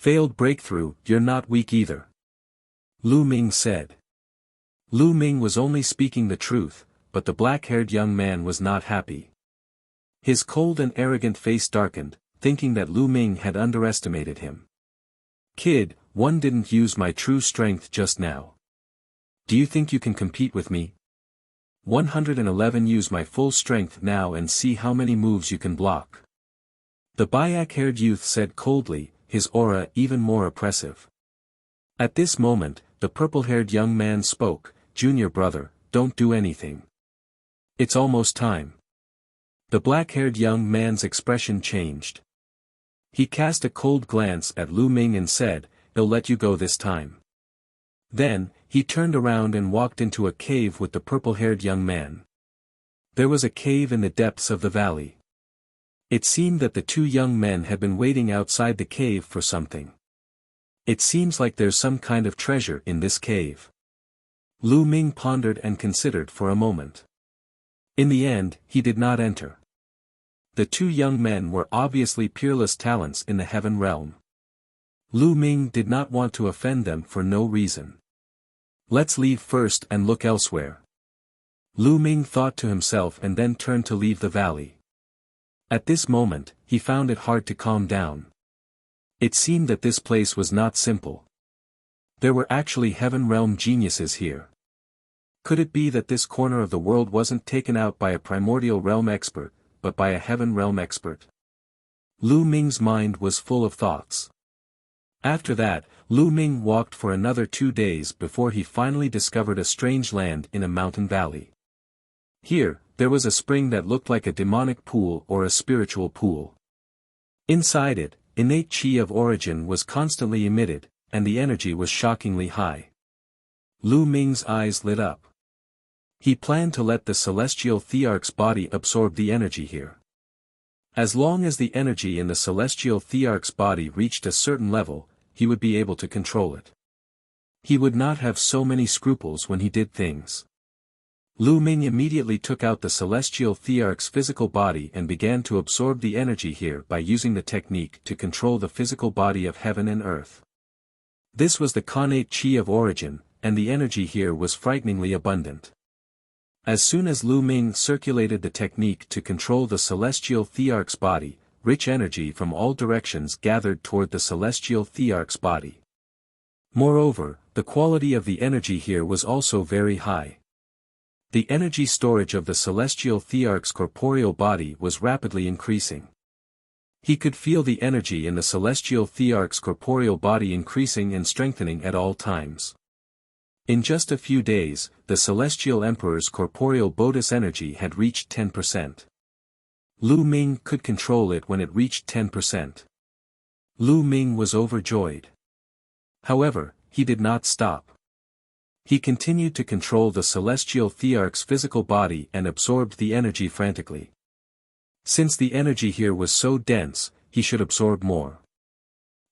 Failed breakthrough, you're not weak either. Lu Ming said. Lu Ming was only speaking the truth, but the black-haired young man was not happy. His cold and arrogant face darkened, thinking that Lu Ming had underestimated him. Kid, one didn't use my true strength just now. Do you think you can compete with me? 111 Use my full strength now and see how many moves you can block. The black-haired youth said coldly, his aura even more oppressive. At this moment, the purple-haired young man spoke, Junior brother, don't do anything. It's almost time. The black-haired young man's expression changed. He cast a cold glance at Lu Ming and said, he'll let you go this time. Then, he turned around and walked into a cave with the purple-haired young man. There was a cave in the depths of the valley. It seemed that the two young men had been waiting outside the cave for something. It seems like there's some kind of treasure in this cave. Lu Ming pondered and considered for a moment. In the end, he did not enter. The two young men were obviously peerless talents in the heaven realm. Lu Ming did not want to offend them for no reason. Let's leave first and look elsewhere. Lu Ming thought to himself and then turned to leave the valley. At this moment, he found it hard to calm down. It seemed that this place was not simple. There were actually heaven realm geniuses here. Could it be that this corner of the world wasn't taken out by a primordial realm expert, but by a heaven realm expert? Lu Ming's mind was full of thoughts. After that, Lu Ming walked for another 2 days before he finally discovered a strange land in a mountain valley. Here, there was a spring that looked like a demonic pool or a spiritual pool. Inside it, innate chi of origin was constantly emitted, and the energy was shockingly high. Lu Ming's eyes lit up. He planned to let the celestial Thearch's body absorb the energy here. As long as the energy in the celestial Thearch's body reached a certain level, he would be able to control it. He would not have so many scruples when he did things. Lu Ming immediately took out the celestial Thearch's physical body and began to absorb the energy here by using the technique to control the physical body of heaven and earth. This was the connate chi of origin, and the energy here was frighteningly abundant. As soon as Lu Ming circulated the technique to control the celestial Thearch's body, rich energy from all directions gathered toward the celestial Thearch's body. Moreover, the quality of the energy here was also very high. The energy storage of the celestial Thearch's corporeal body was rapidly increasing. He could feel the energy in the celestial Thearch's corporeal body increasing and strengthening at all times. In just a few days, the celestial emperor's corporeal Buddhist energy had reached 10%. Lu Ming could control it when it reached 10%. Lu Ming was overjoyed. However, he did not stop. He continued to control the celestial Thearch's physical body and absorbed the energy frantically. Since the energy here was so dense, he should absorb more.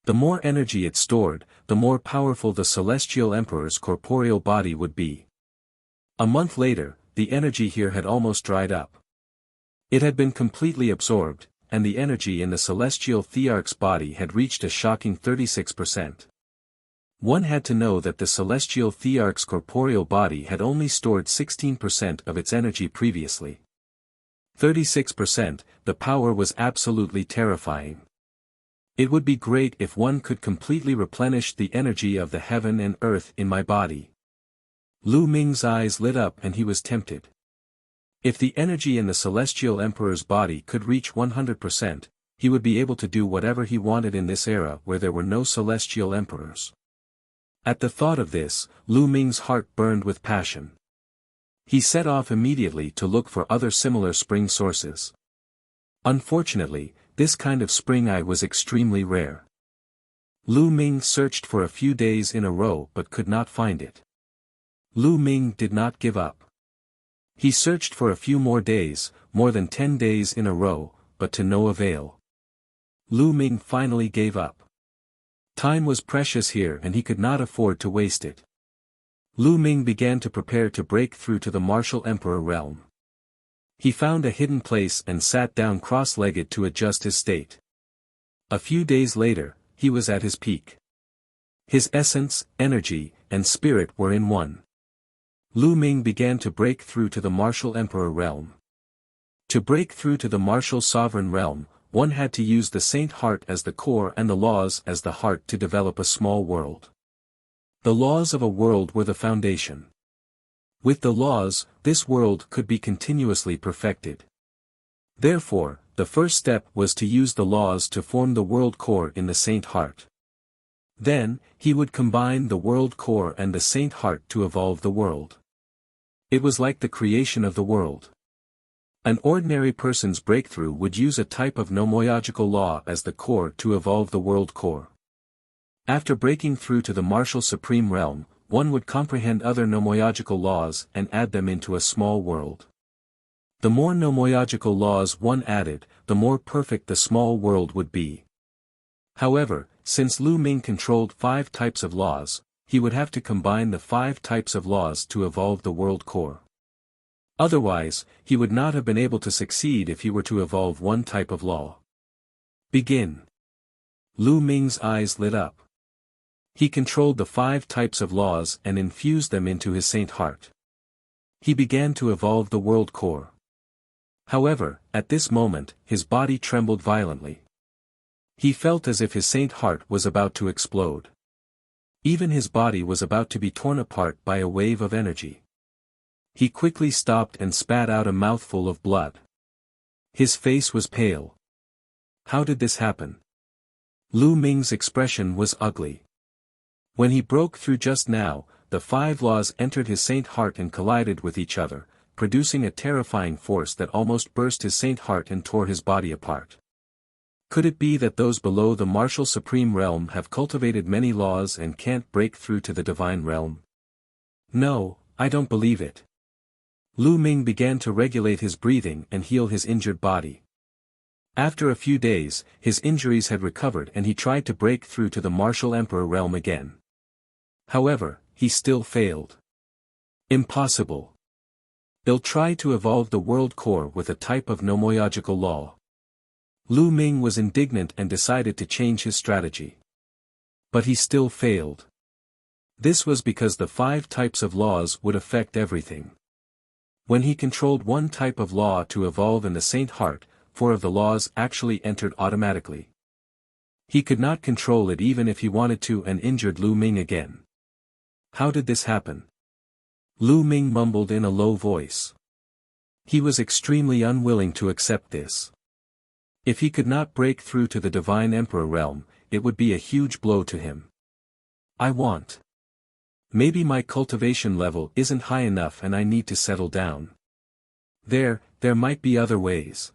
The more energy it stored, the more powerful the celestial emperor's corporeal body would be. A month later, the energy here had almost dried up. It had been completely absorbed, and the energy in the celestial Thearch's body had reached a shocking 36%. One had to know that the celestial Thearch's corporeal body had only stored 16% of its energy previously. 36%, the power was absolutely terrifying. It would be great if one could completely replenish the energy of the heaven and earth in my body. Lu Ming's eyes lit up and he was tempted. If the energy in the celestial emperor's body could reach 100%, he would be able to do whatever he wanted in this era where there were no celestial emperors. At the thought of this, Lu Ming's heart burned with passion. He set off immediately to look for other similar spring sources. Unfortunately, this kind of spring eye was extremely rare. Lu Ming searched for a few days in a row but could not find it. Lu Ming did not give up. He searched for a few more days, more than 10 days in a row, but to no avail. Lu Ming finally gave up. Time was precious here and he could not afford to waste it. Lu Ming began to prepare to break through to the martial emperor realm. He found a hidden place and sat down cross-legged to adjust his state. A few days later, he was at his peak. His essence, energy, and spirit were in one. Lu Ming began to break through to the martial emperor realm. To break through to the martial sovereign realm, one had to use the saint heart as the core and the laws as the heart to develop a small world. The laws of a world were the foundation. With the laws, this world could be continuously perfected. Therefore, the first step was to use the laws to form the world core in the saint heart. Then, he would combine the world core and the saint heart to evolve the world. It was like the creation of the world. An ordinary person's breakthrough would use a type of nomoyogical law as the core to evolve the world core. After breaking through to the martial supreme realm, one would comprehend other nomoyogical laws and add them into a small world. The more nomoyogical laws one added, the more perfect the small world would be. However, since Lu Ming controlled 5 types of laws, he would have to combine the 5 types of laws to evolve the world core. Otherwise, he would not have been able to succeed if he were to evolve one type of law. Begin. Lu Ming's eyes lit up. He controlled the 5 types of laws and infused them into his saint heart. He began to evolve the world core. However, at this moment, his body trembled violently. He felt as if his saint heart was about to explode. Even his body was about to be torn apart by a wave of energy. He quickly stopped and spat out a mouthful of blood. His face was pale. How did this happen? Lu Ming's expression was ugly. When he broke through just now, the 5 laws entered his saint heart and collided with each other, producing a terrifying force that almost burst his saint heart and tore his body apart. Could it be that those below the martial supreme realm have cultivated many laws and can't break through to the divine realm? No, I don't believe it. Lu Ming began to regulate his breathing and heal his injured body. After a few days, his injuries had recovered and he tried to break through to the martial emperor realm again. However, he still failed. Impossible. They'll try to evolve the world core with a type of nomoyogical law. Lu Ming was indignant and decided to change his strategy. But he still failed. This was because the 5 types of laws would affect everything. When he controlled one type of law to evolve in the saint heart, 4 of the laws actually entered automatically. He could not control it even if he wanted to and injured Lu Ming again. How did this happen? Lu Ming mumbled in a low voice. He was extremely unwilling to accept this. If he could not break through to the divine emperor realm, it would be a huge blow to him. Maybe my cultivation level isn't high enough and I need to settle down. There might be other ways.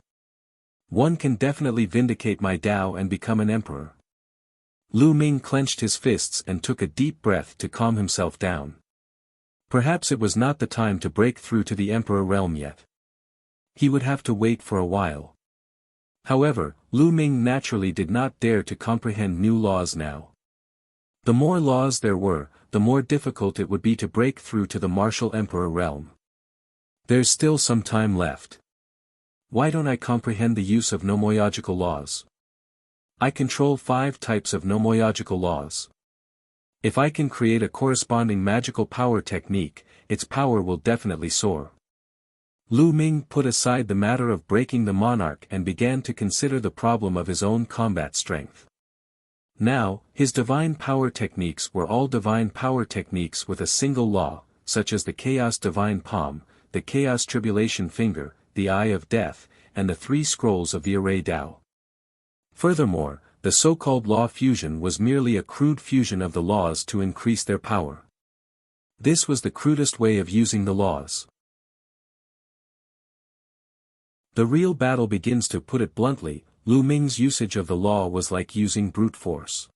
One can definitely vindicate my Tao and become an emperor. Lu Ming clenched his fists and took a deep breath to calm himself down. Perhaps it was not the time to break through to the emperor realm yet. He would have to wait for a while. However, Lu Ming naturally did not dare to comprehend new laws now. The more laws there were, the more difficult it would be to break through to the martial emperor realm. There's still some time left. Why don't I comprehend the use of nomoyogical laws? I control 5 types of nomoyogical laws. If I can create a corresponding magical power technique, its power will definitely soar. Lu Ming put aside the matter of breaking the monarch and began to consider the problem of his own combat strength. Now, his divine power techniques were all divine power techniques with a single law, such as the Chaos Divine Palm, the Chaos Tribulation Finger, the Eye of Death, and the 3 scrolls of the Array Tao. Furthermore, the so-called law fusion was merely a crude fusion of the laws to increase their power. This was the crudest way of using the laws. The real battle begins. To put it bluntly, Lu Ming's usage of the law was like using brute force.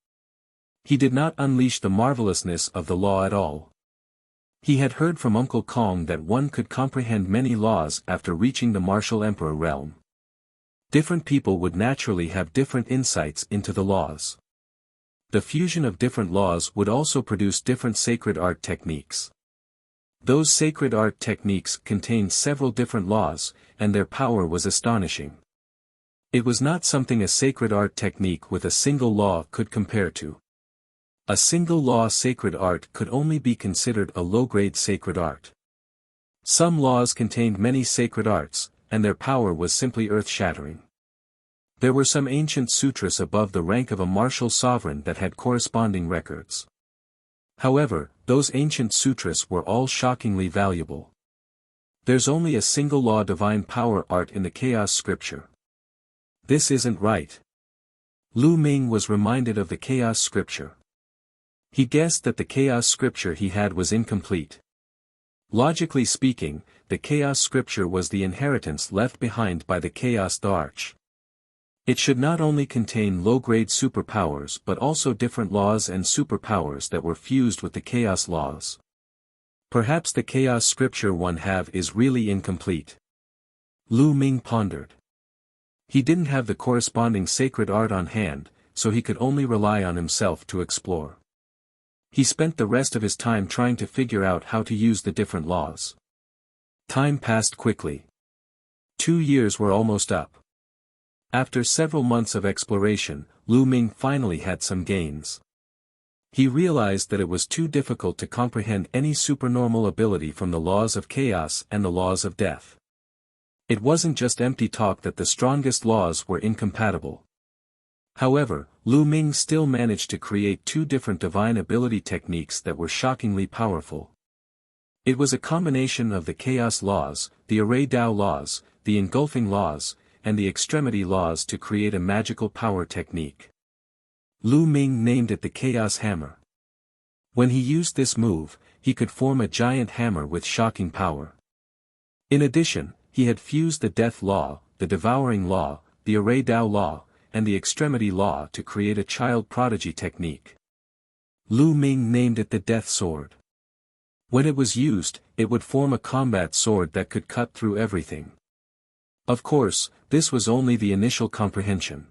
He did not unleash the marvelousness of the law at all. He had heard from Uncle Kong that one could comprehend many laws after reaching the martial emperor realm. Different people would naturally have different insights into the laws. The fusion of different laws would also produce different sacred art techniques. Those sacred art techniques contained several different laws, and their power was astonishing. It was not something a sacred art technique with a single law could compare to. A single law sacred art could only be considered a low-grade sacred art. Some laws contained many sacred arts, and their power was simply earth-shattering. There were some ancient sutras above the rank of a martial sovereign that had corresponding records. However, those ancient sutras were all shockingly valuable. There's only a single law divine power art in the chaos scripture. This isn't right. Lu Ming was reminded of the chaos scripture. He guessed that the chaos scripture he had was incomplete. Logically speaking, the chaos scripture was the inheritance left behind by the chaos Thearch. It should not only contain low-grade superpowers but also different laws and superpowers that were fused with the chaos laws. Perhaps the chaos scripture one have is really incomplete. Lu Ming pondered. He didn't have the corresponding sacred art on hand, so he could only rely on himself to explore. He spent the rest of his time trying to figure out how to use the different laws. Time passed quickly. 2 years were almost up. After several months of exploration, Lu Ming finally had some gains. He realized that it was too difficult to comprehend any supernormal ability from the laws of chaos and the laws of death. It wasn't just empty talk that the strongest laws were incompatible. However, Lu Ming still managed to create 2 different divine ability techniques that were shockingly powerful. It was a combination of the chaos laws, the array Dao laws, the engulfing laws, and the extremity laws to create a magical power technique. Lu Ming named it the Chaos Hammer. When he used this move, he could form a giant hammer with shocking power. In addition, he had fused the Death Law, the Devouring Law, the Array Dao Law, and the Extremity Law to create a child prodigy technique. Lu Ming named it the Death Sword. When it was used, it would form a combat sword that could cut through everything. Of course, this was only the initial comprehension.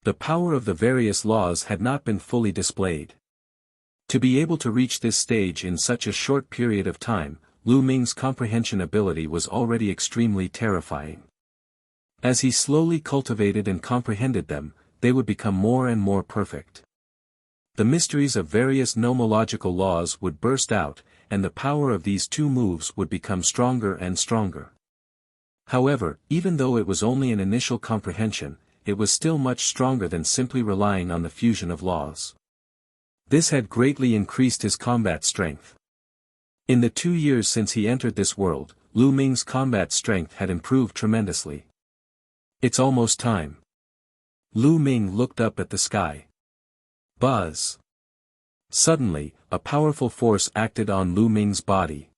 The power of the various laws had not been fully displayed. To be able to reach this stage in such a short period of time, Lu Ming's comprehension ability was already extremely terrifying. As he slowly cultivated and comprehended them, they would become more and more perfect. The mysteries of various nomological laws would burst out, and the power of these 2 moves would become stronger and stronger. However, even though it was only an initial comprehension, it was still much stronger than simply relying on the fusion of laws. This had greatly increased his combat strength. In the 2 years since he entered this world, Lu Ming's combat strength had improved tremendously. It's almost time. Lu Ming looked up at the sky. Buzz. Suddenly, a powerful force acted on Lu Ming's body.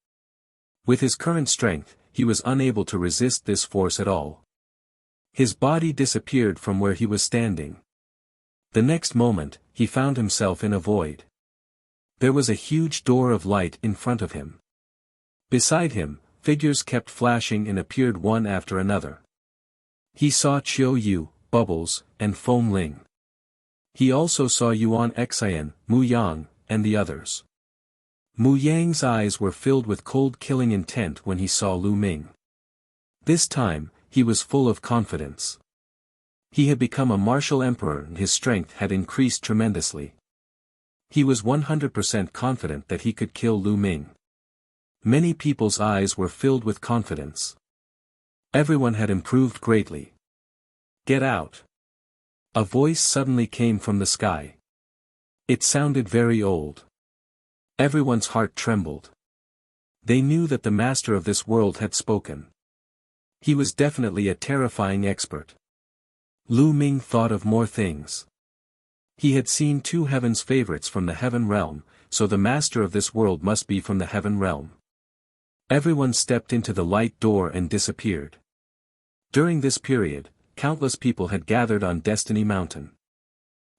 With his current strength, he was unable to resist this force at all. His body disappeared from where he was standing. The next moment, he found himself in a void. There was a huge door of light in front of him. Beside him, figures kept flashing and appeared one after another. He saw Chiu Yu, Bubbles, and Foam Ling. He also saw Yuan Xian, Muyang, and the others. Muyang's eyes were filled with cold killing intent when he saw Lu Ming. This time, he was full of confidence. He had become a martial emperor and his strength had increased tremendously. He was 100% confident that he could kill Lu Ming. Many people's eyes were filled with confidence. Everyone had improved greatly. Get out! A voice suddenly came from the sky. It sounded very old. Everyone's heart trembled. They knew that the master of this world had spoken. He was definitely a terrifying expert. Lu Ming thought of more things. He had seen 2 heaven's favorites from the heaven realm, so the master of this world must be from the heaven realm. Everyone stepped into the light door and disappeared. During this period, countless people had gathered on Destiny Mountain.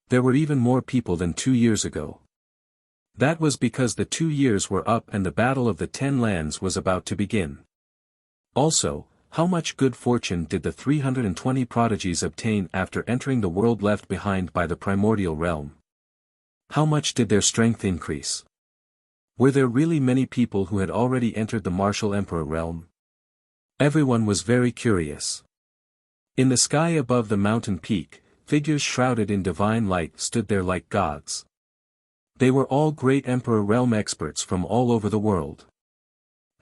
There were even more people than 2 years ago. That was because the 2 years were up and the Battle of the 10 Lands was about to begin. Also, how much good fortune did the 320 prodigies obtain after entering the world left behind by the primordial realm? How much did their strength increase? Were there really many people who had already entered the martial emperor realm? Everyone was very curious. In the sky above the mountain peak, figures shrouded in divine light stood there like gods. They were all great Emperor realm experts from all over the world.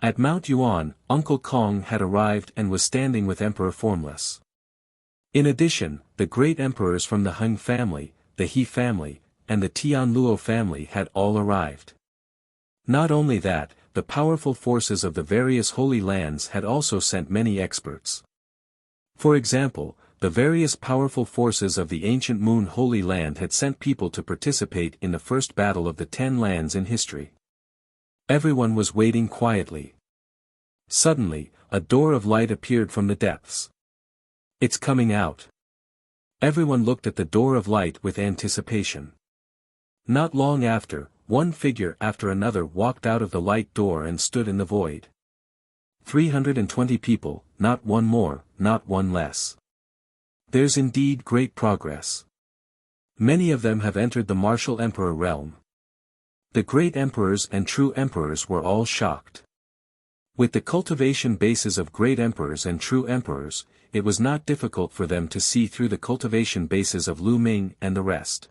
At Mount Yuan, Uncle Kong had arrived and was standing with Emperor Formless. In addition, the great emperors from the Hung family, the He family, and the Tianluo family had all arrived. Not only that, the powerful forces of the various holy lands had also sent many experts. For example, the various powerful forces of the ancient Moon Holy Land had sent people to participate in the first battle of the 10 lands in history. Everyone was waiting quietly. Suddenly, a door of light appeared from the depths. It's coming out. Everyone looked at the door of light with anticipation. Not long after, one figure after another walked out of the light door and stood in the void. 320 people, not one more, not one less. There's indeed great progress. Many of them have entered the martial emperor realm. The great emperors and true emperors were all shocked. With the cultivation bases of great emperors and true emperors, it was not difficult for them to see through the cultivation bases of Lu Ming and the rest.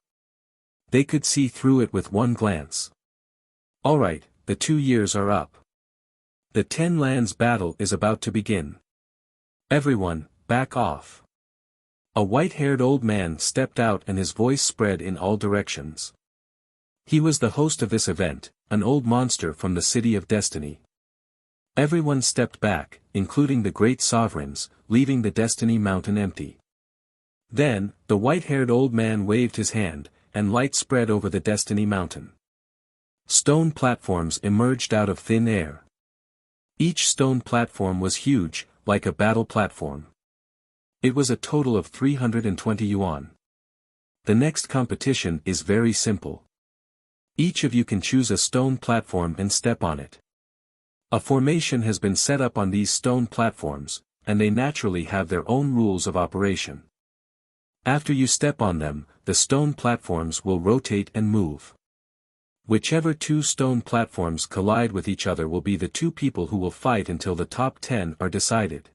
They could see through it with one glance. Alright, the 2 years are up. The 10 lands battle is about to begin. Everyone, back off. A white-haired old man stepped out and his voice spread in all directions. He was the host of this event, an old monster from the City of Destiny. Everyone stepped back, including the great sovereigns, leaving the Destiny Mountain empty. Then, the white-haired old man waved his hand, and light spread over the Destiny Mountain. Stone platforms emerged out of thin air. Each stone platform was huge, like a battle platform. It was a total of 320 yuan. The next competition is very simple. Each of you can choose a stone platform and step on it. A formation has been set up on these stone platforms, and they naturally have their own rules of operation. After you step on them, the stone platforms will rotate and move. Whichever 2 stone platforms collide with each other will be the 2 people who will fight until the top 10 are decided.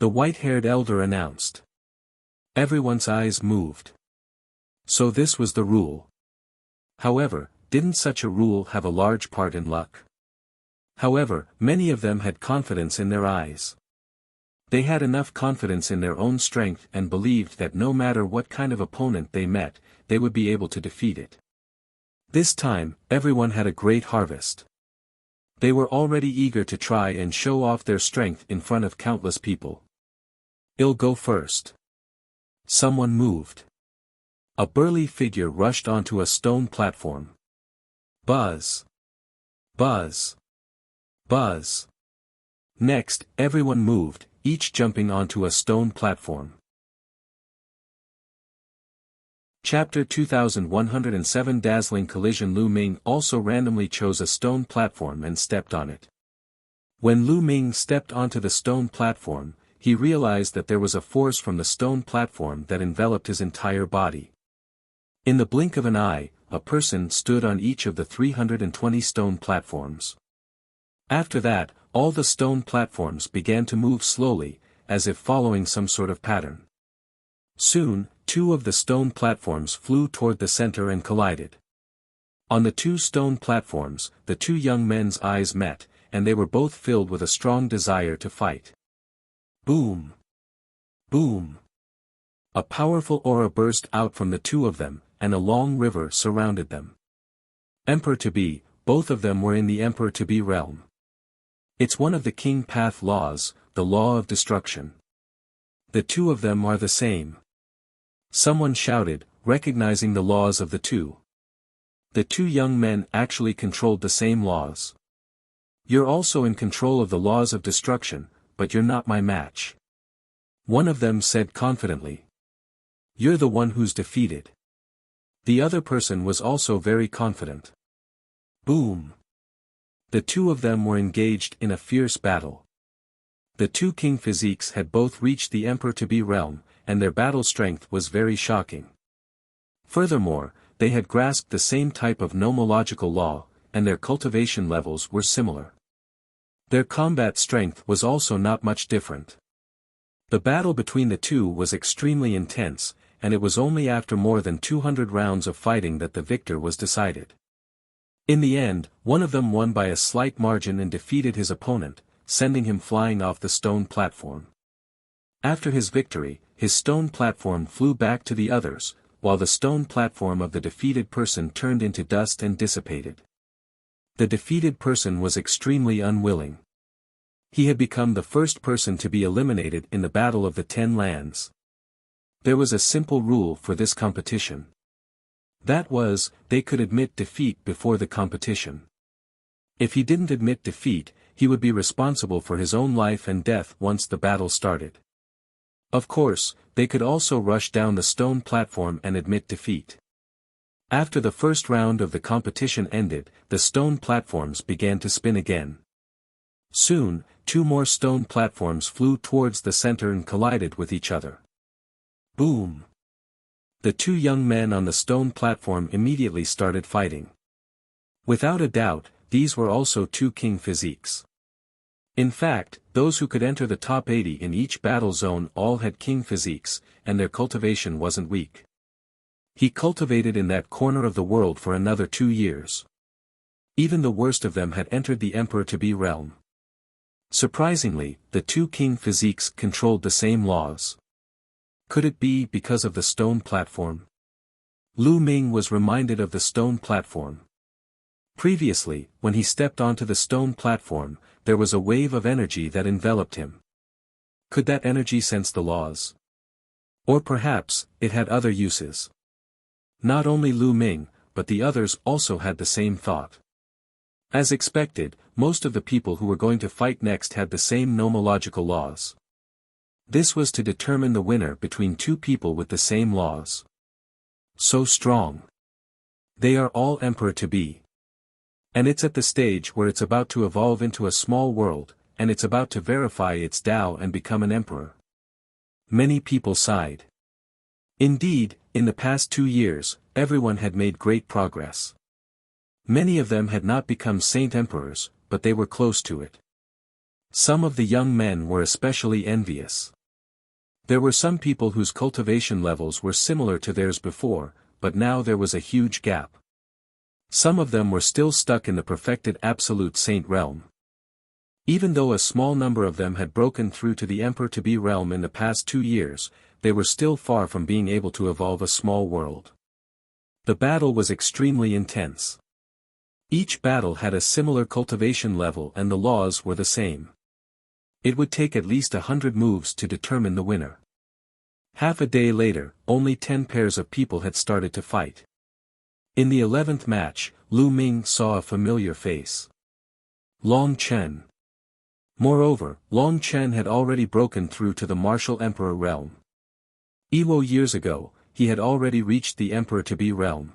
The white-haired elder announced. Everyone's eyes moved. So this was the rule. However, didn't such a rule have a large part in luck? However, many of them had confidence in their eyes. They had enough confidence in their own strength and believed that no matter what kind of opponent they met, they would be able to defeat it. This time, everyone had a great harvest. They were already eager to try and show off their strength in front of countless people. I'll go first. Someone moved. A burly figure rushed onto a stone platform. Buzz. Buzz. Buzz. Next, everyone moved, each jumping onto a stone platform. Chapter 2107 Dazzling Collision. Lu Ming also randomly chose a stone platform and stepped on it. When Lu Ming stepped onto the stone platform, he realized that there was a force from the stone platform that enveloped his entire body. In the blink of an eye, a person stood on each of the 320 stone platforms. After that, all the stone platforms began to move slowly, as if following some sort of pattern. Soon, 2 of the stone platforms flew toward the center and collided. On the 2 stone platforms, the 2 young men's eyes met, and they were both filled with a strong desire to fight. Boom! Boom! A powerful aura burst out from the 2 of them, and a long river surrounded them. Emperor-to-be, both of them were in the Emperor-to-be realm. It's one of the King Path laws, the law of destruction. The 2 of them are the same. Someone shouted, recognizing the laws of the 2. The 2 young men actually controlled the same laws. You're also in control of the laws of destruction, but you're not my match. One of them said confidently. You're the one who's defeated. The other person was also very confident. Boom! The 2 of them were engaged in a fierce battle. The 2 king physiques had both reached the Emperor-to-be realm, and their battle strength was very shocking. Furthermore, they had grasped the same type of nomological law, and their cultivation levels were similar. Their combat strength was also not much different. The battle between the two was extremely intense, and it was only after more than 200 rounds of fighting that the victor was decided. In the end, one of them won by a slight margin and defeated his opponent, sending him flying off the stone platform. After his victory, his stone platform flew back to the others, while the stone platform of the defeated person turned into dust and dissipated. The defeated person was extremely unwilling. He had become the first person to be eliminated in the Battle of the 10 Lands. There was a simple rule for this competition. That was, they could admit defeat before the competition. If he didn't admit defeat, he would be responsible for his own life and death once the battle started. Of course, they could also rush down the stone platform and admit defeat. After the first round of the competition ended, the stone platforms began to spin again. Soon, 2 more stone platforms flew towards the center and collided with each other. Boom! The 2 young men on the stone platform immediately started fighting. Without a doubt, these were also 2 king physiques. In fact, those who could enter the top 80 in each battle zone all had king physiques, and their cultivation wasn't weak. He cultivated in that corner of the world for another 2 years. Even the worst of them had entered the emperor-to-be realm. Surprisingly, the 2 king physiques controlled the same laws. Could it be because of the stone platform? Ming was reminded of the stone platform. Previously, when he stepped onto the stone platform, there was a wave of energy that enveloped him. Could that energy sense the laws? Or perhaps, it had other uses. Not only Ming, but the others also had the same thought. As expected, most of the people who were going to fight next had the same nomological laws. This was to determine the winner between 2 people with the same laws. So strong. They are all emperor-to-be. And it's at the stage where it's about to evolve into a small world, and it's about to verify its Tao and become an emperor. Many people sighed. Indeed, in the past 2 years, everyone had made great progress. Many of them had not become saint emperors, but they were close to it. Some of the young men were especially envious. There were some people whose cultivation levels were similar to theirs before, but now there was a huge gap. Some of them were still stuck in the perfected absolute saint realm. Even though a small number of them had broken through to the emperor-to-be realm in the past 2 years, they were still far from being able to evolve a small world. The battle was extremely intense. Each battle had a similar cultivation level and the laws were the same. It would take at least 100 moves to determine the winner. Half a day later, only 10 pairs of people had started to fight. In the 11th match, Ming saw a familiar face. Long Chen. Moreover, Long Chen had already broken through to the martial emperor realm. Years ago, he had already reached the emperor-to-be realm.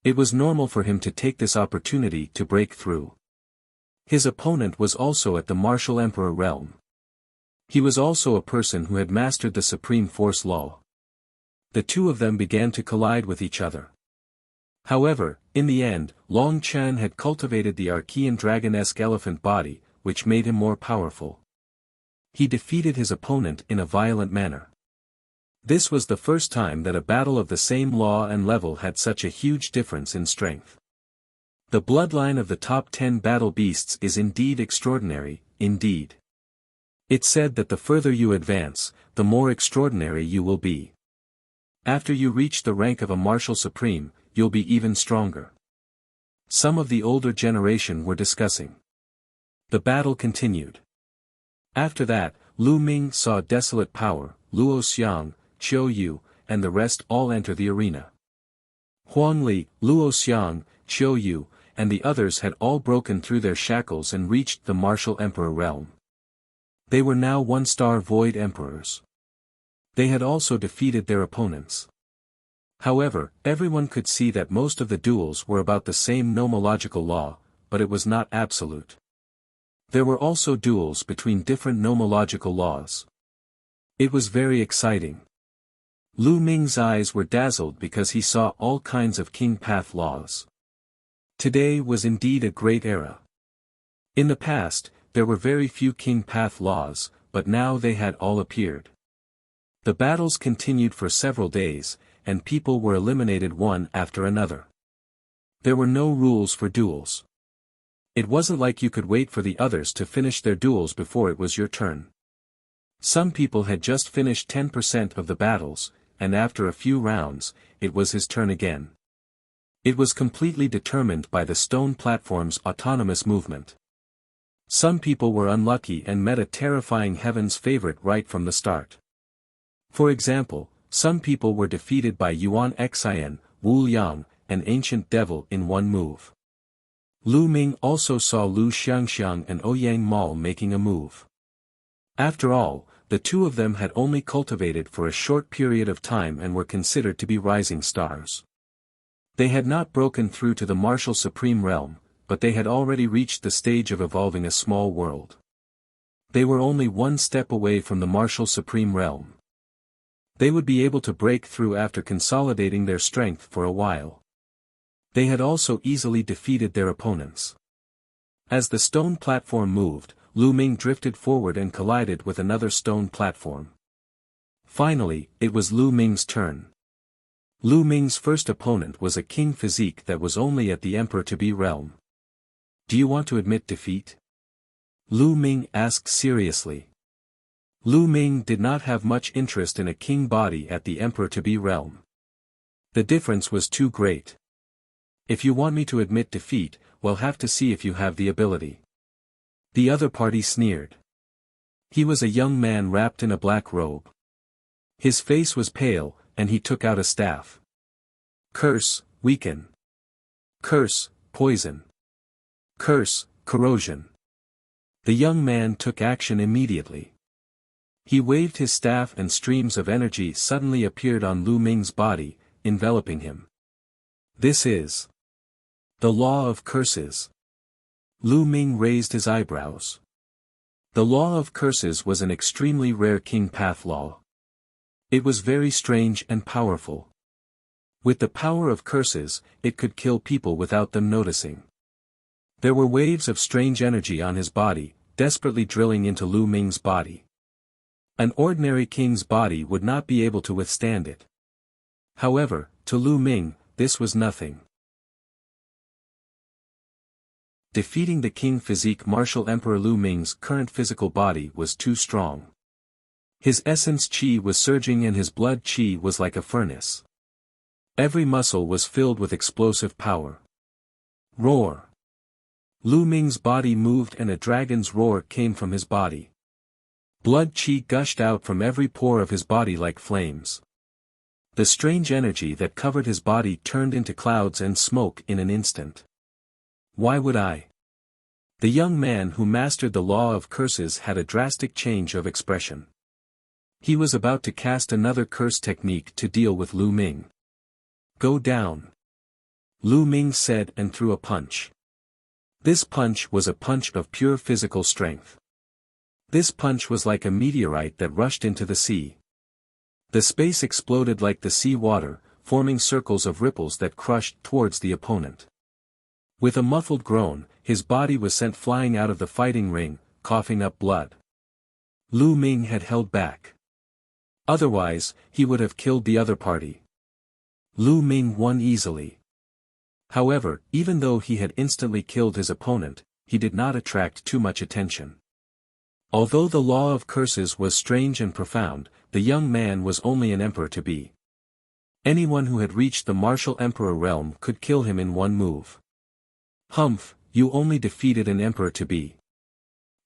It was normal for him to take this opportunity to break through. His opponent was also at the martial emperor realm. He was also a person who had mastered the supreme force law. The 2 of them began to collide with each other. However, in the end, Long Chen had cultivated the Archean dragon-esque elephant body, which made him more powerful. He defeated his opponent in a violent manner. This was the first time that a battle of the same law and level had such a huge difference in strength. The bloodline of the top 10 battle beasts is indeed extraordinary, indeed. It's said that the further you advance, the more extraordinary you will be. After you reach the rank of a martial supreme, you'll be even stronger. Some of the older generation were discussing. The battle continued. After that, Ming saw desolate power, Luo Xiang, Qiu Yu, and the rest all enter the arena. Huang Li, Luo Xiang, Qiu Yu, and the others had all broken through their shackles and reached the martial emperor realm. They were now 1-star void emperors. They had also defeated their opponents. However, everyone could see that most of the duels were about the same nomological law, but it was not absolute. There were also duels between different nomological laws. It was very exciting. Ming's eyes were dazzled because he saw all kinds of king path laws. Today was indeed a great era. In the past, there were very few king path laws, but now they had all appeared. The battles continued for several days, and people were eliminated one after another. There were no rules for duels. It wasn't like you could wait for the others to finish their duels before it was your turn. Some people had just finished 10% of the battles, and after a few rounds, it was his turn again. It was completely determined by the stone platform's autonomous movement. Some people were unlucky and met a terrifying heaven's favorite right from the start. For example, some people were defeated by Yuan Xian, Wuliang, an ancient devil in one move. Lu Ming also saw Lu Xiangxiang and Ouyang Mao making a move. After all, the two of them had only cultivated for a short period of time and were considered to be rising stars. They had not broken through to the martial supreme realm, but they had already reached the stage of evolving a small world. They were only one step away from the martial supreme realm. They would be able to break through after consolidating their strength for a while. They had also easily defeated their opponents. As the stone platform moved, Lu Ming drifted forward and collided with another stone platform. Finally, it was Lu Ming's turn. Lu Ming's first opponent was a king physique that was only at the emperor-to-be realm. Do you want to admit defeat? Lu Ming asked seriously. Lu Ming did not have much interest in a king body at the emperor-to-be realm. The difference was too great. If you want me to admit defeat, we'll have to see if you have the ability. The other party sneered. He was a young man wrapped in a black robe. His face was pale, and he took out a staff. Curse, weaken. Curse, poison. Curse, corrosion. The young man took action immediately. He waved his staff and streams of energy suddenly appeared on Lu Ming's body, enveloping him. This is the law of curses. Lu Ming raised his eyebrows. The law of curses was an extremely rare king path law. It was very strange and powerful. With the power of curses, it could kill people without them noticing. There were waves of strange energy on his body, desperately drilling into Lu Ming's body. An ordinary king's body would not be able to withstand it. However, to Lu Ming, this was nothing. Defeating the king physique martial emperor Lu Ming's current physical body was too strong. His essence qi was surging and his blood qi was like a furnace. Every muscle was filled with explosive power. Roar! Lu Ming's body moved and a dragon's roar came from his body. Blood qi gushed out from every pore of his body like flames. The strange energy that covered his body turned into clouds and smoke in an instant. Why would I? The young man who mastered the law of curses had a drastic change of expression. He was about to cast another curse technique to deal with Lu Ming. Go down. Lu Ming said and threw a punch. This punch was a punch of pure physical strength. This punch was like a meteorite that rushed into the sea. The space exploded like the sea water, forming circles of ripples that crushed towards the opponent. With a muffled groan, his body was sent flying out of the fighting ring, coughing up blood. Lu Ming had held back. Otherwise, he would have killed the other party. Lu Ming won easily. However, even though he had instantly killed his opponent, he did not attract too much attention. Although the law of curses was strange and profound, the young man was only an emperor-to-be. Anyone who had reached the martial emperor realm could kill him in one move. Humph, you only defeated an emperor-to-be.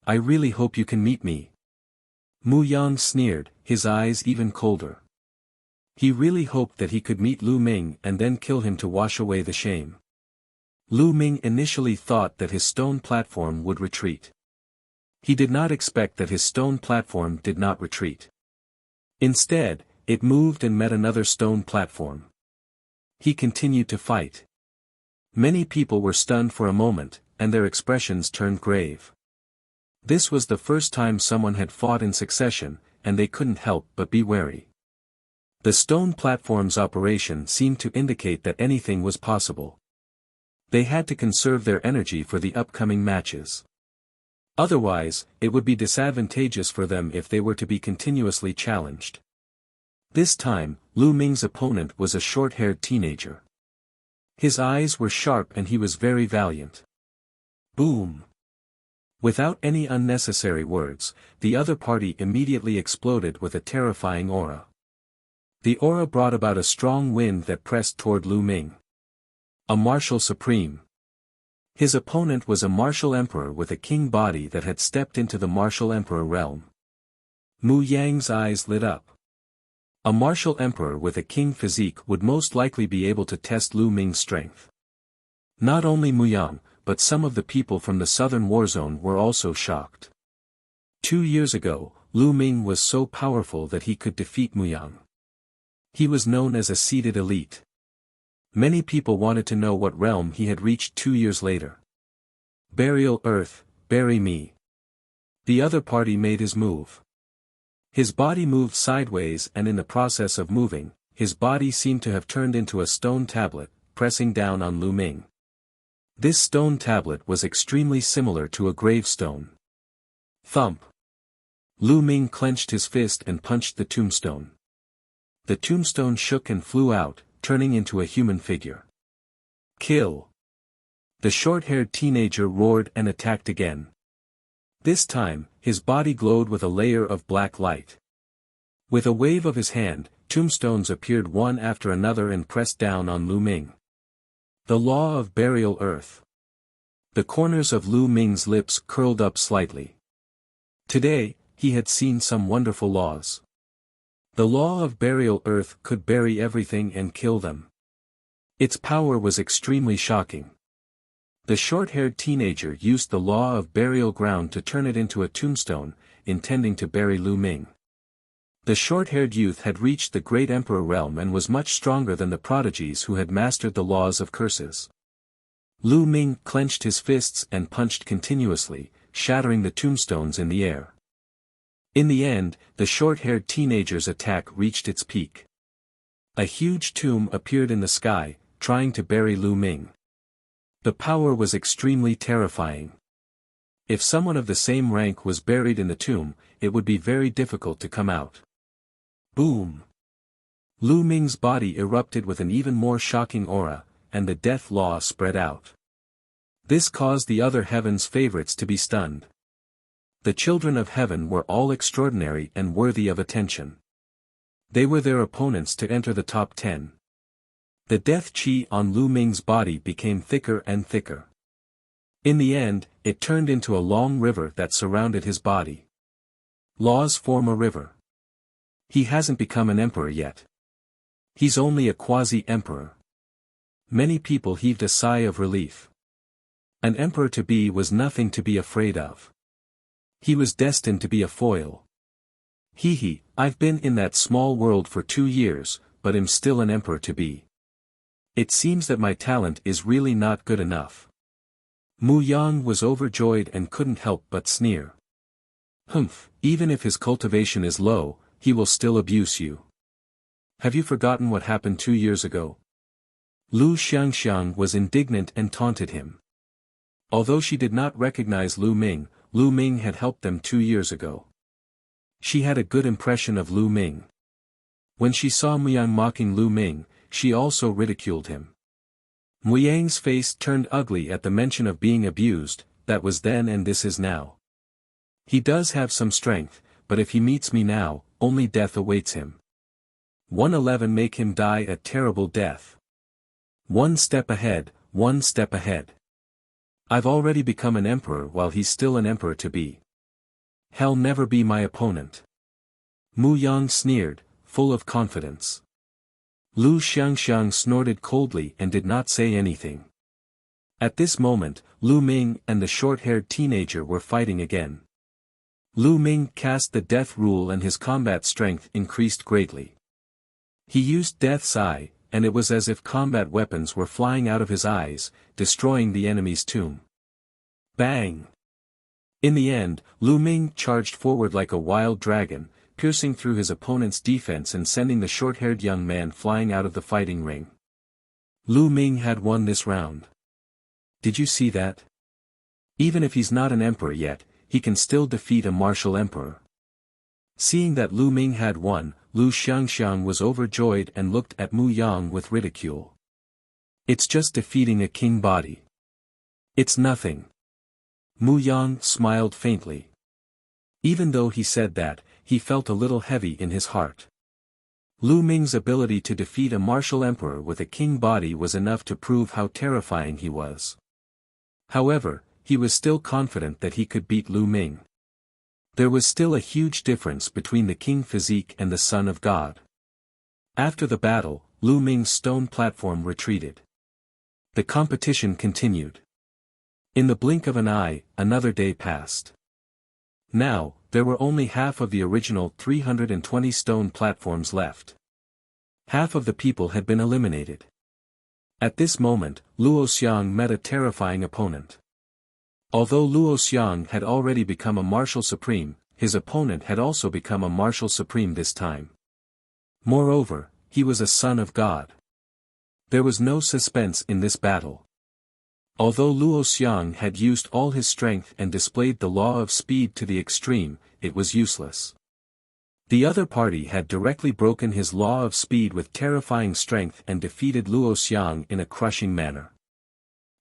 I really hope you can meet me. Muyang sneered, his eyes even colder. He really hoped that he could meet Lu Ming and then kill him to wash away the shame. Lu Ming initially thought that his stone platform would retreat. He did not expect that his stone platform did not retreat. Instead, it moved and met another stone platform. He continued to fight. Many people were stunned for a moment, and their expressions turned grave. This was the first time someone had fought in succession, and they couldn't help but be wary. The stone platform's operation seemed to indicate that anything was possible. They had to conserve their energy for the upcoming matches. Otherwise, it would be disadvantageous for them if they were to be continuously challenged. This time, Lu Ming's opponent was a short-haired teenager. His eyes were sharp and he was very valiant. Boom! Without any unnecessary words, the other party immediately exploded with a terrifying aura. The aura brought about a strong wind that pressed toward Lu Ming. A martial supreme. His opponent was a martial emperor with a king body that had stepped into the martial emperor realm. Muyang's eyes lit up. A martial emperor with a king physique would most likely be able to test Lu Ming's strength. Not only Muyang, but some of the people from the southern war zone were also shocked. 2 years ago, Lu Ming was so powerful that he could defeat Muyang. He was known as a seated elite. Many people wanted to know what realm he had reached 2 years later. Burial earth, bury me. The other party made his move. His body moved sideways and in the process of moving, his body seemed to have turned into a stone tablet, pressing down on Lu Ming. This stone tablet was extremely similar to a gravestone. Thump. Lu Ming clenched his fist and punched the tombstone. The tombstone shook and flew out, turning into a human figure. Kill! The short-haired teenager roared and attacked again. This time, his body glowed with a layer of black light. With a wave of his hand, tombstones appeared one after another and pressed down on Lu Ming. The law of burial earth. The corners of Lu Ming's lips curled up slightly. Today, he had seen some wonderful laws. The law of burial earth could bury everything and kill them. Its power was extremely shocking. The short-haired teenager used the law of burial ground to turn it into a tombstone, intending to bury Lu Ming. The short-haired youth had reached the great emperor realm and was much stronger than the prodigies who had mastered the laws of curses. Lu Ming clenched his fists and punched continuously, shattering the tombstones in the air. In the end, the short-haired teenager's attack reached its peak. A huge tomb appeared in the sky, trying to bury Lu Ming. The power was extremely terrifying. If someone of the same rank was buried in the tomb, it would be very difficult to come out. Boom! Lu Ming's body erupted with an even more shocking aura, and the death law spread out. This caused the other heaven's favorites to be stunned. The children of heaven were all extraordinary and worthy of attention. They were their opponents to enter the top 10. The death chi on Lu Ming's body became thicker and thicker. In the end, it turned into a long river that surrounded his body. Laws form a river. He hasn't become an emperor yet. He's only a quasi-emperor. Many people heaved a sigh of relief. An emperor-to-be was nothing to be afraid of. He was destined to be a foil. Hee, I've been in that small world for 2 years, but am still an emperor-to-be. It seems that my talent is really not good enough. Muyang was overjoyed and couldn't help but sneer. Humph, even if his cultivation is low, he will still abuse you. Have you forgotten what happened 2 years ago? Lu Xiangxiang was indignant and taunted him. Although she did not recognize Lu Ming had helped them 2 years ago. She had a good impression of Lu Ming. When she saw Muyang mocking Lu Ming, she also ridiculed him. Muyang's face turned ugly at the mention of being abused, that was then and this is now. He does have some strength, but if he meets me now, only death awaits him. 111 Make him die a terrible death. 1 step ahead, 1 step ahead. I've already become an emperor while he's still an emperor-to-be. He'll never be my opponent. Muyang sneered, full of confidence. Lu Xiangxiang snorted coldly and did not say anything. At this moment, Lu Ming and the short-haired teenager were fighting again. Lu Ming cast the death rule and his combat strength increased greatly. He used Death's Eye, and it was as if combat weapons were flying out of his eyes, destroying the enemy's tomb. Bang! In the end, Lu Ming charged forward like a wild dragon, piercing through his opponent's defense and sending the short-haired young man flying out of the fighting ring. Lu Ming had won this round. Did you see that? Even if he's not an emperor yet, he can still defeat a martial emperor. Seeing that Lu Ming had won, Lu Xiangxiang was overjoyed and looked at Muyang with ridicule. It's just defeating a king body. It's nothing. Muyang smiled faintly. Even though he said that, he felt a little heavy in his heart. Lu Ming's ability to defeat a martial emperor with a king body was enough to prove how terrifying he was. However, he was still confident that he could beat Lu Ming. There was still a huge difference between the king physique and the son of God. After the battle, Lu Ming's stone platform retreated. The competition continued. In the blink of an eye, another day passed. Now, there were only half of the original 320 stone platforms left. Half of the people had been eliminated. At this moment, Luo Xiang met a terrifying opponent. Although Luo Xiang had already become a martial supreme, his opponent had also become a martial supreme this time. Moreover, he was a son of God. There was no suspense in this battle. Although Luo Xiang had used all his strength and displayed the law of speed to the extreme, it was useless. The other party had directly broken his law of speed with terrifying strength and defeated Luo Xiang in a crushing manner.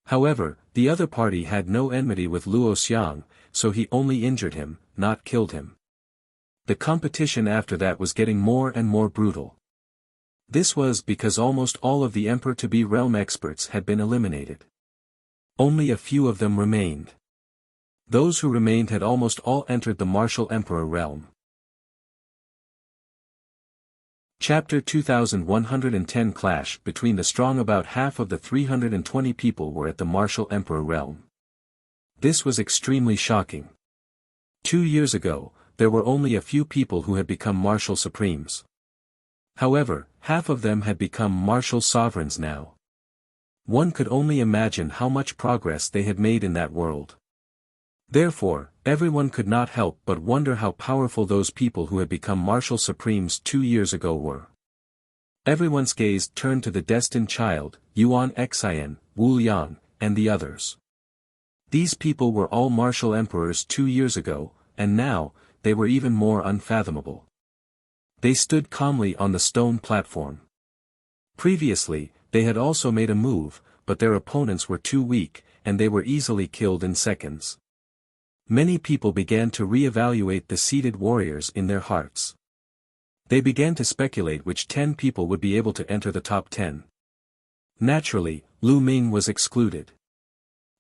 However, the other party had no enmity with Luo Xiang, so he only injured him, not killed him. The competition after that was getting more and more brutal. This was because almost all of the Emperor-to-be realm experts had been eliminated. Only a few of them remained. Those who remained had almost all entered the martial emperor realm. Chapter 2110 Clash between the strong. About half of the 320 people were at the martial emperor realm. This was extremely shocking. 2 years ago, there were only a few people who had become martial supremes. However, half of them had become martial sovereigns now. One could only imagine how much progress they had made in that world. Therefore, everyone could not help but wonder how powerful those people who had become martial supremes 2 years ago were. Everyone's gaze turned to the destined child, Yuan Xian, Wu Liang, and the others. These people were all martial emperors 2 years ago, and now, they were even more unfathomable. They stood calmly on the stone platform. Previously, they had also made a move, but their opponents were too weak, and they were easily killed in seconds. Many people began to re-evaluate the seated warriors in their hearts. They began to speculate which 10 people would be able to enter the top 10. Naturally, Lu Ming was excluded.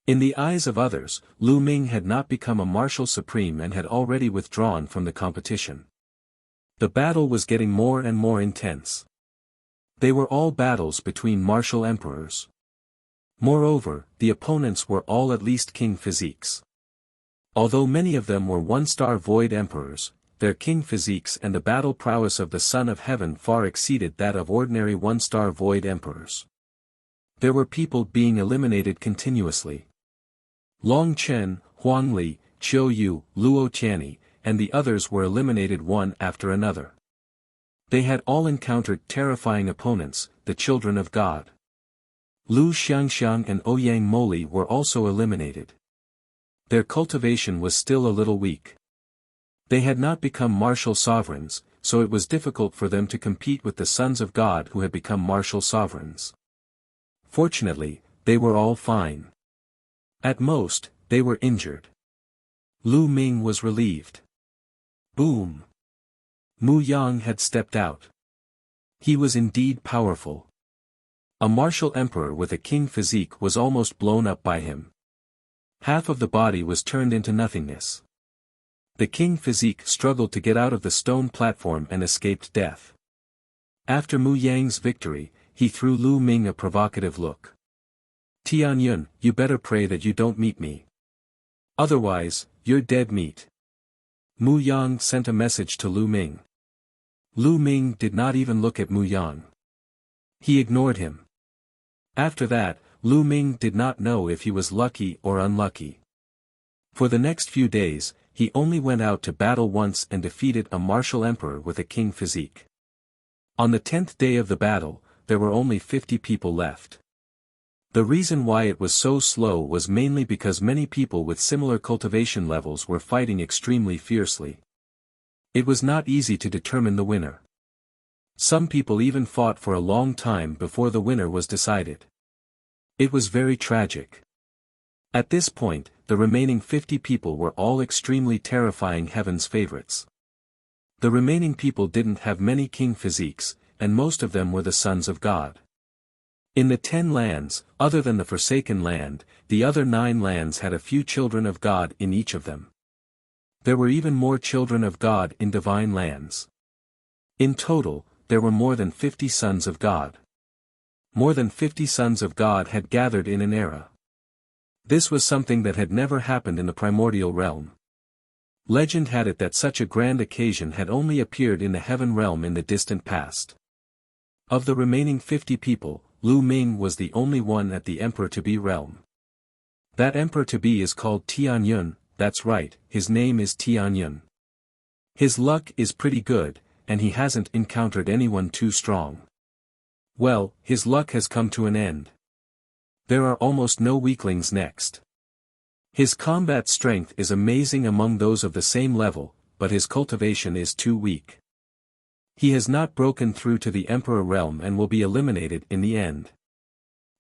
In the eyes of others, Lu Ming had not become a martial supreme and had already withdrawn from the competition. The battle was getting more and more intense. They were all battles between martial emperors. Moreover, the opponents were all at least king physiques. Although many of them were one-star void emperors, their king physiques and the battle prowess of the Son of Heaven far exceeded that of ordinary one-star void emperors. There were people being eliminated continuously. Long Chen, Huang Li, Qiu Yu, Luo Tianyi, and the others were eliminated one after another. They had all encountered terrifying opponents, the children of God. Lu Xiangxiang and Ouyang Moli were also eliminated. Their cultivation was still a little weak. They had not become martial sovereigns, so it was difficult for them to compete with the sons of God who had become martial sovereigns. Fortunately, they were all fine. At most, they were injured. Lu Ming was relieved. Boom! Muyang had stepped out. He was indeed powerful. A martial emperor with a king physique was almost blown up by him. Half of the body was turned into nothingness. The king physique struggled to get out of the stone platform and escaped death. After Muyang's victory, he threw Lu Ming a provocative look. Tianyun, you better pray that you don't meet me. Otherwise, you're dead meat. Muyang sent a message to Lu Ming. Lu Ming did not even look at Muyang. He ignored him. After that, Lu Ming did not know if he was lucky or unlucky. For the next few days, he only went out to battle once and defeated a martial emperor with a king physique. On the 10th day of the battle, there were only 50 people left. The reason why it was so slow was mainly because many people with similar cultivation levels were fighting extremely fiercely. It was not easy to determine the winner. Some people even fought for a long time before the winner was decided. It was very tragic. At this point, the remaining 50 people were all extremely terrifying heaven's favorites. The remaining people didn't have many king physiques, and most of them were the sons of God. In the 10 lands, other than the Forsaken Land, the other 9 lands had a few children of God in each of them. There were even more children of God in divine lands. In total, there were more than 50 sons of God. More than 50 sons of God had gathered in an era. This was something that had never happened in the primordial realm. Legend had it that such a grand occasion had only appeared in the heaven realm in the distant past. Of the remaining 50 people, Ming was the only one at the Emperor-to-be realm. That Emperor-to-be is called Tianming, that's right, his name is Tianming. His luck is pretty good, and he hasn't encountered anyone too strong. Well, his luck has come to an end. There are almost no weaklings next. His combat strength is amazing among those of the same level, but his cultivation is too weak. He has not broken through to the Emperor realm and will be eliminated in the end.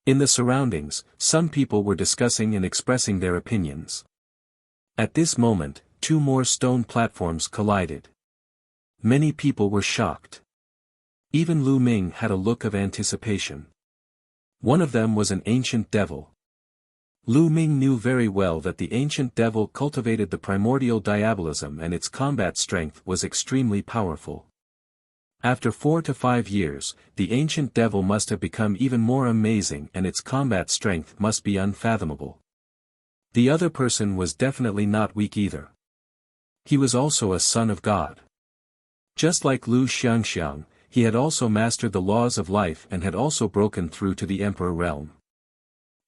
In the surroundings, some people were discussing and expressing their opinions. At this moment, 2 more stone platforms collided. Many people were shocked. Even Ming had a look of anticipation. One of them was an ancient devil. Ming knew very well that the ancient devil cultivated the primordial diabolism and its combat strength was extremely powerful. After 4 to 5 years, the ancient devil must have become even more amazing and its combat strength must be unfathomable. The other person was definitely not weak either. He was also a son of God. Just like Lu Xiangxiang, he had also mastered the laws of life and had also broken through to the Emperor realm.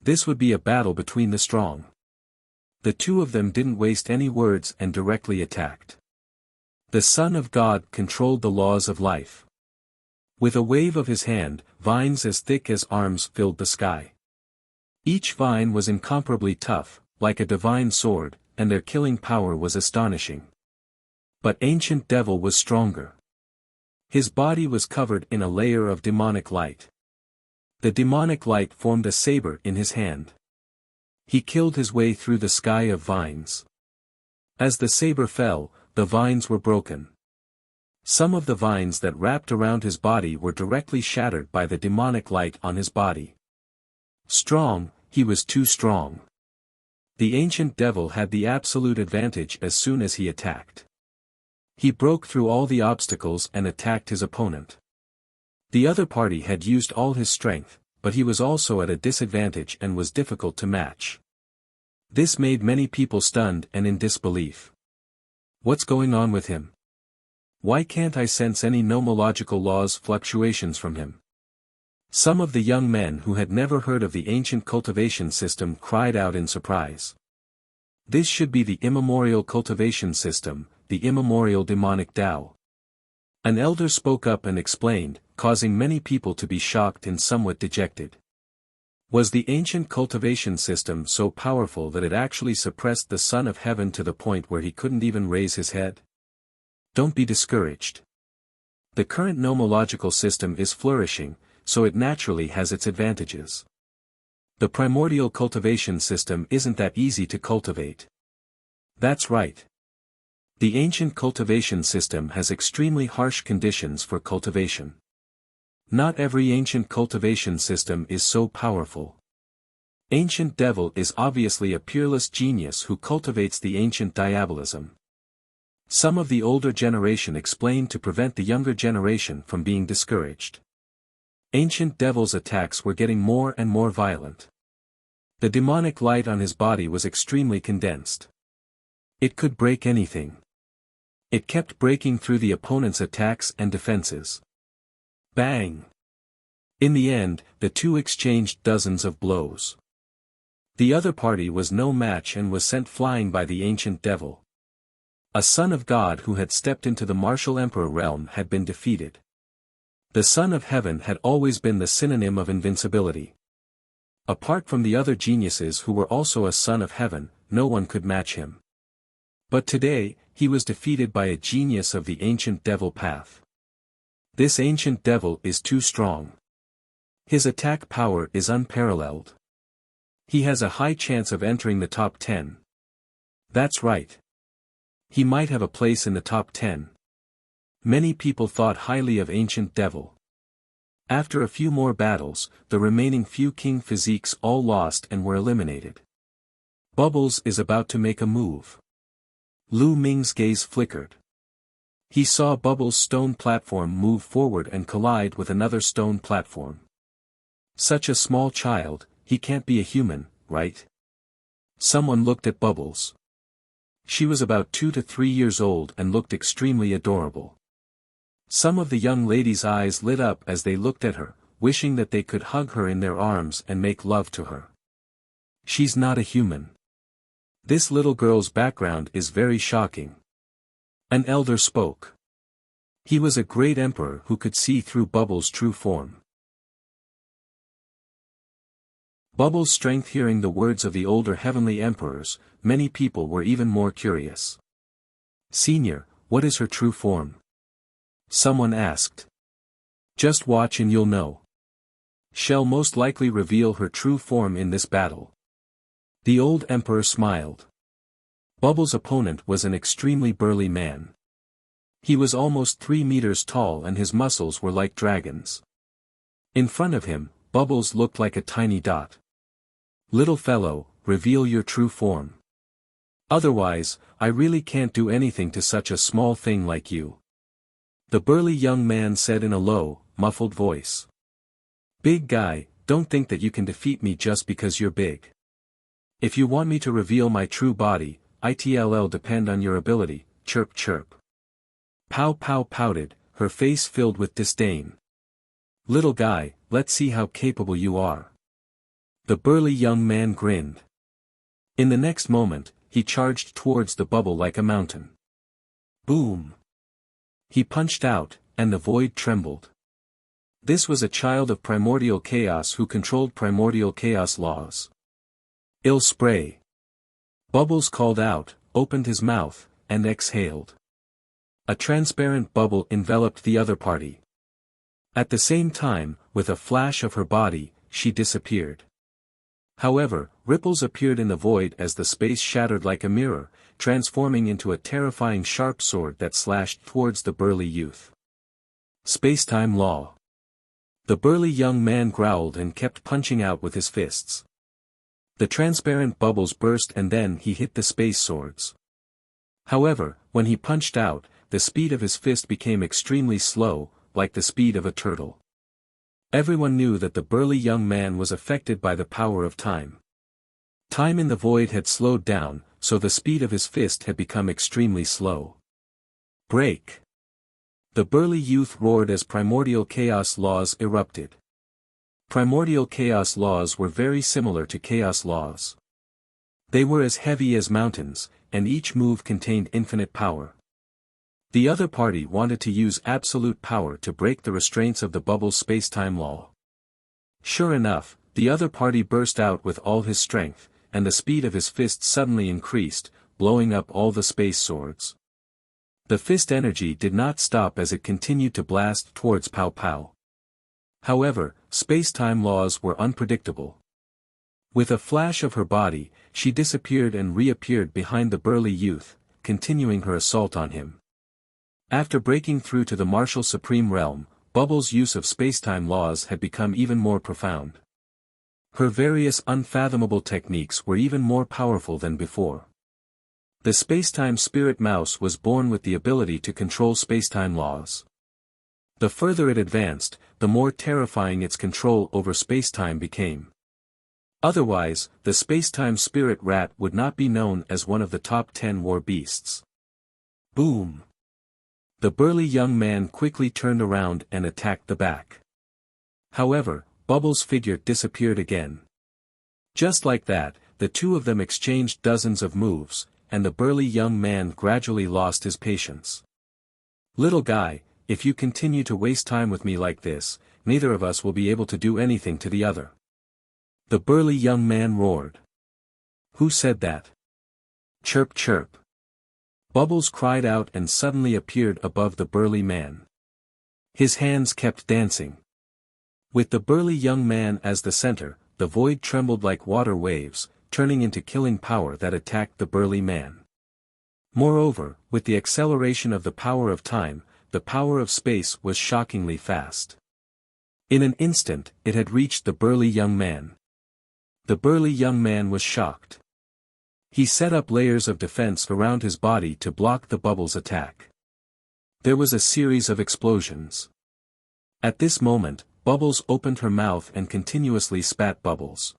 This would be a battle between the strong. The 2 of them didn't waste any words and directly attacked. The Son of God controlled the laws of life. With a wave of his hand, vines as thick as arms filled the sky. Each vine was incomparably tough, like a divine sword, and their killing power was astonishing. But ancient devil was stronger. His body was covered in a layer of demonic light. The demonic light formed a saber in his hand. He killed his way through the sky of vines. As the saber fell, the vines were broken. Some of the vines that wrapped around his body were directly shattered by the demonic light on his body. Strong, he was too strong. The ancient devil had the absolute advantage as soon as he attacked. He broke through all the obstacles and attacked his opponent. The other party had used all his strength, but he was also at a disadvantage and was difficult to match. This made many people stunned and in disbelief. What's going on with him? Why can't I sense any nomological laws fluctuations from him? Some of the young men who had never heard of the ancient cultivation system cried out in surprise. This should be the immemorial cultivation system, the immemorial demonic Tao. An elder spoke up and explained, causing many people to be shocked and somewhat dejected. Was the ancient cultivation system so powerful that it actually suppressed the Son of Heaven to the point where he couldn't even raise his head? Don't be discouraged. The current nomological system is flourishing, so it naturally has its advantages. The primordial cultivation system isn't that easy to cultivate. That's right. The ancient cultivation system has extremely harsh conditions for cultivation. Not every ancient cultivation system is so powerful. Ancient Devil is obviously a peerless genius who cultivates the ancient diabolism. Some of the older generation explained to prevent the younger generation from being discouraged. Ancient Devil's attacks were getting more and more violent. The demonic light on his body was extremely condensed. It could break anything. It kept breaking through the opponent's attacks and defenses. Bang! In the end, the 2 exchanged dozens of blows. The other party was no match and was sent flying by the ancient devil. A son of God who had stepped into the martial emperor realm had been defeated. The Son of Heaven had always been the synonym of invincibility. Apart from the other geniuses who were also a son of heaven, no one could match him. But today, he was defeated by a genius of the ancient devil path. This ancient devil is too strong. His attack power is unparalleled. He has a high chance of entering the top 10. That's right. He might have a place in the top 10. Many people thought highly of ancient devil. After a few more battles, the remaining few king physiques all lost and were eliminated. Bubbles is about to make a move. Lu Ming's gaze flickered. He saw Bubbles' stone platform move forward and collide with another stone platform. Such a small child, he can't be a human, right? Someone looked at Bubbles. She was about 2 to 3 years old and looked extremely adorable. Some of the young ladies' eyes lit up as they looked at her, wishing that they could hug her in their arms and make love to her. She's not a human. This little girl's background is very shocking. An elder spoke. He was a great emperor who could see through Bubbles' true form. Bubbles' strength. Hearing the words of the older heavenly emperors, many people were even more curious. Senior, what is her true form? Someone asked. Just watch and you'll know. She'll most likely reveal her true form in this battle. The old emperor smiled. Bubbles' opponent was an extremely burly man. He was almost 3 meters tall and his muscles were like dragons. In front of him, Bubbles looked like a tiny dot. Little fellow, reveal your true form. Otherwise, I really can't do anything to such a small thing like you. The burly young man said in a low, muffled voice. Big guy, don't think that you can defeat me just because you're big. If you want me to reveal my true body, it'll depend on your ability, chirp chirp. Pow Pow pouted, her face filled with disdain. Little guy, let's see how capable you are. The burly young man grinned. In the next moment, he charged towards the bubble like a mountain. Boom! He punched out, and the void trembled. This was a child of primordial chaos who controlled primordial chaos laws. Ill spray. Bubbles called out, opened his mouth, and exhaled. A transparent bubble enveloped the other party. At the same time, with a flash of her body, she disappeared. However, ripples appeared in the void as the space shattered like a mirror, transforming into a terrifying sharp sword that slashed towards the burly youth. Spacetime law. The burly young man growled and kept punching out with his fists. The transparent bubbles burst and then he hit the space swords. However, when he punched out, the speed of his fist became extremely slow, like the speed of a turtle. Everyone knew that the burly young man was affected by the power of time. Time in the void had slowed down, so the speed of his fist had become extremely slow. Break! The burly youth roared as primordial chaos laws erupted. Primordial chaos laws were very similar to chaos laws. They were as heavy as mountains, and each move contained infinite power. The other party wanted to use absolute power to break the restraints of the bubble's spacetime law. Sure enough, the other party burst out with all his strength, and the speed of his fist suddenly increased, blowing up all the space swords. The fist energy did not stop as it continued to blast towards Pow Pow. However, spacetime laws were unpredictable. With a flash of her body, she disappeared and reappeared behind the burly youth, continuing her assault on him. After breaking through to the martial supreme realm, Bubbles' use of spacetime laws had become even more profound. Her various unfathomable techniques were even more powerful than before. The spacetime spirit mouse was born with the ability to control spacetime laws. The further it advanced, the more terrifying its control over spacetime became. Otherwise, the spacetime spirit rat would not be known as one of the top 10 war beasts. Boom! The burly young man quickly turned around and attacked the back. However, Bubbles' figure disappeared again. Just like that, the two of them exchanged dozens of moves, and the burly young man gradually lost his patience. Little guy, if you continue to waste time with me like this, neither of us will be able to do anything to the other. The burly young man roared. Who said that? Chirp chirp. Bubbles cried out and suddenly appeared above the burly man. His hands kept dancing. With the burly young man as the center, the void trembled like water waves, turning into killing power that attacked the burly man. Moreover, with the acceleration of the power of time, the power of space was shockingly fast. In an instant, it had reached the burly young man. The burly young man was shocked. He set up layers of defense around his body to block the bubbles' attack. There was a series of explosions. At this moment, Bubbles opened her mouth and continuously spat bubbles.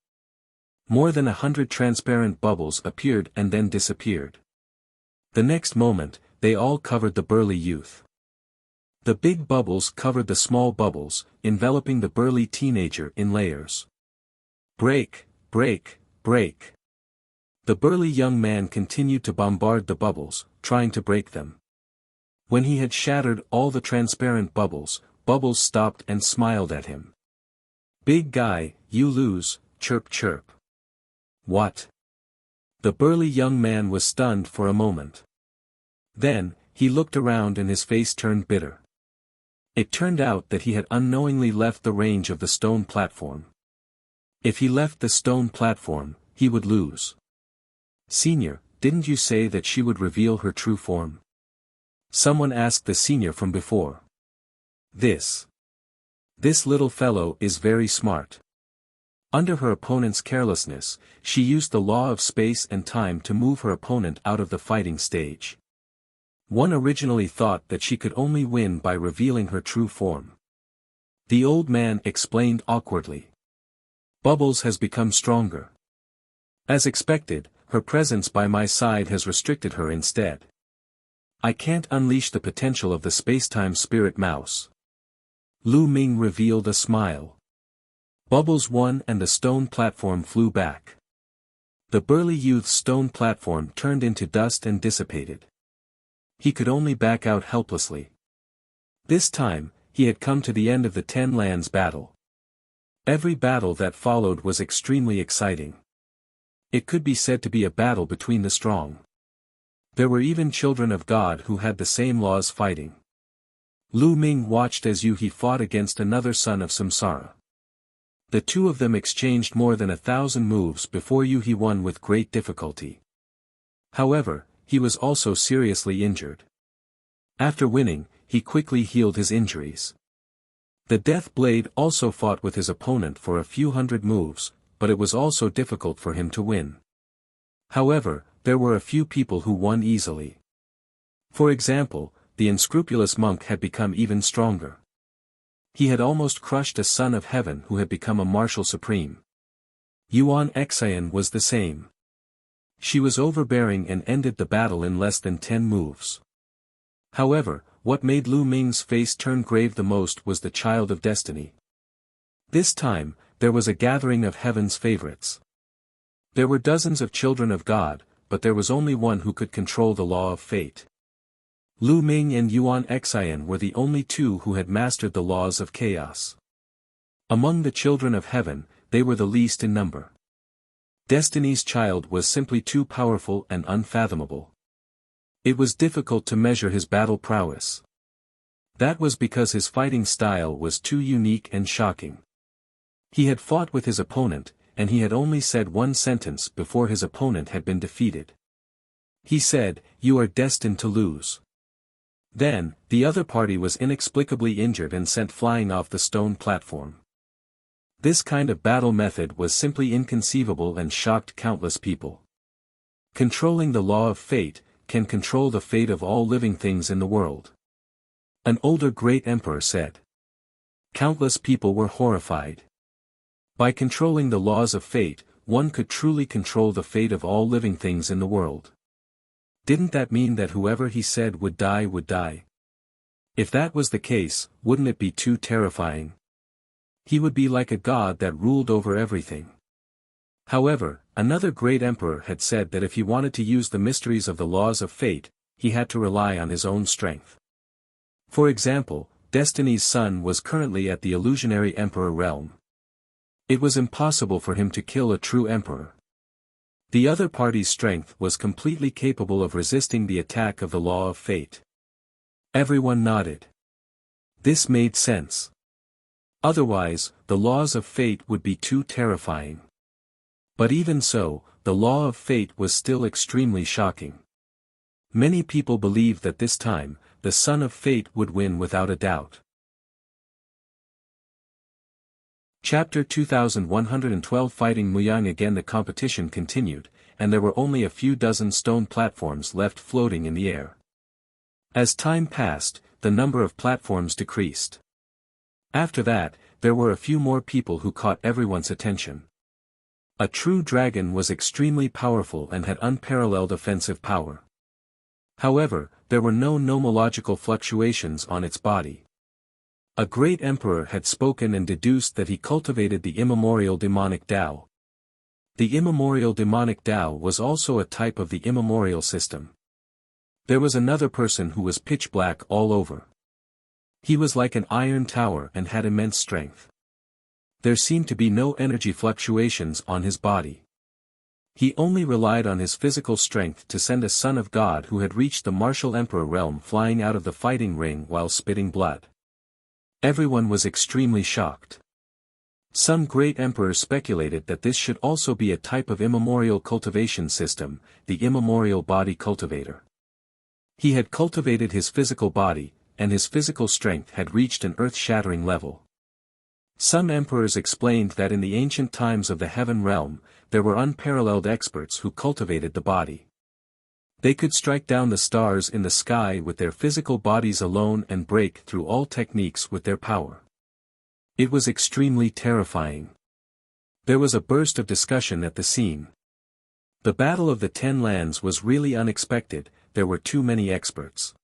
More than 100 transparent bubbles appeared and then disappeared. The next moment, they all covered the burly youth. The big bubbles covered the small bubbles, enveloping the burly teenager in layers. Break, break, break. The burly young man continued to bombard the bubbles, trying to break them. When he had shattered all the transparent bubbles, Bubbles stopped and smiled at him. Big guy, you lose, chirp chirp. What? The burly young man was stunned for a moment. Then, he looked around and his face turned bitter. It turned out that he had unknowingly left the range of the stone platform. If he left the stone platform, he would lose. Senior, didn't you say that she would reveal her true form? Someone asked the senior from before. This little fellow is very smart. Under her opponent's carelessness, she used the law of space and time to move her opponent out of the fighting stage. One originally thought that she could only win by revealing her true form. The old man explained awkwardly. Bubbles has become stronger. As expected, her presence by my side has restricted her instead. I can't unleash the potential of the space-time spirit mouse. Ming revealed a smile. Bubbles won and the stone platform flew back. The burly youth's stone platform turned into dust and dissipated. He could only back out helplessly. This time, he had come to the end of the 10 lands battle. Every battle that followed was extremely exciting. It could be said to be a battle between the strong. There were even children of God who had the same laws fighting. Ming watched as he fought against another son of Samsara. The two of them exchanged more than 1,000 moves before he won with great difficulty. However, he was also seriously injured. After winning, he quickly healed his injuries. The Death Blade also fought with his opponent for a few hundred moves, but it was also difficult for him to win. However, there were a few people who won easily. For example, the unscrupulous monk had become even stronger. He had almost crushed a son of heaven who had become a martial supreme. Yuan was the same. She was overbearing and ended the battle in less than 10 moves. However, what made Ming's face turn grave the most was the Child of Destiny. This time, there was a gathering of heaven's favorites. There were dozens of children of God, but there was only one who could control the law of fate. Ming and Yuan were the only two who had mastered the laws of chaos. Among the children of heaven, they were the least in number. Destiny's child was simply too powerful and unfathomable. It was difficult to measure his battle prowess. That was because his fighting style was too unique and shocking. He had fought with his opponent, and he had only said one sentence before his opponent had been defeated. He said, "You are destined to lose." Then, the other party was inexplicably injured and sent flying off the stone platform. This kind of battle method was simply inconceivable and shocked countless people. Controlling the law of fate can control the fate of all living things in the world. An older great emperor said. Countless people were horrified. By controlling the laws of fate, one could truly control the fate of all living things in the world. Didn't that mean that whoever he said would die would die? If that was the case, wouldn't it be too terrifying? He would be like a god that ruled over everything. However, another great emperor had said that if he wanted to use the mysteries of the laws of fate, he had to rely on his own strength. For example, Destiny's son was currently at the illusionary emperor realm. It was impossible for him to kill a true emperor. The other party's strength was completely capable of resisting the attack of the law of fate. Everyone nodded. This made sense. Otherwise, the laws of fate would be too terrifying. But even so, the law of fate was still extremely shocking. Many people believed that this time, the son of fate would win without a doubt. Chapter 2112 Fighting Muyang again. The competition continued, and there were only a few dozen stone platforms left floating in the air. As time passed, the number of platforms decreased. After that, there were a few more people who caught everyone's attention. A true dragon was extremely powerful and had unparalleled offensive power. However, there were no nomological fluctuations on its body. A great emperor had spoken and deduced that he cultivated the immemorial demonic Tao. The immemorial demonic Tao was also a type of the immemorial system. There was another person who was pitch black all over. He was like an iron tower and had immense strength. There seemed to be no energy fluctuations on his body. He only relied on his physical strength to send a son of God who had reached the martial emperor realm flying out of the fighting ring while spitting blood. Everyone was extremely shocked. Some great emperors speculated that this should also be a type of immemorial cultivation system, the immemorial body cultivator. He had cultivated his physical body, and his physical strength had reached an earth-shattering level. Some emperors explained that in the ancient times of the heaven realm, there were unparalleled experts who cultivated the body. They could strike down the stars in the sky with their physical bodies alone and break through all techniques with their power. It was extremely terrifying. There was a burst of discussion at the scene. The Battle of the Ten Lands was really unexpected. There were too many experts.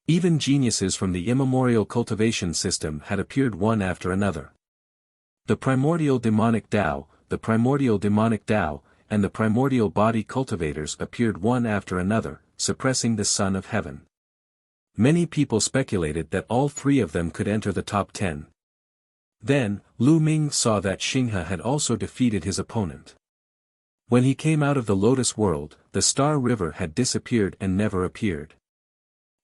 Even geniuses from the immemorial cultivation system had appeared one after another. The primordial demonic Tao, the primordial demonic Tao, and the primordial body cultivators appeared one after another, suppressing the Son of Heaven. Many people speculated that all three of them could enter the top 10. Then, Ming saw that Xinghe had also defeated his opponent. When he came out of the Lotus World, the Star River had disappeared and never appeared.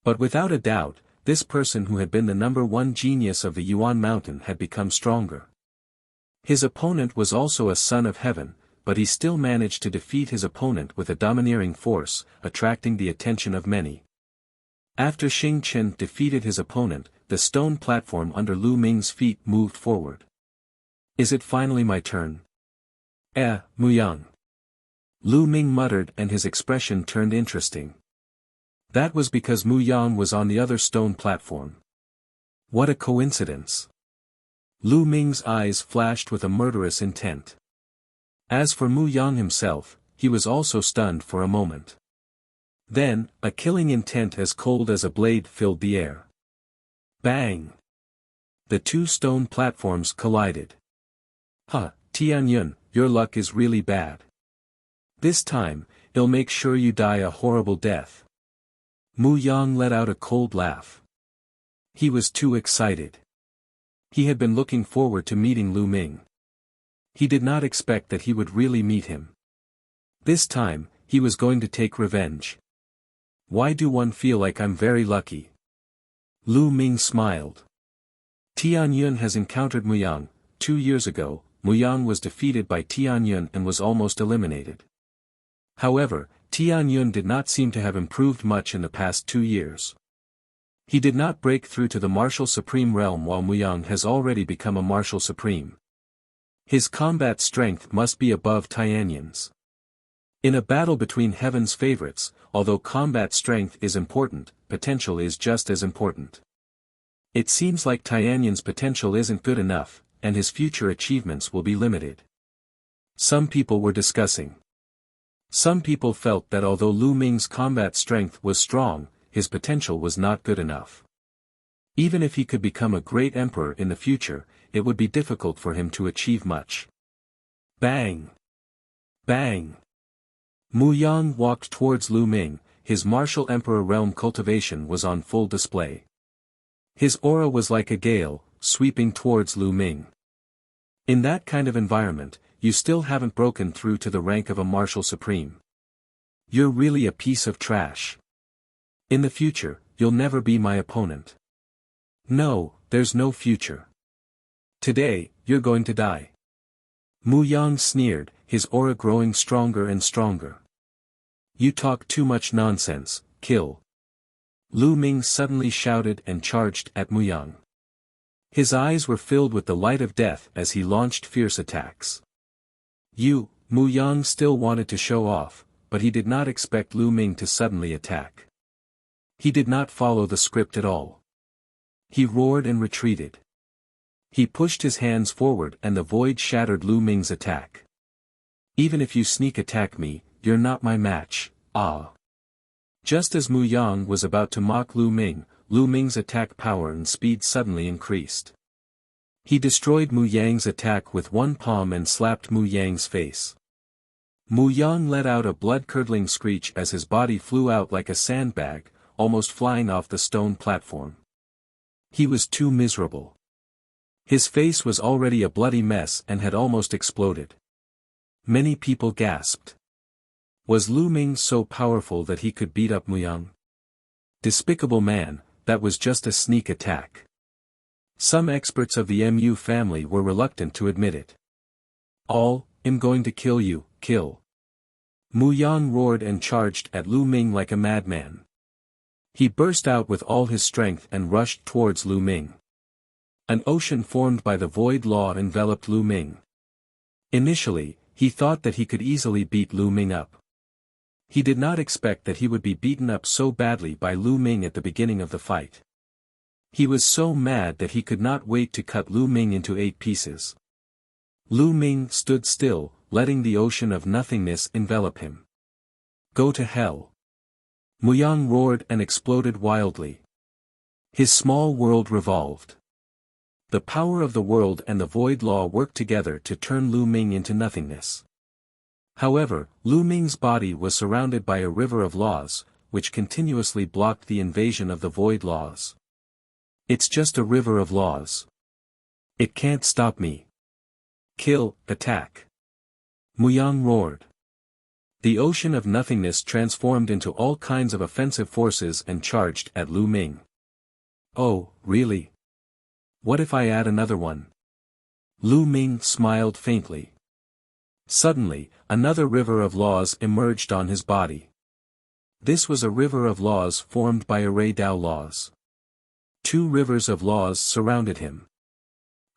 But without a doubt, this person who had been the number one genius of the Yuan mountain had become stronger. His opponent was also a son of heaven, but he still managed to defeat his opponent with a domineering force, attracting the attention of many. After Xing Chen defeated his opponent, the stone platform under Ming's feet moved forward. Is it finally my turn? Muyang. Ming muttered and his expression turned interesting. That was because Muyang was on the other stone platform. What a coincidence. Ming's eyes flashed with a murderous intent. As for Muyang himself, he was also stunned for a moment. Then, a killing intent as cold as a blade filled the air. Bang! The two stone platforms collided. Tianyun, your luck is really bad. This time, it'll make sure you die a horrible death. Muyang let out a cold laugh. He was too excited. He had been looking forward to meeting Ming. He did not expect that he would really meet him. This time, he was going to take revenge. Why do one feel like I'm very lucky? Ming smiled. Tianyun has encountered Muyang. 2 years ago, Muyang was defeated by Tianyun and was almost eliminated. However, Tianyun did not seem to have improved much in the past 2 years. He did not break through to the martial supreme realm while Muyang has already become a martial supreme. His combat strength must be above Tianyun's. In a battle between heaven's favorites, although combat strength is important, potential is just as important. It seems like Tianyun's potential isn't good enough, and his future achievements will be limited. Some people were discussing. Some people felt that although Ming's combat strength was strong, his potential was not good enough. Even if he could become a great emperor in the future, it would be difficult for him to achieve much. Bang! Bang! Muyang walked towards Ming, his martial emperor realm cultivation was on full display. His aura was like a gale, sweeping towards Ming. In that kind of environment, you still haven't broken through to the rank of a martial supreme. You're really a piece of trash. In the future, you'll never be my opponent. No, there's no future. Today, you're going to die. Muyang sneered, his aura growing stronger and stronger. You talk too much nonsense, kill. Lu Ming suddenly shouted and charged at Muyang. His eyes were filled with the light of death as he launched fierce attacks. Muyang still wanted to show off, but he did not expect Lu Ming to suddenly attack. He did not follow the script at all. He roared and retreated. He pushed his hands forward and the void shattered Lu Ming's attack. Even if you sneak attack me, you're not my match, ah. Just as Muyang was about to mock Lu Ming's attack power and speed suddenly increased. He destroyed Muyang's attack with one palm and slapped Muyang's face. Muyang let out a blood-curdling screech as his body flew out like a sandbag, almost flying off the stone platform. He was too miserable. His face was already a bloody mess and had almost exploded. Many people gasped. Was Lu Ming so powerful that he could beat up Muyang? Despicable man, that was just a sneak attack. Some experts of the Mu family were reluctant to admit it. I'm going to kill you, kill. Muyang roared and charged at Lu Ming like a madman. He burst out with all his strength and rushed towards Lu Ming. An ocean formed by the void law enveloped Lu Ming. Initially, he thought that he could easily beat Lu Ming up. He did not expect that he would be beaten up so badly by Lu Ming at the beginning of the fight. He was so mad that he could not wait to cut Lu Ming into 8 pieces. Lu Ming stood still, letting the ocean of nothingness envelop him. Go to hell. Muyang roared and exploded wildly. His small world revolved. The power of the world and the void law worked together to turn Lu Ming into nothingness. However, Lu Ming's body was surrounded by a river of laws, which continuously blocked the invasion of the void laws. It's just a river of laws. It can't stop me. Kill, attack. Muyang roared. The ocean of nothingness transformed into all kinds of offensive forces and charged at Lu Ming. Oh, really? What if I add another one? Lu Ming smiled faintly. Suddenly, another river of laws emerged on his body. This was a river of laws formed by array Dao laws. 2 rivers of laws surrounded him.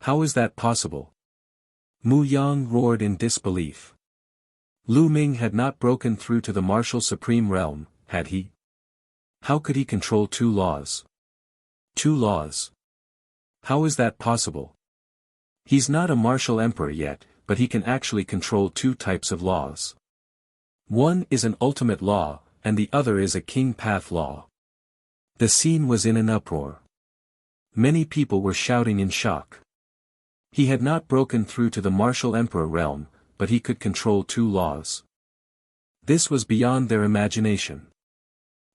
How is that possible? Muyang roared in disbelief. Lu Ming had not broken through to the martial supreme realm, had he? How could he control 2 laws? 2 laws. How is that possible? He's not a martial emperor yet, but he can actually control 2 types of laws. One is an ultimate law, and the other is a king path law. The scene was in an uproar. Many people were shouting in shock. He had not broken through to the martial emperor realm, but he could control 2 laws. This was beyond their imagination.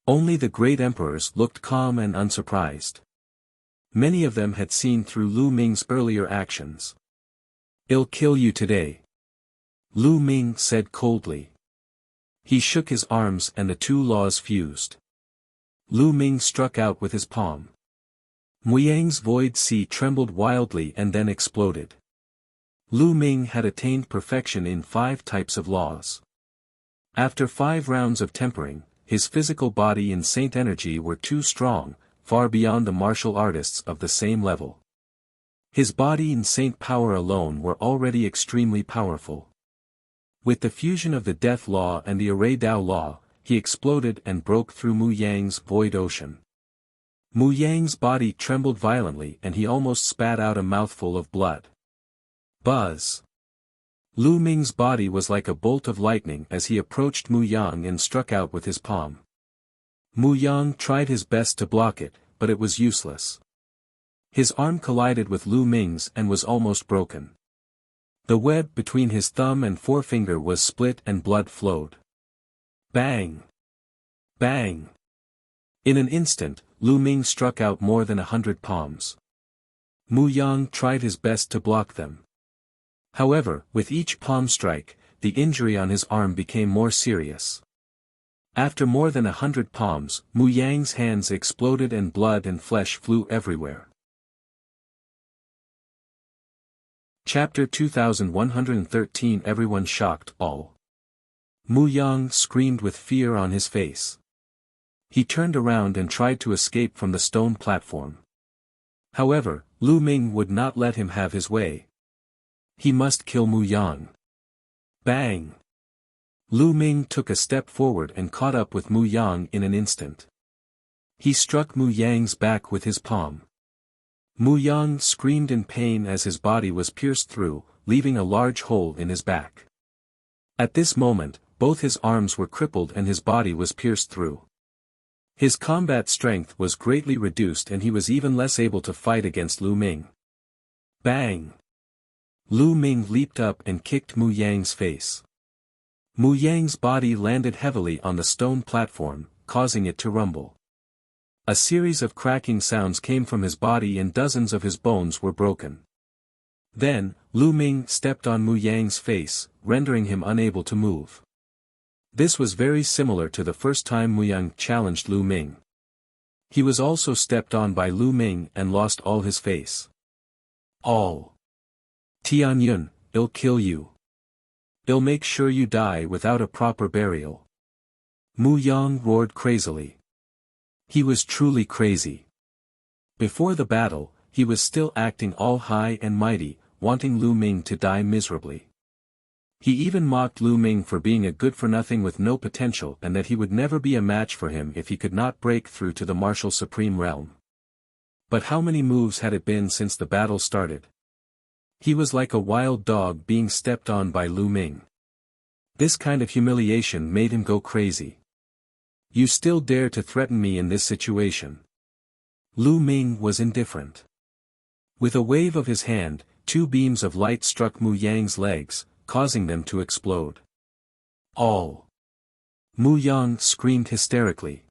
Only the great emperors looked calm and unsurprised. Many of them had seen through Lu Ming's earlier actions. I'll kill you today. Lu Ming said coldly. He shook his arms and the 2 laws fused. Lu Ming struck out with his palm. Muyang's void sea trembled wildly and then exploded. Lu Ming had attained perfection in 5 types of laws. After 5 rounds of tempering, his physical body and saint energy were too strong, far beyond the martial artists of the same level. His body and saint power alone were already extremely powerful. With the fusion of the death law and the array Dao law, he exploded and broke through Muyang's void ocean. Muyang's body trembled violently and he almost spat out a mouthful of blood. Buzz! Lu Ming's body was like a bolt of lightning as he approached Muyang and struck out with his palm. Muyang tried his best to block it, but it was useless. His arm collided with Lu Ming's and was almost broken. The web between his thumb and forefinger was split and blood flowed. Bang! Bang! In an instant, Lu Ming struck out more than 100 palms. Muyang tried his best to block them. However, with each palm strike, the injury on his arm became more serious. After more than 100 palms, Muyang's hands exploded and blood and flesh flew everywhere. Chapter 2113 Everyone shocked, all. Muyang screamed with fear on his face. He turned around and tried to escape from the stone platform. However, Lu Ming would not let him have his way. He must kill Muyang. Bang! Lu Ming took a step forward and caught up with Muyang in an instant. He struck Muyang's back with his palm. Muyang screamed in pain as his body was pierced through, leaving a large hole in his back. At this moment, both his arms were crippled and his body was pierced through. His combat strength was greatly reduced and he was even less able to fight against Lu Ming. Bang! Lu Ming leaped up and kicked Muyang's face. Muyang's body landed heavily on the stone platform, causing it to rumble. A series of cracking sounds came from his body and dozens of his bones were broken. Then, Lu Ming stepped on Muyang's face, rendering him unable to move. This was very similar to the first time Muyang challenged Lu Ming. He was also stepped on by Lu Ming and lost all his face. All. Tianyun, I'll kill you. I'll make sure you die without a proper burial. Muyang roared crazily. He was truly crazy. Before the battle, he was still acting all high and mighty, wanting Lu Ming to die miserably. He even mocked Lu Ming for being a good-for-nothing with no potential and that he would never be a match for him if he could not break through to the martial supreme realm. But how many moves had it been since the battle started? He was like a wild dog being stepped on by Lu Ming. This kind of humiliation made him go crazy. You still dare to threaten me in this situation? Lu Ming was indifferent. With a wave of his hand, two beams of light struck Muyang's legs, causing them to explode. All. Muyang screamed hysterically.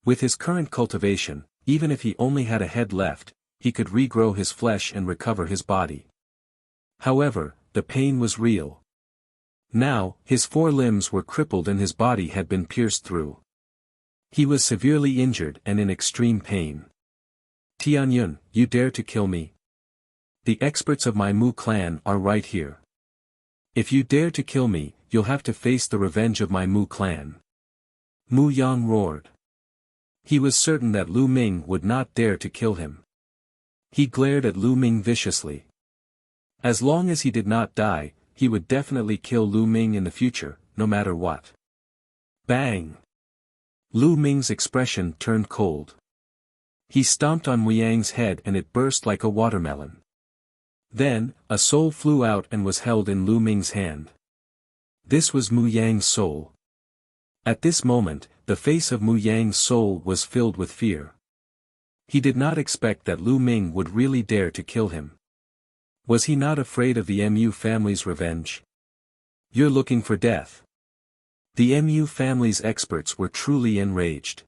With his current cultivation, even if he only had a head left, he could regrow his flesh and recover his body. However, the pain was real. Now, his four limbs were crippled and his body had been pierced through. He was severely injured and in extreme pain. Tianyun, you dare to kill me? The experts of my Mu clan are right here. If you dare to kill me, you'll have to face the revenge of my Mu clan. Muyang roared. He was certain that Lu Ming would not dare to kill him. He glared at Lu Ming viciously. As long as he did not die, he would definitely kill Lu Ming in the future, no matter what. Bang! Lu Ming's expression turned cold. He stomped on Muyang's head and it burst like a watermelon. Then, a soul flew out and was held in Lu Ming's hand. This was Muyang's soul. At this moment, the face of Muyang's soul was filled with fear. He did not expect that Lu Ming would really dare to kill him. Was he not afraid of the Mu family's revenge? You're looking for death. The Mu family's experts were truly enraged.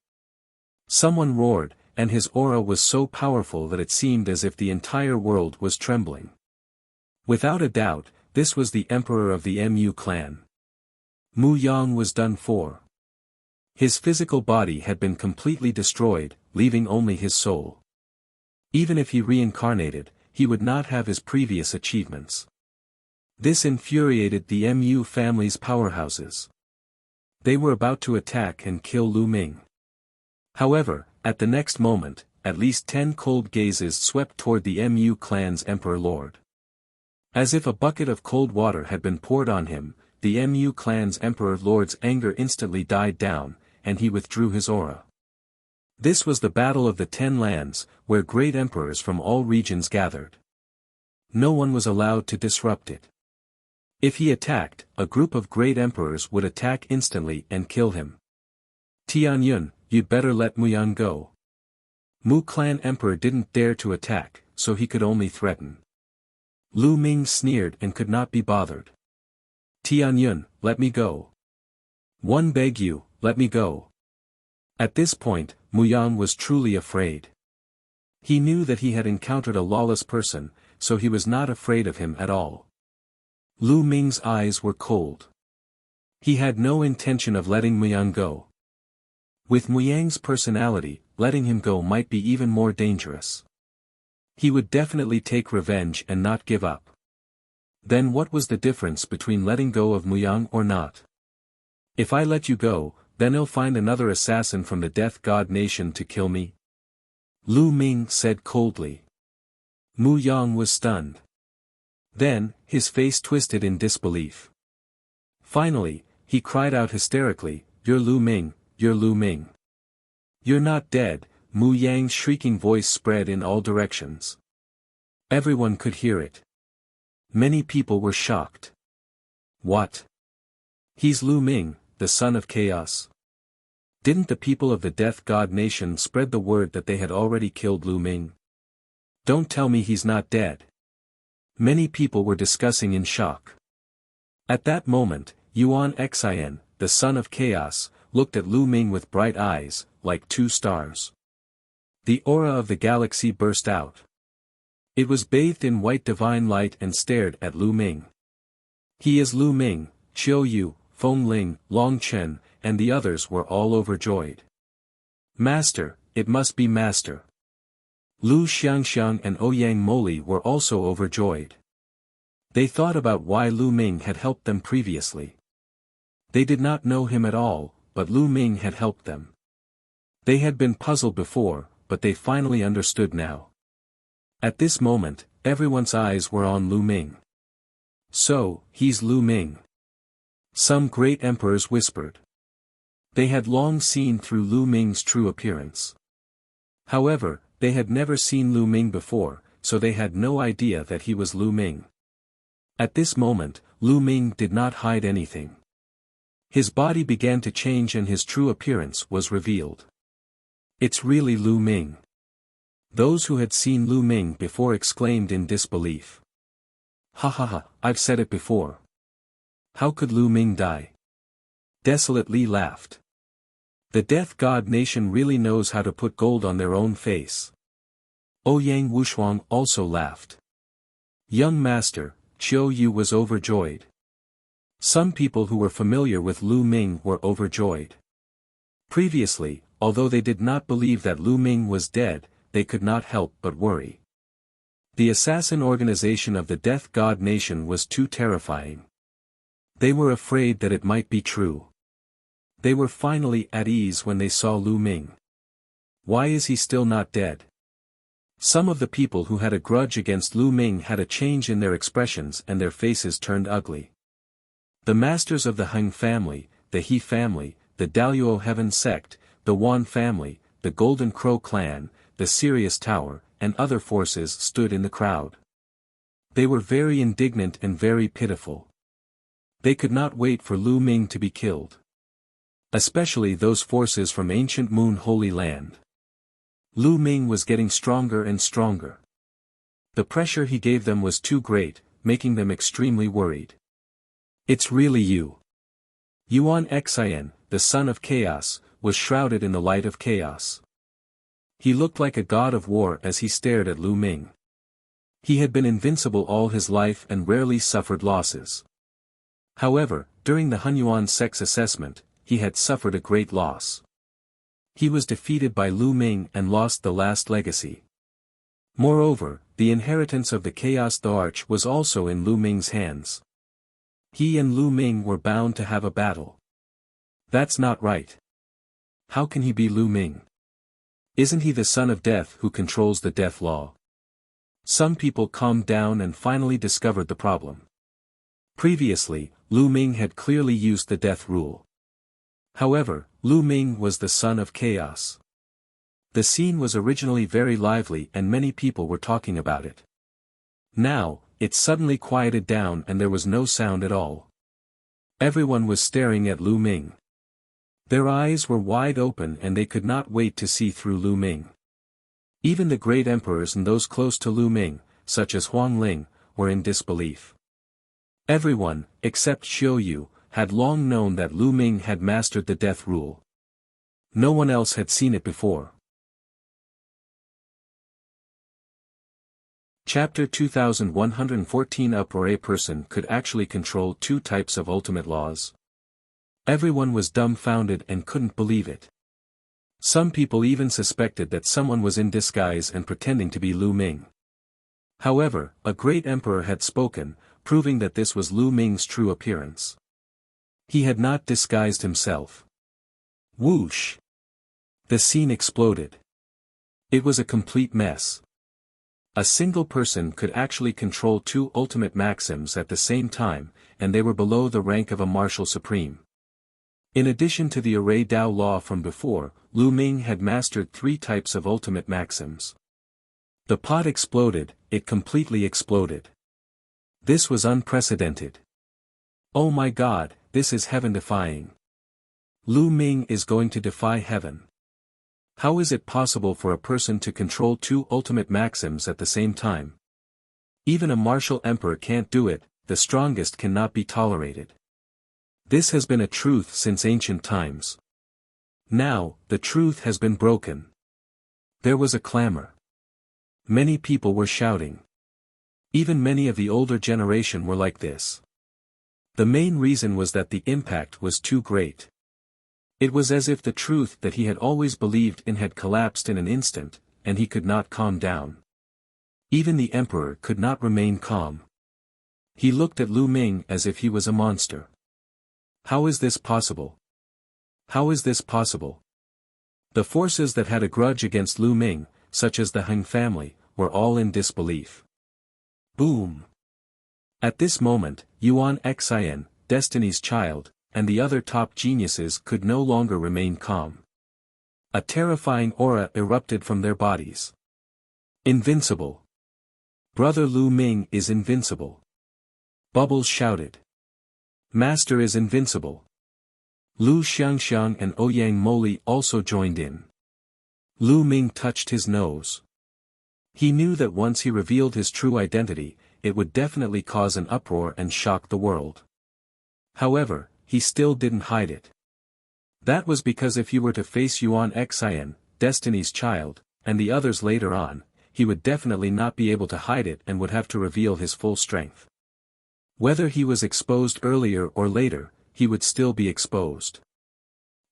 Someone roared, and his aura was so powerful that it seemed as if the entire world was trembling. Without a doubt, this was the emperor of the Mu clan. Muyang was done for. His physical body had been completely destroyed, leaving only his soul. Even if he reincarnated, he would not have his previous achievements. This infuriated the Mu family's powerhouses. They were about to attack and kill Lu Ming. However, at the next moment, at least 10 cold gazes swept toward the Mu clan's emperor lord. As if a bucket of cold water had been poured on him, the Mu clan's emperor lord's anger instantly died down, and he withdrew his aura. This was the Battle of the 10 Lands, where great emperors from all regions gathered. No one was allowed to disrupt it. If he attacked, a group of great emperors would attack instantly and kill him. Tianyun, you'd better let Muyang go. Mu clan emperor didn't dare to attack, so he could only threaten. Lu Ming sneered and could not be bothered. Tianyun, let me go. One beg you, let me go. At this point, Muyang was truly afraid. He knew that he had encountered a lawless person, so he was not afraid of him at all. Lu Ming's eyes were cold. He had no intention of letting Muyang go. With Muyang's personality, letting him go might be even more dangerous. He would definitely take revenge and not give up. Then what was the difference between letting go of Muyang or not? If I let you go, then he'll find another assassin from the Death God Nation to kill me? Lu Ming said coldly. Muyang was stunned. Then, his face twisted in disbelief. Finally, he cried out hysterically, "You're Lu Ming, you're Lu Ming. You're not dead." Muyang's shrieking voice spread in all directions. Everyone could hear it. Many people were shocked. What? He's Lu Ming, the son of chaos. Didn't the people of the Death God Nation spread the word that they had already killed Lu Ming? Don't tell me he's not dead. Many people were discussing in shock. At that moment, Yuan Xin, the son of chaos, looked at Lu Ming with bright eyes, like two stars. The aura of the galaxy burst out. It was bathed in white divine light and stared at Lu Ming. He is Lu Ming, Qiu Yu, Feng Ling, Long Chen, and the others were all overjoyed. Master, it must be Master. Lu Xiangxiang and Ouyang Moli were also overjoyed. They thought about why Lu Ming had helped them previously. They did not know him at all, but Lu Ming had helped them. They had been puzzled before, but they finally understood now. At this moment, everyone's eyes were on Lu Ming. So, he's Lu Ming. Some great emperors whispered. They had long seen through Lu Ming's true appearance. However, they had never seen Lu Ming before, so they had no idea that he was Lu Ming. At this moment, Lu Ming did not hide anything. His body began to change and his true appearance was revealed. It's really Lu Ming. Those who had seen Lu Ming before exclaimed in disbelief. Ha ha ha, I've said it before. How could Lu Ming die? Desolate Li laughed. The Death God Nation really knows how to put gold on their own face. Ouyang Wushuang also laughed. Young Master, Qiu Yu was overjoyed. Some people who were familiar with Lu Ming were overjoyed. Previously, although they did not believe that Lu Ming was dead, they could not help but worry. The assassin organization of the Death God Nation was too terrifying. They were afraid that it might be true. They were finally at ease when they saw Lu Ming. Why is he still not dead? Some of the people who had a grudge against Lu Ming had a change in their expressions and their faces turned ugly. The masters of the Heng family, the He family, the Daluo Heaven sect, the Yuan family, the Golden Crow clan, the Sirius Tower, and other forces stood in the crowd. They were very indignant and very pitiful. They could not wait for Lu Ming to be killed. Especially those forces from ancient Moon Holy Land. Lu Ming was getting stronger and stronger. The pressure he gave them was too great, making them extremely worried. It's really you. Yuan Xin, the son of chaos, was shrouded in the light of chaos. He looked like a god of war as he stared at Lu Ming. He had been invincible all his life and rarely suffered losses. However, during the Hunyuan sex assessment, he had suffered a great loss. He was defeated by Lu Ming and lost the last legacy. Moreover, the inheritance of the Chaos Thearch was also in Lu Ming's hands. He and Lu Ming were bound to have a battle. That's not right. How can he be Lu Ming? Isn't he the son of death who controls the death law? Some people calmed down and finally discovered the problem. Previously, Lu Ming had clearly used the death rule. However, Lu Ming was the son of chaos. The scene was originally very lively and many people were talking about it. Now, it suddenly quieted down and there was no sound at all. Everyone was staring at Lu Ming. Their eyes were wide open and they could not wait to see through Lu Ming. Even the great emperors and those close to Lu Ming, such as Huang Ling, were in disbelief. Everyone, except Qiu Yu, had long known that Lu Ming had mastered the death rule. No one else had seen it before. Chapter 2114 Uproar. A person could actually control two types of ultimate laws. Everyone was dumbfounded and couldn't believe it. Some people even suspected that someone was in disguise and pretending to be Lu Ming. However, a great emperor had spoken, proving that this was Lu Ming's true appearance. He had not disguised himself. Whoosh! The scene exploded. It was a complete mess. A single person could actually control two ultimate maxims at the same time, and they were below the rank of a martial supreme. In addition to the array Dao law from before, Lu Ming had mastered three types of ultimate maxims. The pot exploded, it completely exploded. This was unprecedented. Oh my God, this is heaven-defying. Lu Ming is going to defy heaven. How is it possible for a person to control two ultimate maxims at the same time? Even a martial emperor can't do it, the strongest cannot be tolerated. This has been a truth since ancient times. Now, the truth has been broken. There was a clamor. Many people were shouting. Even many of the older generation were like this. The main reason was that the impact was too great. It was as if the truth that he had always believed in had collapsed in an instant, and he could not calm down. Even the emperor could not remain calm. He looked at Lu Ming as if he was a monster. How is this possible? How is this possible? The forces that had a grudge against Lu Ming, such as the Han family, were all in disbelief. Boom! At this moment, Yuan Xin, Destiny's child, and the other top geniuses could no longer remain calm. A terrifying aura erupted from their bodies. Invincible! Brother Lu Ming is invincible! Bubbles shouted. Master is invincible! Lu Xiangxiang and Ouyang Moli also joined in. Lu Ming touched his nose. He knew that once he revealed his true identity, it would definitely cause an uproar and shock the world. However, he still didn't hide it. That was because if he were to face Yuan Xin, Destiny's child, and the others later on, he would definitely not be able to hide it and would have to reveal his full strength. Whether he was exposed earlier or later, he would still be exposed.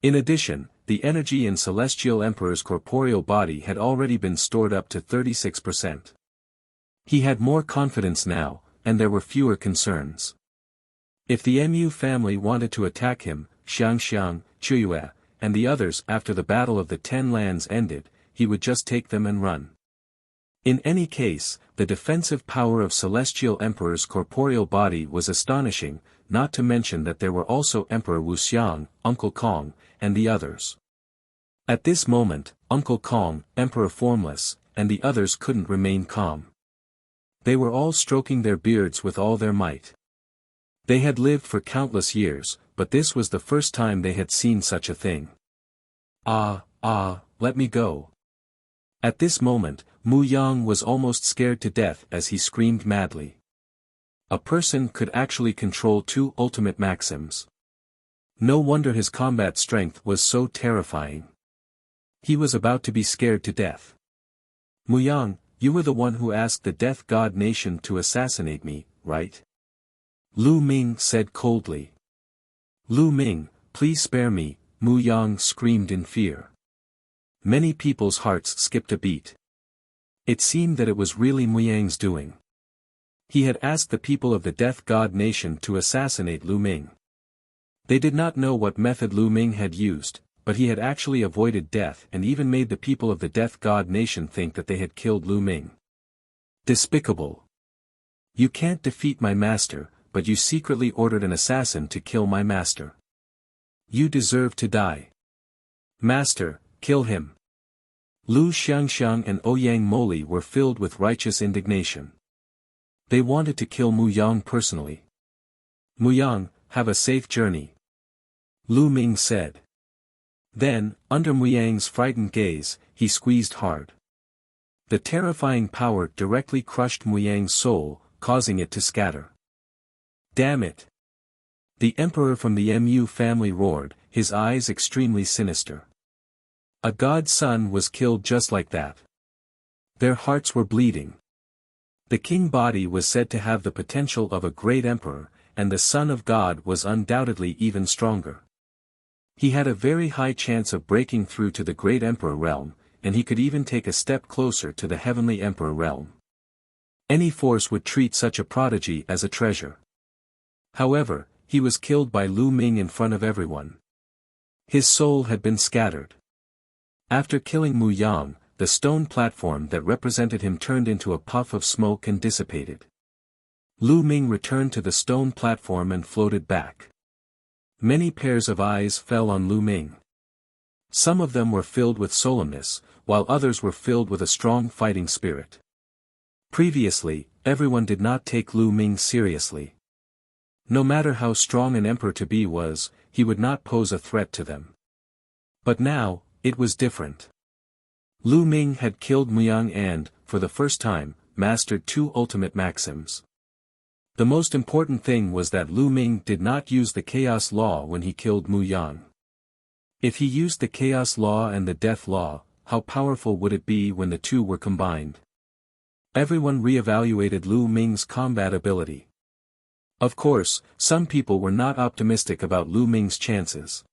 In addition, the energy in Celestial Emperor's corporeal body had already been stored up to 36%. He had more confidence now, and there were fewer concerns. If the Mu family wanted to attack him, Xiangxiang, Chuyue, and the others after the Battle of the Ten Lands ended, he would just take them and run. In any case, the defensive power of Celestial Emperor's corporeal body was astonishing, not to mention that there were also Emperor Wuxiang, Uncle Kong, and the others. At this moment, Uncle Kong, Emperor Formless, and the others couldn't remain calm. They were all stroking their beards with all their might. They had lived for countless years, but this was the first time they had seen such a thing. Let me go. At this moment, Muyang was almost scared to death as he screamed madly. A person could actually control two ultimate maxims. No wonder his combat strength was so terrifying. He was about to be scared to death. Muyang, you were the one who asked the Death God Nation to assassinate me, right? Lu Ming said coldly. Lu Ming, please spare me, Muyang screamed in fear. Many people's hearts skipped a beat. It seemed that it was really Muyang's doing. He had asked the people of the Death God Nation to assassinate Lu Ming. They did not know what method Lu Ming had used, but he had actually avoided death and even made the people of the Death God Nation think that they had killed Lu Ming. Despicable. You can't defeat my master, but you secretly ordered an assassin to kill my master. You deserve to die. Master, kill him. Lu Xiangxiang and Ouyang Moli were filled with righteous indignation. They wanted to kill Muyang personally. Muyang, have a safe journey. Lu Ming said. Then, under Muyang's frightened gaze, he squeezed hard. The terrifying power directly crushed Muyang's soul, causing it to scatter. Damn it! The emperor from the Mu family roared, his eyes extremely sinister. A god's son was killed just like that. Their hearts were bleeding. The king body was said to have the potential of a great emperor, and the Son of God was undoubtedly even stronger. He had a very high chance of breaking through to the great emperor realm, and he could even take a step closer to the heavenly emperor realm. Any force would treat such a prodigy as a treasure. However, he was killed by Lu Ming in front of everyone. His soul had been scattered. After killing Muyang, the stone platform that represented him turned into a puff of smoke and dissipated. Lu Ming returned to the stone platform and floated back. Many pairs of eyes fell on Lu Ming. Some of them were filled with solemnness, while others were filled with a strong fighting spirit. Previously, everyone did not take Lu Ming seriously. No matter how strong an emperor-to-be was, he would not pose a threat to them. But now, it was different. Lu Ming had killed Muyang and, for the first time, mastered 2 ultimate maxims. The most important thing was that Lu Ming did not use the Chaos Law when he killed Muyang. If he used the Chaos Law and the Death Law, how powerful would it be when the two were combined? Everyone re-evaluated Lu Ming's combat ability. Of course, some people were not optimistic about Lu Ming's chances.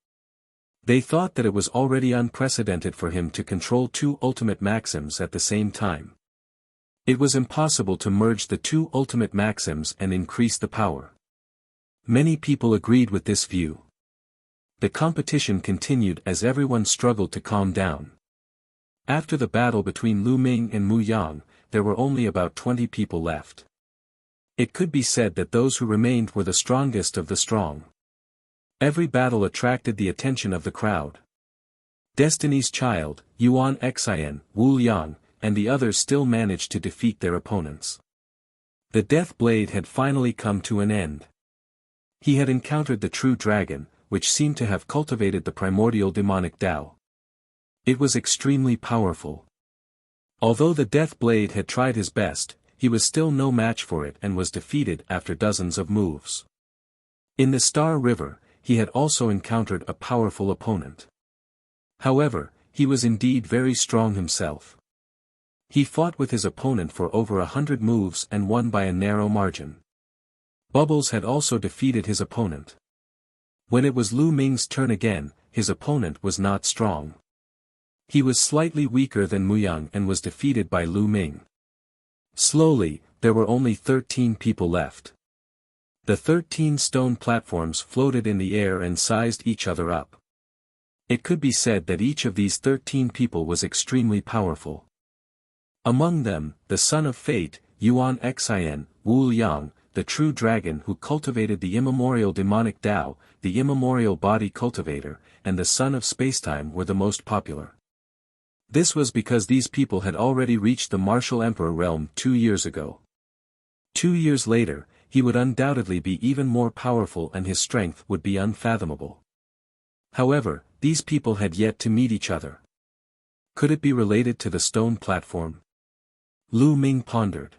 They thought that it was already unprecedented for him to control 2 ultimate maxims at the same time. It was impossible to merge the 2 ultimate maxims and increase the power. Many people agreed with this view. The competition continued as everyone struggled to calm down. After the battle between Lu Ming and Muyang, there were only about 20 people left. It could be said that those who remained were the strongest of the strong. Every battle attracted the attention of the crowd. Destiny's Child, Yuan Xian, Wu Liang, and the others still managed to defeat their opponents. The Death Blade had finally come to an end. He had encountered the true dragon, which seemed to have cultivated the primordial demonic Tao. It was extremely powerful. Although the Death Blade had tried his best, he was still no match for it and was defeated after dozens of moves. In the Star River, he had also encountered a powerful opponent. However, he was indeed very strong himself. He fought with his opponent for over 100 moves and won by a narrow margin. Bubbles had also defeated his opponent. When it was Lu Ming's turn again, his opponent was not strong. He was slightly weaker than Muyang and was defeated by Lu Ming. Slowly, there were only 13 people left. The 13 stone platforms floated in the air and sized each other up. It could be said that each of these 13 people was extremely powerful. Among them, the Son of Fate, Yuan Xian, Wu Liang, the true dragon who cultivated the immemorial demonic Tao, the immemorial body cultivator, and the Son of Spacetime were the most popular. This was because these people had already reached the martial emperor realm 2 years ago. 2 years later, he would undoubtedly be even more powerful and his strength would be unfathomable. However, these people had yet to meet each other. Could it be related to the stone platform? Lu Ming pondered.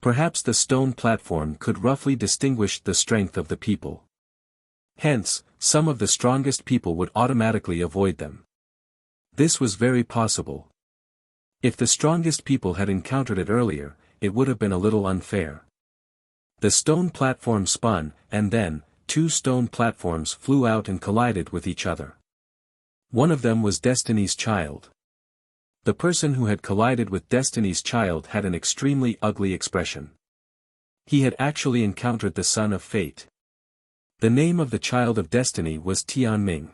Perhaps the stone platform could roughly distinguish the strength of the people. Hence, some of the strongest people would automatically avoid them. This was very possible. If the strongest people had encountered it earlier, it would have been a little unfair. The stone platform spun, and then, 2 stone platforms flew out and collided with each other. One of them was Destiny's Child. The person who had collided with Destiny's Child had an extremely ugly expression. He had actually encountered the Son of Fate. The name of the Child of Destiny was Tianming.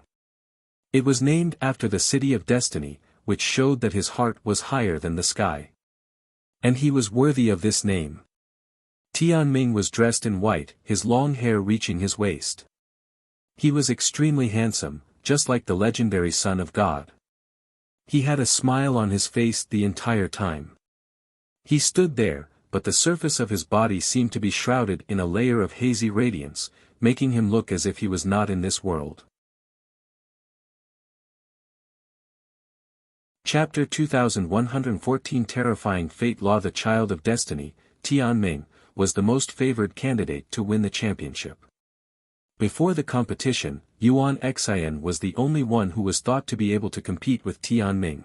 It was named after the City of Destiny, which showed that his heart was higher than the sky. And he was worthy of this name. Tianming was dressed in white, his long hair reaching his waist. He was extremely handsome, just like the legendary Son of God. He had a smile on his face the entire time. He stood there, but the surface of his body seemed to be shrouded in a layer of hazy radiance, making him look as if he was not in this world. Chapter 2114 Terrifying Fate Law. The Child of Destiny, Tianming, was the most favored candidate to win the championship. Before the competition, Yuan Xian was the only one who was thought to be able to compete with Tianming.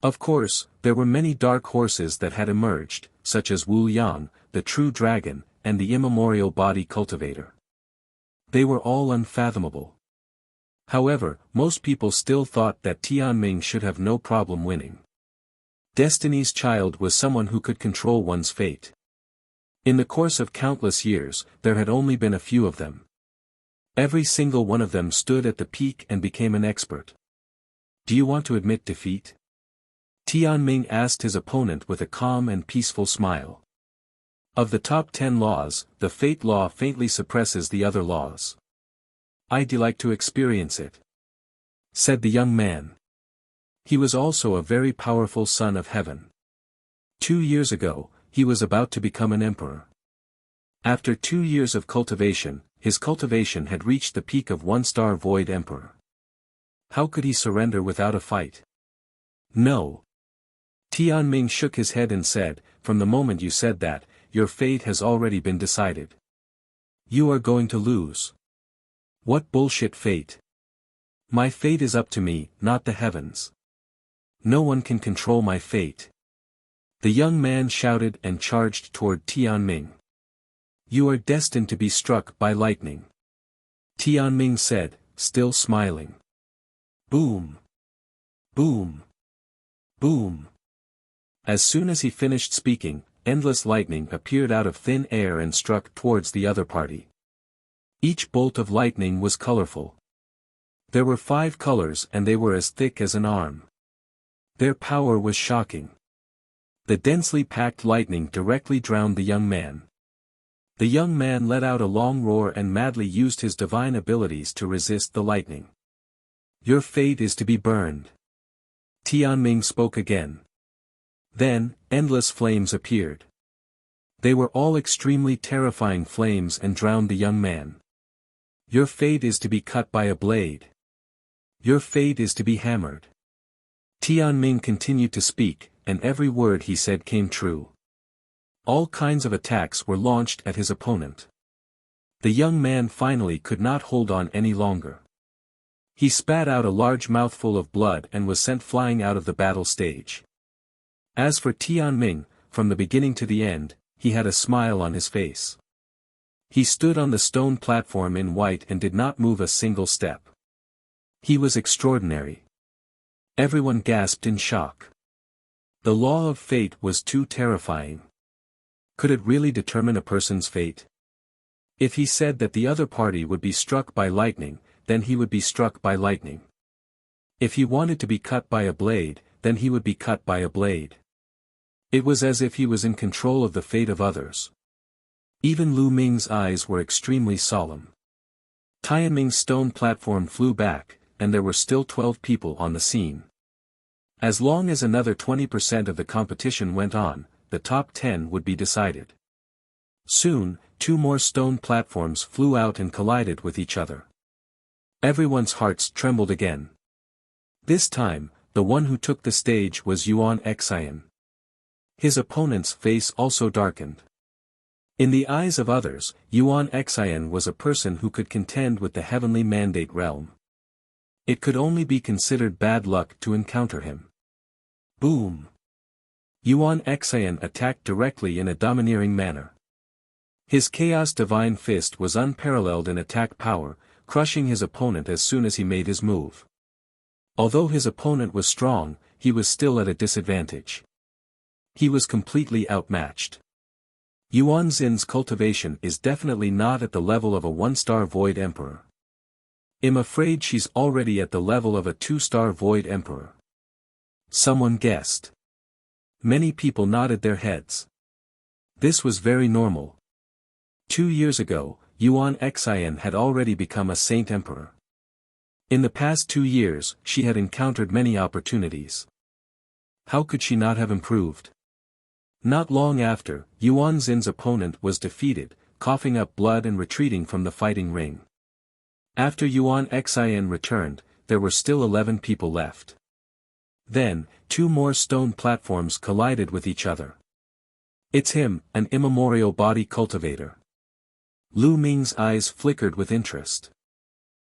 Of course, there were many dark horses that had emerged, such as Wuyang, the true dragon, and the immemorial body cultivator. They were all unfathomable. However, most people still thought that Tianming should have no problem winning. Destiny's child was someone who could control one's fate. In the course of countless years, there had only been a few of them. Every single one of them stood at the peak and became an expert. Do you want to admit defeat? Tianming asked his opponent with a calm and peaceful smile. Of the top 10 laws, the fate law faintly suppresses the other laws. I'd like to experience it, said the young man. He was also a very powerful son of heaven. 2 years ago, he was about to become an emperor. After 2 years of cultivation, his cultivation had reached the peak of 1-star void emperor. How could he surrender without a fight? No. Tianming shook his head and said, from the moment you said that, your fate has already been decided. You are going to lose. What bullshit fate? My fate is up to me, not the heavens. No one can control my fate. The young man shouted and charged toward Tianming. You are destined to be struck by lightning. Tianming said, still smiling. Boom. Boom. Boom. As soon as he finished speaking, endless lightning appeared out of thin air and struck towards the other party. Each bolt of lightning was colorful. There were 5 colors and they were as thick as an arm. Their power was shocking. The densely packed lightning directly drowned the young man. The young man let out a long roar and madly used his divine abilities to resist the lightning. Your fate is to be burned. Tianming spoke again. Then, endless flames appeared. They were all extremely terrifying flames and drowned the young man. Your fate is to be cut by a blade. Your fate is to be hammered. Tianming continued to speak, and every word he said came true. All kinds of attacks were launched at his opponent. The young man finally could not hold on any longer. He spat out a large mouthful of blood and was sent flying out of the battle stage. As for Tianming, from the beginning to the end, he had a smile on his face. He stood on the stone platform in white and did not move a single step. He was extraordinary. Everyone gasped in shock. The law of fate was too terrifying. Could it really determine a person's fate? If he said that the other party would be struck by lightning, then he would be struck by lightning. If he wanted to be cut by a blade, then he would be cut by a blade. It was as if he was in control of the fate of others. Even Lu Ming's eyes were extremely solemn. Tianming's stone platform flew back, and there were still 12 people on the scene. As long as another 20% of the competition went on, the top 10 would be decided. Soon, 2 more stone platforms flew out and collided with each other. Everyone's hearts trembled again. This time, the one who took the stage was Yuan Xian. His opponent's face also darkened. In the eyes of others, Yuan Xian was a person who could contend with the heavenly mandate realm. It could only be considered bad luck to encounter him. Boom! Yuan Xian attacked directly in a domineering manner. His Chaos Divine Fist was unparalleled in attack power, crushing his opponent as soon as he made his move. Although his opponent was strong, he was still at a disadvantage. He was completely outmatched. Yuan Xin's cultivation is definitely not at the level of a 1-star Void Emperor. I'm afraid she's already at the level of a 2-star Void Emperor. Someone guessed. Many people nodded their heads. This was very normal. 2 years ago, Yuan Xian had already become a Saint Emperor. In the past 2 years, she had encountered many opportunities. How could she not have improved? Not long after, Yuan Xin's opponent was defeated, coughing up blood and retreating from the fighting ring. After Yuan Xian returned, there were still 11 people left. Then, 2 more stone platforms collided with each other. It's him, an immemorial body cultivator. Lu Ming's eyes flickered with interest.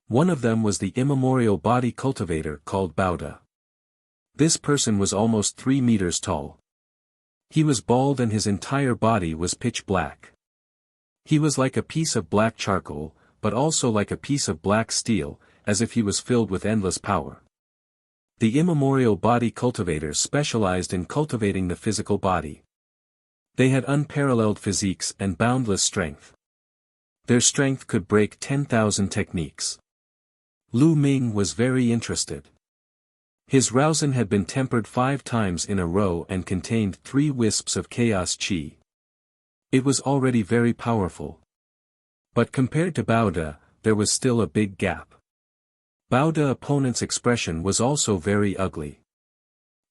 One of them was the immemorial body cultivator called Baoda. This person was almost 3 meters tall. He was bald and his entire body was pitch black. He was like a piece of black charcoal, but also like a piece of black steel, as if he was filled with endless power. The immemorial body cultivators specialized in cultivating the physical body. They had unparalleled physiques and boundless strength. Their strength could break 10,000 techniques. Lu Ming was very interested. His Raozen had been tempered 5 times in a row and contained 3 wisps of chaos chi. It was already very powerful. But compared to Baoda, there was still a big gap. Baoda's opponent's expression was also very ugly.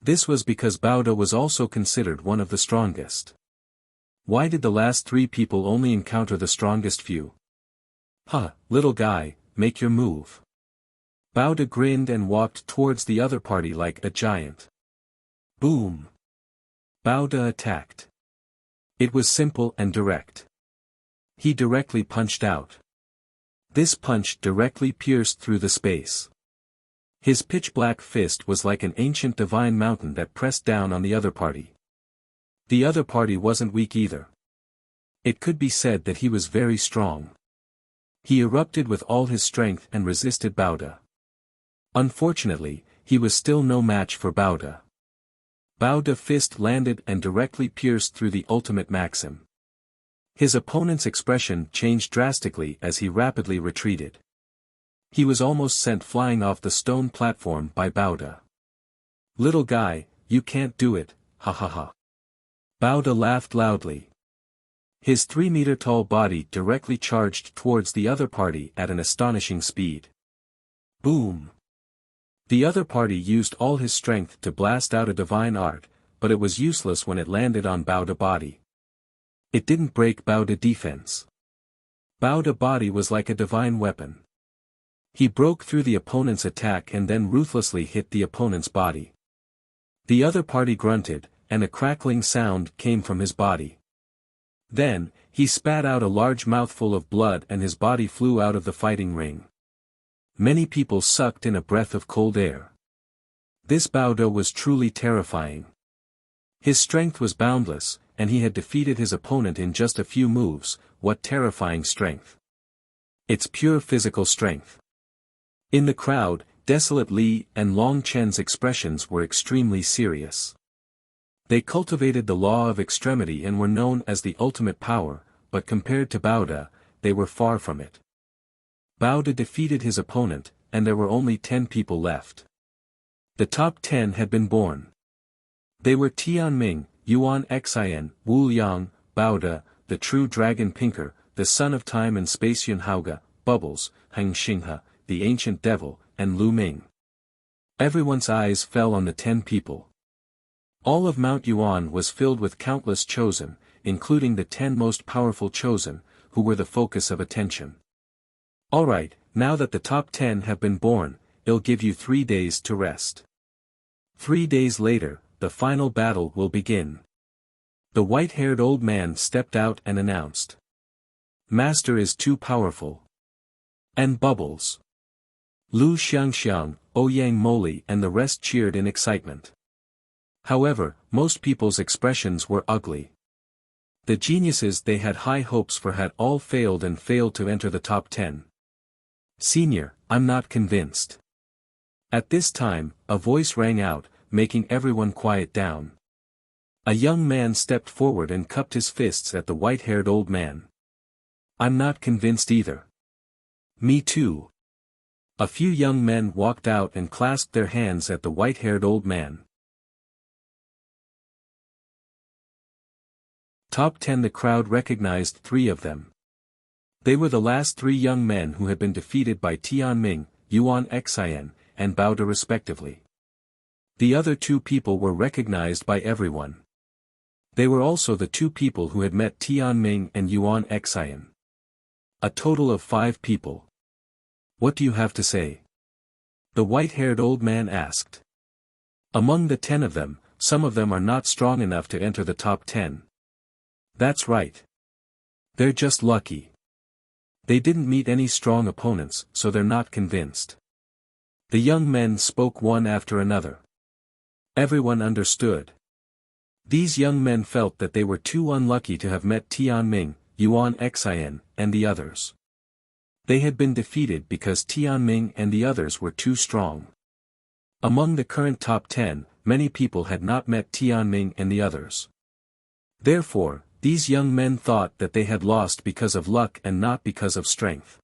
This was because Baoda was also considered one of the strongest. Why did the last 3 people only encounter the strongest few? Huh, little guy, make your move. Baoda grinned and walked towards the other party like a giant. Boom! Baoda attacked. It was simple and direct. He directly punched out. This punch directly pierced through the space. His pitch-black fist was like an ancient divine mountain that pressed down on the other party. The other party wasn't weak either. It could be said that he was very strong. He erupted with all his strength and resisted Baoda. Unfortunately, he was still no match for Baoda. Baoda's fist landed and directly pierced through the ultimate maxim. His opponent's expression changed drastically as he rapidly retreated. He was almost sent flying off the stone platform by Baoda. Little guy, you can't do it, ha ha ha. Baoda laughed loudly. His 3-meter-tall body directly charged towards the other party at an astonishing speed. Boom! The other party used all his strength to blast out a divine art, but it was useless when it landed on Baoda's body. It didn't break Baoda's defense. Baoda's body was like a divine weapon. He broke through the opponent's attack and then ruthlessly hit the opponent's body. The other party grunted, and a crackling sound came from his body. Then, he spat out a large mouthful of blood and his body flew out of the fighting ring. Many people sucked in a breath of cold air. This Baoda was truly terrifying. His strength was boundless, and he had defeated his opponent in just a few moves. What terrifying strength! It's pure physical strength. In the crowd, Desolate Li and Long Chen's expressions were extremely serious. They cultivated the law of extremity and were known as the ultimate power, but compared to Baoda, they were far from it. Baoda defeated his opponent, and there were only 10 people left. The top 10 had been born. They were Tianming, Yuan Xin, Wuliang, Baoda, the true dragon Pinker, the son of time and space Yun Haoge, Bubbles, Heng Xinghe, the ancient devil, and Lu Ming. Everyone's eyes fell on the 10 people. All of Mount Yuan was filled with countless chosen, including the 10 most powerful chosen, who were the focus of attention. Alright, now that the top 10 have been born, I'll give you 3 days to rest. 3 days later, the final battle will begin. The white-haired old man stepped out and announced. Master is too powerful. And Bubbles. Lu Xiangxiang, Ouyang Moli and the rest cheered in excitement. However, most people's expressions were ugly. The geniuses they had high hopes for had all failed and failed to enter the top 10. Senior, I'm not convinced. At this time, a voice rang out, making everyone quiet down. A young man stepped forward and cupped his fists at the white-haired old man. I'm not convinced either. Me too. A few young men walked out and clasped their hands at the white-haired old man. Top 10. The crowd recognized 3 of them. They were the last 3 young men who had been defeated by Tianming, Yuan Xin, and Baoda respectively. The other 2 people were recognized by everyone. They were also the 2 people who had met Tianming and Yuan Xin. A total of 5 people. What do you have to say? The white-haired old man asked. Among the 10 of them, some of them are not strong enough to enter the top 10. That's right. They're just lucky. They didn't meet any strong opponents, so they're not convinced. The young men spoke one after another. Everyone understood. These young men felt that they were too unlucky to have met Tianming, Yuan Xin, and the others. They had been defeated because Tianming and the others were too strong. Among the current top 10, many people had not met Tianming and the others. Therefore, these young men thought that they had lost because of luck and not because of strength.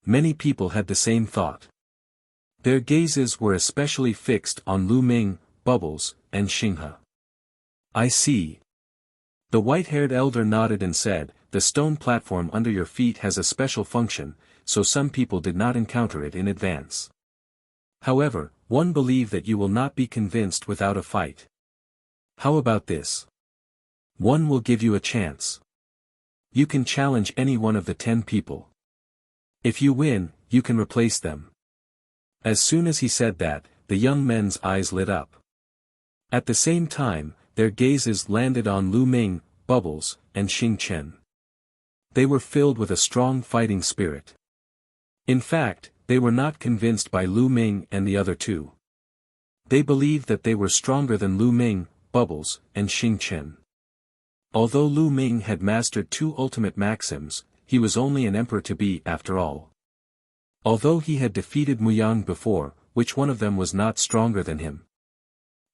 Many people had the same thought. Their gazes were especially fixed on Lu Ming, Bubbles, and Xinghe. I see. The white-haired elder nodded and said, the stone platform under your feet has a special function, so some people did not encounter it in advance. However, one believe that you will not be convinced without a fight. How about this? One will give you a chance. You can challenge any one of the 10 people. If you win, you can replace them. As soon as he said that, the young men's eyes lit up. At the same time, their gazes landed on Lu Ming, Bubbles, and Xing Chen. They were filled with a strong fighting spirit. In fact, they were not convinced by Lu Ming and the other two. They believed that they were stronger than Lu Ming, Bubbles, and Xing Chen. Although Lu Ming had mastered 2 ultimate maxims, he was only an emperor to be after all. Although he had defeated Muyang before, which one of them was not stronger than him?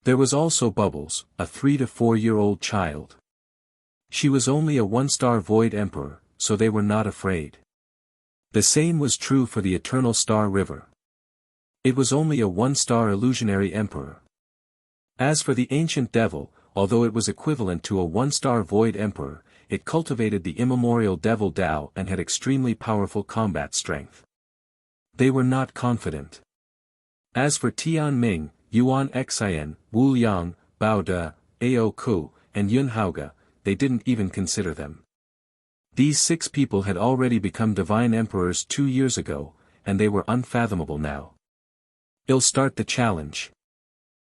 There was also Bubbles, a 3 to 4-year-old child. She was only a 1-star void emperor, so they were not afraid. The same was true for the Eternal Star River. It was only a 1-star illusionary emperor. As for the ancient devil, although it was equivalent to a 1-star void emperor, it cultivated the immemorial devil Tao and had extremely powerful combat strength. They were not confident. As for Tianming, Yuan Xin, Wu Liang, Bao De, Ao Ku, and Yun Haoge, they didn't even consider them. These 6 people had already become divine emperors 2 years ago, and they were unfathomable now. I'll start the challenge.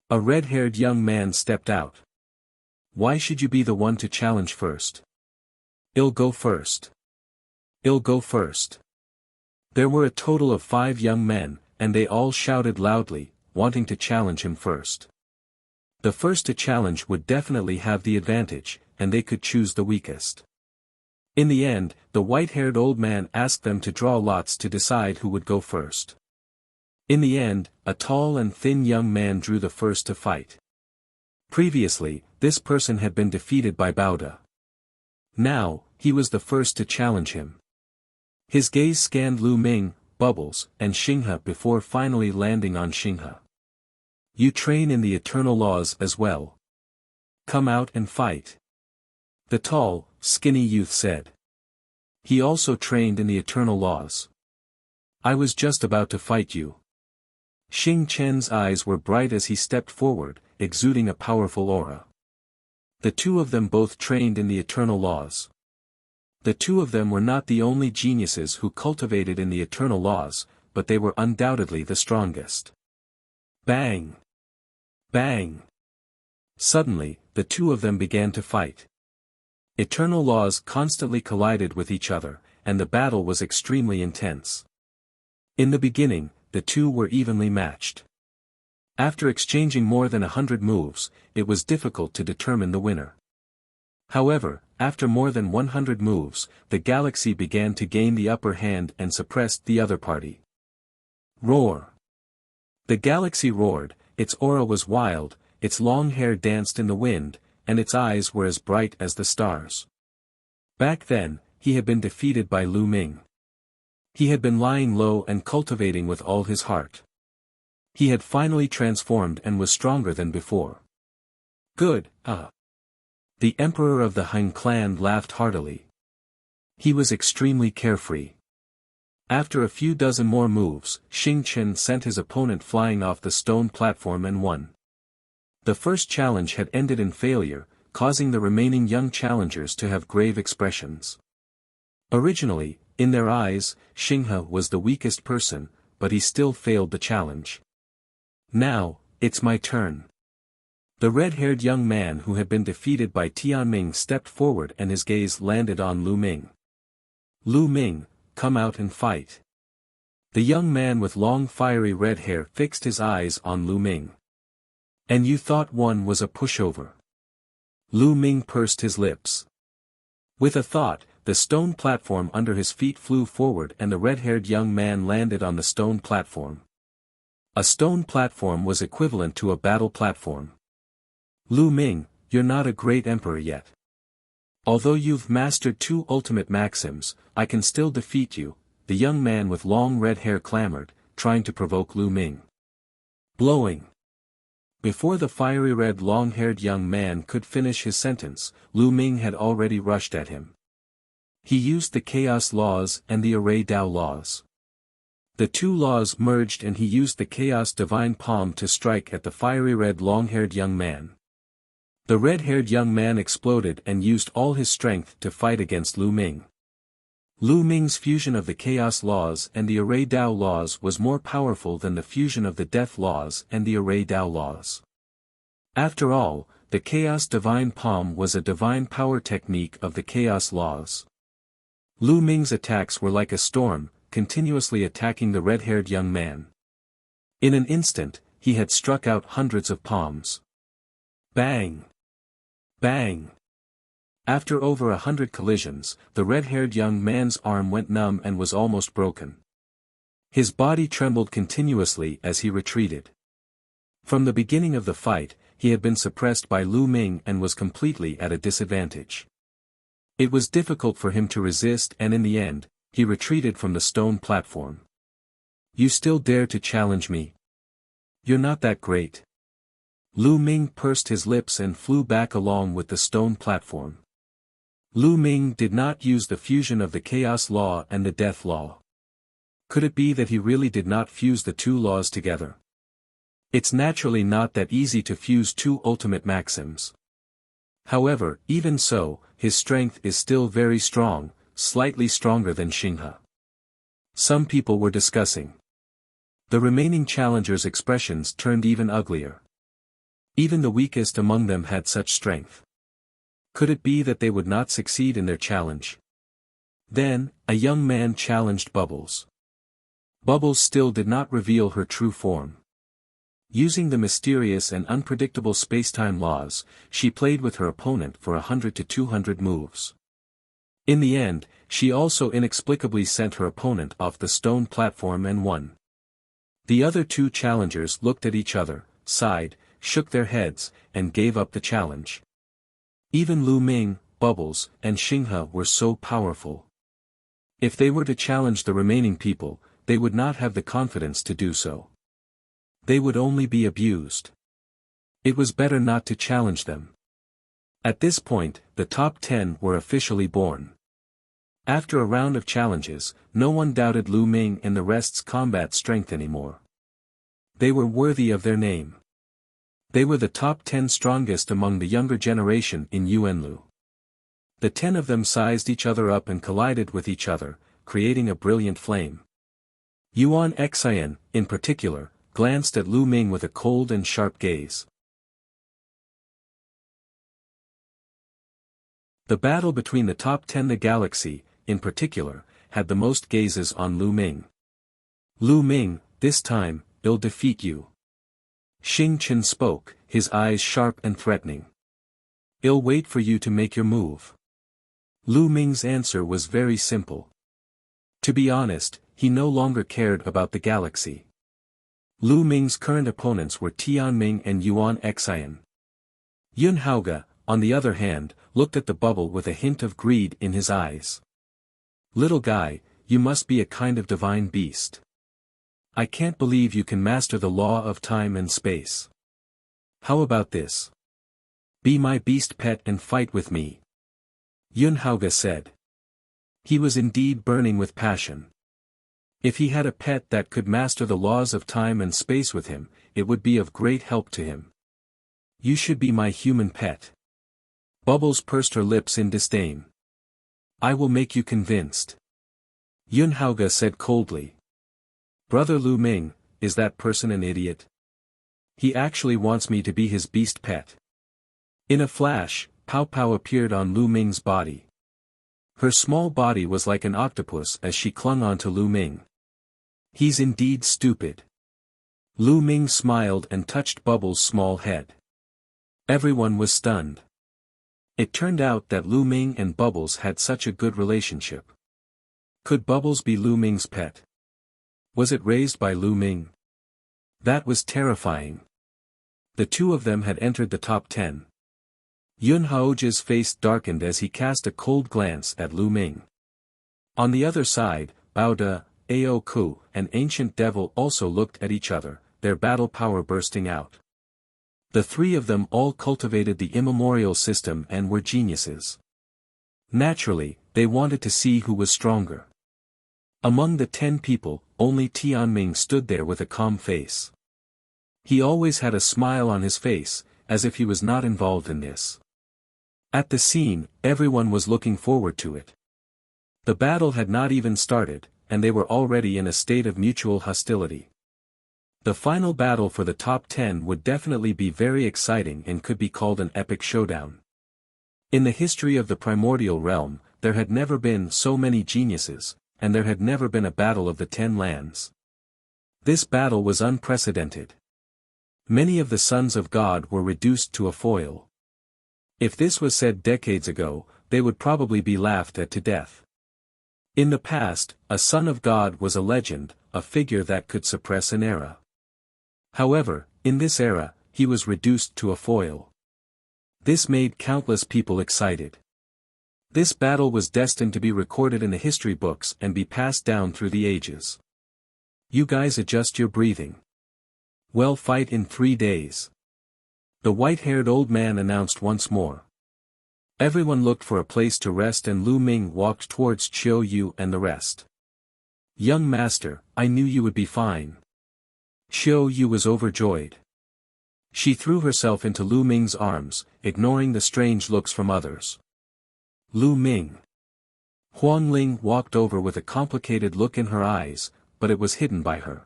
A red-haired young man stepped out. Why should you be the one to challenge first? I'll go first. I'll go first. There were a total of 5 young men, and they all shouted loudly, wanting to challenge him first. The first to challenge would definitely have the advantage, and they could choose the weakest. In the end, the white-haired old man asked them to draw lots to decide who would go first. In the end, a tall and thin young man drew the first to fight. Previously, this person had been defeated by Bao De. Now, he was the first to challenge him. His gaze scanned Lu Ming, Bubbles, and Xinghe before finally landing on Xinghe. You train in the eternal laws as well. Come out and fight. The tall, skinny youth said. He also trained in the eternal laws. I was just about to fight you. Xing Chen's eyes were bright as he stepped forward, exuding a powerful aura. The 2 of them both trained in the eternal laws. The 2 of them were not the only geniuses who cultivated in the eternal laws, but they were undoubtedly the strongest. Bang! Bang! Suddenly, the 2 of them began to fight. Eternal laws constantly collided with each other, and the battle was extremely intense. In the beginning, the 2 were evenly matched. After exchanging more than 100 moves, it was difficult to determine the winner. However, after more than 100 moves, the galaxy began to gain the upper hand and suppressed the other party. Roar! The galaxy roared, its aura was wild, its long hair danced in the wind, and its eyes were as bright as the stars. Back then, he had been defeated by Lu Ming. He had been lying low and cultivating with all his heart. He had finally transformed and was stronger than before. Good, The emperor of the Han clan laughed heartily. He was extremely carefree. After a few dozen more moves, Xing Chen sent his opponent flying off the stone platform and won. The first challenge had ended in failure, causing the remaining young challengers to have grave expressions. Originally, in their eyes, Xinghe was the weakest person, but he still failed the challenge. Now, it's my turn. The red-haired young man who had been defeated by Tianming stepped forward and his gaze landed on Lu Ming. Lu Ming, come out and fight. The young man with long fiery red hair fixed his eyes on Lu Ming. And you thought one was a pushover. Lu Ming pursed his lips. With a thought, the stone platform under his feet flew forward and the red-haired young man landed on the stone platform. A stone platform was equivalent to a battle platform. Lu Ming, you're not a great emperor yet. Although you've mastered 2 ultimate maxims, I can still defeat you, the young man with long red hair clamored, trying to provoke Lu Ming. Blowing. Before the fiery red long-haired young man could finish his sentence, Lu Ming had already rushed at him. He used the chaos laws and the array Dao laws. The 2 laws merged and he used the chaos divine palm to strike at the fiery red long-haired young man. The red-haired young man exploded and used all his strength to fight against Lu Ming. Lu Ming's fusion of the chaos laws and the array Dao laws was more powerful than the fusion of the death laws and the array Dao laws. After all, the chaos divine palm was a divine power technique of the chaos laws. Lu Ming's attacks were like a storm, continuously attacking the red-haired young man. In an instant, he had struck out hundreds of palms. Bang! Bang! After over 100 collisions, the red-haired young man's arm went numb and was almost broken. His body trembled continuously as he retreated. From the beginning of the fight, he had been suppressed by Lu Ming and was completely at a disadvantage. It was difficult for him to resist and in the end, he retreated from the stone platform. You still dare to challenge me? You're not that great. Lu Ming pursed his lips and flew back along with the stone platform. Lu Ming did not use the fusion of the chaos law and the death law. Could it be that he really did not fuse the 2 laws together? It's naturally not that easy to fuse 2 ultimate maxims. However, even so, his strength is still very strong, slightly stronger than Xinghe. Some people were discussing. The remaining challengers' expressions turned even uglier. Even the weakest among them had such strength. Could it be that they would not succeed in their challenge? Then, a young man challenged Bubbles. Bubbles still did not reveal her true form. Using the mysterious and unpredictable spacetime laws, she played with her opponent for 100 to 200 moves. In the end, she also inexplicably sent her opponent off the stone platform and won. The other 2 challengers looked at each other, sighed, shook their heads, and gave up the challenge. Even Lu Ming, Bubbles, and Xinghe were so powerful. If they were to challenge the remaining people, they would not have the confidence to do so. They would only be abused. It was better not to challenge them. At this point, the top 10 were officially born. After a round of challenges, no one doubted Lu Ming and the rest's combat strength anymore. They were worthy of their name. They were the top 10 strongest among the younger generation in Yuanlu. The 10 of them sized each other up and collided with each other, creating a brilliant flame. Yuan Xian, in particular, glanced at Lu Ming with a cold and sharp gaze. The battle between the top 10 in the galaxy, in particular, had the most gazes on Lu Ming. Lu Ming, this time, I'll defeat you. Xing Chen spoke, his eyes sharp and threatening. I'll wait for you to make your move. Lu Ming's answer was very simple. To be honest, he no longer cared about the galaxy. Lu Ming's current opponents were Tianming and Yuan Xian. Yun Haoge, on the other hand, looked at the bubble with a hint of greed in his eyes. Little guy, you must be a kind of divine beast. I can't believe you can master the law of time and space. How about this? Be my beast pet and fight with me. Yun Haoge said. He was indeed burning with passion. If he had a pet that could master the laws of time and space with him, it would be of great help to him. You should be my human pet. Bubbles pursed her lips in disdain. I will make you convinced. Yun Haoge said coldly. Brother Lu Ming, is that person an idiot? He actually wants me to be his beast pet. In a flash, Pow Pow appeared on Lu Ming's body. Her small body was like an octopus as she clung onto Lu Ming. He's indeed stupid. Lu Ming smiled and touched Bubbles' small head. Everyone was stunned. It turned out that Lu Ming and Bubbles had such a good relationship. Could Bubbles be Lu Ming's pet? Was it raised by Lu Ming? That was terrifying. The two of them had entered the top 10. Yun Haoge's face darkened as he cast a cold glance at Lu Ming. On the other side, Bao De, Ao Ku, and Ancient Devil also looked at each other, their battle power bursting out. The three of them all cultivated the immemorial system and were geniuses. Naturally, they wanted to see who was stronger. Among the 10 people, only Tianming stood there with a calm face. He always had a smile on his face, as if he was not involved in this. At the scene, everyone was looking forward to it. The battle had not even started, and they were already in a state of mutual hostility. The final battle for the top 10 would definitely be very exciting and could be called an epic showdown. In the history of the primordial realm, there had never been so many geniuses, and there had never been a battle of the 10 lands. This battle was unprecedented. Many of the sons of God were reduced to a foil. If this was said decades ago, they would probably be laughed at to death. In the past, a son of God was a legend, a figure that could suppress an era. However, in this era, he was reduced to a foil. This made countless people excited. This battle was destined to be recorded in the history books and be passed down through the ages. You guys adjust your breathing. We'll fight in 3 days. The white-haired old man announced once more. Everyone looked for a place to rest and Lu Ming walked towards Chiu Yu and the rest. Young master, I knew you would be fine. Chiu Yu was overjoyed. She threw herself into Lu Ming's arms, ignoring the strange looks from others. Lu Ming. Huang Ling walked over with a complicated look in her eyes, but it was hidden by her.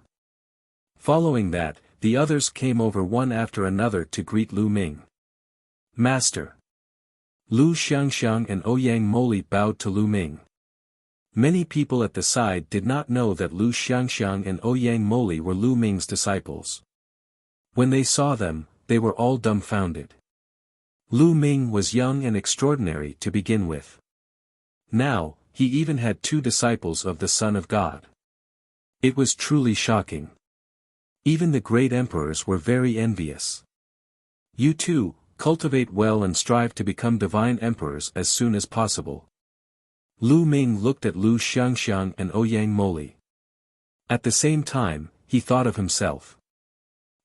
Following that, the others came over one after another to greet Lu Ming. Master. Lu Xiangxiang and Ouyang Moli bowed to Lu Ming. Many people at the side did not know that Lu Xiangxiang and Ouyang Moli were Lu Ming's disciples. When they saw them, they were all dumbfounded. Lu Ming was young and extraordinary to begin with. Now, he even had 2 disciples of the Son of God. It was truly shocking. Even the great emperors were very envious. You too, cultivate well and strive to become divine emperors as soon as possible. Lu Ming looked at Lu Xiangxiang and Ouyang Moli. At the same time, he thought of himself.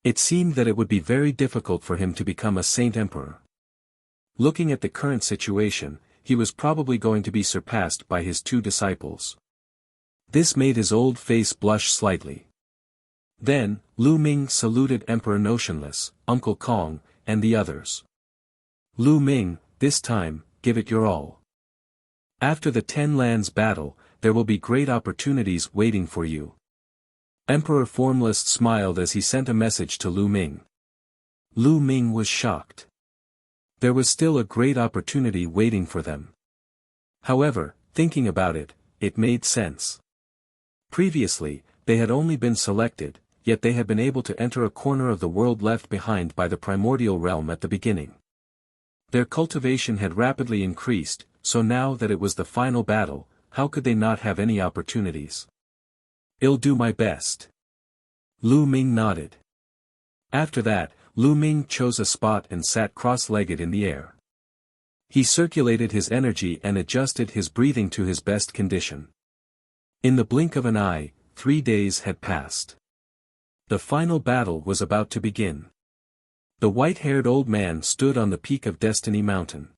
It seemed that it would be very difficult for him to become a saint emperor. Looking at the current situation, he was probably going to be surpassed by his 2 disciples. This made his old face blush slightly. Then, Lu Ming saluted Emperor Notionless, Uncle Kong, and the others. Lu Ming, this time, give it your all. After the 10 lands battle, there will be great opportunities waiting for you. Emperor Formless smiled as he sent a message to Lu Ming. Lu Ming was shocked. There was still a great opportunity waiting for them. However, thinking about it, it made sense. Previously, they had only been selected, yet they had been able to enter a corner of the world left behind by the primordial realm at the beginning. Their cultivation had rapidly increased, so now that it was the final battle, how could they not have any opportunities? I'll do my best. Lu Ming nodded. After that, Lu Ming chose a spot and sat cross-legged in the air. He circulated his energy and adjusted his breathing to his best condition. In the blink of an eye, 3 days had passed. The final battle was about to begin. The white-haired old man stood on the peak of Destiny Mountain.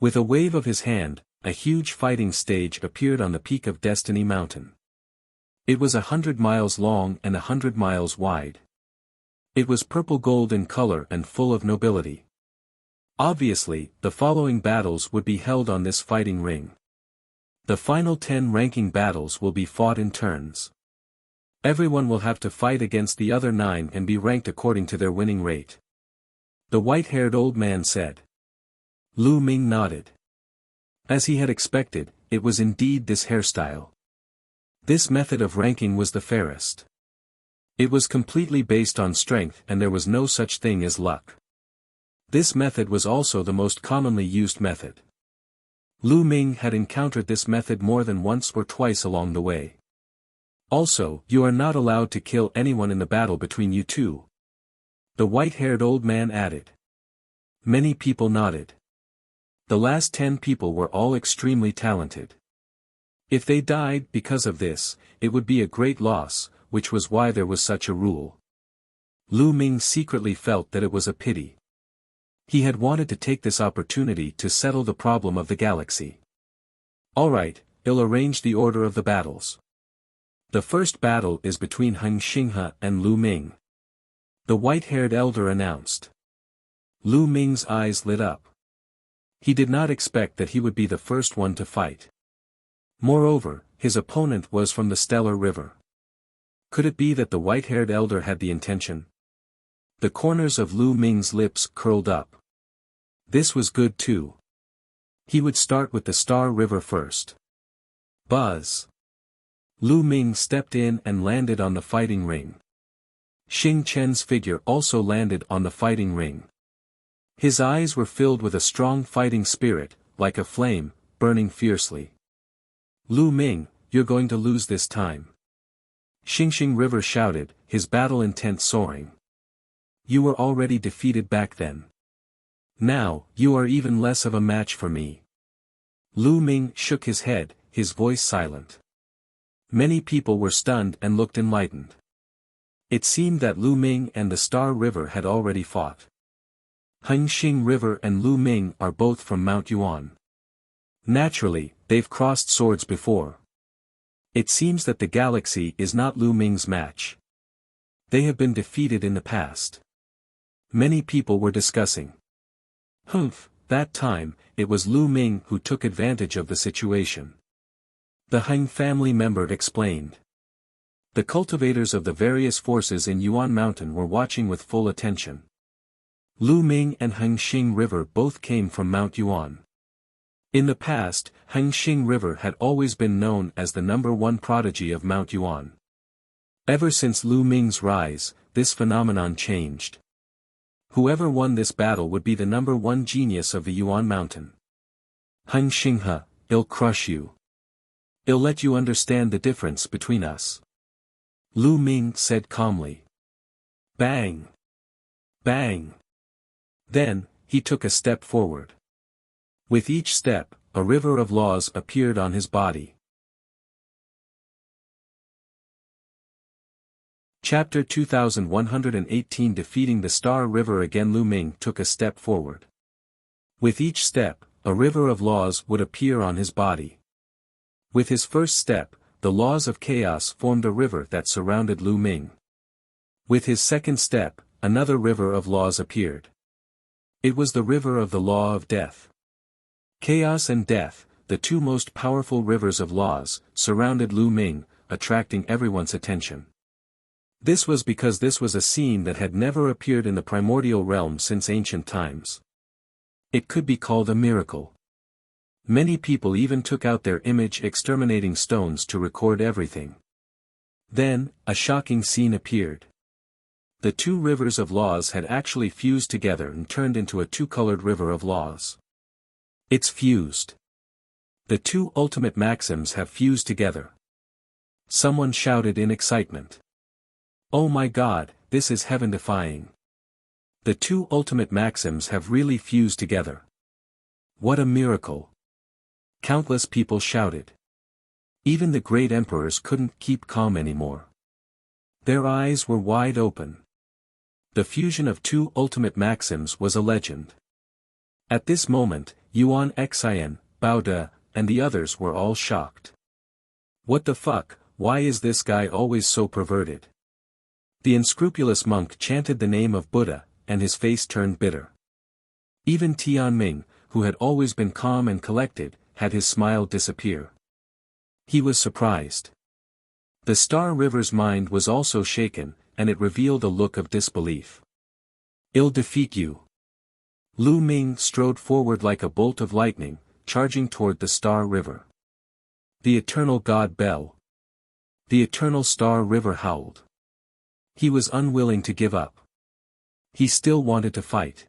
With a wave of his hand, a huge fighting stage appeared on the peak of Destiny Mountain. It was 100 miles long and 100 miles wide. It was purple gold in color and full of nobility. Obviously, the following battles would be held on this fighting ring. The final 10 ranking battles will be fought in turns. Everyone will have to fight against the other 9 and be ranked according to their winning rate. The white-haired old man said. Lu Ming nodded. As he had expected, it was indeed this hairstyle. This method of ranking was the fairest. It was completely based on strength and there was no such thing as luck. This method was also the most commonly used method. Lu Ming had encountered this method more than once or twice along the way. Also, you are not allowed to kill anyone in the battle between you two. The white-haired old man added. Many people nodded. The last 10 people were all extremely talented. If they died because of this, it would be a great loss, which was why there was such a rule. Lu Ming secretly felt that it was a pity. He had wanted to take this opportunity to settle the problem of the galaxy. Alright, I'll arrange the order of the battles. The first battle is between Heng Xinghe and Lu Ming. The white-haired elder announced. Lu Ming's eyes lit up. He did not expect that he would be the first one to fight. Moreover, his opponent was from the Stellar River. Could it be that the white-haired elder had the intention? The corners of Lu Ming's lips curled up. This was good too. He would start with the Star River first. Buzz. Lu Ming stepped in and landed on the fighting ring. Xing Chen's figure also landed on the fighting ring. His eyes were filled with a strong fighting spirit, like a flame, burning fiercely. Lu Ming, you're going to lose this time. Xingxing River shouted, his battle intent soaring. You were already defeated back then. Now, you are even less of a match for me. Lu Ming shook his head, his voice silent. Many people were stunned and looked enlightened. It seemed that Lu Ming and the Star River had already fought. Hengxing River and Lu Ming are both from Mount Yuan. Naturally, they've crossed swords before. It seems that the galaxy is not Lu Ming's match. They have been defeated in the past. Many people were discussing. Humph, that time, it was Lu Ming who took advantage of the situation. The Heng family member explained. The cultivators of the various forces in Yuan Mountain were watching with full attention. Lu Ming and Hengxing River both came from Mount Yuan. In the past, Hengxing River had always been known as the #1 prodigy of Mount Yuan. Ever since Lu Ming's rise, this phenomenon changed. Whoever won this battle would be the #1 genius of the Yuan Mountain. Hengxinghe, I'll crush you. I'll let you understand the difference between us. Lu Ming said calmly. Bang! Bang! Then, he took a step forward. With each step, a river of laws appeared on his body. Chapter 2118 Defeating the Star River Again. Lu Ming took a step forward. With each step, a river of laws would appear on his body. With his first step, the laws of chaos formed a river that surrounded Lu Ming. With his second step, another river of laws appeared. It was the river of the law of death. Chaos and death, the two most powerful rivers of laws, surrounded Lu Ming, attracting everyone's attention. This was because this was a scene that had never appeared in the primordial realm since ancient times. It could be called a miracle. Many people even took out their image-exterminating stones to record everything. Then, a shocking scene appeared. The two rivers of laws had actually fused together and turned into a two-colored river of laws. It's fused. The two ultimate maxims have fused together. Someone shouted in excitement. Oh my God, this is heaven-defying. The two ultimate maxims have really fused together. What a miracle. Countless people shouted. Even the great emperors couldn't keep calm anymore. Their eyes were wide open. The fusion of two ultimate maxims was a legend. At this moment, Yuan Xian, Bao De, and the others were all shocked. What the fuck, why is this guy always so perverted? The unscrupulous monk chanted the name of Buddha, and his face turned bitter. Even Tianming, who had always been calm and collected, had his smile disappear. He was surprised. The Star River's mind was also shaken, and it revealed a look of disbelief. I'll defeat you. Lu Ming strode forward like a bolt of lightning, charging toward the Star River. The Eternal God Bell. The Eternal Star River howled. He was unwilling to give up. He still wanted to fight.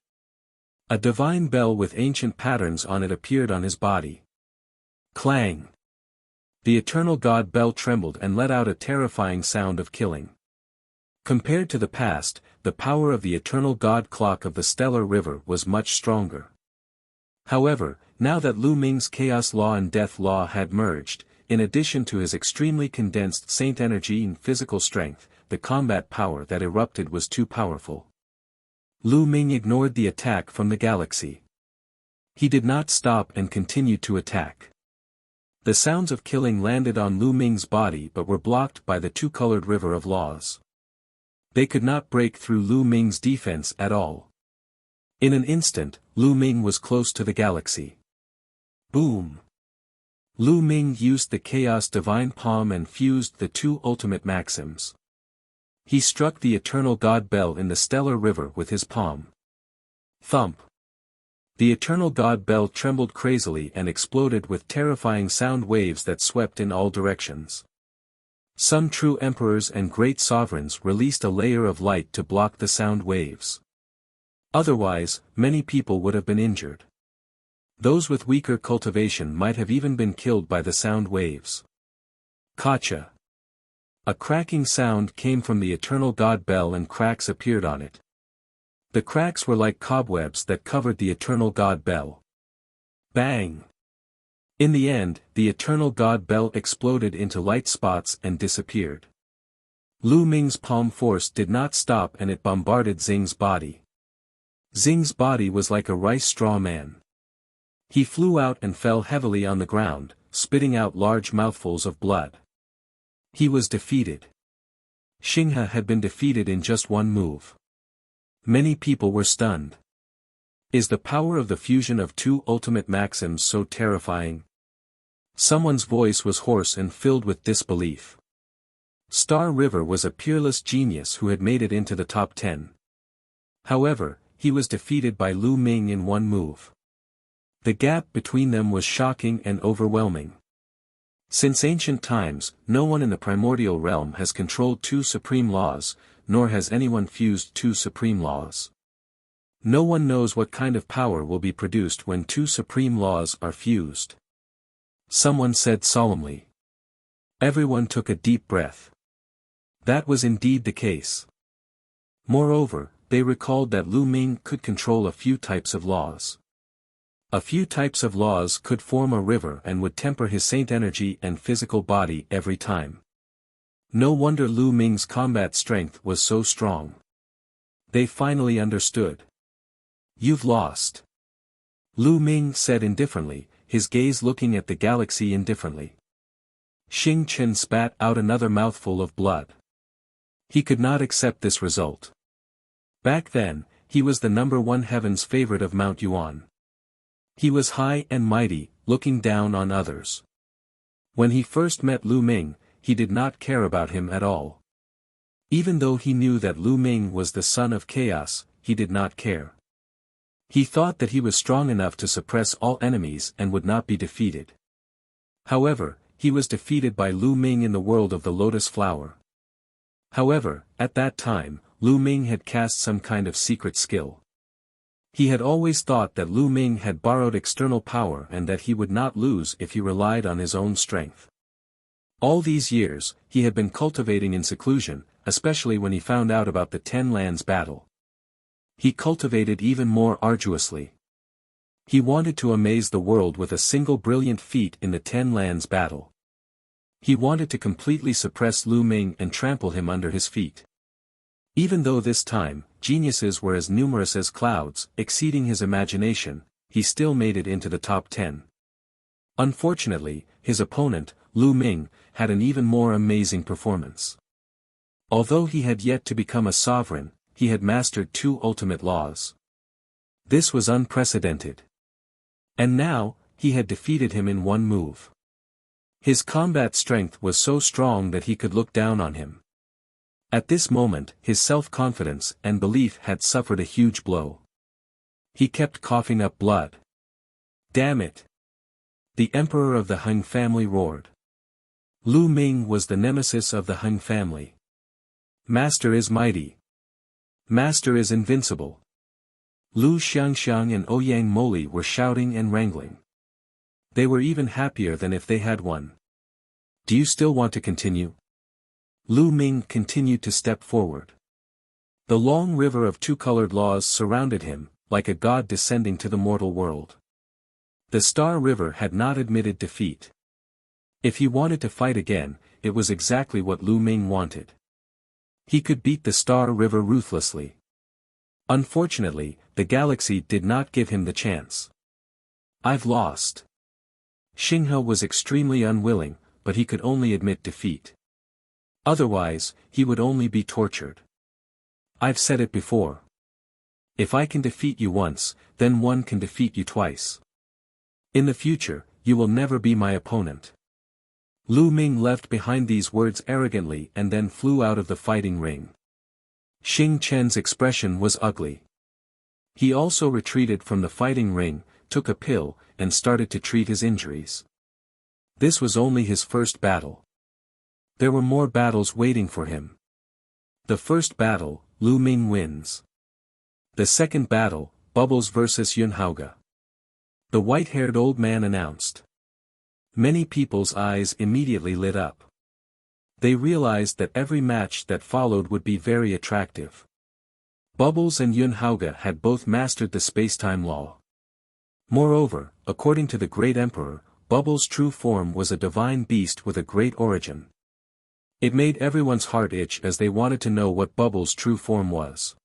A divine bell with ancient patterns on it appeared on his body. Clang! The eternal god bell trembled and let out a terrifying sound of killing. Compared to the past, the power of the eternal god clock of the stellar river was much stronger. However, now that Lu Ming's chaos law and death law had merged, in addition to his extremely condensed saint energy and physical strength, the combat power that erupted was too powerful. Lu Ming ignored the attack from the galaxy. He did not stop and continued to attack. The sounds of killing landed on Lu Ming's body but were blocked by the two-colored river of laws. They could not break through Lu Ming's defense at all. In an instant, Lu Ming was close to the galaxy. Boom! Lu Ming used the Chaos Divine Palm and fused the two ultimate maxims. He struck the eternal god bell in the stellar river with his palm. Thump! The eternal god bell trembled crazily and exploded with terrifying sound waves that swept in all directions. Some true emperors and great sovereigns released a layer of light to block the sound waves. Otherwise, many people would have been injured. Those with weaker cultivation might have even been killed by the sound waves. Kacha! A cracking sound came from the eternal god bell and cracks appeared on it. The cracks were like cobwebs that covered the eternal god bell. Bang! In the end, the eternal god bell exploded into light spots and disappeared. Lu Ming's palm force did not stop and it bombarded Xing's body. Xing's body was like a rice straw man. He flew out and fell heavily on the ground, spitting out large mouthfuls of blood. He was defeated. Xinghe had been defeated in just one move. Many people were stunned. Is the power of the fusion of two ultimate maxims so terrifying? Someone's voice was hoarse and filled with disbelief. Star River was a peerless genius who had made it into the top 10. However, he was defeated by Lu Ming in one move. The gap between them was shocking and overwhelming. Since ancient times, no one in the primordial realm has controlled two supreme laws, nor has anyone fused two supreme laws. No one knows what kind of power will be produced when two supreme laws are fused. Someone said solemnly. Everyone took a deep breath. That was indeed the case. Moreover, they recalled that Lu Ming could control a few types of laws. A few types of laws could form a river and would temper his saint energy and physical body every time. No wonder Lu Ming's combat strength was so strong. They finally understood. You've lost. Lu Ming said indifferently, his gaze looking at the galaxy indifferently. Xing Chen spat out another mouthful of blood. He could not accept this result. Back then, he was the #1 heaven's favorite of Mount Yuan. He was high and mighty, looking down on others. When he first met Lu Ming, he did not care about him at all. Even though he knew that Lu Ming was the son of chaos, he did not care. He thought that he was strong enough to suppress all enemies and would not be defeated. However, he was defeated by Lu Ming in the world of the lotus flower. However, at that time, Lu Ming had cast some kind of secret skill. He had always thought that Lu Ming had borrowed external power and that he would not lose if he relied on his own strength. All these years, he had been cultivating in seclusion, especially when he found out about the 10 Lands battle. He cultivated even more arduously. He wanted to amaze the world with a single brilliant feat in the 10 Lands battle. He wanted to completely suppress Lu Ming and trample him under his feet. Even though this time, geniuses were as numerous as clouds, exceeding his imagination, he still made it into the top 10. Unfortunately, his opponent, Lu Ming, had an even more amazing performance. Although he had yet to become a sovereign, he had mastered 2 ultimate laws. This was unprecedented. And now, he had defeated him in one move. His combat strength was so strong that he could look down on him. At this moment, his self-confidence and belief had suffered a huge blow. He kept coughing up blood. Damn it! The emperor of the Heng family roared. Lu Ming was the nemesis of the Heng family. Master is mighty. Master is invincible. Lu Xiangxiang and Ouyang Moli were shouting and wrangling. They were even happier than if they had won. Do you still want to continue? Lu Ming continued to step forward. The long river of two-colored laws surrounded him, like a god descending to the mortal world. The Star River had not admitted defeat. If he wanted to fight again, it was exactly what Lu Ming wanted. He could beat the Star River ruthlessly. Unfortunately, the galaxy did not give him the chance. I've lost. Xinghe was extremely unwilling, but he could only admit defeat. Otherwise, he would only be tortured. I've said it before. If I can defeat you once, then one can defeat you twice. In the future, you will never be my opponent. Lu Ming left behind these words arrogantly and then flew out of the fighting ring. Xing Chen's expression was ugly. He also retreated from the fighting ring, took a pill, and started to treat his injuries. This was only his first battle. There were more battles waiting for him. The first battle, Lu Ming wins. The second battle, Bubbles vs Yuan Haoge. The white-haired old man announced. Many people's eyes immediately lit up. They realized that every match that followed would be very attractive. Bubbles and Yuan Haoge had both mastered the space-time law. Moreover, according to the great emperor, Bubbles' true form was a divine beast with a great origin. It made everyone's heart itch as they wanted to know what Bubbles' true form was.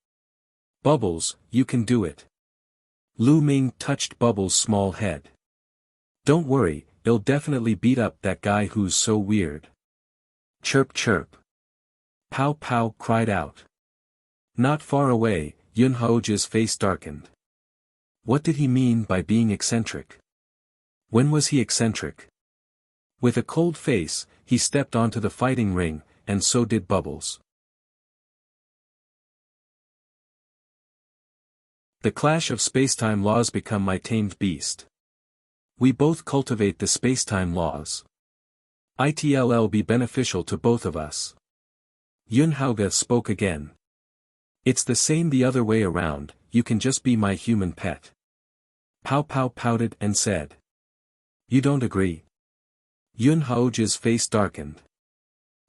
Bubbles, you can do it. Lu Ming touched Bubbles' small head. Don't worry, I'll definitely beat up that guy who's so weird. Chirp chirp. Pow Pow cried out. Not far away, Yuan Haoge's face darkened. What did he mean by being eccentric? When was he eccentric? With a cold face, he stepped onto the fighting ring, and so did Bubbles. The clash of spacetime laws become my tamed beast. We both cultivate the spacetime laws. It'll be beneficial to both of us. Yuan Haoge spoke again. It's the same the other way around, you can just be my human pet. Pow Pow pouted and said. You don't agree? Yuan Haoge's face darkened.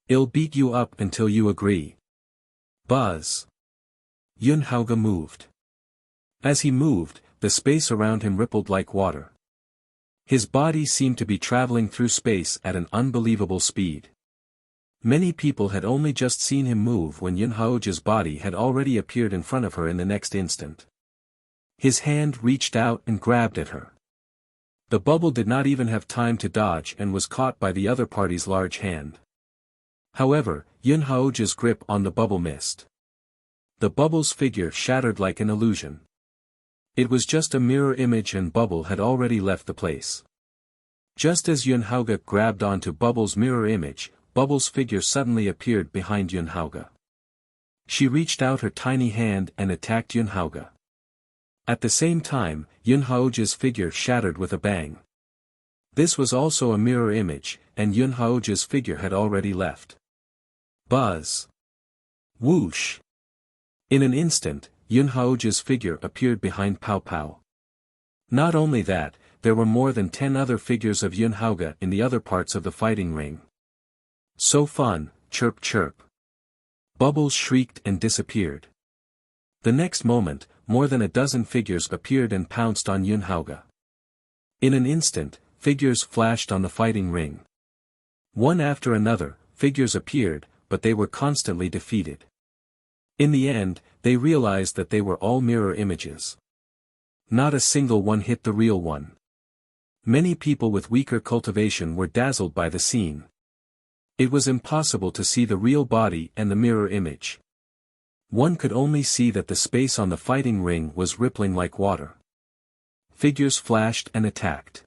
I'll beat you up until you agree. Buzz. Yuan Haoge moved. As he moved, the space around him rippled like water. His body seemed to be traveling through space at an unbelievable speed. Many people had only just seen him move when Yuan Haoge's body had already appeared in front of her in the next instant. His hand reached out and grabbed at her. The bubble did not even have time to dodge and was caught by the other party's large hand. However, Yuan Haoge's grip on the bubble missed. The bubble's figure shattered like an illusion. It was just a mirror image and Bubble had already left the place. Just as Yuan Haoge grabbed onto Bubble's mirror image, Bubble's figure suddenly appeared behind Yuan Haoge. She reached out her tiny hand and attacked Yuan Haoge. At the same time, Yuan Haoge's figure shattered with a bang. This was also a mirror image, and Yuan Haoge's figure had already left. Buzz. Whoosh. In an instant, Yuan Haoge's figure appeared behind Pow Pow. Not only that, there were more than 10 other figures of Yuan Haoge in the other parts of the fighting ring. So fun, chirp chirp. Bubbles shrieked and disappeared. The next moment, more than a dozen figures appeared and pounced on Yuan Haoge. In an instant, figures flashed on the fighting ring. One after another, figures appeared, but they were constantly defeated. In the end, they realized that they were all mirror images. Not a single one hit the real one. Many people with weaker cultivation were dazzled by the scene. It was impossible to see the real body and the mirror image. One could only see that the space on the fighting ring was rippling like water. Figures flashed and attacked.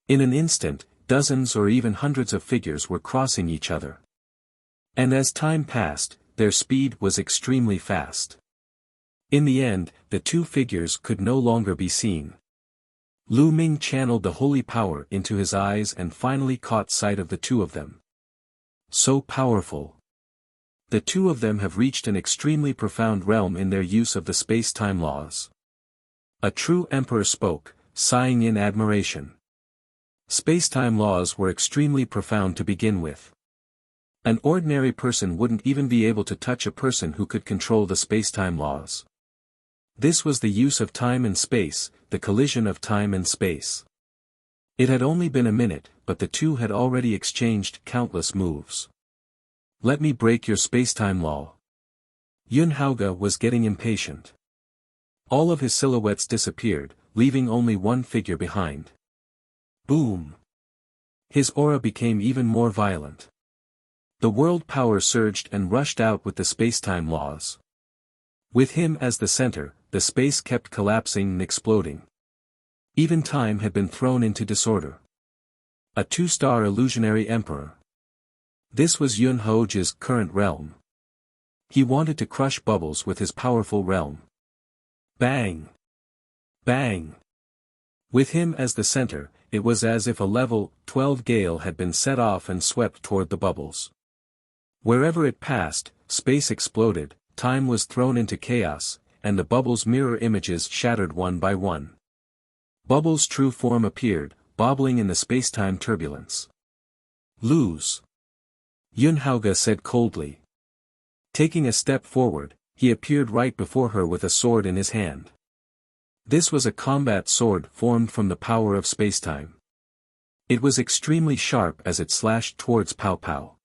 In an instant, dozens or even hundreds of figures were crossing each other. And as time passed, their speed was extremely fast. In the end, the two figures could no longer be seen. Lu Ming channeled the holy power into his eyes and finally caught sight of the two of them. So powerful. The two of them have reached an extremely profound realm in their use of the space-time laws. A true emperor spoke, sighing in admiration. Space-time laws were extremely profound to begin with. An ordinary person wouldn't even be able to touch a person who could control the space-time laws. This was the use of time and space, the collision of time and space. It had only been a minute, but the two had already exchanged countless moves. Let me break your space-time law. Yuan Haoge was getting impatient. All of his silhouettes disappeared, leaving only one figure behind. Boom! His aura became even more violent. The world power surged and rushed out with the space-time laws. With him as the center, the space kept collapsing and exploding. Even time had been thrown into disorder. A two-star illusionary emperor. This was Yuan Haoge's current realm. He wanted to crush Bubbles with his powerful realm. Bang! Bang! With him as the center, it was as if a level 12 gale had been set off and swept toward the Bubbles. Wherever it passed, space exploded, time was thrown into chaos, and the Bubbles' mirror images shattered one by one. Bubbles' true form appeared, bobbling in the space-time turbulence. Lose. Yuan Haoge said coldly. Taking a step forward, he appeared right before her with a sword in his hand. This was a combat sword formed from the power of spacetime. It was extremely sharp as it slashed towards Pow Pow.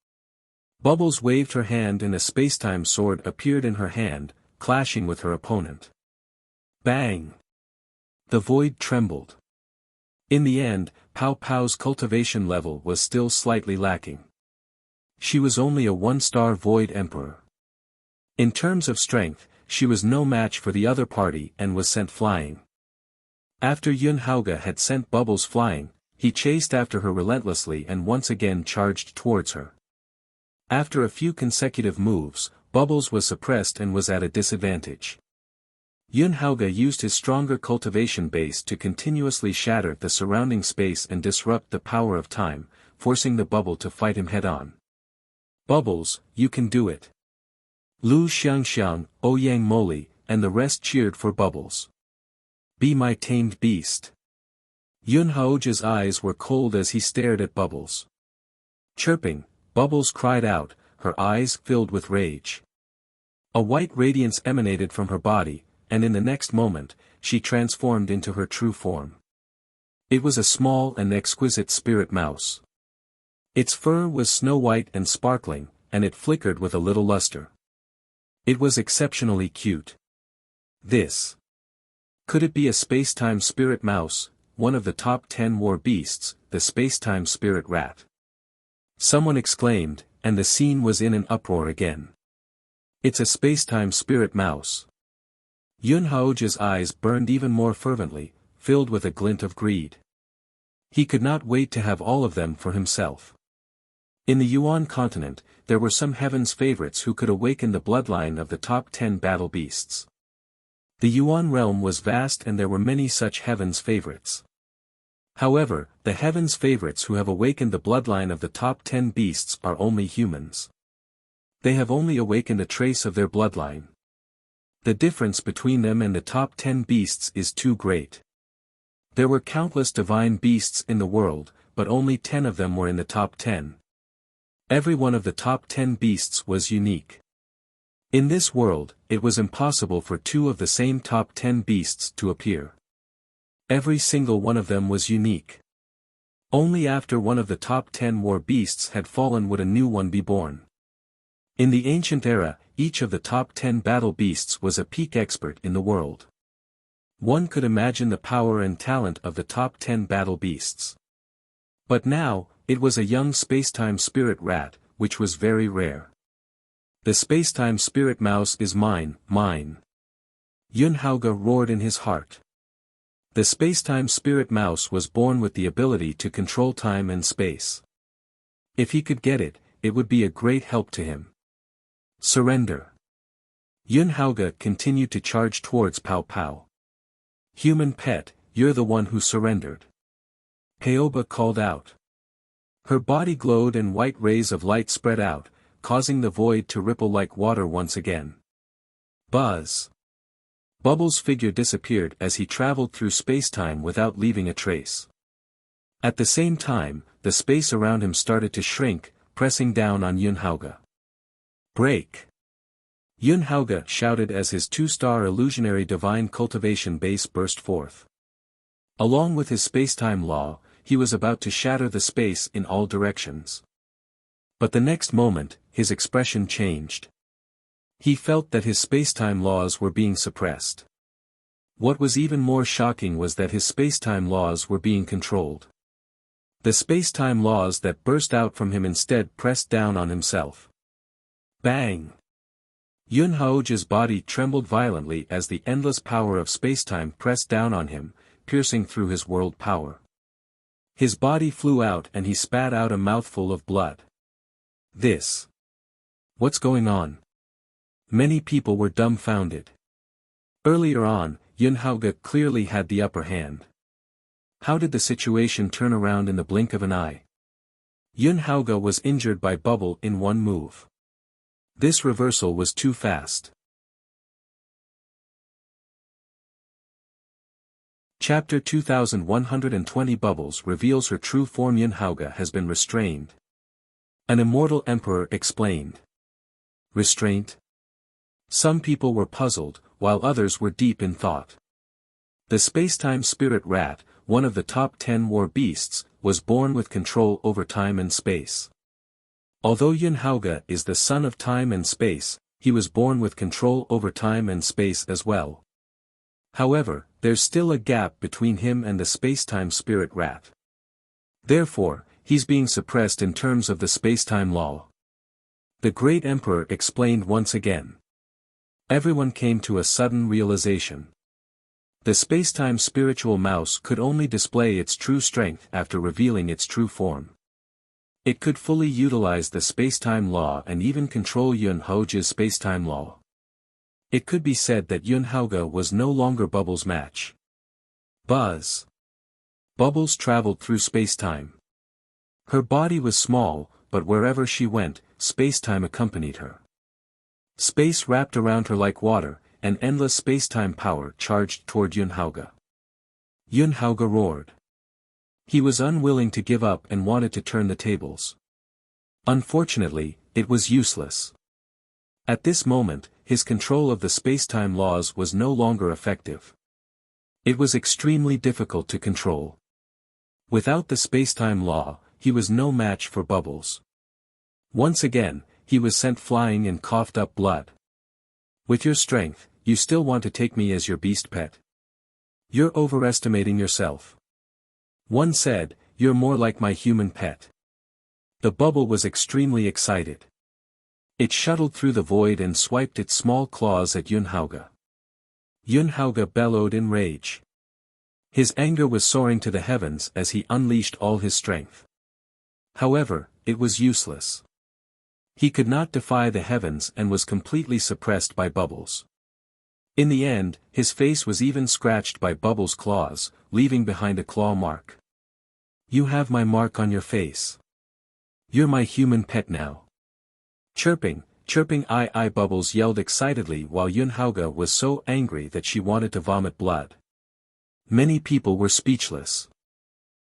Bubbles waved her hand and a spacetime sword appeared in her hand, clashing with her opponent. Bang! The void trembled. In the end, Pow Pow's cultivation level was still slightly lacking. She was only a one-star void emperor. In terms of strength, she was no match for the other party and was sent flying. After Yuan Haoge had sent Bubbles flying, he chased after her relentlessly and once again charged towards her. After a few consecutive moves, Bubbles was suppressed and was at a disadvantage. Yuan Haoge used his stronger cultivation base to continuously shatter the surrounding space and disrupt the power of time, forcing the bubble to fight him head-on. Bubbles, you can do it. Lu Xiangxiang, Ouyang Moli, and the rest cheered for Bubbles. Be my tamed beast. Yuan Haoge's eyes were cold as he stared at Bubbles. Chirping, Bubbles cried out, her eyes filled with rage. A white radiance emanated from her body, and in the next moment, she transformed into her true form. It was a small and exquisite spirit mouse. Its fur was snow-white and sparkling, and it flickered with a little luster. It was exceptionally cute. This. Could it be a space-time spirit mouse, one of the top 10 war beasts, the space-time spirit rat? Someone exclaimed, and the scene was in an uproar again. It's a space-time spirit mouse. Yuan Haoge's eyes burned even more fervently, filled with a glint of greed. He could not wait to have all of them for himself. In the Yuan continent, there were some heaven's favorites who could awaken the bloodline of the top 10 battle beasts. The Yuan realm was vast and there were many such heaven's favorites. However, the heaven's favorites who have awakened the bloodline of the top 10 beasts are only humans. They have only awakened a trace of their bloodline. The difference between them and the top 10 beasts is too great. There were countless divine beasts in the world, but only 10 of them were in the top 10. Every one of the top 10 beasts was unique. In this world, it was impossible for two of the same top 10 beasts to appear. Every single one of them was unique. Only after one of the top 10 war beasts had fallen would a new one be born. In the ancient era, each of the top 10 battle beasts was a peak expert in the world. One could imagine the power and talent of the top 10 battle beasts. But now, it was a young spacetime spirit rat, which was very rare. The spacetime spirit mouse is mine, mine. Yuan Haoge roared in his heart. The spacetime spirit mouse was born with the ability to control time and space. If he could get it, it would be a great help to him. Surrender. Yuan Haoge continued to charge towards Pow Pow. Human pet, you're the one who surrendered. Haoge called out. Her body glowed and white rays of light spread out, causing the void to ripple like water once again. Buzz! Bubbles' figure disappeared as he traveled through space-time without leaving a trace. At the same time, the space around him started to shrink, pressing down on Haoge. Break! Haoge shouted as his 2-star illusionary divine cultivation base burst forth. Along with his space-time law, he was about to shatter the space in all directions. But the next moment, his expression changed. He felt that his space-time laws were being suppressed. What was even more shocking was that his space-time laws were being controlled. The space-time laws that burst out from him instead pressed down on himself. Bang! Haoge's body trembled violently as the endless power of space-time pressed down on him, piercing through his world power. His body flew out and he spat out a mouthful of blood. What's going on? Many people were dumbfounded. Earlier on, Haoge clearly had the upper hand. How did the situation turn around in the blink of an eye? Haoge was injured by Bubble in one move. This reversal was too fast. Chapter 2120 Bubbles reveals her true form. Haoge has been restrained. An immortal emperor explained. Restraint? Some people were puzzled, while others were deep in thought. The space-time spirit rat, one of the top 10 war beasts, was born with control over time and space. Although Haoge is the son of time and space, he was born with control over time and space as well. However, there's still a gap between him and the space-time spirit rat. Therefore, he's being suppressed in terms of the space-time law. The great emperor explained once again. Everyone came to a sudden realization. The space-time spiritual mouse could only display its true strength after revealing its true form. It could fully utilize the space-time law and even control Haoge's space-time law. It could be said that Haoge was no longer Bubbles' match. Buzz! Bubbles traveled through space-time. Her body was small, but wherever she went, space-time accompanied her. Space wrapped around her like water, and endless space-time power charged toward Haoge. Haoge roared. He was unwilling to give up and wanted to turn the tables. Unfortunately, it was useless. At this moment, his control of the space-time laws was no longer effective. It was extremely difficult to control. Without the space-time law, he was no match for Bubbles. Once again, he was sent flying and coughed up blood. With your strength, you still want to take me as your beast pet? You're overestimating yourself. One said, you're more like my human pet. The bubble was extremely excited. It shuttled through the void and swiped its small claws at Haoge. Haoge bellowed in rage. His anger was soaring to the heavens as he unleashed all his strength. However, it was useless. He could not defy the heavens and was completely suppressed by Bubbles. In the end, his face was even scratched by Bubbles' claws, leaving behind a claw mark. You have my mark on your face. You're my human pet now. Chirping, I Bubbles yelled excitedly while Haoge was so angry that she wanted to vomit blood. Many people were speechless.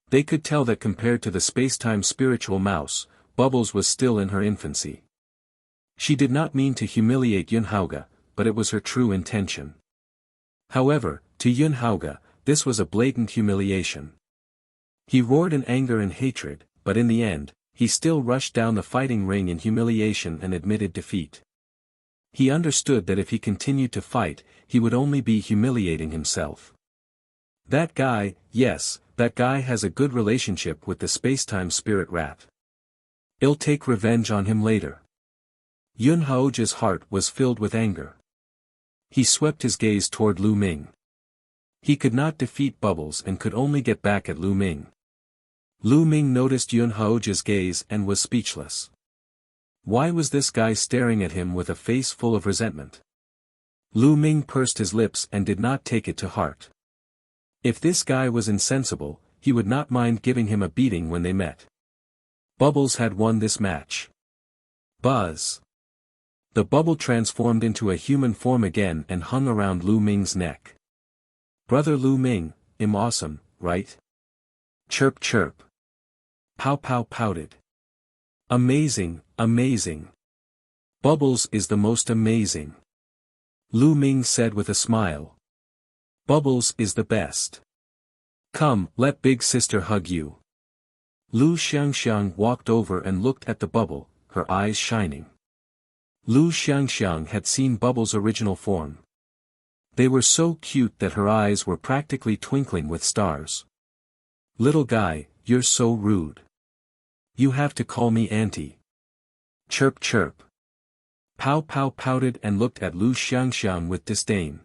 They could tell that compared to the space-time spiritual mouse, Bubbles was still in her infancy. She did not mean to humiliate Haoge, but it was her true intention. However, to Haoge, this was a blatant humiliation. He roared in anger and hatred, but in the end, he still rushed down the fighting ring in humiliation and admitted defeat. He understood that if he continued to fight, he would only be humiliating himself. That guy, yes, that guy has a good relationship with the space-time spirit rat. I'll take revenge on him later. Haoge's heart was filled with anger. He swept his gaze toward Lu Ming. He could not defeat Bubbles and could only get back at Lu Ming. Lu Ming noticed Haoge's gaze and was speechless. Why was this guy staring at him with a face full of resentment? Lu Ming pursed his lips and did not take it to heart. If this guy was insensible, he would not mind giving him a beating when they met. Bubbles had won this match. Buzz. The bubble transformed into a human form again and hung around Lu Ming's neck. Brother Lu Ming, I'm awesome, right? Chirp chirp. Pow pow pouted. Amazing, amazing. Bubbles is the most amazing. Lu Ming said with a smile. Bubbles is the best. Come, let big sister hug you. Lu Xiangxiang walked over and looked at the bubble, her eyes shining. Lu Xiangxiang had seen Bubbles' original form. They were so cute that her eyes were practically twinkling with stars. Little guy, you're so rude. You have to call me auntie. Chirp chirp. Pow pow pouted and looked at Lu Xiangxiang with disdain.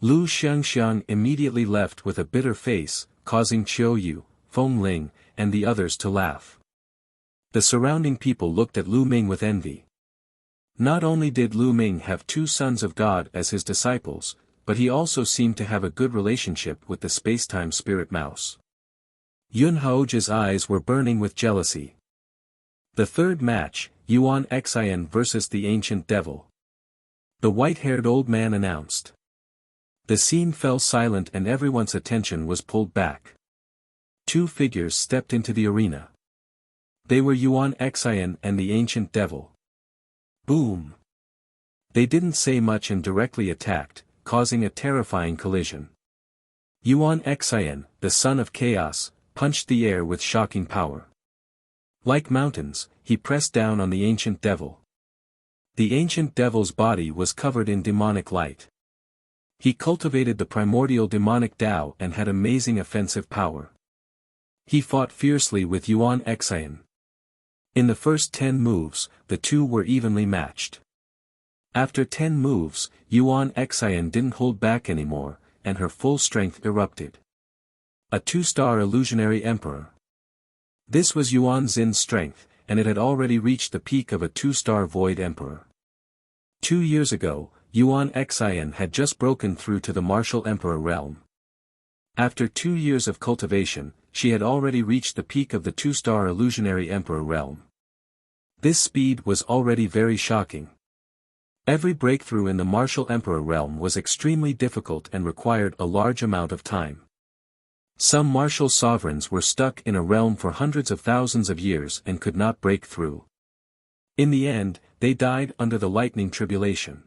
Lu Xiangxiang immediately left with a bitter face, causing Qiu Yu, Feng Ling, and the others to laugh. The surrounding people looked at Lu Ming with envy. Not only did Lu Ming have two sons of God as his disciples, but he also seemed to have a good relationship with the space-time spirit mouse. Yun Haoge's eyes were burning with jealousy. The third match, Yuan Xian versus the Ancient Devil. The white-haired old man announced. The scene fell silent and everyone's attention was pulled back. Two figures stepped into the arena. They were Yuan Xian and the Ancient Devil. Boom! They didn't say much and directly attacked, causing a terrifying collision. Yuan Xian, the son of chaos, punched the air with shocking power. Like mountains, he pressed down on the Ancient Devil. The Ancient Devil's body was covered in demonic light. He cultivated the primordial demonic Tao and had amazing offensive power. He fought fiercely with Yuan Xian. In the first 10 moves, the two were evenly matched. After 10 moves, Yuan Xian didn't hold back anymore, and her full strength erupted. A 2-star illusionary emperor. This was Yuan Xin's strength, and it had already reached the peak of a 2-star void emperor. 2 years ago, Yuan Xian had just broken through to the martial emperor realm. After 2 years of cultivation, she had already reached the peak of the 2-star illusionary emperor realm. This speed was already very shocking. Every breakthrough in the martial emperor realm was extremely difficult and required a large amount of time. Some martial sovereigns were stuck in a realm for hundreds of thousands of years and could not break through. In the end, they died under the lightning tribulation.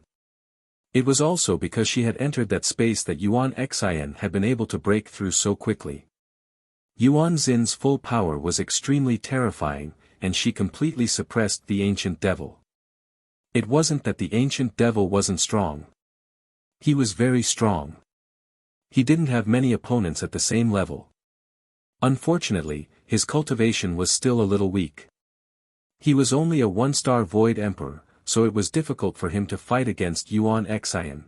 It was also because she had entered that space that Yuan Xian had been able to break through so quickly. Yuan Xin's full power was extremely terrifying, and she completely suppressed the Ancient Devil. It wasn't that the Ancient Devil wasn't strong. He was very strong. He didn't have many opponents at the same level. Unfortunately, his cultivation was still a little weak. He was only a 1-star void emperor, so it was difficult for him to fight against Yuan Xian.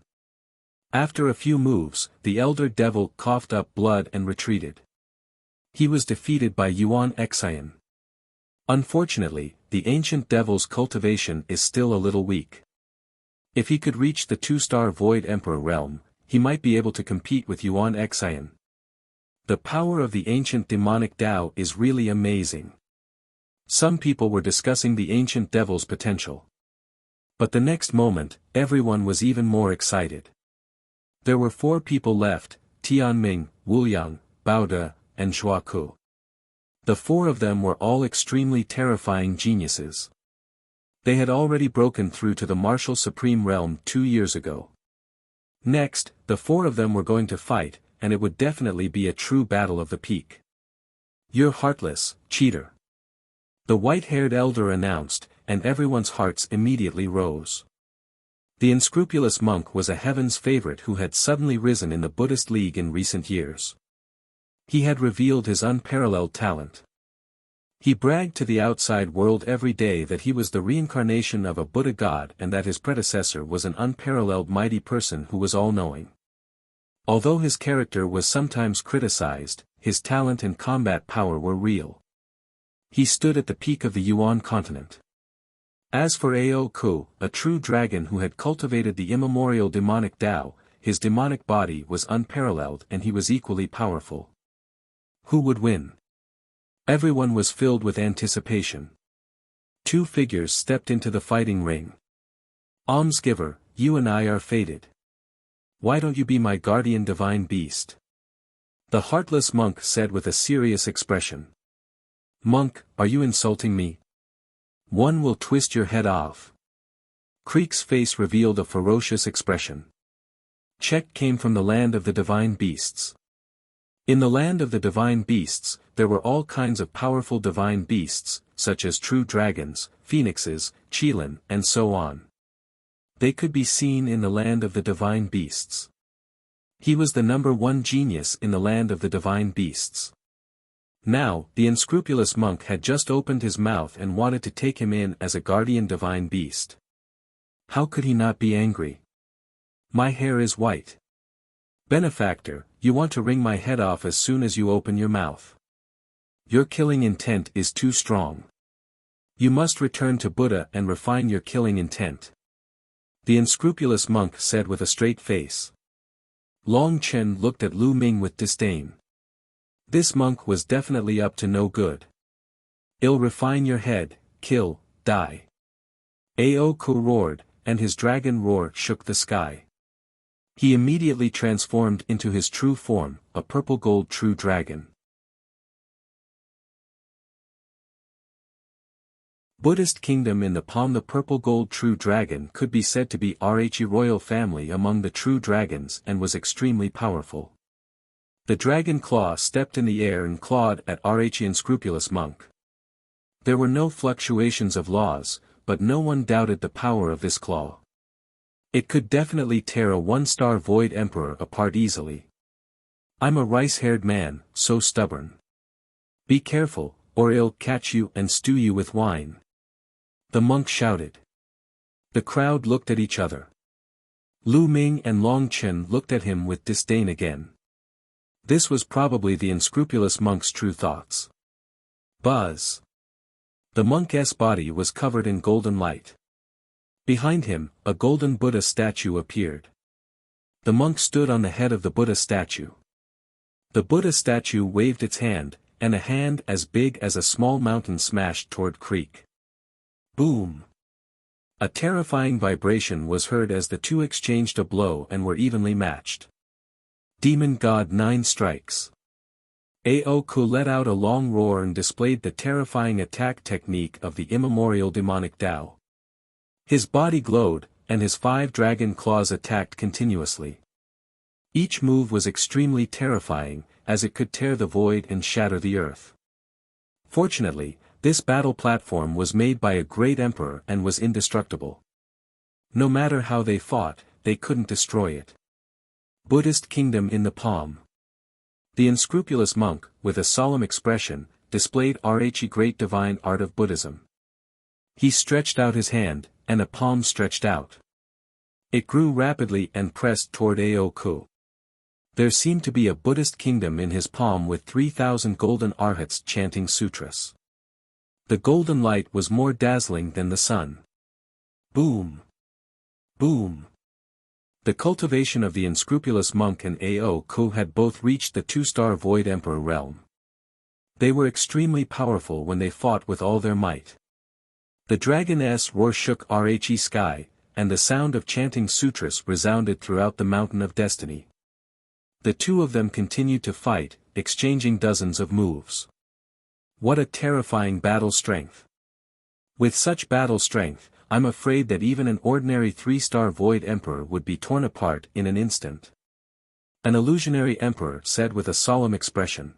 After a few moves, the elder devil coughed up blood and retreated. He was defeated by Yuan Xian. Unfortunately, the Ancient Devil's cultivation is still a little weak. If he could reach the 2-star void emperor realm, he might be able to compete with Yuan Xian. The power of the ancient demonic Tao is really amazing. Some people were discussing the Ancient Devil's potential. But the next moment, everyone was even more excited. There were 4 people left, Tianming, Wuyang, Baoda, and Zhuaku. The 4 of them were all extremely terrifying geniuses. They had already broken through to the martial supreme realm 2 years ago. Next, the 4 of them were going to fight, and it would definitely be a true battle of the peak. You're heartless, cheater. The white-haired elder announced, and everyone's hearts immediately rose. The unscrupulous monk was a heaven's favorite who had suddenly risen in the Buddhist League in recent years. He had revealed his unparalleled talent. He bragged to the outside world every day that he was the reincarnation of a Buddha god and that his predecessor was an unparalleled mighty person who was all-knowing. Although his character was sometimes criticized, his talent and combat power were real. He stood at the peak of the Yuan continent. As for Aoge, a true dragon who had cultivated the immemorial demonic Tao, his demonic body was unparalleled and he was equally powerful. Who would win? Everyone was filled with anticipation. Two figures stepped into the fighting ring. Almsgiver, you and I are fated. Why don't you be my guardian divine beast? The heartless monk said with a serious expression. Monk, are you insulting me? One will twist your head off. Creek's face revealed a ferocious expression. Check came from the land of the divine beasts. In the land of the divine beasts, there were all kinds of powerful divine beasts, such as true dragons, phoenixes, qilin, and so on. They could be seen in the land of the divine beasts. He was the number one genius in the land of the divine beasts. Now, the unscrupulous monk had just opened his mouth and wanted to take him in as a guardian divine beast. How could he not be angry? My hair is white. Benefactor, you want to wring my head off as soon as you open your mouth. Your killing intent is too strong. You must return to Buddha and refine your killing intent. The unscrupulous monk said with a straight face. Long Chen looked at Lu Ming with disdain. This monk was definitely up to no good. I'll refine your head, kill, die. Aoku roared, and his dragon roar shook the sky. He immediately transformed into his true form, a purple-gold true dragon. Buddhist Kingdom in the palm. The purple-gold true dragon could be said to be Rhe royal family among the true dragons and was extremely powerful. The dragon claw stepped in the air and clawed at Rhe unscrupulous monk. There were no fluctuations of laws, but no one doubted the power of this claw. It could definitely tear a one-star void emperor apart easily. I'm a rice-haired man, so stubborn. Be careful, or I'll catch you and stew you with wine. The monk shouted. The crowd looked at each other. Lu Ming and Long Chen looked at him with disdain again. This was probably the unscrupulous monk's true thoughts. Buzz. The monk's body was covered in golden light. Behind him, a golden Buddha statue appeared. The monk stood on the head of the Buddha statue. The Buddha statue waved its hand, and a hand as big as a small mountain smashed toward Creek. Boom! A terrifying vibration was heard as the two exchanged a blow and were evenly matched. Demon God 9 strikes. Aoku let out a long roar and displayed the terrifying attack technique of the immemorial demonic Tao. His body glowed, and his 5 dragon claws attacked continuously. Each move was extremely terrifying, as it could tear the void and shatter the earth. Fortunately, this battle platform was made by a great emperor and was indestructible. No matter how they fought, they couldn't destroy it. Buddhist Kingdom in the palm. The unscrupulous monk, with a solemn expression, displayed Rhe great divine art of Buddhism. He stretched out his hand, and a palm stretched out. It grew rapidly and pressed toward Aoku. There seemed to be a Buddhist kingdom in his palm with 3,000 golden arhats chanting sutras. The golden light was more dazzling than the sun. Boom! Boom! The cultivation of the unscrupulous monk and Aoku had both reached the 2-star Void Emperor realm. They were extremely powerful when they fought with all their might. The dragon's roar shook Rhe sky, and the sound of chanting sutras resounded throughout the Mountain of Destiny. The two of them continued to fight, exchanging dozens of moves. What a terrifying battle strength! With such battle strength, I'm afraid that even an ordinary 3-star Void Emperor would be torn apart in an instant. An illusionary emperor said with a solemn expression.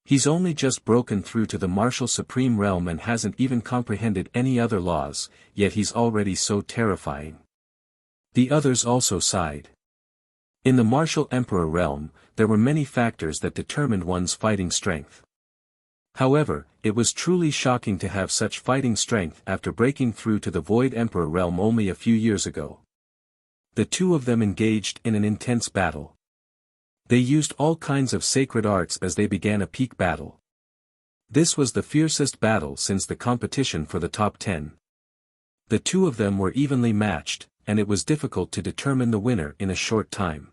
He's only just broken through to the martial supreme realm and hasn't even comprehended any other laws, yet he's already so terrifying. The others also sighed. In the martial emperor realm, there were many factors that determined one's fighting strength. However, it was truly shocking to have such fighting strength after breaking through to the Void Emperor realm only a few years ago. The two of them engaged in an intense battle. They used all kinds of sacred arts as they began a peak battle. This was the fiercest battle since the competition for the top 10. The two of them were evenly matched, and it was difficult to determine the winner in a short time.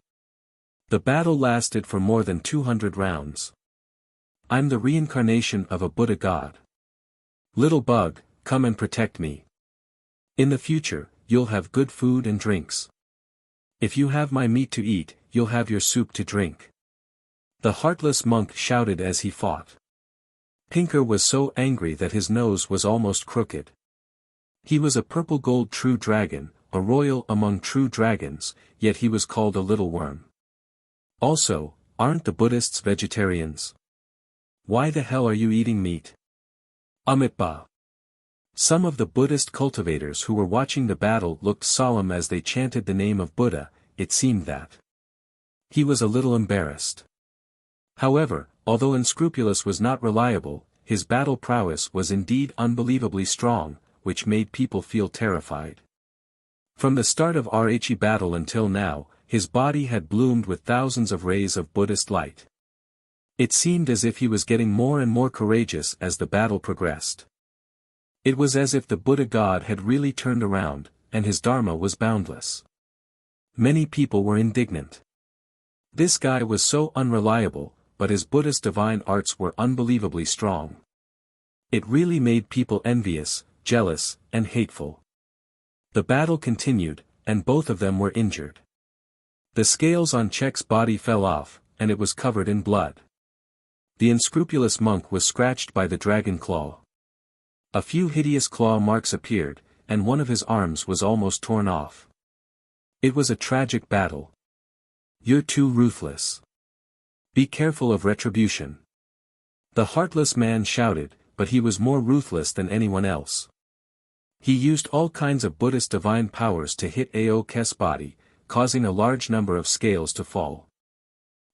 The battle lasted for more than 200 rounds. I'm the reincarnation of a Buddha god. Little bug, come and protect me. In the future, you'll have good food and drinks. If you have my meat to eat, you'll have your soup to drink." The heartless monk shouted as he fought. Pinker was so angry that his nose was almost crooked. He was a purple gold true dragon, a royal among true dragons, yet he was called a little worm. Also, aren't the Buddhists vegetarians? Why the hell are you eating meat? Amitba. Some of the Buddhist cultivators who were watching the battle looked solemn as they chanted the name of Buddha. It seemed that he was a little embarrassed. However, although unscrupulous was not reliable, his battle prowess was indeed unbelievably strong, which made people feel terrified. From the start of Rhe battle until now, his body had bloomed with thousands of rays of Buddhist light. It seemed as if he was getting more and more courageous as the battle progressed. It was as if the Buddha God had really turned around, and his Dharma was boundless. Many people were indignant. This guy was so unreliable, but his Buddhist divine arts were unbelievably strong. It really made people envious, jealous, and hateful. The battle continued, and both of them were injured. The scales on Chek's body fell off, and it was covered in blood. The unscrupulous monk was scratched by the dragon claw. A few hideous claw marks appeared, and one of his arms was almost torn off. It was a tragic battle. "You're too ruthless. Be careful of retribution." The heartless man shouted, but he was more ruthless than anyone else. He used all kinds of Buddhist divine powers to hit Haoge's body, causing a large number of scales to fall.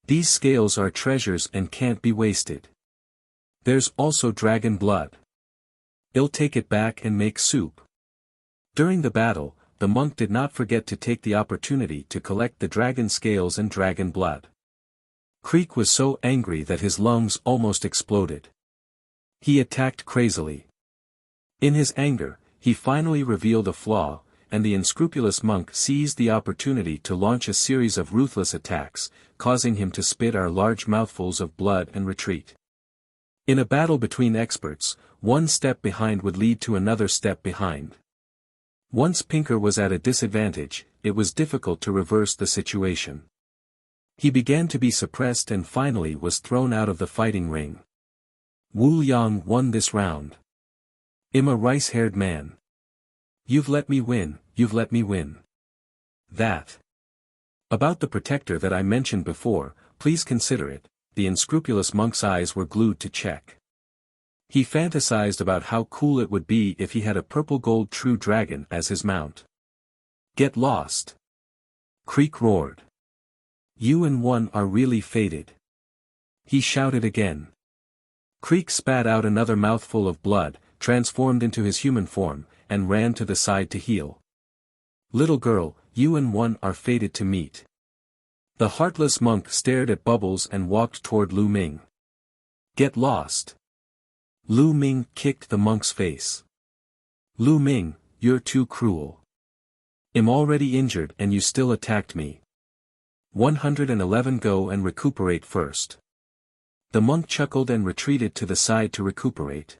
These scales are treasures and can't be wasted. There's also dragon blood. I'll take it back and make soup. During the battle, the monk did not forget to take the opportunity to collect the dragon scales and dragon blood. Creek was so angry that his lungs almost exploded. He attacked crazily. In his anger, he finally revealed a flaw, and the unscrupulous monk seized the opportunity to launch a series of ruthless attacks, causing him to spit out large mouthfuls of blood and retreat. In a battle between experts, one step behind would lead to another step behind. Once Pinker was at a disadvantage, it was difficult to reverse the situation. He began to be suppressed and finally was thrown out of the fighting ring. Muyang won this round. "I'm a rice-haired man. You've let me win, you've let me win." That. About the protector that I mentioned before, please consider it. The unscrupulous monk's eyes were glued to Chek. He fantasized about how cool it would be if he had a purple gold true dragon as his mount. "Get lost!" Creek roared. "You and one are really fated." He shouted again. Creek spat out another mouthful of blood, transformed into his human form, and ran to the side to heal. "Little girl, you and one are fated to meet." The heartless monk stared at Bubbles and walked toward Lu Ming. "Get lost!" Lu Ming kicked the monk's face. "Lu Ming, you're too cruel. I'm already injured and you still attacked me. 111 Go and recuperate first." The monk chuckled and retreated to the side to recuperate.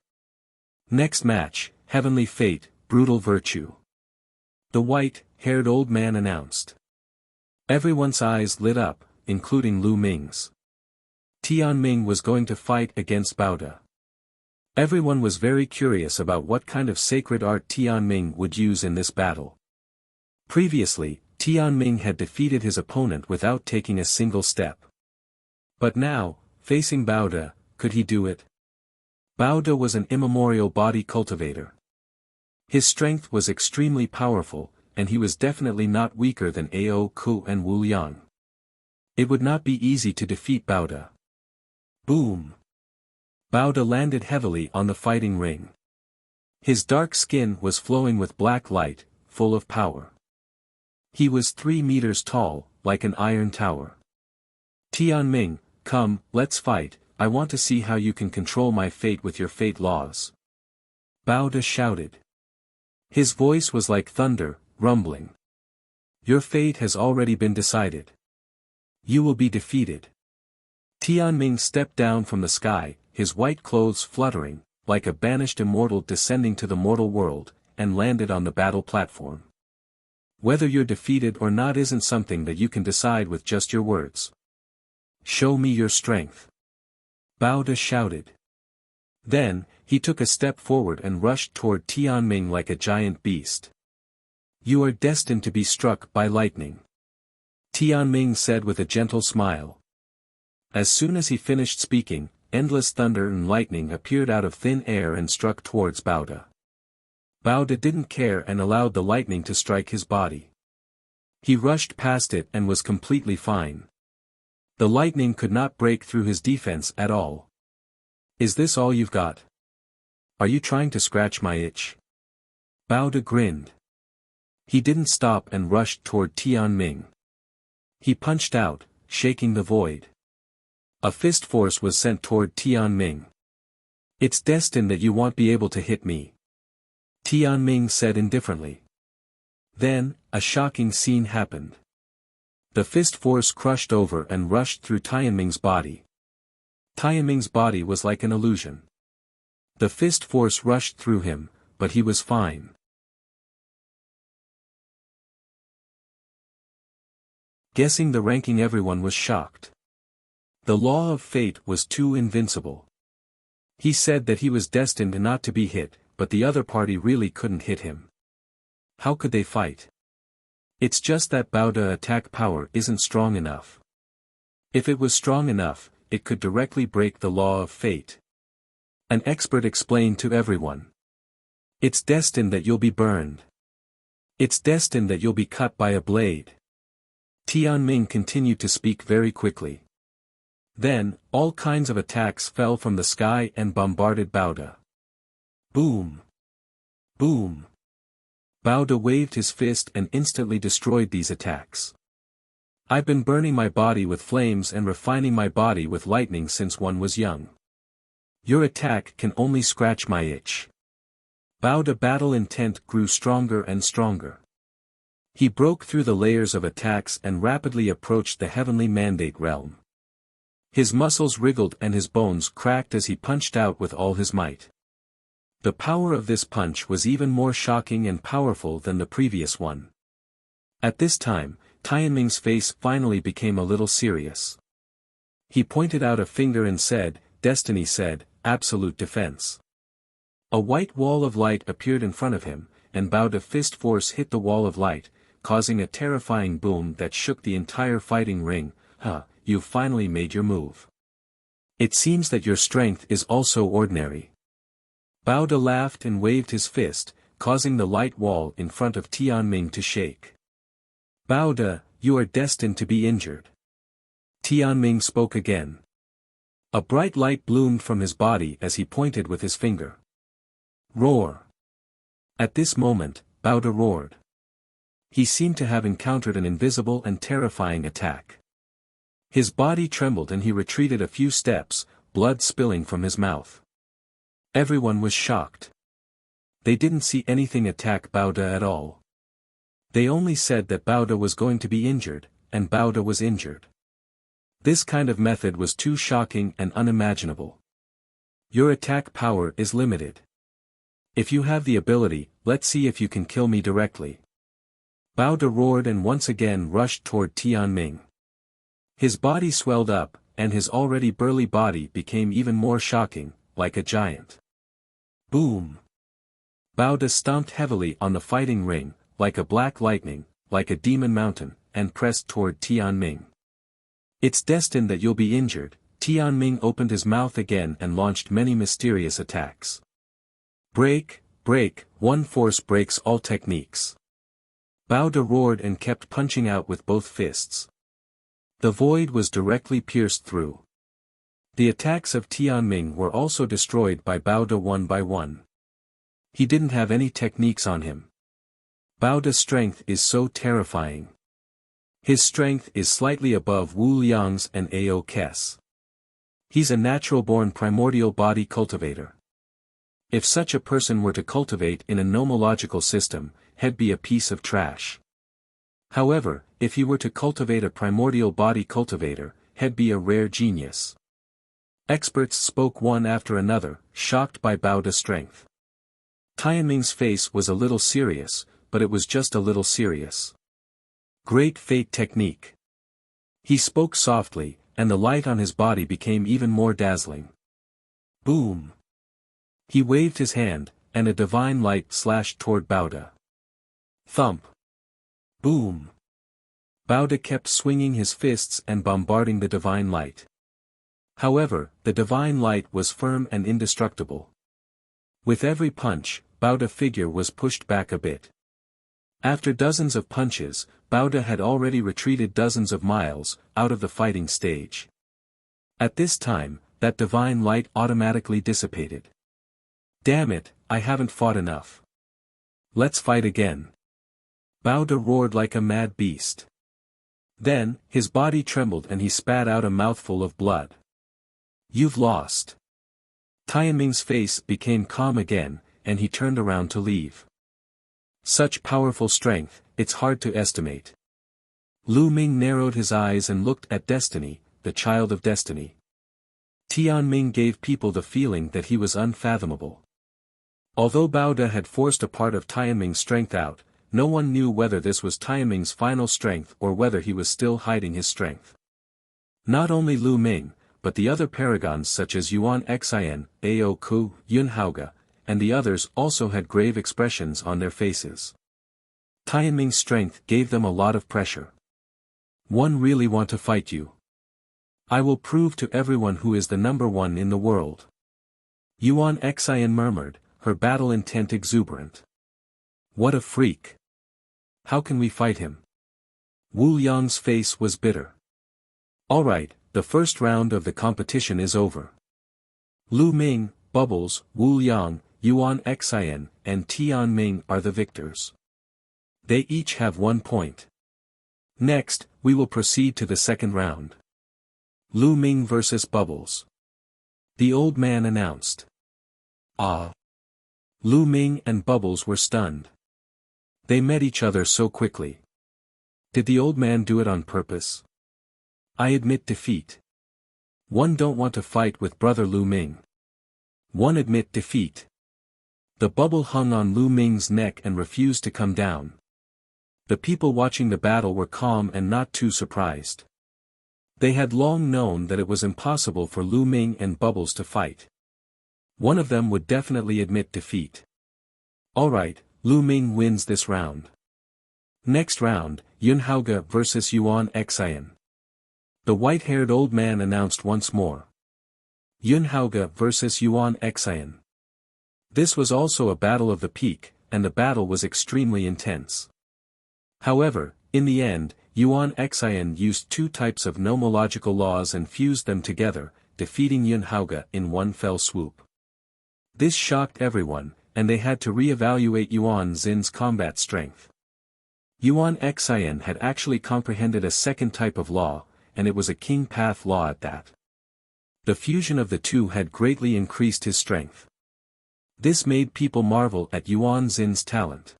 "Next match, Heavenly Fate, Brutal Virtue," the white-haired old man announced. Everyone's eyes lit up, including Lu Ming's. Tianming was going to fight against Baoda. Everyone was very curious about what kind of sacred art Tianming would use in this battle. Previously, Tianming had defeated his opponent without taking a single step. But now, facing Baoda, could he do it? Baoda was an immemorial body cultivator. His strength was extremely powerful, and he was definitely not weaker than Haoge and Wuliang. It would not be easy to defeat Baoda. Boom! Baoda landed heavily on the fighting ring. His dark skin was flowing with black light, full of power. He was 3 meters tall, like an iron tower. "Tianming, come, let's fight. I want to see how you can control my fate with your fate laws." Baoda shouted. His voice was like thunder, rumbling. "Your fate has already been decided. You will be defeated." Tianming stepped down from the sky, his white clothes fluttering, like a banished immortal descending to the mortal world, and landed on the battle platform. Whether you're defeated or not isn't something that you can decide with just your words. Show me your strength. Bao De shouted. Then, he took a step forward and rushed toward Tianming like a giant beast. You are destined to be struck by lightning. Tianming said with a gentle smile. As soon as he finished speaking, endless thunder and lightning appeared out of thin air and struck towards Bao De. Bao De didn't care and allowed the lightning to strike his body. He rushed past it and was completely fine. The lightning could not break through his defense at all. Is this all you've got? Are you trying to scratch my itch? Bao De grinned. He didn't stop and rushed toward Tianming. He punched out, shaking the void. A fist force was sent toward Tianming. It's destined that you won't be able to hit me, Tianming said indifferently. Then, a shocking scene happened. The fist force crushed over and rushed through Tianming's body. Tianming's body was like an illusion. The fist force rushed through him, but he was fine. Guessing the ranking, everyone was shocked. The law of fate was too invincible. He said that he was destined not to be hit, but the other party really couldn't hit him. How could they fight? It's just that Bao De attack power isn't strong enough. If it was strong enough, it could directly break the law of fate. An expert explained to everyone. It's destined that you'll be burned. It's destined that you'll be cut by a blade. Tianming continued to speak very quickly. Then, all kinds of attacks fell from the sky and bombarded Bao De. Boom! Boom! Bao De waved his fist and instantly destroyed these attacks. I've been burning my body with flames and refining my body with lightning since one was young. Your attack can only scratch my itch. Bao De battle intent grew stronger and stronger. He broke through the layers of attacks and rapidly approached the heavenly mandate realm. His muscles wriggled and his bones cracked as he punched out with all his might. The power of this punch was even more shocking and powerful than the previous one. At this time, Tianming's face finally became a little serious. He pointed out a finger and said, "Destiny said, absolute defense." A white wall of light appeared in front of him, and Bao De fist force hit the wall of light, causing a terrifying boom that shook the entire fighting ring. You've finally made your move. It seems that your strength is also ordinary. Bao De laughed and waved his fist, causing the light wall in front of Tianming to shake. Bao De, you are destined to be injured. Tianming spoke again. A bright light bloomed from his body as he pointed with his finger. Roar! At this moment, Bao De roared. He seemed to have encountered an invisible and terrifying attack. His body trembled and he retreated a few steps, blood spilling from his mouth. Everyone was shocked. They didn't see anything attack Bao De at all. They only said that Bao De was going to be injured, and Bao De was injured. This kind of method was too shocking and unimaginable. Your attack power is limited. If you have the ability, let's see if you can kill me directly. Bao De roared and once again rushed toward Tianming. His body swelled up, and his already burly body became even more shocking, like a giant. Boom! Bao De stomped heavily on the fighting ring, like a black lightning, like a demon mountain, and pressed toward Tianming. It's destined that you'll be injured. Tianming opened his mouth again and launched many mysterious attacks. Break, break, one force breaks all techniques. Bao De roared and kept punching out with both fists. The void was directly pierced through. The attacks of Tianming were also destroyed by Bao De one by one. He didn't have any techniques on him. Bao De's strength is so terrifying. His strength is slightly above Wu Liang's and Haoge's. He's a natural-born primordial body cultivator. If such a person were to cultivate in a nomological system, he'd be a piece of trash. However, if he were to cultivate a primordial body cultivator, he'd be a rare genius. Experts spoke one after another, shocked by Bao Da's strength. Tianming's face was a little serious, but it was just a little serious. Great fate technique. He spoke softly, and the light on his body became even more dazzling. Boom! He waved his hand, and a divine light slashed toward Bao Da. Thump! Boom! Bao Da kept swinging his fists and bombarding the divine light. However, the divine light was firm and indestructible. With every punch, Bao Da's figure was pushed back a bit. After dozens of punches, Bao Da had already retreated dozens of miles, out of the fighting stage. At this time, that divine light automatically dissipated. Damn it, I haven't fought enough. Let's fight again. Bao Da roared like a mad beast. Then, his body trembled and he spat out a mouthful of blood. You've lost. Tianming's face became calm again, and he turned around to leave. Such powerful strength, it's hard to estimate. Lu Ming narrowed his eyes and looked at Destiny, the child of destiny. Tianming gave people the feeling that he was unfathomable. Although Bao Da had forced a part of Tianming's strength out, no one knew whether this was Tianming's final strength or whether he was still hiding his strength. Not only Lu Ming, but the other paragons such as Yuan Xian, Ao Ku, Yun Haoge, and the others also had grave expressions on their faces. Tianming's strength gave them a lot of pressure. One really want to fight you. I will prove to everyone who is the number one in the world. Yuan Xian murmured, her battle intent exuberant. What a freak. How can we fight him? Wu Yang's face was bitter. Alright, the first round of the competition is over. Lu Ming, Bubbles, Wu Yang, Yuan Xian, and Tianming are the victors. They each have 1 point. Next, we will proceed to the second round. Lu Ming vs. Bubbles. The old man announced. Ah! Lu Ming and Bubbles were stunned. They met each other so quickly. Did the old man do it on purpose? I admit defeat. One don't want to fight with brother Lu Ming. One admit defeat. The bubble hung on Lu Ming's neck and refused to come down. The people watching the battle were calm and not too surprised. They had long known that it was impossible for Lu Ming and Bubbles to fight. One of them would definitely admit defeat. Alright, Lu Ming wins this round. Next round, Yun Haoge vs. Yuan Xian. The white-haired old man announced once more. Yun Haoge vs. Yuan Xian. This was also a battle of the peak, and the battle was extremely intense. However, in the end, Yuan Xian used 2 types of nomological laws and fused them together, defeating Yun Haoge in one fell swoop. This shocked everyone, and they had to re-evaluate Yuan Xin's combat strength. Yuan Xian had actually comprehended a second type of law, and it was a king path law at that. The fusion of the two had greatly increased his strength. This made people marvel at Yuan Xin's talent.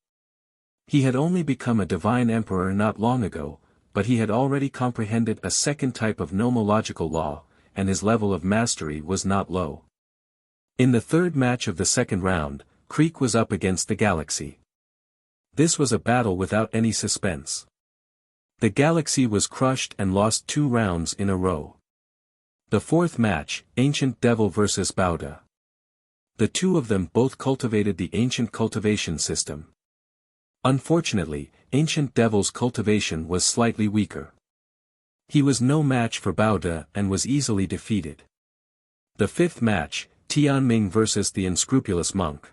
He had only become a divine emperor not long ago, but he had already comprehended a second type of nomological law, and his level of mastery was not low. In the third match of the second round, Creek was up against the Galaxy. This was a battle without any suspense. The Galaxy was crushed and lost 2 rounds in a row. The fourth match, Ancient Devil vs. Bao Da. The two of them both cultivated the ancient cultivation system. Unfortunately, Ancient Devil's cultivation was slightly weaker. He was no match for Bao Da and was easily defeated. The fifth match, Tianming vs. the Unscrupulous Monk.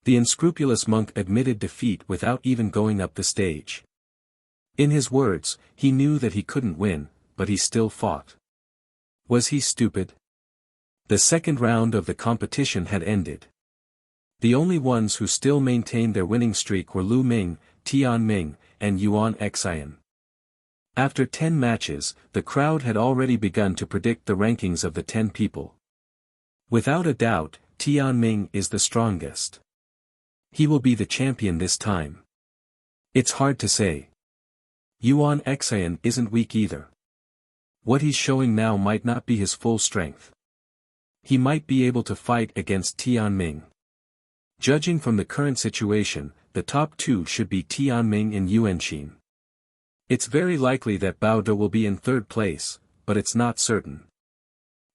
The unscrupulous monk admitted defeat without even going up the stage. In his words, he knew that he couldn't win, but he still fought. Was he stupid? The second round of the competition had ended. The only ones who still maintained their winning streak were Lu Ming, Tianming, and Yuan Xian. After 10 matches, the crowd had already begun to predict the rankings of the 10 people. Without a doubt, Tianming is the strongest. He will be the champion this time. It's hard to say. Yuan Xian isn't weak either. What he's showing now might not be his full strength. he might be able to fight against Tianming. Judging from the current situation, the top two should be Tianming and Yuan. It's very likely that Bao De will be in third place, but it's not certain.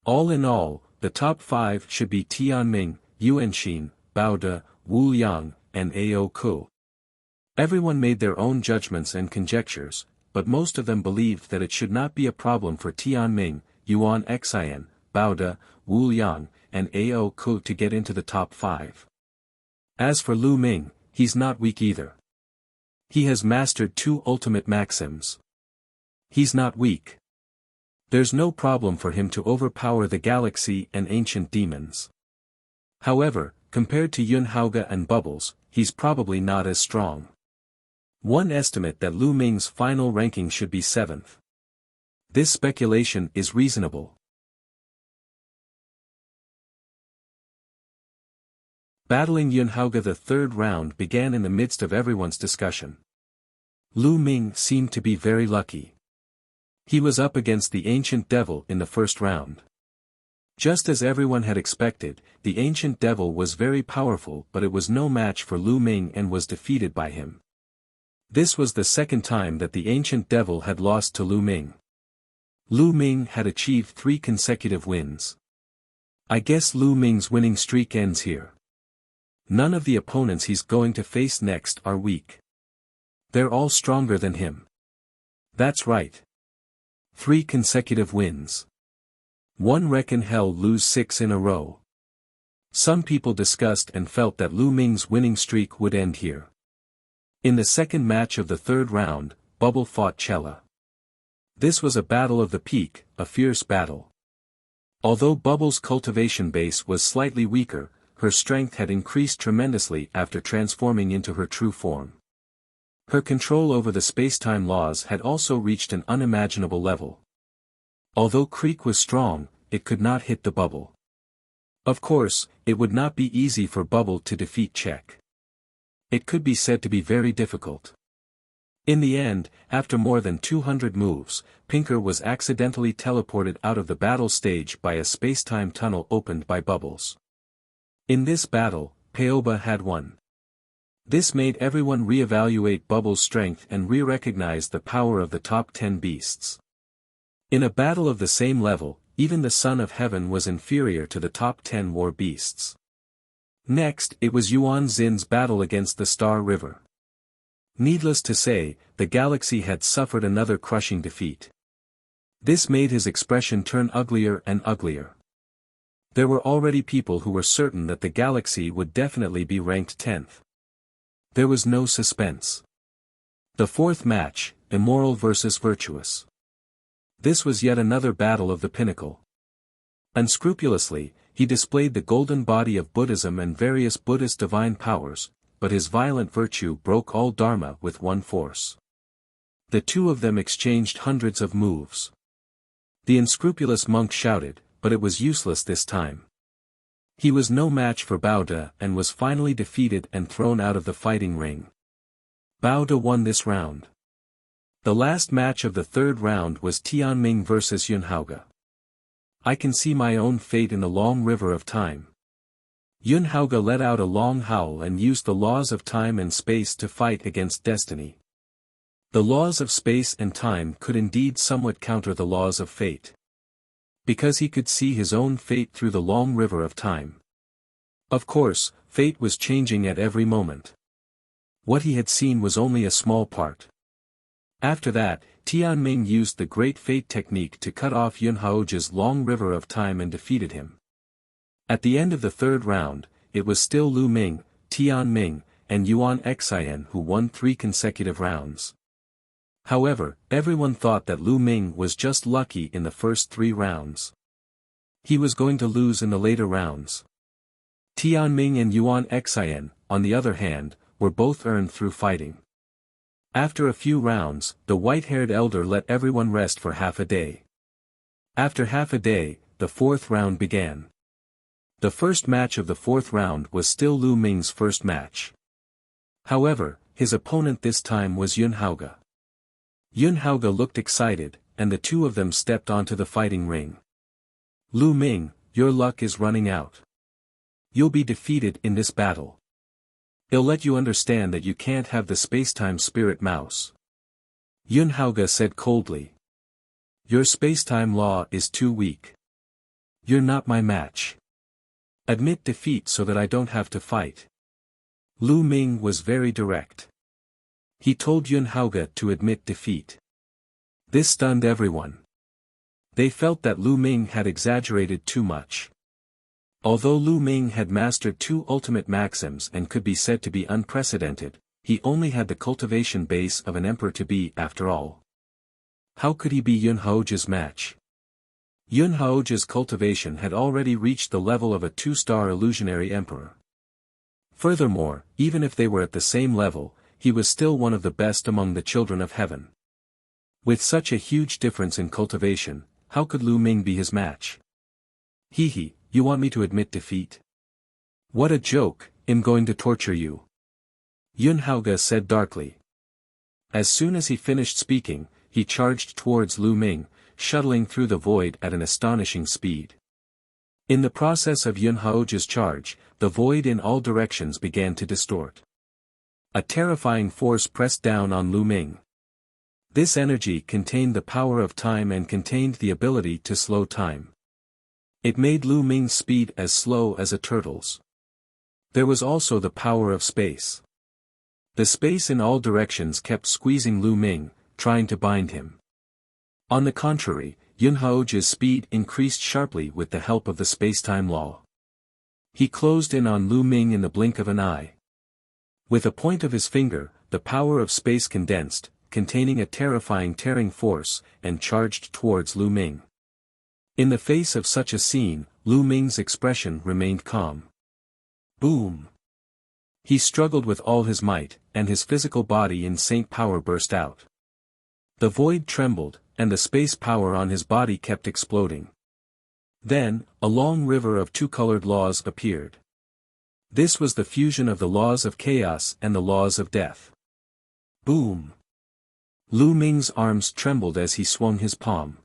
All in all, the top five should be Tianming, Yuan, Bao De, Wuliang, and Haoge. Everyone made their own judgments and conjectures, but most of them believed that it should not be a problem for Tianming, Yuan, Bao De, Wuliang, and Haoge to get into the top five. As for Lu Ming, he's not weak either. He has mastered two ultimate maxims. He's not weak. There's no problem for him to overpower the galaxy and ancient demons. However, compared to Yun Haoge and Bubbles, he's probably not as strong. One estimate that Lu Ming's final ranking should be 7th. This speculation is reasonable. Battling Yun Haoge. The third round began in the midst of everyone's discussion. Lu Ming seemed to be very lucky. He was up against the ancient devil in the first round. Just as everyone had expected, the ancient devil was very powerful, but it was no match for Lu Ming and was defeated by him. This was the second time that the ancient devil had lost to Lu Ming. Lu Ming had achieved 3 consecutive wins. I guess Lu Ming's winning streak ends here. None of the opponents he's going to face next are weak. They're all stronger than him. That's right. 3 consecutive wins. One reckon he'll lose 6 in a row. Some people discussed and felt that Lu Ming's winning streak would end here. In the second match of the third round, Bubble fought Chella. This was a battle of the peak, a fierce battle. Although Bubble's cultivation base was slightly weaker, her strength had increased tremendously after transforming into her true form. Her control over the space-time laws had also reached an unimaginable level. Although Creek was strong, it could not hit the Bubble. Of course, it would not be easy for Bubble to defeat Check. It could be said to be very difficult. In the end, after more than 200 moves, Pinker was accidentally teleported out of the battle stage by a space-time tunnel opened by Bubbles. In this battle, Paoba had won. This made everyone re-evaluate Bubbles' strength and re-recognize the power of the top 10 beasts. In a battle of the same level, even the Son of Heaven was inferior to the top 10 war beasts. Next, it was Yuan Xin's battle against the Star River. Needless to say, the galaxy had suffered another crushing defeat. This made his expression turn uglier and uglier. There were already people who were certain that the galaxy would definitely be ranked 10th. There was no suspense. The fourth match, Immortal versus Virtuous. This was yet another battle of the pinnacle. Unscrupulously, he displayed the golden body of Buddhism and various Buddhist divine powers, but his violent virtue broke all Dharma with one force. The two of them exchanged hundreds of moves. The unscrupulous monk shouted, but it was useless this time. He was no match for Bao De and was finally defeated and thrown out of the fighting ring. Bao De won this round. The last match of the third round was Tianming versus Yun Haoge. I can see my own fate in the long river of time. Yun Haoge let out a long howl and used the laws of time and space to fight against destiny. The laws of space and time could indeed somewhat counter the laws of fate. Because he could see his own fate through the long river of time. Of course, fate was changing at every moment. What he had seen was only a small part. After that, Tianming used the Great Fate technique to cut off Yun Haoge's long river of time and defeated him. At the end of the third round, it was still Lu Ming, Tianming, and Yuan Xin who won 3 consecutive rounds. However, everyone thought that Lu Ming was just lucky in the first 3 rounds. He was going to lose in the later rounds. Tianming and Yuan Xin, on the other hand, were both earned through fighting. After a few rounds, the white-haired elder let everyone rest for half a day. After half a day, the fourth round began. The first match of the fourth round was still Lu Ming's first match. However, his opponent this time was Yun Haoge. Yun Haoge looked excited, and the two of them stepped onto the fighting ring. Lu Ming, your luck is running out. You'll be defeated in this battle. It'll let you understand that you can't have the spacetime spirit mouse. Yuan Haoge said coldly. Your spacetime law is too weak. You're not my match. Admit defeat so that I don't have to fight. Lu Ming was very direct. He told Yuan Haoge to admit defeat. This stunned everyone. They felt that Lu Ming had exaggerated too much. Although Lu Ming had mastered 2 ultimate maxims and could be said to be unprecedented, he only had the cultivation base of an emperor to be after all. How could he be Yuan Haoge's match? Yuan Haoge's cultivation had already reached the level of a 2-star illusionary emperor. Furthermore, even if they were at the same level, he was still one of the best among the children of heaven. With such a huge difference in cultivation, how could Lu Ming be his match? Hee, you want me to admit defeat? What a joke, I'm going to torture you. Yuan Haoge said darkly. As soon as he finished speaking, he charged towards Lu Ming, shuttling through the void at an astonishing speed. In the process of Yuan Haoge's charge, the void in all directions began to distort. A terrifying force pressed down on Lu Ming. This energy contained the power of time and contained the ability to slow time. It made Lu Ming's speed as slow as a turtle's. There was also the power of space. The space in all directions kept squeezing Lu Ming, trying to bind him. On the contrary, Yuan Haoge's speed increased sharply with the help of the spacetime law. He closed in on Lu Ming in the blink of an eye. With a point of his finger, the power of space condensed, containing a terrifying tearing force, and charged towards Lu Ming. In the face of such a scene, Lu Ming's expression remained calm. Boom! He struggled with all his might, and his physical body in saint power burst out. The void trembled, and the space power on his body kept exploding. Then, a long river of 2-colored laws appeared. This was the fusion of the laws of chaos and the laws of death. Boom! Lu Ming's arms trembled as he swung his palm.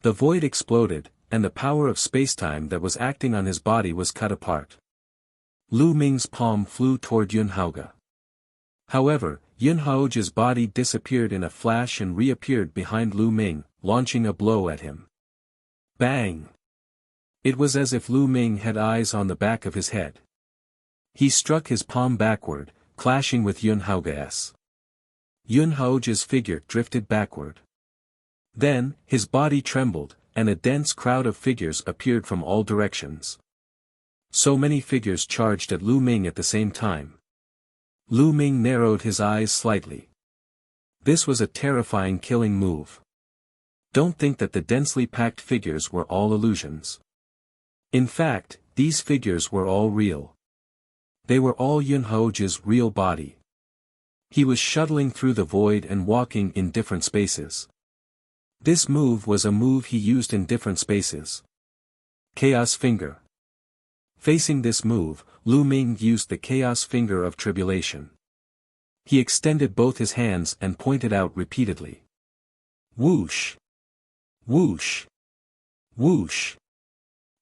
The void exploded, and the power of spacetime that was acting on his body was cut apart. Lu Ming's palm flew toward Yuan Haoge. However, Yuan Haoge's body disappeared in a flash and reappeared behind Lu Ming, launching a blow at him. Bang! It was as if Lu Ming had eyes on the back of his head. He struck his palm backward, clashing with Yuan Haoge's. Yuan Haoge's figure drifted backward. Then, his body trembled, and a dense crowd of figures appeared from all directions. So many figures charged at Lu Ming at the same time. Lu Ming narrowed his eyes slightly. This was a terrifying killing move. Don't think that the densely packed figures were all illusions. In fact, these figures were all real. They were all Yuan Haoge's real body. He was shuttling through the void and walking in different spaces. This move was a move he used in different spaces. Chaos Finger. Facing this move, Lu Ming used the Chaos Finger of Tribulation. He extended both his hands and pointed out repeatedly. Whoosh! Whoosh! Whoosh!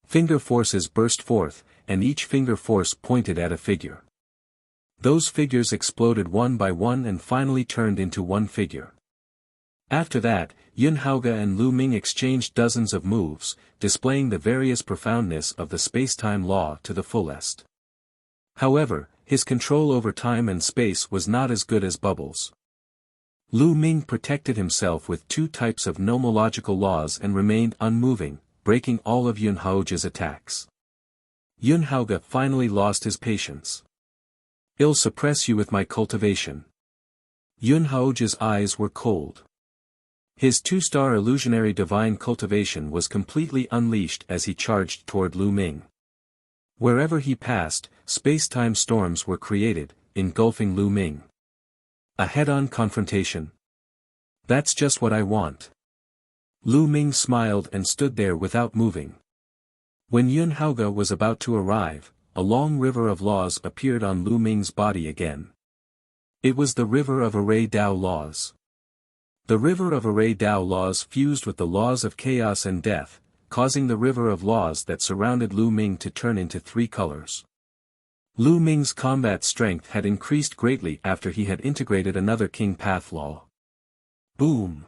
Finger forces burst forth, and each finger force pointed at a figure. Those figures exploded one by one and finally turned into one figure. After that, Yuan Haoge and Lu Ming exchanged dozens of moves, displaying the various profoundness of the spacetime law to the fullest. However, his control over time and space was not as good as Bubbles. Lu Ming protected himself with 2 types of nomological laws and remained unmoving, breaking all of Yuan Haoge's attacks. Yuan Haoge finally lost his patience. I'll suppress you with my cultivation. Yuan Haoge's eyes were cold. His 2-star illusionary divine cultivation was completely unleashed as he charged toward Lu Ming. Wherever he passed, space-time storms were created, engulfing Lu Ming. A head-on confrontation. That's just what I want. Lu Ming smiled and stood there without moving. When Yuan Haoge was about to arrive, a long river of laws appeared on Lu Ming's body again. It was the river of array Dao laws. The river of array Dao laws fused with the laws of chaos and death, causing the river of laws that surrounded Lu Ming to turn into 3 colors. Lu Ming's combat strength had increased greatly after he had integrated another King Path law. Boom!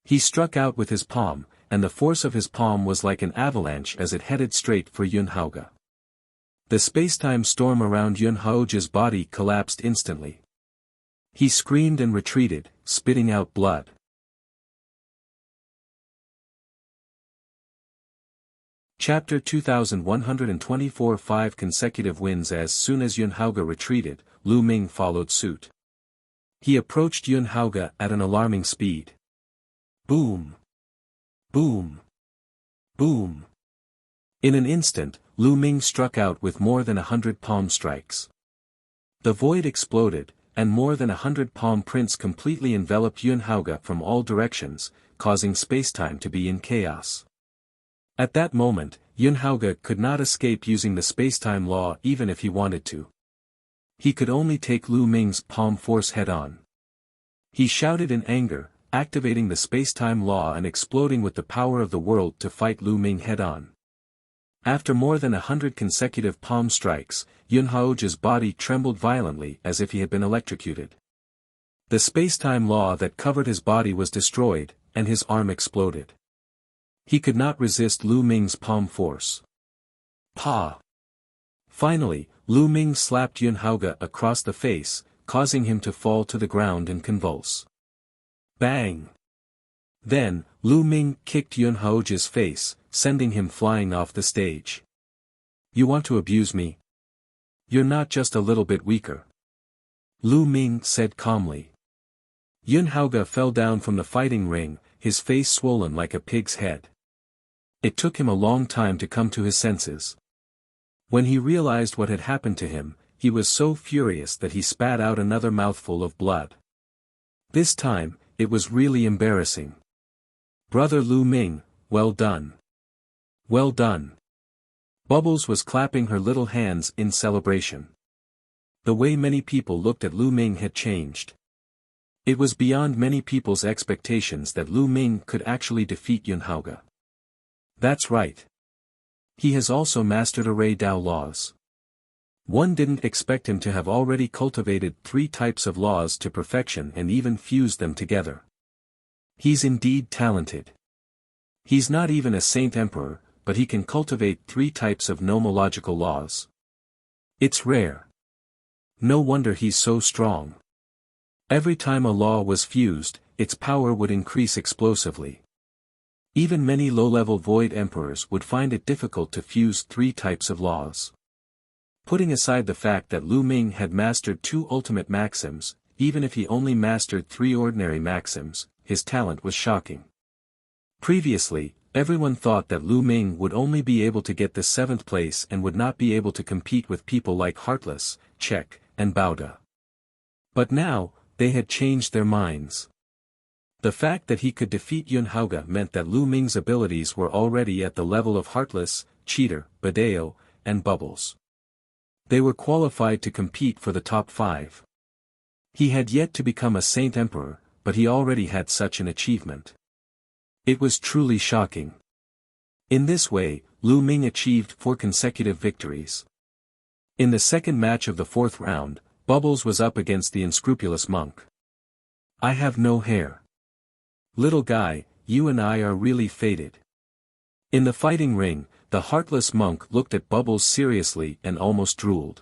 He struck out with his palm, and the force of his palm was like an avalanche as it headed straight for Yuan Haoge. The spacetime storm around Yuan Haoge's body collapsed instantly. He screamed and retreated, spitting out blood. Chapter 2124 5 consecutive wins. As soon as Yuan Haoge retreated, Lu Ming followed suit. He approached Yuan Haoge at an alarming speed. Boom! Boom! Boom! In an instant, Lu Ming struck out with more than 100 palm strikes. The void exploded, and more than 100 palm prints completely enveloped Yuan Haoge from all directions, causing spacetime to be in chaos. At that moment, Yuan Haoge could not escape using the spacetime law even if he wanted to. He could only take Lu Ming's palm force head-on. He shouted in anger, activating the spacetime law and exploding with the power of the world to fight Lu Ming head-on. After more than 100 consecutive palm strikes, Yuan Haoge's body trembled violently as if he had been electrocuted. The spacetime law that covered his body was destroyed, and his arm exploded. He could not resist Lu Ming's palm force. Pa! Finally, Lu Ming slapped Yuan Haoge across the face, causing him to fall to the ground and convulse. Bang! Then, Lu Ming kicked Yuan Haoge's face, sending him flying off the stage. You want to abuse me? You're not just a little bit weaker. Lu Ming said calmly. Yuan Haoge fell down from the fighting ring, his face swollen like a pig's head. It took him a long time to come to his senses. When he realized what had happened to him, he was so furious that he spat out another mouthful of blood. This time, it was really embarrassing. Brother Lu Ming, well done. Well done. Bubbles was clapping her little hands in celebration. The way many people looked at Lu Ming had changed. It was beyond many people's expectations that Lu Ming could actually defeat Yuan Haoge. That's right. He has also mastered array Dao laws. One didn't expect him to have already cultivated 3 types of laws to perfection and even fused them together. He's indeed talented. He's not even a saint emperor, but he can cultivate 3 types of nomological laws. It's rare. No wonder he's so strong. Every time a law was fused, its power would increase explosively. Even many low-level void emperors would find it difficult to fuse 3 types of laws. Putting aside the fact that Lu Ming had mastered 2 ultimate maxims, even if he only mastered 3 ordinary maxims, his talent was shocking. Previously, everyone thought that Lu Ming would only be able to get the 7th place and would not be able to compete with people like Heartless, Check, and Bauda. But now, they had changed their minds. The fact that he could defeat Yuan Haoge meant that Lu Ming's abilities were already at the level of Heartless, Cheater, Badeo, and Bubbles. They were qualified to compete for the top 5. He had yet to become a Saint Emperor, but he already had such an achievement. It was truly shocking. In this way, Lu Ming achieved 4 consecutive victories. In the second match of the 4th round, Bubbles was up against the unscrupulous monk. I have no hair. Little guy, you and I are really fated. In the fighting ring, the heartless monk looked at Bubbles seriously and almost drooled.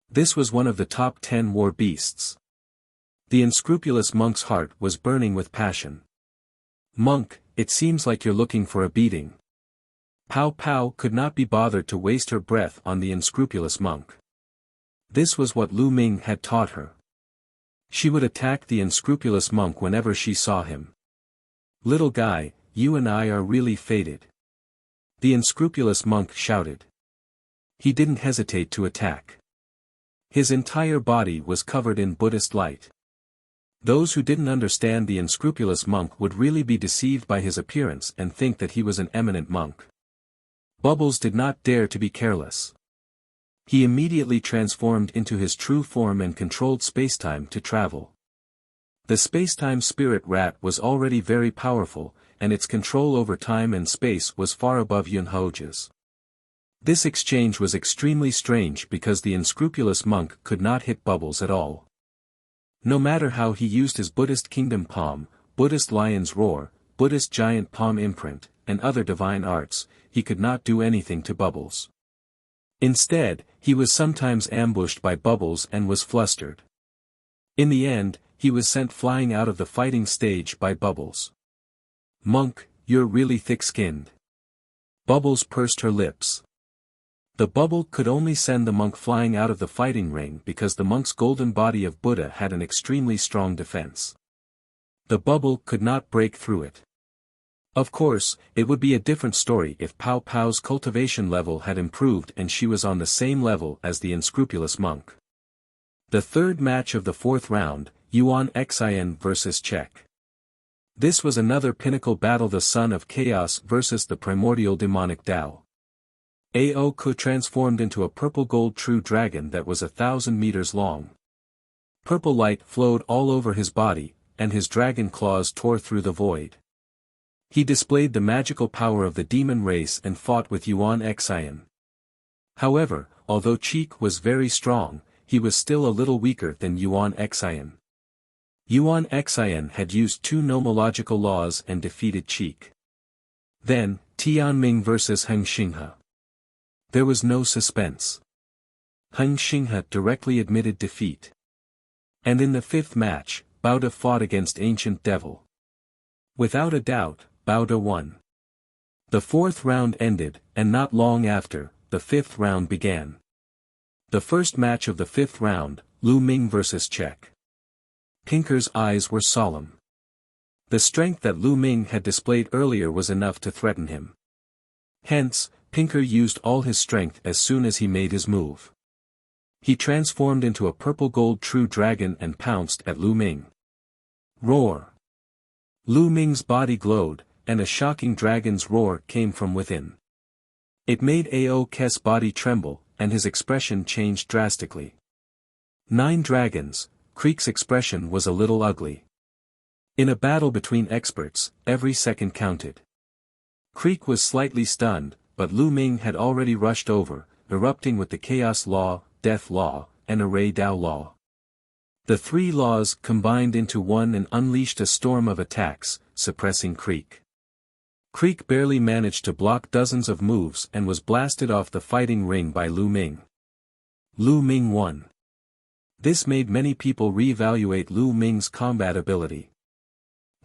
This was one of the top 10 war beasts. The unscrupulous monk's heart was burning with passion. Monk, it seems like you're looking for a beating. Pow Pow could not be bothered to waste her breath on the unscrupulous monk. This was what Lu Ming had taught her. She would attack the unscrupulous monk whenever she saw him. Little guy, you and I are really fated. The unscrupulous monk shouted. He didn't hesitate to attack. His entire body was covered in Buddhist light. Those who didn't understand the unscrupulous monk would really be deceived by his appearance and think that he was an eminent monk. Bubbles did not dare to be careless. He immediately transformed into his true form and controlled spacetime to travel. The spacetime spirit rat was already very powerful, and its control over time and space was far above Yuan Haoge's. This exchange was extremely strange because the unscrupulous monk could not hit Bubbles at all. No matter how he used his Buddhist Kingdom palm, Buddhist lion's roar, Buddhist giant palm imprint, and other divine arts, he could not do anything to Bubbles. Instead, he was sometimes ambushed by Bubbles and was flustered. In the end, he was sent flying out of the fighting stage by Bubbles. "Monk, you're really thick-skinned." Bubbles pursed her lips. The bubble could only send the monk flying out of the fighting ring because the monk's golden body of Buddha had an extremely strong defense. The bubble could not break through it. Of course, it would be a different story if Pao Pao's cultivation level had improved and she was on the same level as the unscrupulous monk. The third match of the fourth round, Yuan Xian vs Czech. This was another pinnacle battle, the Son of Chaos versus the primordial demonic Tao. Haoge transformed into a purple-gold true dragon that was 1,000 meters long. Purple light flowed all over his body, and his dragon claws tore through the void. He displayed the magical power of the demon race and fought with Yuan Xian. However, although Cheek was very strong, he was still a little weaker than Yuan Xian. Yuan Xian had used 2 nomological laws and defeated Cheek. Then, Tianming vs Heng Xinghe. There was no suspense. Heng Xinghe directly admitted defeat. And in the 5th match, Baoda fought against Ancient Devil. Without a doubt, Baoda won. The 4th round ended, and not long after, the 5th round began. The first match of the 5th round, Ming vs Czech. Pinker's eyes were solemn. The strength that Ming had displayed earlier was enough to threaten him. Hence, Pinker used all his strength as soon as he made his move. He transformed into a purple-gold true dragon and pounced at Ming. Roar! Ming's body glowed, and a shocking dragon's roar came from within. It made Haoge's body tremble, and his expression changed drastically. 9 dragons, Creek's expression was a little ugly. In a battle between experts, every second counted. Creek was slightly stunned, but Ming had already rushed over, erupting with the Chaos Law, Death Law, and Array Dao Law. The 3 laws combined into one and unleashed a storm of attacks, suppressing Creek. Creek barely managed to block dozens of moves and was blasted off the fighting ring by Ming. Ming won. This made many people re-evaluate Ming's combat ability.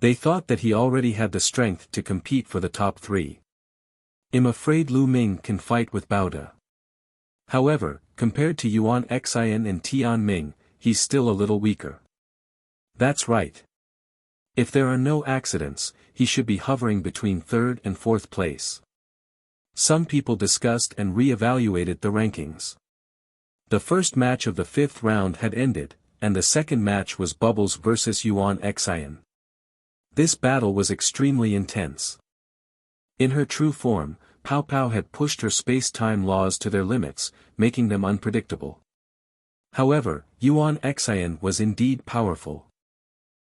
They thought that he already had the strength to compete for the top 3. I'm afraid Ming can fight with Baoda. However, compared to Yuan Xian and Tianming, he's still a little weaker. That's right. If there are no accidents, he should be hovering between 3rd and 4th place. Some people discussed and re-evaluated the rankings. The first match of the 5th round had ended, and the second match was Bubbles vs Yuan Xian. This battle was extremely intense. In her true form, Pao Pao had pushed her space-time laws to their limits, making them unpredictable. However, Yuan Xian was indeed powerful.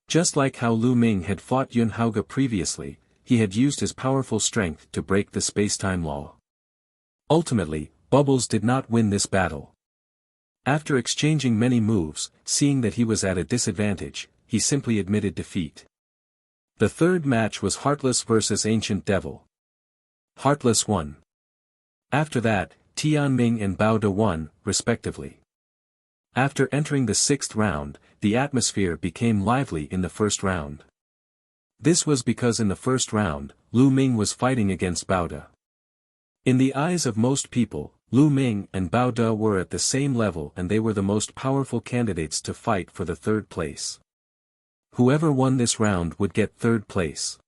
Just like how Ming had fought Yuan Haoge previously, he had used his powerful strength to break the space-time law. Ultimately, Bubbles did not win this battle. After exchanging many moves, seeing that he was at a disadvantage, he simply admitted defeat. The 3rd match was Heartless vs Ancient Devil. Heartless won. After that, Tianming and Baoda won, respectively. After entering the 6th round, the atmosphere became lively in the 1st round. This was because in the 1st round, Ming was fighting against Baoda. In the eyes of most people, Ming and Baoda were at the same level and they were the most powerful candidates to fight for the 3rd place. Whoever won this round would get 3rd place.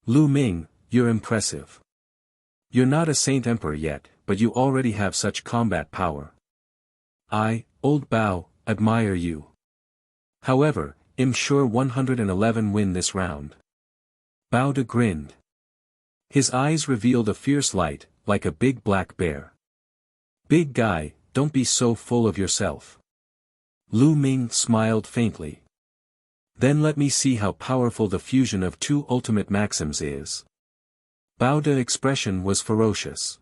Ming, you're impressive. You're not a Saint Emperor yet, but you already have such combat power. I, Old Bao, admire you. However, I'm sure 111 win this round. Baoda grinned. His eyes revealed a fierce light, like a big black bear. Big guy, don't be so full of yourself. Ming smiled faintly. Then let me see how powerful the fusion of two ultimate maxims is. Baoda's expression was ferocious.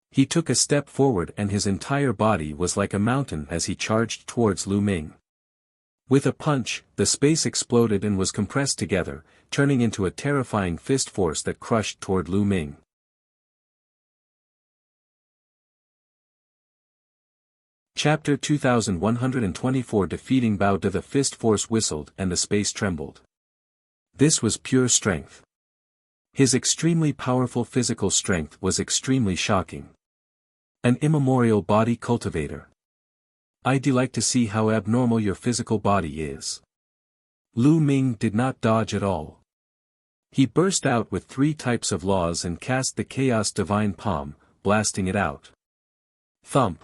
He took a step forward and his entire body was like a mountain as he charged towards Lu Ming. With a punch, the space exploded and was compressed together, turning into a terrifying fist force that crushed toward Lu Ming. Chapter 2124 Defeating Baoda. The fist force whistled and the space trembled. This was pure strength. His extremely powerful physical strength was extremely shocking. An immemorial body cultivator. I'd like to see how abnormal your physical body is. Lu Ming did not dodge at all. He burst out with 3 types of laws and cast the chaos divine palm, blasting it out. Thump.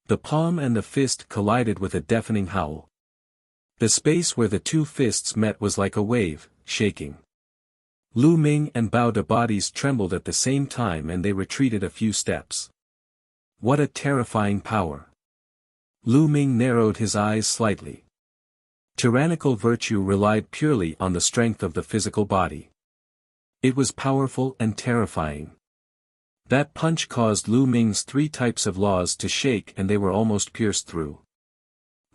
The palm and the fist collided with a deafening howl. The space where the 2 fists met was like a wave, shaking. Lu Ming and Baoda's bodies trembled at the same time and they retreated a few steps. What a terrifying power. Lu Ming narrowed his eyes slightly. Tyrannical virtue relied purely on the strength of the physical body. It was powerful and terrifying. That punch caused Lu Ming's 3 types of laws to shake and they were almost pierced through.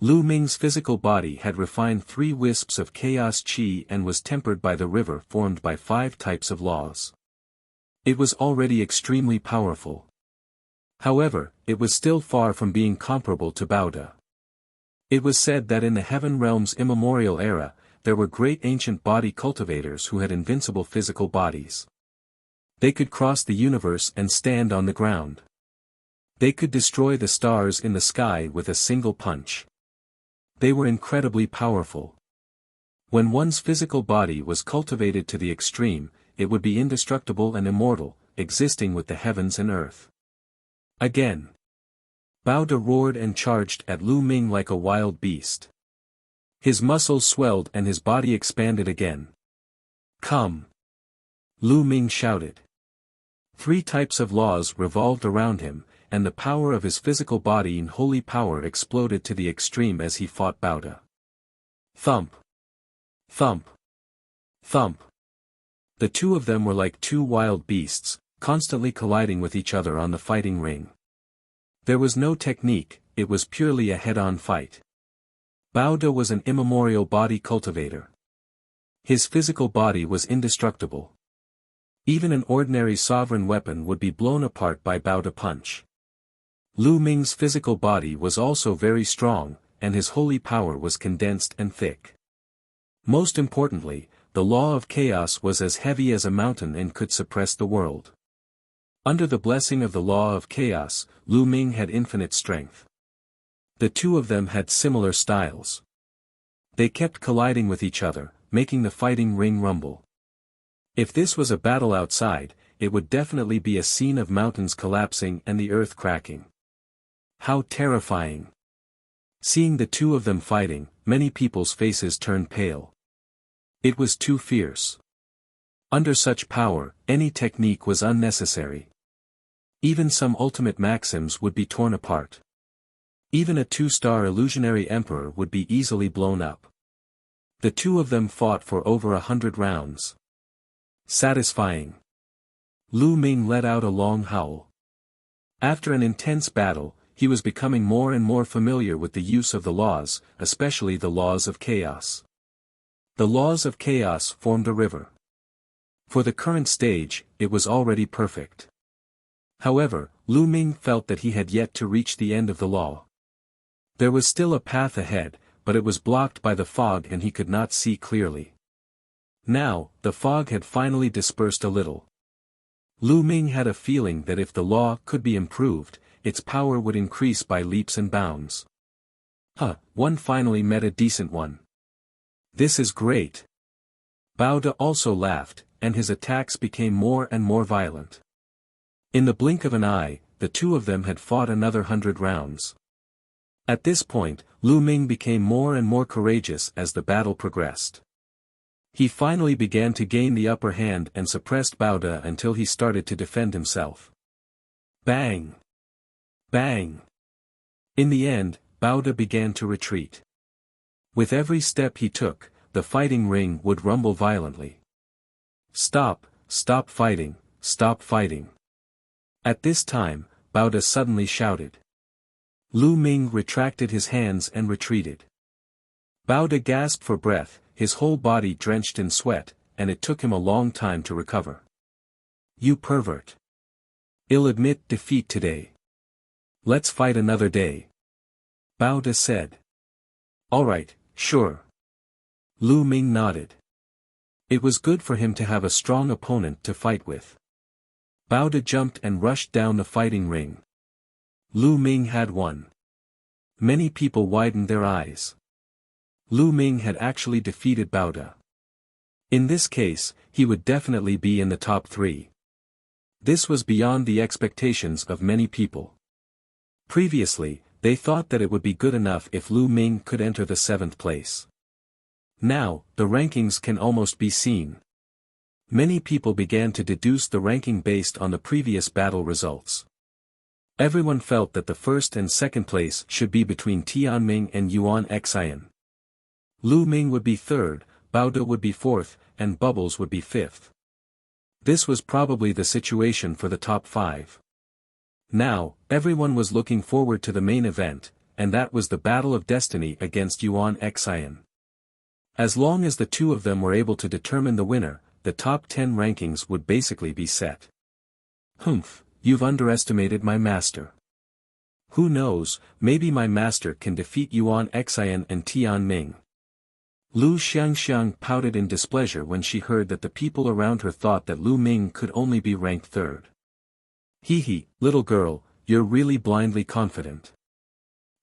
Lu Ming's physical body had refined 3 wisps of chaos qi and was tempered by the river formed by 5 types of laws. It was already extremely powerful. However, it was still far from being comparable to Baoda. It was said that in the Heaven Realm's immemorial era, there were great ancient body cultivators who had invincible physical bodies. They could cross the universe and stand on the ground. They could destroy the stars in the sky with a single punch. They were incredibly powerful. When one's physical body was cultivated to the extreme, it would be indestructible and immortal, existing with the heavens and earth. Again. Baoda roared and charged at Lu Ming like a wild beast. His muscles swelled and his body expanded again. Come! Lu Ming shouted. 3 types of laws revolved around him, and the power of his physical body in holy power exploded to the extreme as he fought Baoda. Thump! Thump! Thump! The 2 of them were like 2 wild beasts, constantly colliding with each other on the fighting ring. There was no technique, it was purely a head-on fight. Baoda was an immemorial body cultivator. His physical body was indestructible. Even an ordinary sovereign weapon would be blown apart by Baoda punch. Lu Ming's physical body was also very strong, and his holy power was condensed and thick. Most importantly, the law of chaos was as heavy as a mountain and could suppress the world. Under the blessing of the law of chaos, Lu Ming had infinite strength. The 2 of them had similar styles. They kept colliding with each other, making the fighting ring rumble. If this was a battle outside, it would definitely be a scene of mountains collapsing and the earth cracking. How terrifying! Seeing the 2 of them fighting, many people's faces turned pale. It was too fierce. Under such power, any technique was unnecessary. Even some ultimate maxims would be torn apart. Even a 2-star illusionary emperor would be easily blown up. The 2 of them fought for over 100 rounds. Satisfying. Lu Ming let out a long howl. After an intense battle, he was becoming more and more familiar with the use of the laws, especially the laws of chaos. The laws of chaos formed a river. For the current stage, it was already perfect. However, Lu Ming felt that he had yet to reach the end of the law. There was still a path ahead, but it was blocked by the fog and he could not see clearly. Now, the fog had finally dispersed a little. Lu Ming had a feeling that if the law could be improved, its power would increase by leaps and bounds. One finally met a decent one. This is great. Baoda also laughed, and his attacks became more and more violent. In the blink of an eye, the 2 of them had fought another 100 rounds. At this point, Lu Ming became more and more courageous as the battle progressed. He finally began to gain the upper hand and suppressed Baoda until he started to defend himself. Bang! Bang! In the end, Baoda began to retreat. With every step he took, the fighting ring would rumble violently. Stop, stop fighting, stop fighting. At this time, Baoda suddenly shouted. Lu Ming retracted his hands and retreated. Baoda gasped for breath, his whole body drenched in sweat, and it took him a long time to recover. You pervert. I'll admit defeat today. Let's fight another day. Baoda said. Alright, sure. Lu Ming nodded. It was good for him to have a strong opponent to fight with. Baoda jumped and rushed down the fighting ring. Lu Ming had won. Many people widened their eyes. Lu Ming had actually defeated Baoda. In this case, he would definitely be in the top 3. This was beyond the expectations of many people. Previously, they thought that it would be good enough if Lu Ming could enter the 7th place. Now, the rankings can almost be seen. Many people began to deduce the ranking based on the previous battle results. Everyone felt that the 1st and 2nd place should be between Tianming and Yuan Xian. Lu Ming would be 3rd, Baoda would be 4th, and Bubbles would be 5th. This was probably the situation for the top 5. Now, everyone was looking forward to the main event, and that was the Battle of Destiny against Yuan Xian. As long as the two of them were able to determine the winner, the top 10 rankings would basically be set. Humph, you've underestimated my master. Who knows, maybe my master can defeat Yuan Xian and Tianming. Lu Xiangxiang pouted in displeasure when she heard that the people around her thought that Lu Ming could only be ranked 3rd. Hee, little girl, you're really blindly confident.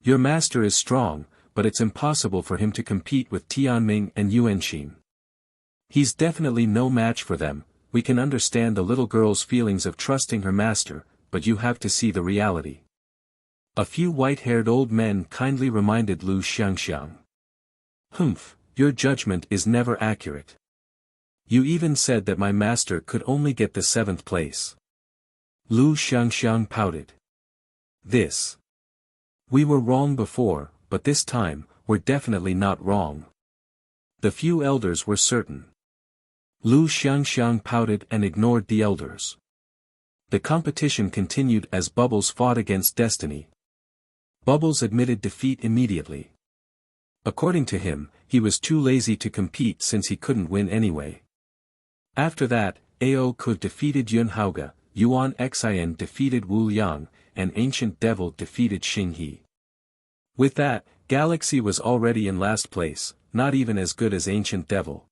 Your master is strong, but it's impossible for him to compete with Tianming and Yuanxin. He's definitely no match for them. We can understand the little girl's feelings of trusting her master, but you have to see the reality. A few white-haired old men kindly reminded Lu Xiangxiang. Humph, your judgment is never accurate. You even said that my master could only get the 7th place. Lu Xiangxiang pouted. We were wrong before, but this time, we're definitely not wrong. The few elders were certain. Lu Xiangxiang pouted and ignored the elders. The competition continued as Bubbles fought against Destiny. Bubbles admitted defeat immediately. According to him, he was too lazy to compete since he couldn't win anyway. After that, Haoge defeated Haoge, Yuan Xian defeated Wuliang, and Ancient Devil defeated Xinghe. With that, Galaxy was already in last place, not even as good as Ancient Devil.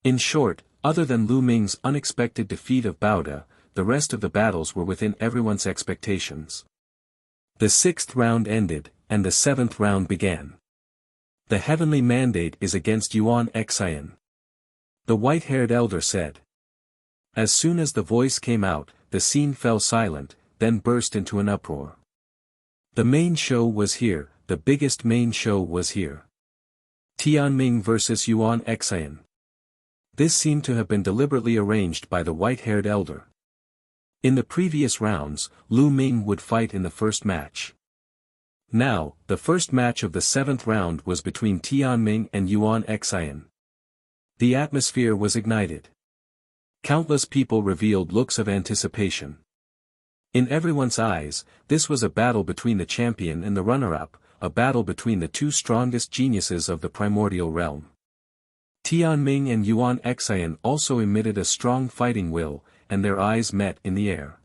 In short, other than Lu Ming's unexpected defeat of Baoda, the rest of the battles were within everyone's expectations. The 6th round ended, and the 7th round began. The heavenly mandate is against Yuan Xian. The white-haired elder said. As soon as the voice came out, the scene fell silent, then burst into an uproar. The main show was here, the biggest main show was here. Tianming versus Yuan Xian. This seemed to have been deliberately arranged by the white-haired elder. In the previous rounds, Lu Ming would fight in the first match. Now, the first match of the 7th round was between Tianming and Yuan Xian. The atmosphere was ignited. Countless people revealed looks of anticipation. In everyone's eyes, this was a battle between the champion and the runner-up, a battle between the two strongest geniuses of the primordial realm. Tianming and Yuan Xian also emitted a strong fighting will, and their eyes met in the air.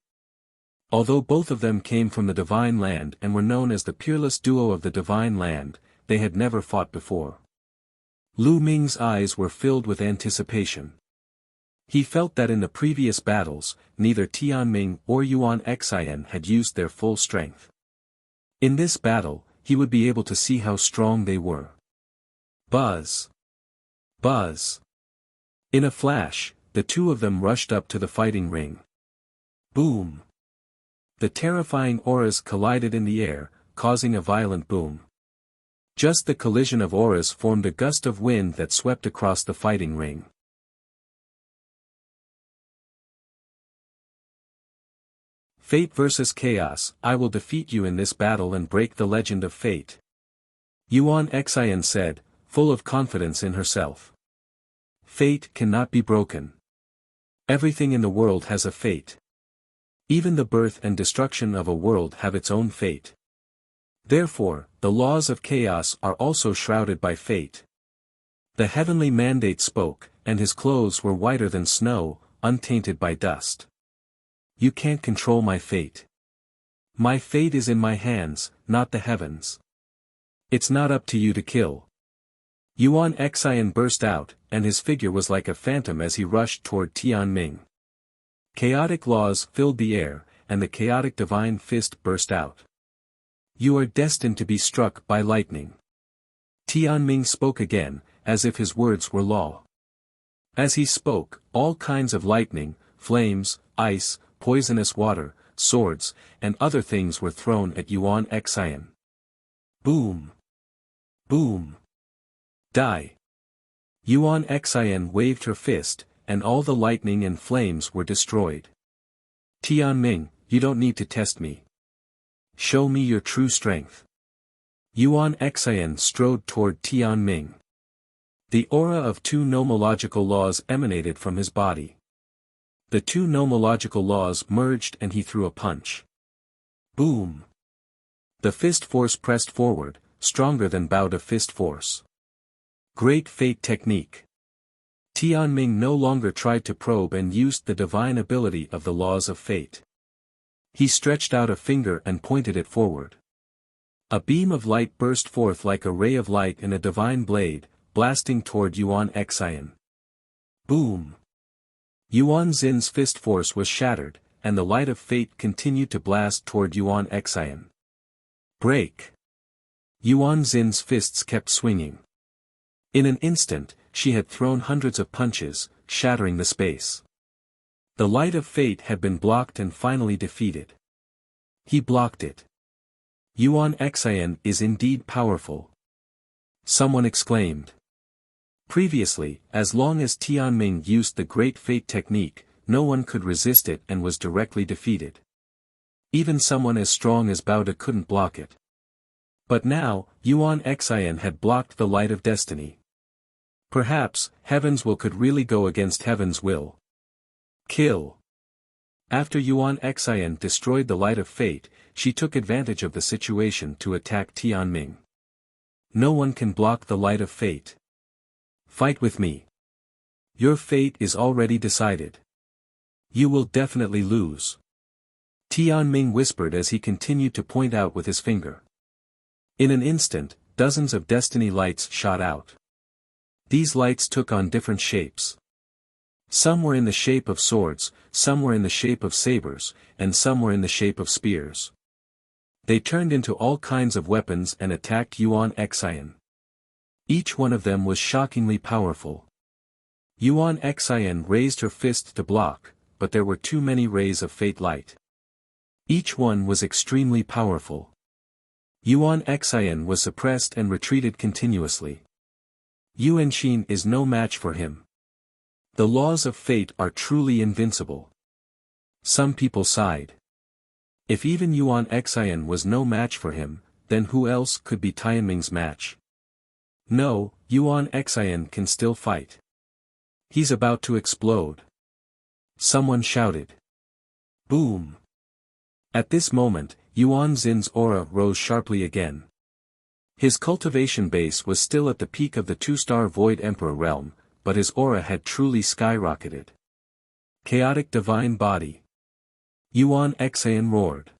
Although both of them came from the Divine Land and were known as the peerless duo of the Divine Land, they had never fought before. Lu Ming's eyes were filled with anticipation. He felt that in the previous battles, neither Tianming or Yuan Xian had used their full strength. In this battle, he would be able to see how strong they were. Buzz! Buzz! In a flash, the two of them rushed up to the fighting ring. Boom! The terrifying auras collided in the air, causing a violent boom. Just the collision of auras formed a gust of wind that swept across the fighting ring. Fate versus Chaos. I will defeat you in this battle and break the legend of fate. Yuan Xian said, full of confidence in herself. Fate cannot be broken. Everything in the world has a fate. Even the birth and destruction of a world have its own fate. Therefore, the laws of chaos are also shrouded by fate. The heavenly mandate spoke, and his clothes were whiter than snow, untainted by dust. You can't control my fate. My fate is in my hands, not the heavens. It's not up to you to kill. Yuan Xian burst out, and his figure was like a phantom as he rushed toward Tianming. Chaotic laws filled the air, and the chaotic divine fist burst out. You are destined to be struck by lightning. Tianming spoke again, as if his words were law. As he spoke, all kinds of lightning, flames, ice, poisonous water, swords, and other things were thrown at Yuan Xian. Boom! Boom! Die! Yuan Xian waved her fist, and all the lightning and flames were destroyed. Tianming, you don't need to test me. Show me your true strength. Yuan Xian strode toward Tianming. The aura of two nomological laws emanated from his body. The two nomological laws merged and he threw a punch. Boom! The fist force pressed forward, stronger than bout of fist force. Great fate technique. Tianming no longer tried to probe and used the divine ability of the laws of fate. He stretched out a finger and pointed it forward. A beam of light burst forth like a ray of light in a divine blade, blasting toward Yuan Xian. Boom! Yuan Xin's fist force was shattered, and the light of fate continued to blast toward Yuan Xian. Break! Yuan Xin's fists kept swinging. In an instant, she had thrown hundreds of punches, shattering the space. The light of fate had been blocked and finally defeated. He blocked it. Yuan Xian is indeed powerful. Someone exclaimed. Previously, as long as Tianming used the Great Fate technique, no one could resist it and was directly defeated. Even someone as strong as Baoda couldn't block it. But now, Yuan Xian had blocked the light of destiny. Perhaps, heaven's will could really go against heaven's will. Kill. After Yuan Xian destroyed the light of fate, she took advantage of the situation to attack Tianming. No one can block the light of fate. Fight with me. Your fate is already decided. You will definitely lose. Tianming whispered as he continued to point out with his finger. In an instant, dozens of destiny lights shot out. These lights took on different shapes. Some were in the shape of swords, some were in the shape of sabers, and some were in the shape of spears. They turned into all kinds of weapons and attacked Yuan Xian. Each one of them was shockingly powerful. Yuan Xian raised her fist to block, but there were too many rays of fate light. Each one was extremely powerful. Yuan Xian was suppressed and retreated continuously. Yuanxin is no match for him. The laws of fate are truly invincible. Some people sighed. If even Yuan Xian was no match for him, then who else could be Tianming's match? No, Yuan Xian can still fight. He's about to explode. Someone shouted. Boom! At this moment, Yuan Xin's aura rose sharply again. His cultivation base was still at the peak of the two-star Void Emperor realm, but his aura had truly skyrocketed. Chaotic divine body. Yuan Xian roared.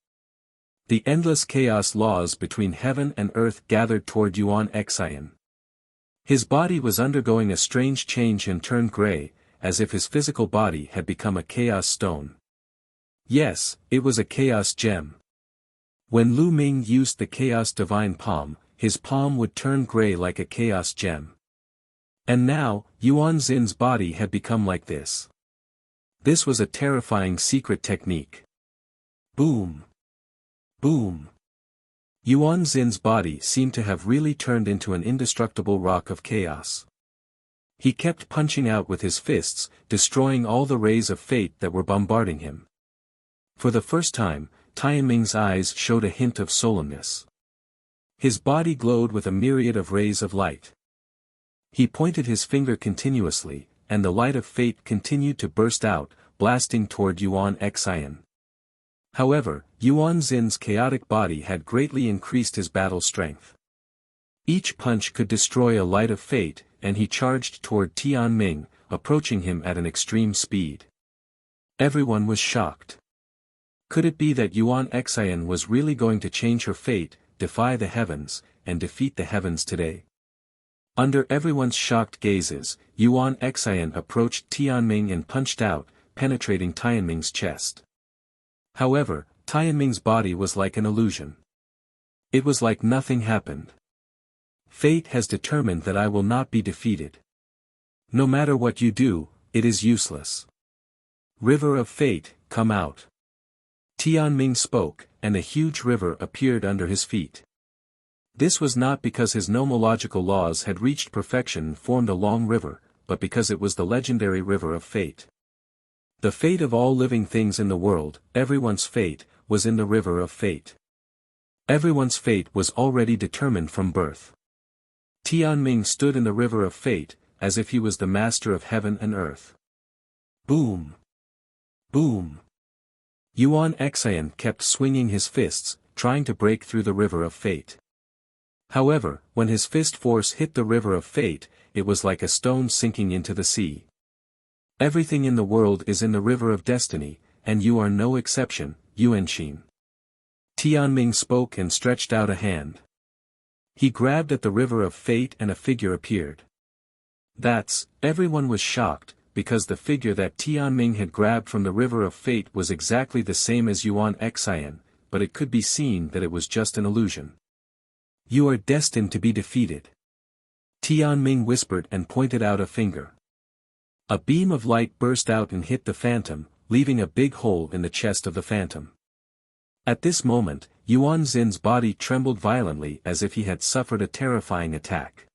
The endless chaos laws between heaven and earth gathered toward Yuan Xian. His body was undergoing a strange change and turned gray, as if his physical body had become a chaos stone. Yes, it was a chaos gem. When Lu Ming used the chaos divine palm, his palm would turn gray like a chaos gem. And now, Yuan Xin's body had become like this. This was a terrifying secret technique. Boom! Boom! Yuan Xin's body seemed to have really turned into an indestructible rock of chaos. He kept punching out with his fists, destroying all the rays of fate that were bombarding him. For the first time, Tianming's eyes showed a hint of solemnness. His body glowed with a myriad of rays of light. He pointed his finger continuously, and the light of fate continued to burst out, blasting toward Yuan Xian. However, Yuan Xin's chaotic body had greatly increased his battle strength. Each punch could destroy a light of fate, and he charged toward Tianming, approaching him at an extreme speed. Everyone was shocked. Could it be that Yuan Xian was really going to change her fate, defy the heavens, and defeat the heavens today? Under everyone's shocked gazes, Yuan Xian approached Tianming and punched out, penetrating Tianming's chest. However, Tianming's body was like an illusion. It was like nothing happened. Fate has determined that I will not be defeated. No matter what you do, it is useless. River of Fate, come out. Tianming spoke, and a huge river appeared under his feet. This was not because his nomological laws had reached perfection and formed a long river, but because it was the legendary river of fate. The fate of all living things in the world, everyone's fate, was in the river of fate. Everyone's fate was already determined from birth. Tianming stood in the river of fate, as if he was the master of heaven and earth. Boom! Boom! Yuan Xian kept swinging his fists, trying to break through the river of fate. However, when his fist force hit the river of fate, it was like a stone sinking into the sea. Everything in the world is in the river of destiny, and you are no exception, Yuanxin. Tianming spoke and stretched out a hand. He grabbed at the river of fate and a figure appeared. Everyone was shocked, because the figure that Tianming had grabbed from the river of fate was exactly the same as Yuan Xian, but it could be seen that it was just an illusion. You are destined to be defeated. Tianming whispered and pointed out a finger. A beam of light burst out and hit the phantom, leaving a big hole in the chest of the phantom. At this moment, Yuan Xin's body trembled violently as if he had suffered a terrifying attack.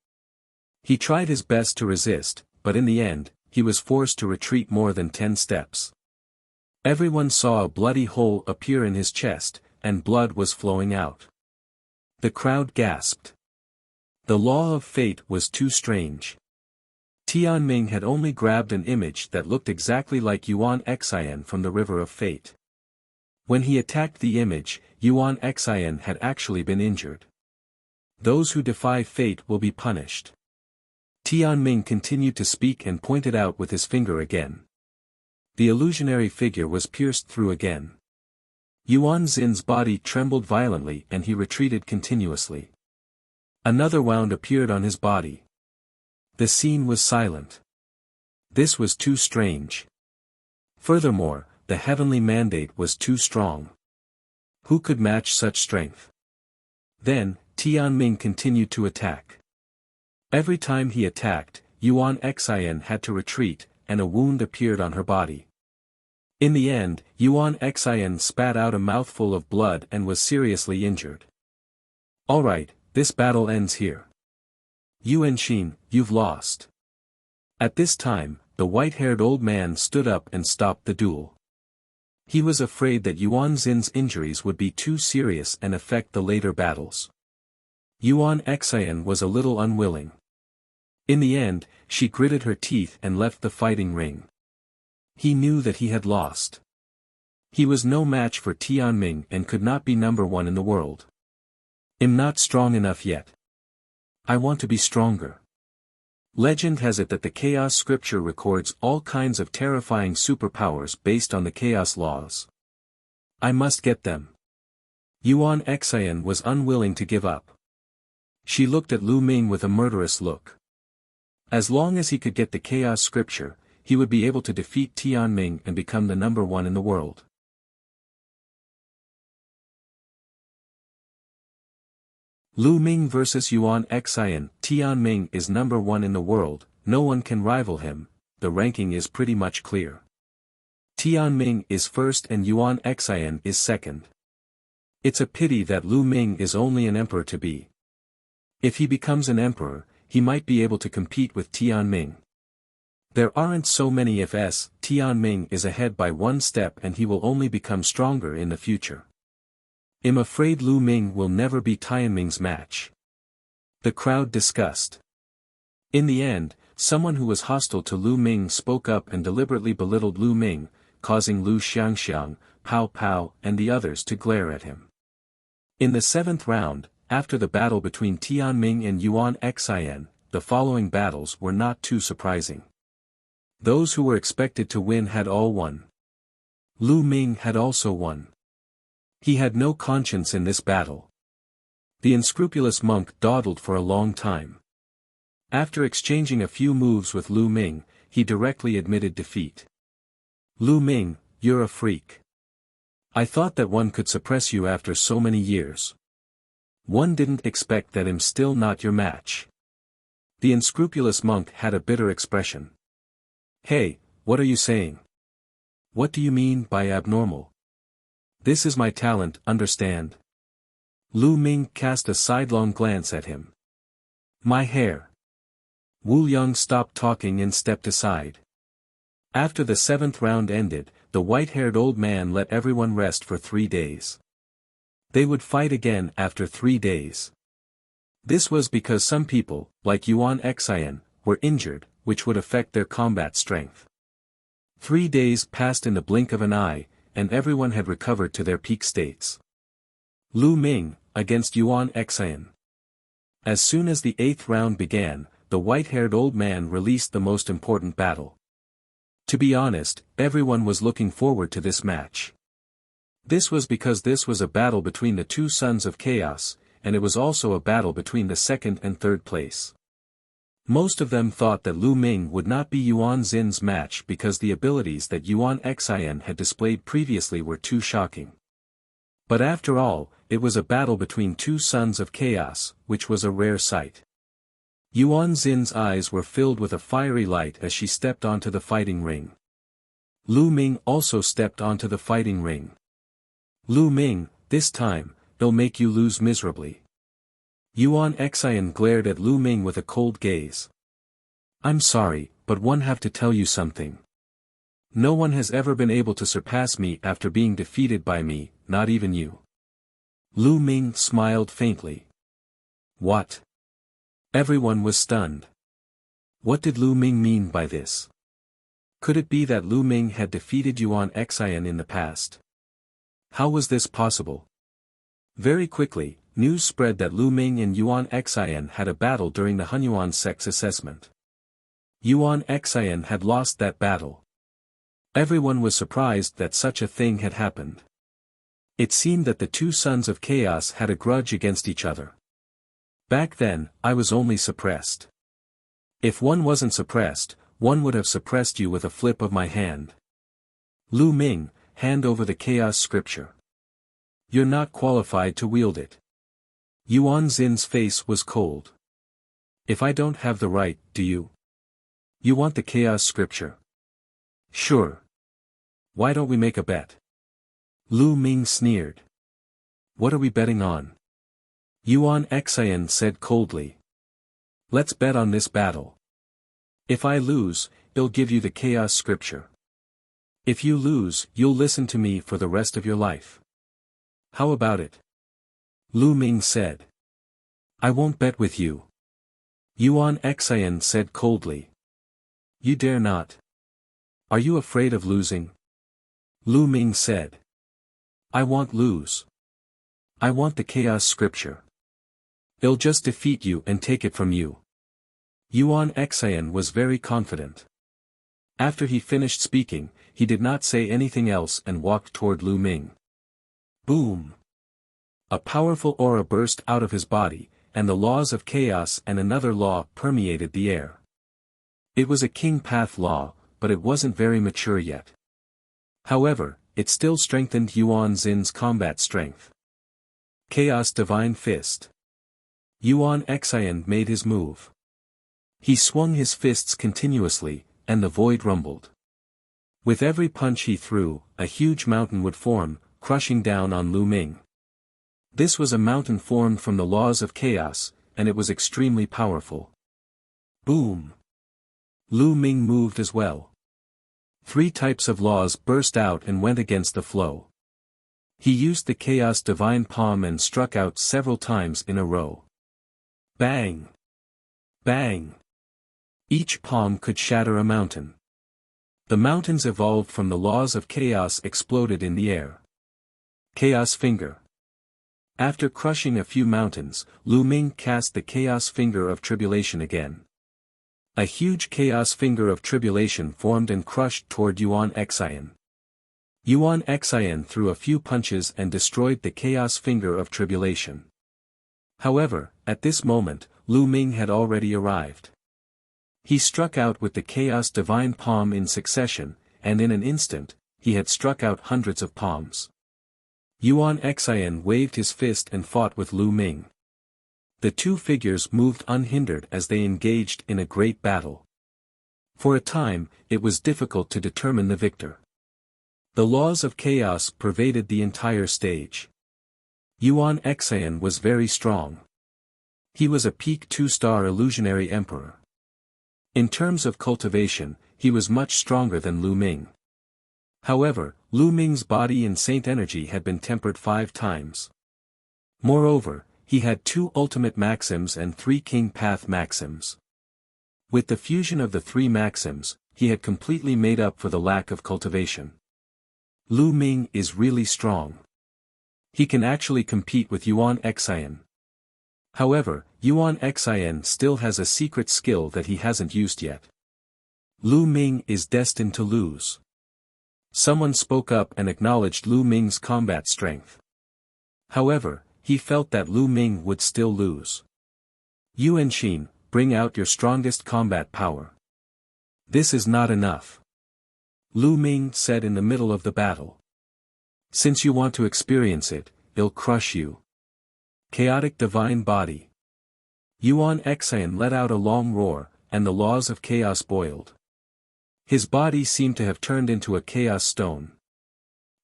He tried his best to resist, but in the end, he was forced to retreat more than 10 steps. Everyone saw a bloody hole appear in his chest, and blood was flowing out. The crowd gasped. The law of fate was too strange. Tianming had only grabbed an image that looked exactly like Yuan Xian from the river of fate. When he attacked the image, Yuan Xian had actually been injured. Those who defy fate will be punished. Tianming continued to speak and pointed out with his finger again. The illusionary figure was pierced through again. Yuan Xin's body trembled violently and he retreated continuously. Another wound appeared on his body. The scene was silent. This was too strange. Furthermore, the heavenly mandate was too strong. Who could match such strength? Then, Tianming continued to attack. Every time he attacked, Yuan Xian had to retreat, and a wound appeared on her body. In the end, Yuan Xian spat out a mouthful of blood and was seriously injured. Alright, this battle ends here. Yuanxin, you've lost. At this time, the white-haired old man stood up and stopped the duel. He was afraid that Yuan Xin's injuries would be too serious and affect the later battles. Yuan Xian was a little unwilling. In the end, she gritted her teeth and left the fighting ring. He knew that he had lost. He was no match for Tianming and could not be number one in the world. I'm not strong enough yet. I want to be stronger. Legend has it that the Chaos Scripture records all kinds of terrifying superpowers based on the Chaos laws. I must get them. Yuan Xian was unwilling to give up. She looked at Lu Ming with a murderous look. As long as he could get the Chaos Scripture, he would be able to defeat Tianming and become the number one in the world. Lu Ming vs Yuan Xian. Tianming is number one in the world, no one can rival him, the ranking is pretty much clear. Tianming is first and Yuan Xian is second. It's a pity that Lu Ming is only an emperor to be. If he becomes an emperor, he might be able to compete with Tianming. There aren't so many ifs. Tianming is ahead by one step and he will only become stronger in the future. I'm afraid Lu Ming will never be Tianming's match. The crowd discussed. In the end, someone who was hostile to Lu Ming spoke up and deliberately belittled Lu Ming, causing Lu Xiangxiang, Pao Pao and the others to glare at him. In the 7th round, after the battle between Tianming and Yuan Xian, the following battles were not too surprising. Those who were expected to win had all won. Lu Ming had also won. He had no conscience in this battle. The unscrupulous monk dawdled for a long time. After exchanging a few moves with Lu Ming, he directly admitted defeat. Lu Ming, you're a freak. I thought that one could suppress you after so many years. One didn't expect that I'm still not your match. The unscrupulous monk had a bitter expression. Hey, what are you saying? What do you mean by abnormal? This is my talent, understand? Lu Ming cast a sidelong glance at him. My hair. Muyang stopped talking and stepped aside. After the 7th round ended, the white-haired old man let everyone rest for 3 days. They would fight again after 3 days. This was because some people, like Yuan Xian, were injured, which would affect their combat strength. 3 days passed in the blink of an eye, and everyone had recovered to their peak states. Lu Ming, against Yuan Xian. As soon as the 8th round began, the white-haired old man released the most important battle. To be honest, everyone was looking forward to this match. This was because this was a battle between the two sons of chaos, and it was also a battle between the 2nd and 3rd place. Most of them thought that Lu Ming would not be Yuan Xin's match because the abilities that Yuan Xian had displayed previously were too shocking. But after all, it was a battle between two sons of chaos, which was a rare sight. Yuan Xin's eyes were filled with a fiery light as she stepped onto the fighting ring. Lu Ming also stepped onto the fighting ring. Lu Ming, this time, they'll make you lose miserably. Yuan Xian glared at Lu Ming with a cold gaze. I'm sorry, but one have to tell you something. No one has ever been able to surpass me after being defeated by me, not even you. Lu Ming smiled faintly. What? Everyone was stunned. What did Lu Ming mean by this? Could it be that Lu Ming had defeated Yuan Xian in the past? How was this possible? Very quickly, news spread that Lu Ming and Yuan Xian had a battle during the Hunyuan sex assessment. Yuan Xian had lost that battle. Everyone was surprised that such a thing had happened. It seemed that the two sons of chaos had a grudge against each other. Back then, I was only suppressed. If one wasn't suppressed, one would have suppressed you with a flip of my hand. Lu Ming, hand over the chaos scripture. You're not qualified to wield it. Yuan Xin's face was cold. If I don't have the right, do you? You want the chaos scripture? Sure. Why don't we make a bet? Lu Ming sneered. What are we betting on? Yuan Xian said coldly. Let's bet on this battle. If I lose, I'll give you the chaos scripture. If you lose, you'll listen to me for the rest of your life. How about it? Lu Ming said. I won't bet with you. Yuan Xian said coldly. You dare not. Are you afraid of losing? Lu Ming said. I won't lose. I want the chaos scripture. I'll just defeat you and take it from you. Yuan Xian was very confident. After he finished speaking, he did not say anything else and walked toward Lu Ming. Boom! A powerful aura burst out of his body, and the laws of chaos and another law permeated the air. It was a king path law, but it wasn't very mature yet. However, it still strengthened Yuan Xin's combat strength. Chaos Divine Fist. Yuan Xian made his move. He swung his fists continuously, and the void rumbled. With every punch he threw, a huge mountain would form, crushing down on Lu Ming. This was a mountain formed from the laws of chaos, and it was extremely powerful. Boom! Lu Ming moved as well. 3 types of laws burst out and went against the flow. He used the Chaos Divine Palm and struck out several times in a row. Bang! Bang! Each palm could shatter a mountain. The mountains evolved from the laws of chaos exploded in the air. Chaos Finger. After crushing a few mountains, Lu Ming cast the Chaos Finger of Tribulation again. A huge Chaos Finger of Tribulation formed and crushed toward Yuan Xian. Yuan Xian threw a few punches and destroyed the Chaos Finger of Tribulation. However, at this moment, Lu Ming had already arrived. He struck out with the Chaos Divine Palm in succession, and in an instant, he had struck out hundreds of palms. Yuan Xian waved his fist and fought with Lu Ming. The two figures moved unhindered as they engaged in a great battle. For a time, it was difficult to determine the victor. The laws of chaos pervaded the entire stage. Yuan Xian was very strong. He was a peak 2-star illusionary emperor. In terms of cultivation, he was much stronger than Lu Ming. However, Lu Ming's body and saint energy had been tempered 5 times. Moreover, he had 2 ultimate maxims and 3 king path maxims. With the fusion of the 3 maxims, he had completely made up for the lack of cultivation. Lu Ming is really strong. He can actually compete with Yuan Xian. However, Yuan Xian still has a secret skill that he hasn't used yet. Lu Ming is destined to lose. Someone spoke up and acknowledged Lu Ming's combat strength. However, he felt that Lu Ming would still lose. Yuan Xin, bring out your strongest combat power. This is not enough. Lu Ming said in the middle of the battle. Since you want to experience it, it'll crush you. Chaotic Divine Body. Yuan Xian let out a long roar, and the laws of chaos boiled. His body seemed to have turned into a chaos stone.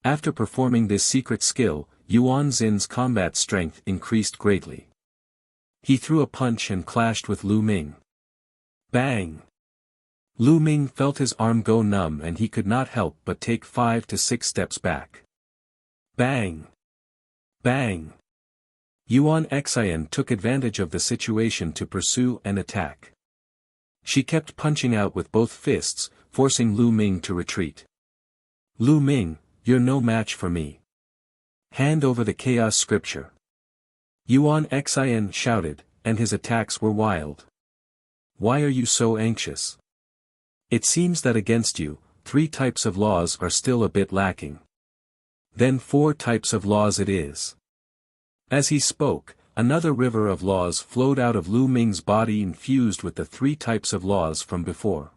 After performing this secret skill, Yuan Xin's combat strength increased greatly. He threw a punch and clashed with Lu Ming. Bang! Lu Ming felt his arm go numb and he could not help but take 5 to 6 steps back. Bang! Bang! Yuan Xian took advantage of the situation to pursue and attack. She kept punching out with both fists, forcing Lu Ming to retreat. Lu Ming, you're no match for me. Hand over the chaos scripture. Yuan Xian shouted, and his attacks were wild. Why are you so anxious? It seems that against you, 3 types of laws are still a bit lacking. Then 4 types of laws it is. As he spoke, another river of laws flowed out of Lu Ming's body and fused with the 3 types of laws from before.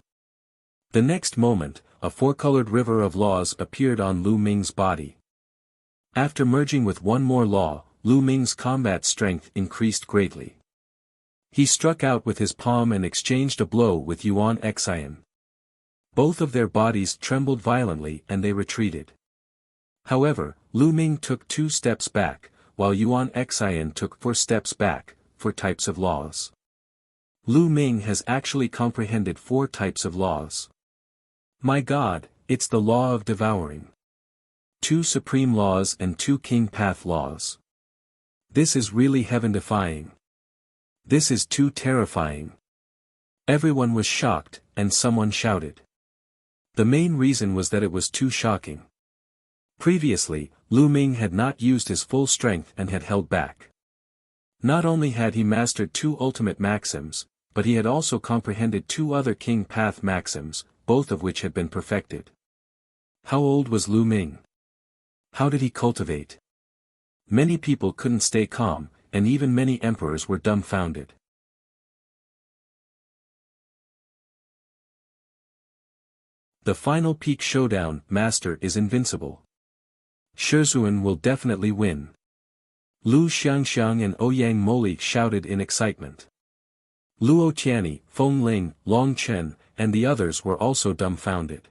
The next moment, a 4-colored river of laws appeared on Lu Ming's body. After merging with one more law, Lu Ming's combat strength increased greatly. He struck out with his palm and exchanged a blow with Yuan Xian. Both of their bodies trembled violently and they retreated. However, Lu Ming took 2 steps back, while Yuan Xian took 4 steps back, for types of laws. Lu Ming has actually comprehended 4 types of laws. My God, it's the law of devouring. 2 supreme laws and 2 king path laws. This is really heaven-defying. This is too terrifying. Everyone was shocked, and someone shouted. The main reason was that it was too shocking. Previously, Lu Ming had not used his full strength and had held back. Not only had he mastered 2 ultimate maxims, but he had also comprehended 2 other king path maxims, both of which had been perfected. How old was Lu Ming? How did he cultivate? Many people couldn't stay calm, and even many emperors were dumbfounded. The final peak showdown, Master is invincible. Shizhuan will definitely win. Lu Xiangxiang and Ouyang Moli shouted in excitement. Luo Tianyi, Feng Ling, Long Chen, and the others were also dumbfounded.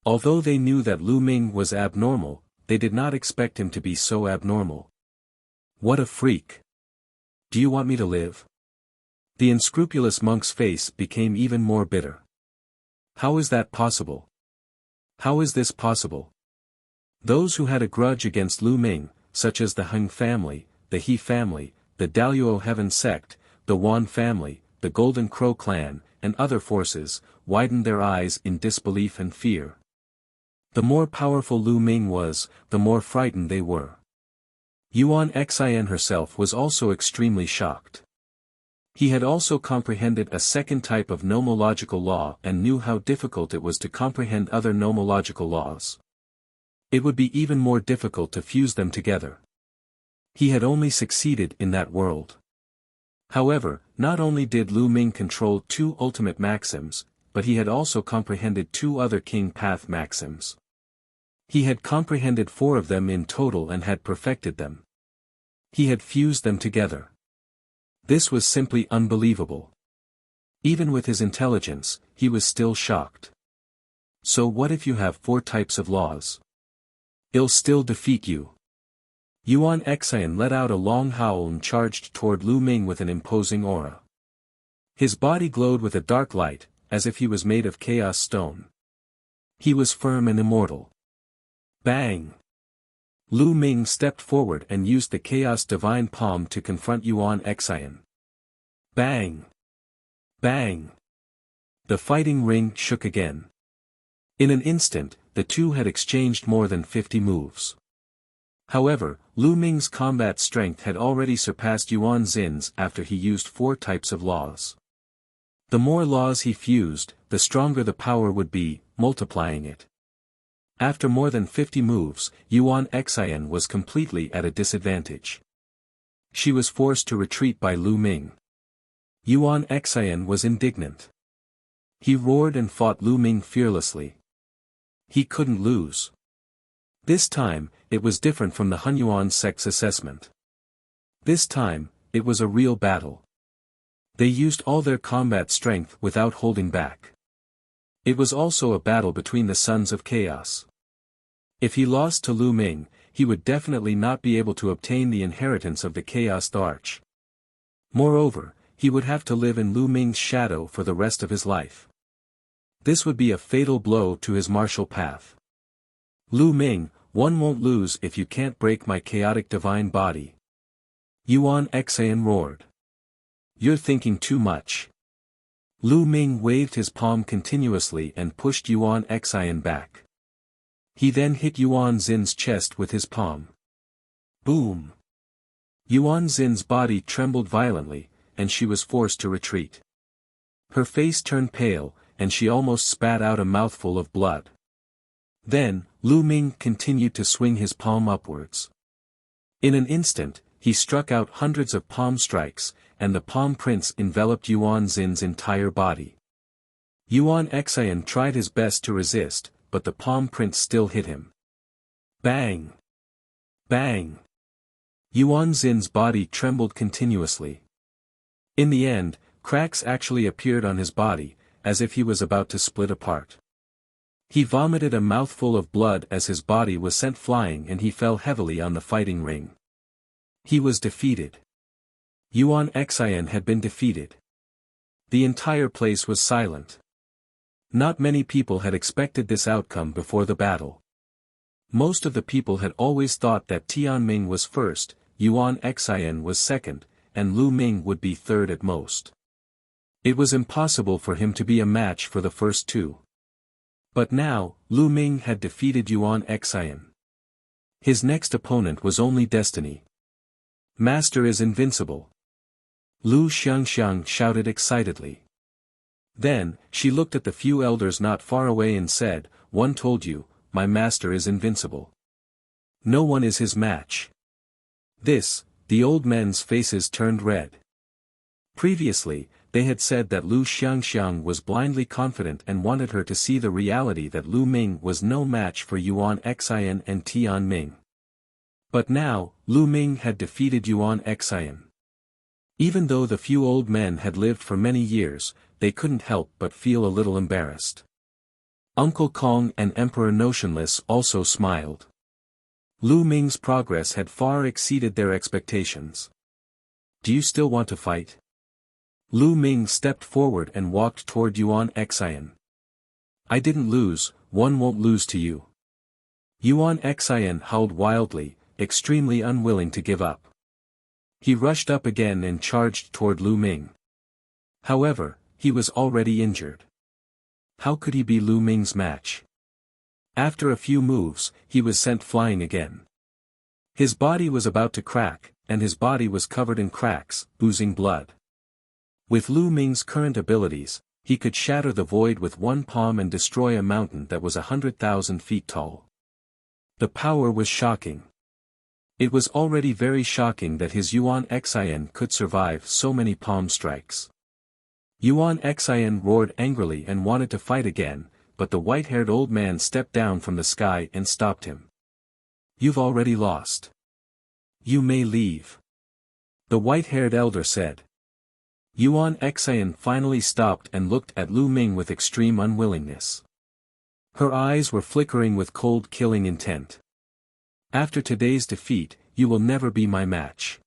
Although they knew that Lu Ming was abnormal, they did not expect him to be so abnormal. What a freak! Do you want me to live? The unscrupulous monk's face became even more bitter. How is that possible? How is this possible? Those who had a grudge against Lu Ming, such as the Heng family, the He family, the Daluo Heaven sect, the Wan family, the Golden Crow clan, and other forces, widened their eyes in disbelief and fear. The more powerful Lu Ming was, the more frightened they were. Yuan Xian herself was also extremely shocked. He had also comprehended a second type of nomological law and knew how difficult it was to comprehend other nomological laws. It would be even more difficult to fuse them together. He had only succeeded in that world. However, not only did Lu Ming control 2 ultimate maxims, but he had also comprehended 2 other king path maxims. He had comprehended 4 of them in total and had perfected them. He had fused them together. This was simply unbelievable. Even with his intelligence, he was still shocked. So what if you have 4 types of laws? I'll still defeat you. Yuan Xian let out a long howl and charged toward Lu Ming with an imposing aura. His body glowed with a dark light, as if he was made of chaos stone. He was firm and immortal. Bang! Lu Ming stepped forward and used the chaos divine palm to confront Yuan Xian. Bang! Bang! The fighting ring shook again. In an instant, the two had exchanged more than 50 moves. However, Lu Ming's combat strength had already surpassed Yuan Xin's after he used 4 types of laws. The more laws he fused, the stronger the power would be, multiplying it. After more than 50 moves, Yuan Xian was completely at a disadvantage. She was forced to retreat by Lu Ming. Yuan Xian was indignant. He roared and fought Lu Ming fearlessly. He couldn't lose. This time, it was different from the Hunyuan sect's assessment. This time, it was a real battle. They used all their combat strength without holding back. It was also a battle between the Sons of Chaos. If he lost to Lu Ming, he would definitely not be able to obtain the inheritance of the Chaos Thearch. Moreover, he would have to live in Lu Ming's shadow for the rest of his life. This would be a fatal blow to his martial path. Lu Ming, one won't lose if you can't break my chaotic divine body. Yuan Xian roared. You're thinking too much. Lu Ming waved his palm continuously and pushed Yuan Xian back. He then hit Yuan Xin's chest with his palm. Boom! Yuan Xin's body trembled violently, and she was forced to retreat. Her face turned pale, and she almost spat out a mouthful of blood. Then, Lu Ming continued to swing his palm upwards. In an instant, he struck out hundreds of palm strikes, and the palm prints enveloped Yuan Xin's entire body. Yuan Xian tried his best to resist, but the palm prints still hit him. Bang! Bang! Yuan Xin's body trembled continuously. In the end, cracks actually appeared on his body, as if he was about to split apart. He vomited a mouthful of blood as his body was sent flying and he fell heavily on the fighting ring. He was defeated. Yuan Xian had been defeated. The entire place was silent. Not many people had expected this outcome before the battle. Most of the people had always thought that Tianming was first, Yuan Xian was second, and Lu Ming would be third at most. It was impossible for him to be a match for the first 2. But now, Lu Ming had defeated Yuan Xian. His next opponent was only destiny. Master is invincible. Lu Xiangxiang shouted excitedly. Then, she looked at the few elders not far away and said, One told you, my master is invincible. No one is his match. The old men's faces turned red. Previously, they had said that Lu Xiangxiang was blindly confident and wanted her to see the reality that Lu Ming was no match for Yuan Xian and Tianming. But now, Lu Ming had defeated Yuan Xian. Even though the few old men had lived for many years, they couldn't help but feel a little embarrassed. Uncle Kong and Emperor Notionless also smiled. Lu Ming's progress had far exceeded their expectations. Do you still want to fight? Lu Ming stepped forward and walked toward Yuan Xian. I didn't lose, one won't lose to you. Yuan Xian howled wildly, extremely unwilling to give up. He rushed up again and charged toward Lu Ming. However, he was already injured. How could he be Lu Ming's match? After a few moves, he was sent flying again. His body was about to crack, and his body was covered in cracks, oozing blood. With Lu Ming's current abilities, he could shatter the void with one palm and destroy a mountain that was 100,000 feet tall. The power was shocking. It was already very shocking that his Yuan Xian could survive so many palm strikes. Yuan Xian roared angrily and wanted to fight again, but the white-haired old man stepped down from the sky and stopped him. "You've already lost. You may leave," the white-haired elder said. Yuan Xian finally stopped and looked at Lu Ming with extreme unwillingness. Her eyes were flickering with cold killing intent. "After today's defeat, you will never be my match.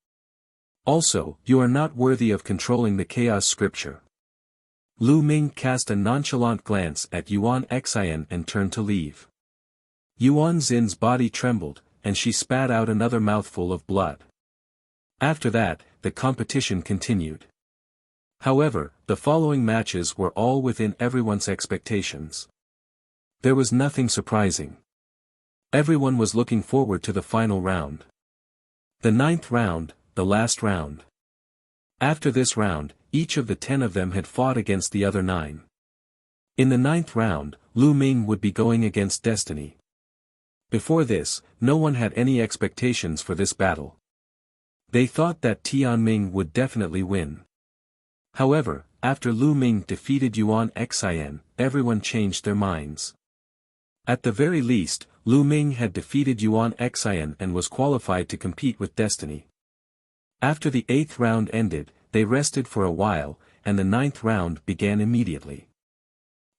Also, you are not worthy of controlling the chaos scripture." Lu Ming cast a nonchalant glance at Yuan Xian and turned to leave. Yuan Xin's body trembled, and she spat out another mouthful of blood. After that, the competition continued. However, the following matches were all within everyone's expectations. There was nothing surprising. Everyone was looking forward to the final round. The 9th round, the last round. After this round, each of the 10 of them had fought against the other 9. In the 9th round, Lu Ming would be going against Destiny. Before this, no one had any expectations for this battle. They thought that Tianming would definitely win. However, after Lu Ming defeated Yuan Xian, everyone changed their minds. At the very least, Lu Ming had defeated Yuan Xian and was qualified to compete with Destiny. After the 8th round ended, they rested for a while, and the 9th round began immediately.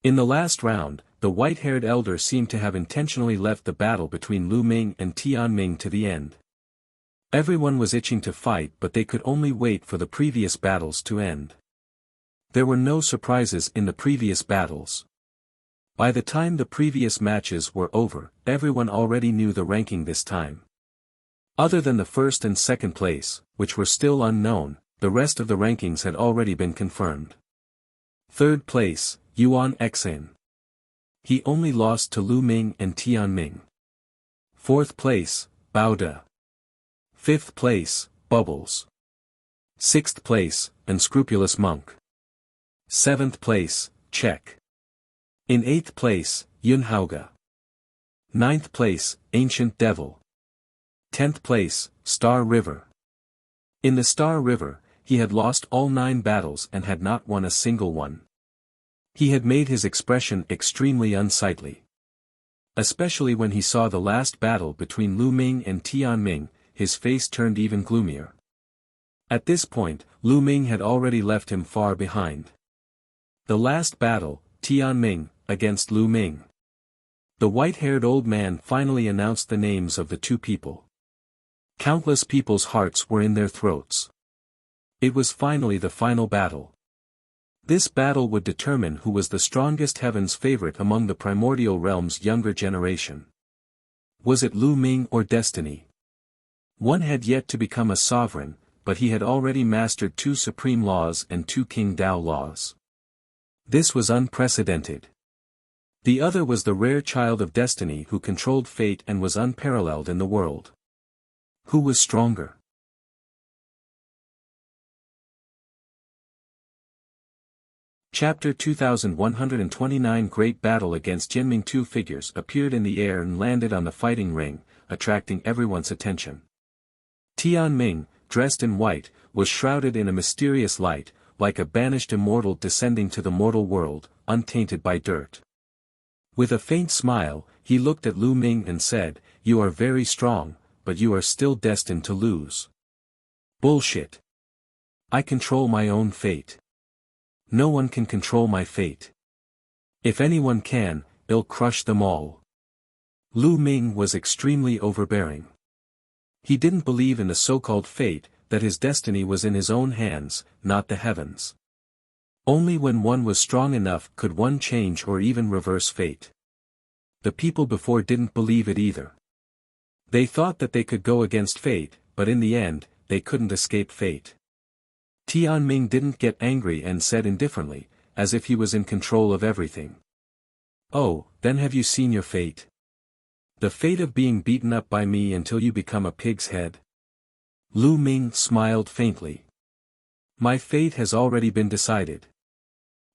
In the last round, the white-haired elder seemed to have intentionally left the battle between Lu Ming and Tianming to the end. Everyone was itching to fight, but they could only wait for the previous battles to end. There were no surprises in the previous battles. By the time the previous matches were over, everyone already knew the ranking this time. Other than the 1st and 2nd place, which were still unknown, the rest of the rankings had already been confirmed. 3rd place, Yuan Xian. He only lost to Lu Ming and Tianming. 4th place, Bao De. 5th place, Bubbles. 6th place, Unscrupulous Monk. 7th place, Check. In 8th place, Yun Haoge. 9th place, Ancient Devil. 10th place, Star River. In the Star River, he had lost all 9 battles and had not won a single one. He had made his expression extremely unsightly. Especially when he saw the last battle between Lu Ming and Tianming, his face turned even gloomier. At this point, Lu Ming had already left him far behind. The last battle, Tianming, against Lu Ming. The white-haired old man finally announced the names of the 2 people. Countless people's hearts were in their throats. It was finally the final battle. This battle would determine who was the strongest heaven's favorite among the primordial realm's younger generation. Was it Lu Ming or Destiny? One had yet to become a sovereign, but he had already mastered 2 supreme laws and 2 King Dao laws. This was unprecedented. The other was the rare child of Destiny who controlled fate and was unparalleled in the world. Who was stronger? Chapter 2129 Great Battle against Tianming. 2 figures appeared in the air and landed on the fighting ring, attracting everyone's attention. Tianming, dressed in white, was shrouded in a mysterious light, like a banished immortal descending to the mortal world, untainted by dirt. With a faint smile, he looked at Lu Ming and said, "You are very strong, but you are still destined to lose." "Bullshit. I control my own fate. No one can control my fate. If anyone can, it'll crush them all." Lu Ming was extremely overbearing. He didn't believe in the so-called fate, that his destiny was in his own hands, not the heavens. Only when one was strong enough could one change or even reverse fate. The people before didn't believe it either. They thought that they could go against fate, but in the end, they couldn't escape fate. Tianming didn't get angry and said indifferently, as if he was in control of everything. "Oh, then have you seen your fate? The fate of being beaten up by me until you become a pig's head?" Lu Ming smiled faintly. "My fate has already been decided.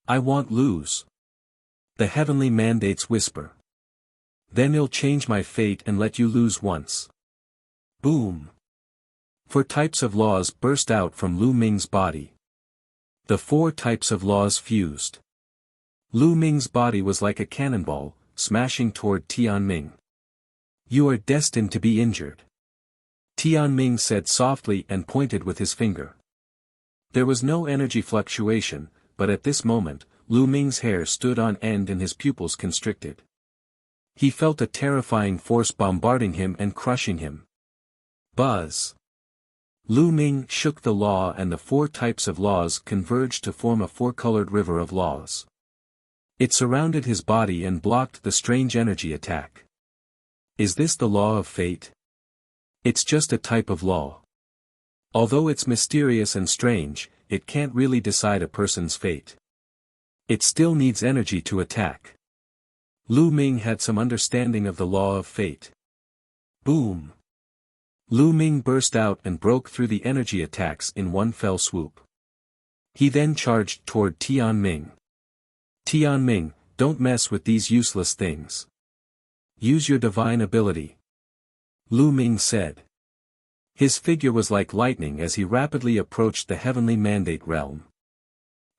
I won't lose. The heavenly mandates whisper. Then I'll change my fate and let you lose once." Boom! 4 types of laws burst out from Lu Ming's body. The 4 types of laws fused. Lu Ming's body was like a cannonball, smashing toward Tianming. "You are destined to be injured," Tianming said softly and pointed with his finger. There was no energy fluctuation, but at this moment, Lu Ming's hair stood on end and his pupils constricted. He felt a terrifying force bombarding him and crushing him. Buzz! Lu Ming shook the law and the 4 types of laws converged to form a 4-colored river of laws. It surrounded his body and blocked the strange energy attack. Is this the law of fate? It's just a type of law. Although it's mysterious and strange, it can't really decide a person's fate. It still needs energy to attack. Lu Ming had some understanding of the law of fate. Boom! Lu Ming burst out and broke through the energy attacks in one fell swoop. He then charged toward Tianming. "Tianming, don't mess with these useless things. Use your divine ability," Lu Ming said. His figure was like lightning as he rapidly approached the heavenly mandate realm.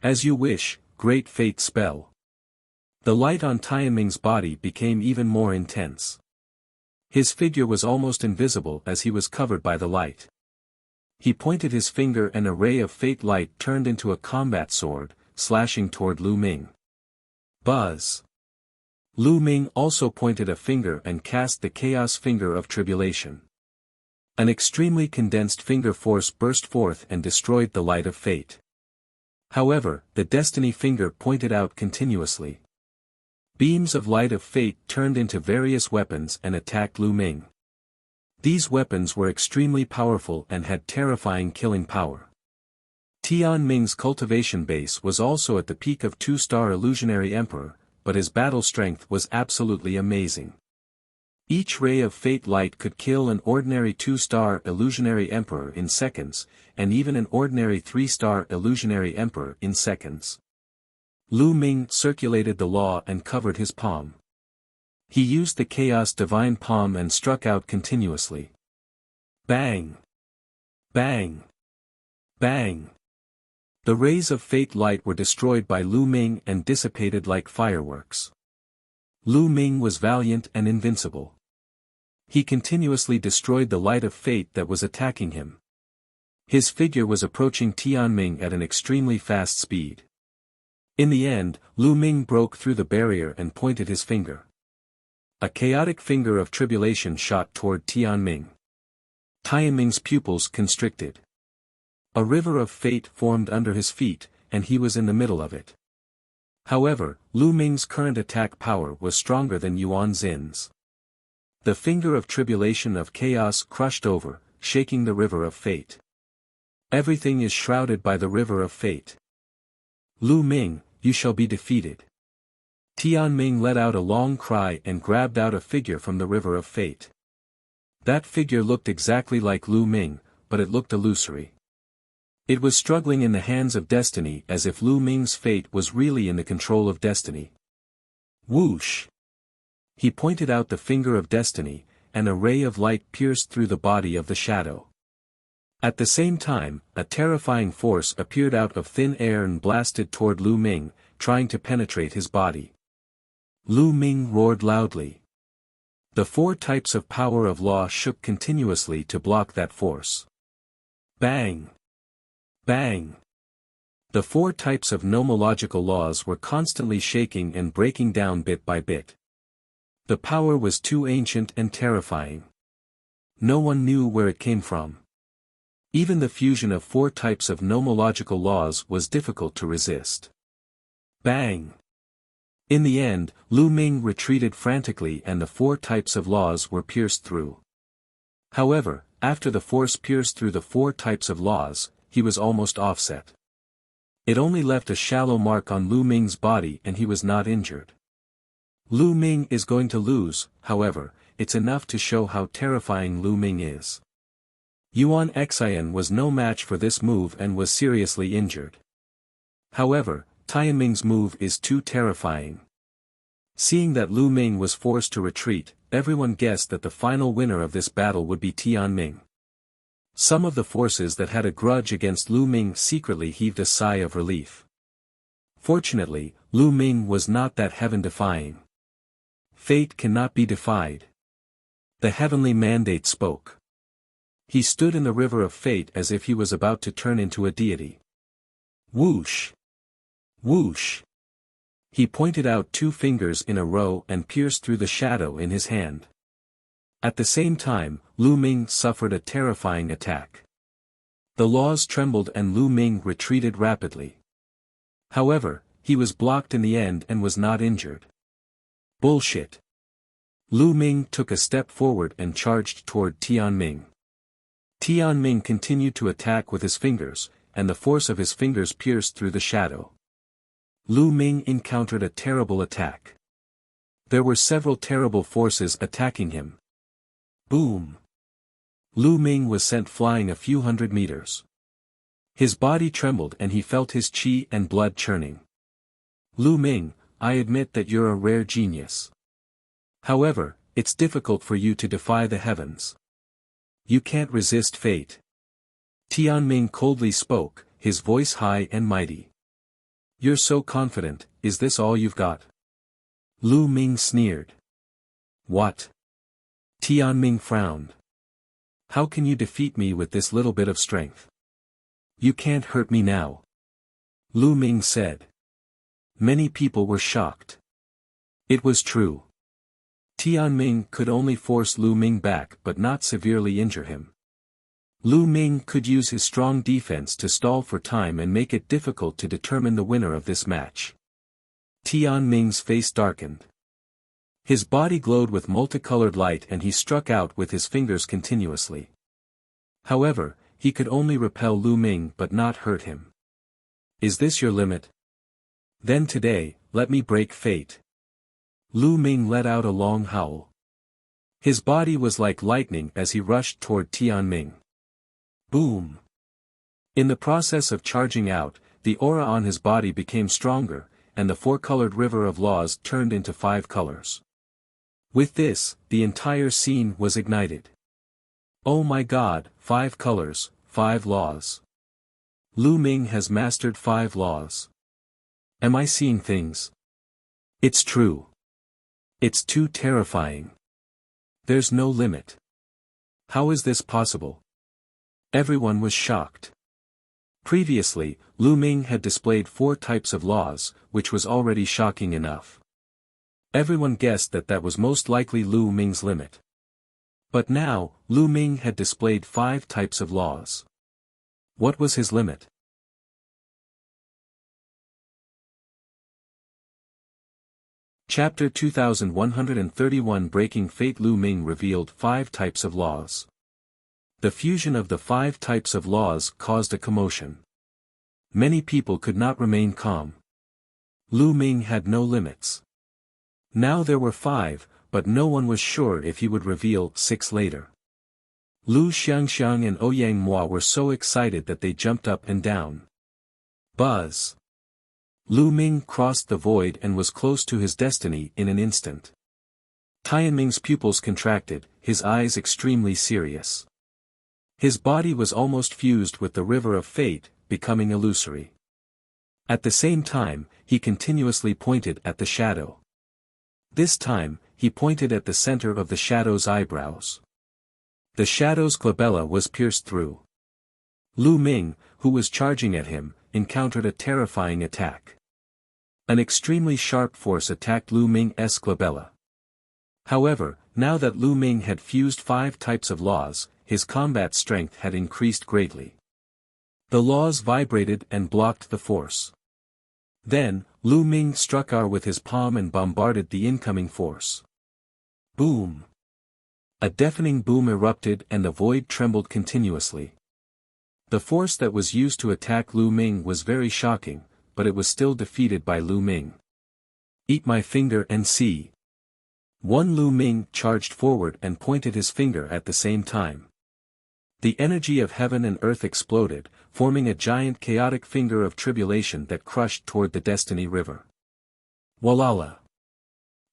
"As you wish, great fate spell." The light on Tianming's body became even more intense. His figure was almost invisible as he was covered by the light. He pointed his finger and a ray of fate light turned into a combat sword, slashing toward Lu Ming. Buzz! Lu Ming also pointed a finger and cast the chaos finger of tribulation. An extremely condensed finger force burst forth and destroyed the light of fate. However, the destiny finger pointed out continuously. Beams of light of fate turned into various weapons and attacked Lu Ming. These weapons were extremely powerful and had terrifying killing power. Tianming's cultivation base was also at the peak of 2-star illusionary emperor, but his battle strength was absolutely amazing. Each ray of fate light could kill an ordinary 2-star illusionary emperor in seconds, and even an ordinary 3-star illusionary emperor in seconds. Lu Ming circulated the law and covered his palm. He used the chaos divine palm and struck out continuously. Bang! Bang! Bang! The rays of fate light were destroyed by Lu Ming and dissipated like fireworks. Lu Ming was valiant and invincible. He continuously destroyed the light of fate that was attacking him. His figure was approaching Tianming at an extremely fast speed. In the end, Lu Ming broke through the barrier and pointed his finger. A chaotic finger of tribulation shot toward Tianming. Tianming's pupils constricted. A river of fate formed under his feet, and he was in the middle of it. However, Lu Ming's current attack power was stronger than Yuan Xin's. The finger of tribulation of chaos crushed over, shaking the river of fate. Everything is shrouded by the river of fate. Lu Ming, you shall be defeated. Tianming let out a long cry and grabbed out a figure from the river of fate. That figure looked exactly like Lu Ming, but it looked illusory. It was struggling in the hands of destiny as if Lu Ming's fate was really in the control of destiny. Whoosh! He pointed out the finger of destiny, and a ray of light pierced through the body of the shadow. At the same time, a terrifying force appeared out of thin air and blasted toward Lu Ming, trying to penetrate his body. Lu Ming roared loudly. The 4 types of power of law shook continuously to block that force. Bang! Bang! The 4 types of nomological laws were constantly shaking and breaking down bit by bit. The power was too ancient and terrifying. No one knew where it came from. Even the fusion of 4 types of nomological laws was difficult to resist. Bang! In the end, Lu Ming retreated frantically and the 4 types of laws were pierced through. However, after the force pierced through the 4 types of laws, he was almost offset. It only left a shallow mark on Lu Ming's body and he was not injured. Lu Ming is going to lose, however, it's enough to show how terrifying Lu Ming is. Yuan Xian was no match for this move and was seriously injured. However, Tianming's move is too terrifying. Seeing that Lu Ming was forced to retreat, everyone guessed that the final winner of this battle would be Tianming. Some of the forces that had a grudge against Lu Ming secretly heaved a sigh of relief. Fortunately, Lu Ming was not that heaven-defying. Fate cannot be defied. The heavenly mandate spoke. He stood in the river of fate as if he was about to turn into a deity. Whoosh! Whoosh! He pointed out 2 fingers in a row and pierced through the shadow in his hand. At the same time, Lu Ming suffered a terrifying attack. The laws trembled and Lu Ming retreated rapidly. However, he was blocked in the end and was not injured. Bullshit. Lu Ming took a step forward and charged toward Tianming. Tianming continued to attack with his fingers, and the force of his fingers pierced through the shadow. Lu Ming encountered a terrible attack. There were several terrible forces attacking him. Boom! Lu Ming was sent flying a few hundred meters. His body trembled and he felt his qi and blood churning. Lu Ming, I admit that you're a rare genius. However, it's difficult for you to defy the heavens. You can't resist fate. Tianming coldly spoke, his voice high and mighty. You're so confident, is this all you've got? Lu Ming sneered. What? Tianming frowned. How can you defeat me with this little bit of strength? You can't hurt me now. Lu Ming said. Many people were shocked. It was true. Tianming could only force Lu Ming back but not severely injure him. Lu Ming could use his strong defense to stall for time and make it difficult to determine the winner of this match. Tianming's face darkened. His body glowed with multicolored light and he struck out with his fingers continuously. However, he could only repel Lu Ming but not hurt him. Is this your limit? Then today, let me break fate. Lu Ming let out a long howl. His body was like lightning as he rushed toward Tianming. Boom! In the process of charging out, the aura on his body became stronger, and the 4-colored river of laws turned into 5 colors. With this, the entire scene was ignited. Oh my God, 5 colors, 5 laws. Lu Ming has mastered 5 laws. Am I seeing things? It's true. It's too terrifying. There's no limit. How is this possible? Everyone was shocked. Previously, Lu Ming had displayed 4 types of laws, which was already shocking enough. Everyone guessed that that was most likely Lu Ming's limit. But now, Lu Ming had displayed 5 types of laws. What was his limit? Chapter 2131 Breaking Fate. Lu Ming revealed 5 types of laws. The fusion of the 5 types of laws caused a commotion. Many people could not remain calm. Lu Ming had no limits. Now there were 5, but no one was sure if he would reveal 6 later. Lu Xiangxiang and Ouyang Mua were so excited that they jumped up and down. Buzz! Lu Ming crossed the void and was close to his destiny in an instant. Tianming's pupils contracted, his eyes extremely serious. His body was almost fused with the river of fate, becoming illusory. At the same time, he continuously pointed at the shadow. This time, he pointed at the center of the shadow's eyebrows. The shadow's glabella was pierced through. Lu Ming, who was charging at him, encountered a terrifying attack. An extremely sharp force attacked Lu Ming's glabella. However, now that Lu Ming had fused 5 types of laws, his combat strength had increased greatly. The laws vibrated and blocked the force. Then, Lu Ming struck out with his palm and bombarded the incoming force. Boom! A deafening boom erupted and the void trembled continuously. The force that was used to attack Lu Ming was very shocking, but it was still defeated by Lu Ming. Eat my finger and see. One Lu Ming charged forward and pointed his finger at the same time. The energy of heaven and earth exploded, forming a giant chaotic finger of tribulation that crushed toward the Destiny River. Walala.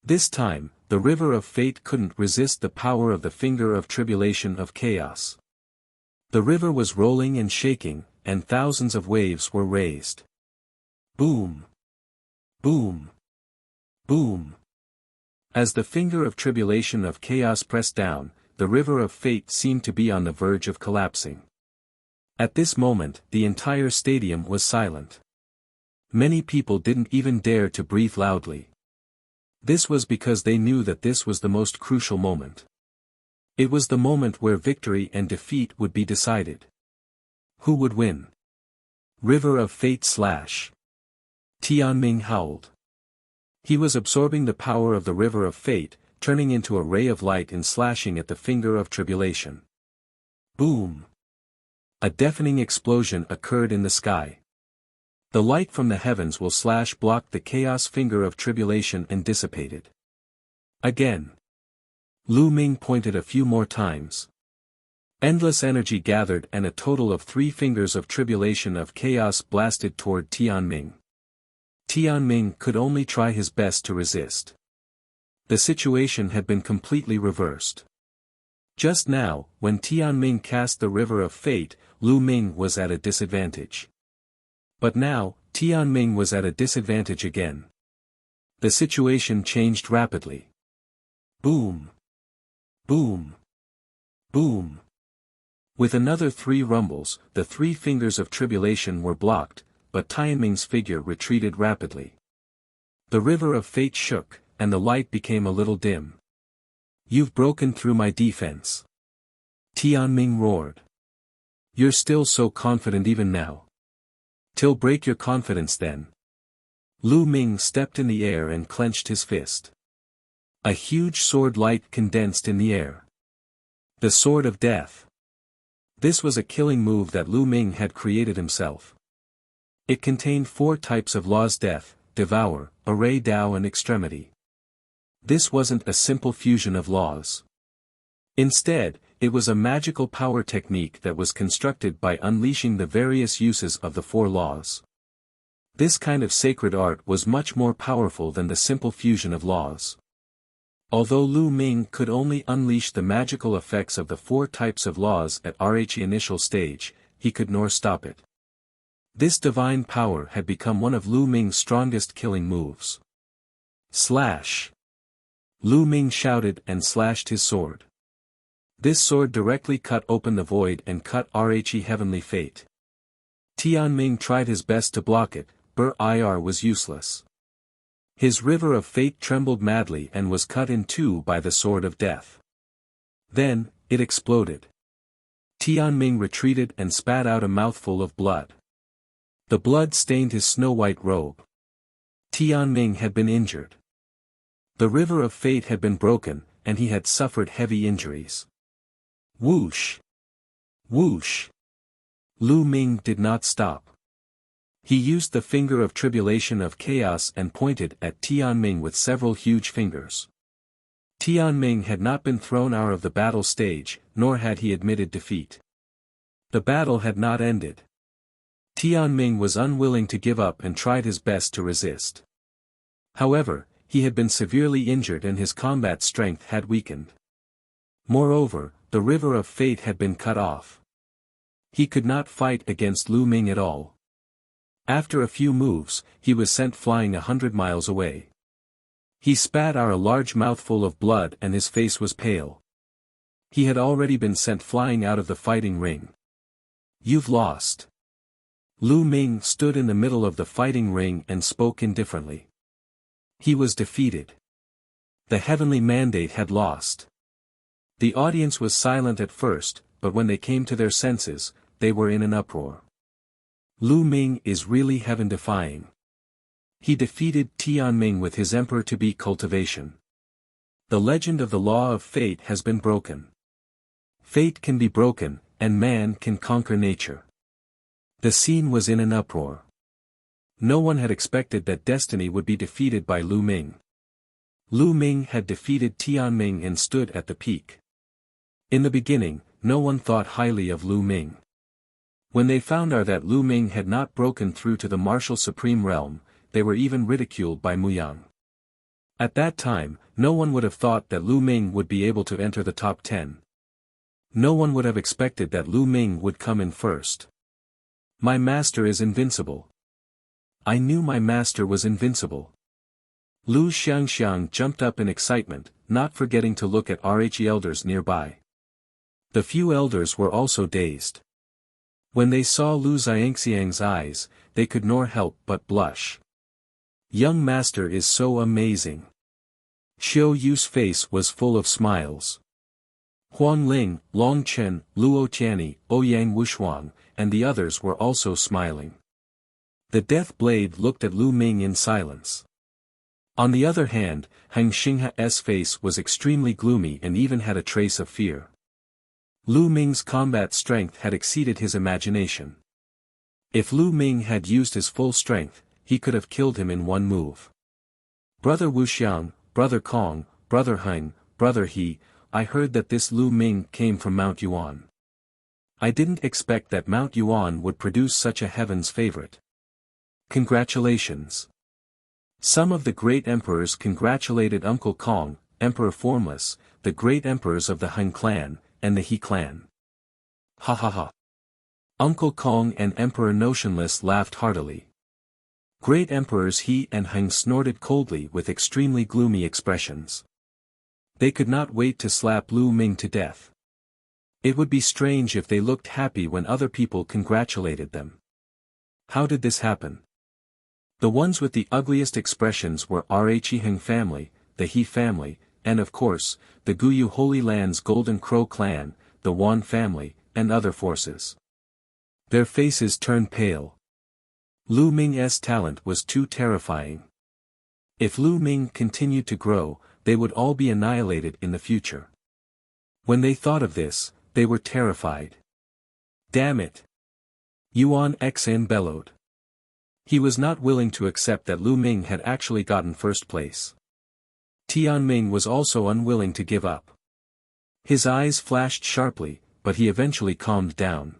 This time, the river of fate couldn't resist the power of the finger of tribulation of chaos. The river was rolling and shaking, and thousands of waves were raised. Boom! Boom! Boom! As the finger of tribulation of chaos pressed down, the river of fate seemed to be on the verge of collapsing. At this moment, the entire stadium was silent. Many people didn't even dare to breathe loudly. This was because they knew that this was the most crucial moment. It was the moment where victory and defeat would be decided. Who would win? River of Fate / Tianming howled. He was absorbing the power of the River of Fate, turning into a ray of light and slashing at the finger of tribulation. Boom! A deafening explosion occurred in the sky. The light from the heavens will / blocked the chaos finger of tribulation and dissipated. Again. Lu Ming pointed a few more times. Endless energy gathered and a total of 3 fingers of tribulation of chaos blasted toward Tianming. Tianming could only try his best to resist. The situation had been completely reversed. Just now, when Tianming cast the River of Fate, Lu Ming was at a disadvantage. But now, Tianming was at a disadvantage again. The situation changed rapidly. Boom! Boom! Boom! With another 3 rumbles, the 3 fingers of tribulation were blocked, but Tianming's figure retreated rapidly. The River of Fate shook, and the light became a little dim. You've broken through my defense. Tianming roared. You're still so confident even now. Till break your confidence then. Lu Ming stepped in the air and clenched his fist. A huge sword light condensed in the air. The Sword of Death. This was a killing move that Lu Ming had created himself. It contained 4 types of laws: death, devour, array, Dao, and extremity. This wasn't a simple fusion of laws. Instead, it was a magical power technique that was constructed by unleashing the various uses of the 4 laws. This kind of sacred art was much more powerful than the simple fusion of laws. Although Lu Ming could only unleash the magical effects of the 4 types of laws at Rh initial stage, he could nor stop it. This divine power had become one of Lu Ming's strongest killing moves. Slash! Lu Ming shouted and slashed his sword. This sword directly cut open the void and cut Rhe heavenly fate. Tianming tried his best to block it, but it was useless. His River of Fate trembled madly and was cut in 2 by the Sword of Death. Then, it exploded. Tianming retreated and spat out a mouthful of blood. The blood stained his snow-white robe. Tianming had been injured. The River of Fate had been broken, and he had suffered heavy injuries. Whoosh! Whoosh! Lu Ming did not stop. He used the finger of tribulation of chaos and pointed at Tianming with several huge fingers. Tianming had not been thrown out of the battle stage, nor had he admitted defeat. The battle had not ended. Tianming was unwilling to give up and tried his best to resist. However, he had been severely injured and his combat strength had weakened. Moreover, the River of Fate had been cut off. He could not fight against Lu Ming at all. After a few moves, he was sent flying 100 miles away. He spat out a large mouthful of blood and his face was pale. He had already been sent flying out of the fighting ring. You've lost. Lu Ming stood in the middle of the fighting ring and spoke indifferently. He was defeated. The heavenly mandate had lost. The audience was silent at first, but when they came to their senses, they were in an uproar. Lu Ming is really heaven-defying. He defeated Tianming with his emperor-to-be cultivation. The legend of the law of fate has been broken. Fate can be broken, and man can conquer nature. The scene was in an uproar. No one had expected that destiny would be defeated by Lu Ming. Lu Ming had defeated Tianming and stood at the peak. In the beginning, no one thought highly of Lu Ming. When they found out that Lu Ming had not broken through to the martial supreme realm, they were even ridiculed by Muyang. At that time, no one would have thought that Lu Ming would be able to enter the top 10. No one would have expected that Lu Ming would come in first. My master is invincible. I knew my master was invincible. Lu Xiangxiang jumped up in excitement, not forgetting to look at Rhe elders nearby. The few elders were also dazed. When they saw Lu Xiangxiang's eyes, they could nor help but blush. Young master is so amazing. Xiao Yu's face was full of smiles. Huang Ling, Long Chen, Luo Tianyi, Ouyang Wushuang, and the others were also smiling. The Death Blade looked at Lu Ming in silence. On the other hand, Heng Xingha's face was extremely gloomy and even had a trace of fear. Lu Ming's combat strength had exceeded his imagination. If Lu Ming had used his full strength, he could have killed him in one move. Brother Wuxiang, Brother Kong, Brother Heng, Brother He, I heard that this Lu Ming came from Mount Yuan. I didn't expect that Mount Yuan would produce such a heaven's favorite. Congratulations. Some of the great emperors congratulated Uncle Kong, Emperor Formless, the great emperors of the Heng clan, and the He clan. Ha ha ha. Uncle Kong and Emperor Notionless laughed heartily. Great emperors He and Heng snorted coldly with extremely gloomy expressions. They could not wait to slap Lu Ming to death. It would be strange if they looked happy when other people congratulated them. How did this happen? The ones with the ugliest expressions were Rhe Heng family, the He family, and of course, the Guyu Holy Land's Golden Crow clan, the Yuan family, and other forces. Their faces turned pale. Lu Ming's talent was too terrifying. If Lu Ming continued to grow, they would all be annihilated in the future. When they thought of this, they were terrified. Damn it! Yuan Xin bellowed. He was not willing to accept that Lu Ming had actually gotten first place. Tianming was also unwilling to give up. His eyes flashed sharply, but he eventually calmed down.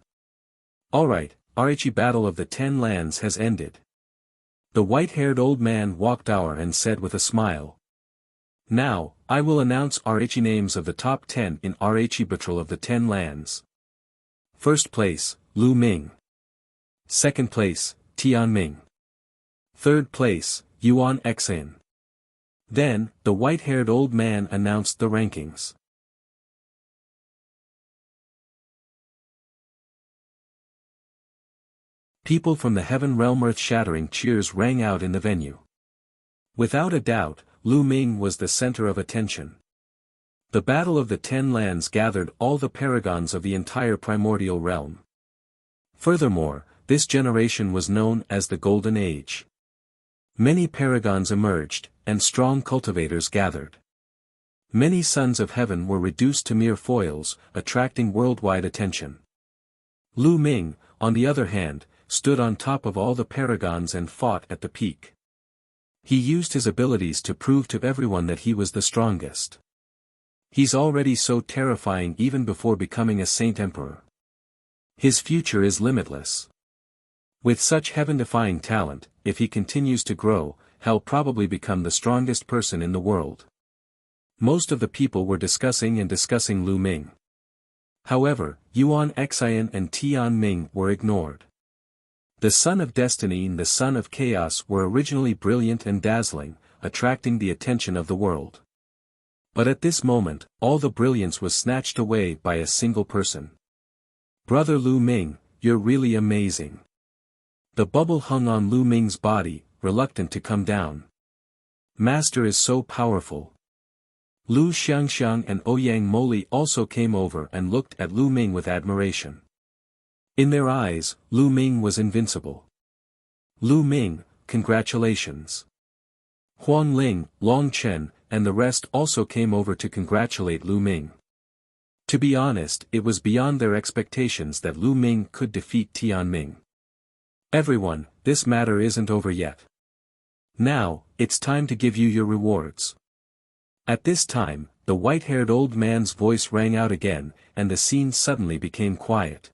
Alright, Rhe Battle of the 10 Lands has ended. The white-haired old man walked out and said with a smile. Now, I will announce Rhe names of the top 10 in Rhe Battle of the 10 Lands. First place, Lu Ming. Second place, Tianming. Third place, Yuan Xin. Then, the white-haired old man announced the rankings. People from the heaven realm earth-shattering cheers rang out in the venue. Without a doubt, Lu Ming was the center of attention. The Battle of the 10 Lands gathered all the paragons of the entire primordial realm. Furthermore, this generation was known as the Golden Age. Many paragons emerged, and strong cultivators gathered. Many sons of heaven were reduced to mere foils, attracting worldwide attention. Lu Ming, on the other hand, stood on top of all the paragons and fought at the peak. He used his abilities to prove to everyone that he was the strongest. He's already so terrifying even before becoming a Saint Emperor. His future is limitless. With such heaven-defying talent, if he continues to grow, he'll probably become the strongest person in the world. Most of the people were discussing Lu Ming. However, Yuan Xin and Tianming were ignored. The Son of Destiny and the Son of Chaos were originally brilliant and dazzling, attracting the attention of the world. But at this moment, all the brilliance was snatched away by a single person. Brother Lu Ming, you're really amazing. The bubble hung on Lu Ming's body, reluctant to come down. Master is so powerful. Lu Xiangxiang and Ouyang Moli also came over and looked at Lu Ming with admiration. In their eyes, Lu Ming was invincible. Lu Ming, congratulations. Huang Ling, Long Chen, and the rest also came over to congratulate Lu Ming. To be honest, it was beyond their expectations that Lu Ming could defeat Tianming. Everyone, this matter isn't over yet. Now, it's time to give you your rewards. At this time, the white-haired old man's voice rang out again, and the scene suddenly became quiet.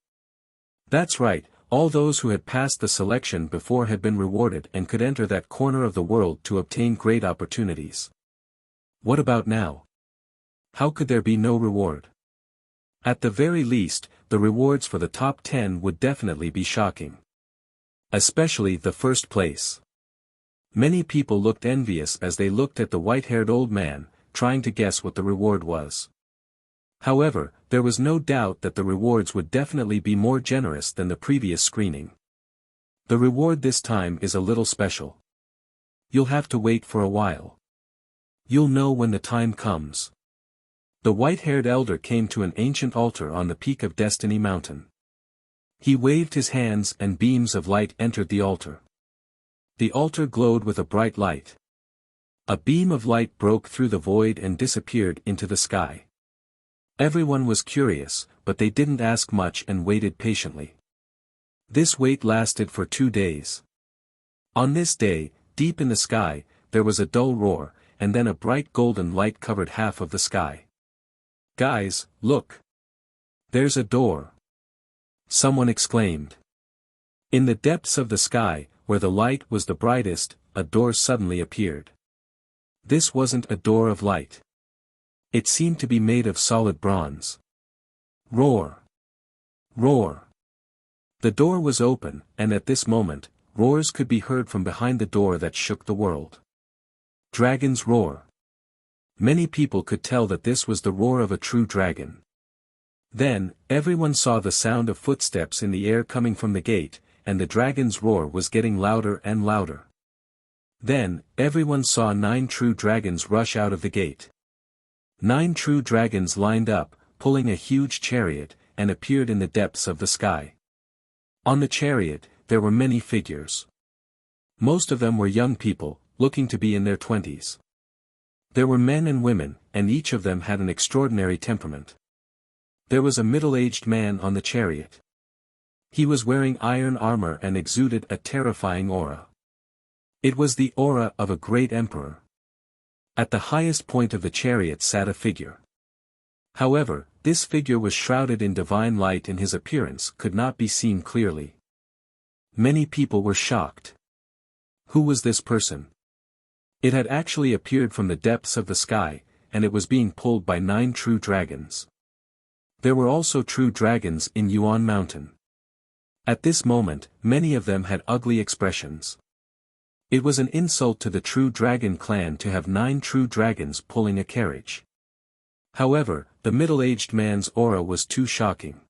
That's right, all those who had passed the selection before had been rewarded and could enter that corner of the world to obtain great opportunities. What about now? How could there be no reward? At the very least, the rewards for the top 10 would definitely be shocking. Especially the first place. Many people looked envious as they looked at the white-haired old man, trying to guess what the reward was. However, there was no doubt that the rewards would definitely be more generous than the previous screening. The reward this time is a little special. You'll have to wait for a while. You'll know when the time comes. The white-haired elder came to an ancient altar on the peak of Destiny Mountain. He waved his hands and beams of light entered the altar. The altar glowed with a bright light. A beam of light broke through the void and disappeared into the sky. Everyone was curious, but they didn't ask much and waited patiently. This wait lasted for 2 days. On this day, deep in the sky, there was a dull roar, and then a bright golden light covered half of the sky. Guys, look! There's a door! Someone exclaimed. In the depths of the sky, where the light was the brightest, a door suddenly appeared. This wasn't a door of light. It seemed to be made of solid bronze. Roar! Roar! The door was open, and at this moment, roars could be heard from behind the door that shook the world. Dragons roar. Many people could tell that this was the roar of a true dragon. Then, everyone saw the sound of footsteps in the air coming from the gate, and the dragon's roar was getting louder and louder. Then, everyone saw 9 true dragons rush out of the gate. 9 true dragons lined up, pulling a huge chariot, and appeared in the depths of the sky. On the chariot, there were many figures. Most of them were young people, looking to be in their 20s. There were men and women, and each of them had an extraordinary temperament. There was a middle-aged man on the chariot. He was wearing iron armor and exuded a terrifying aura. It was the aura of a great emperor. At the highest point of the chariot sat a figure. However, this figure was shrouded in divine light and his appearance could not be seen clearly. Many people were shocked. Who was this person? It had actually appeared from the depths of the sky, and it was being pulled by 9 true dragons. There were also true dragons in Yuan Mountain. At this moment, many of them had ugly expressions. It was an insult to the true dragon clan to have 9 true dragons pulling a carriage. However, the middle-aged man's aura was too shocking.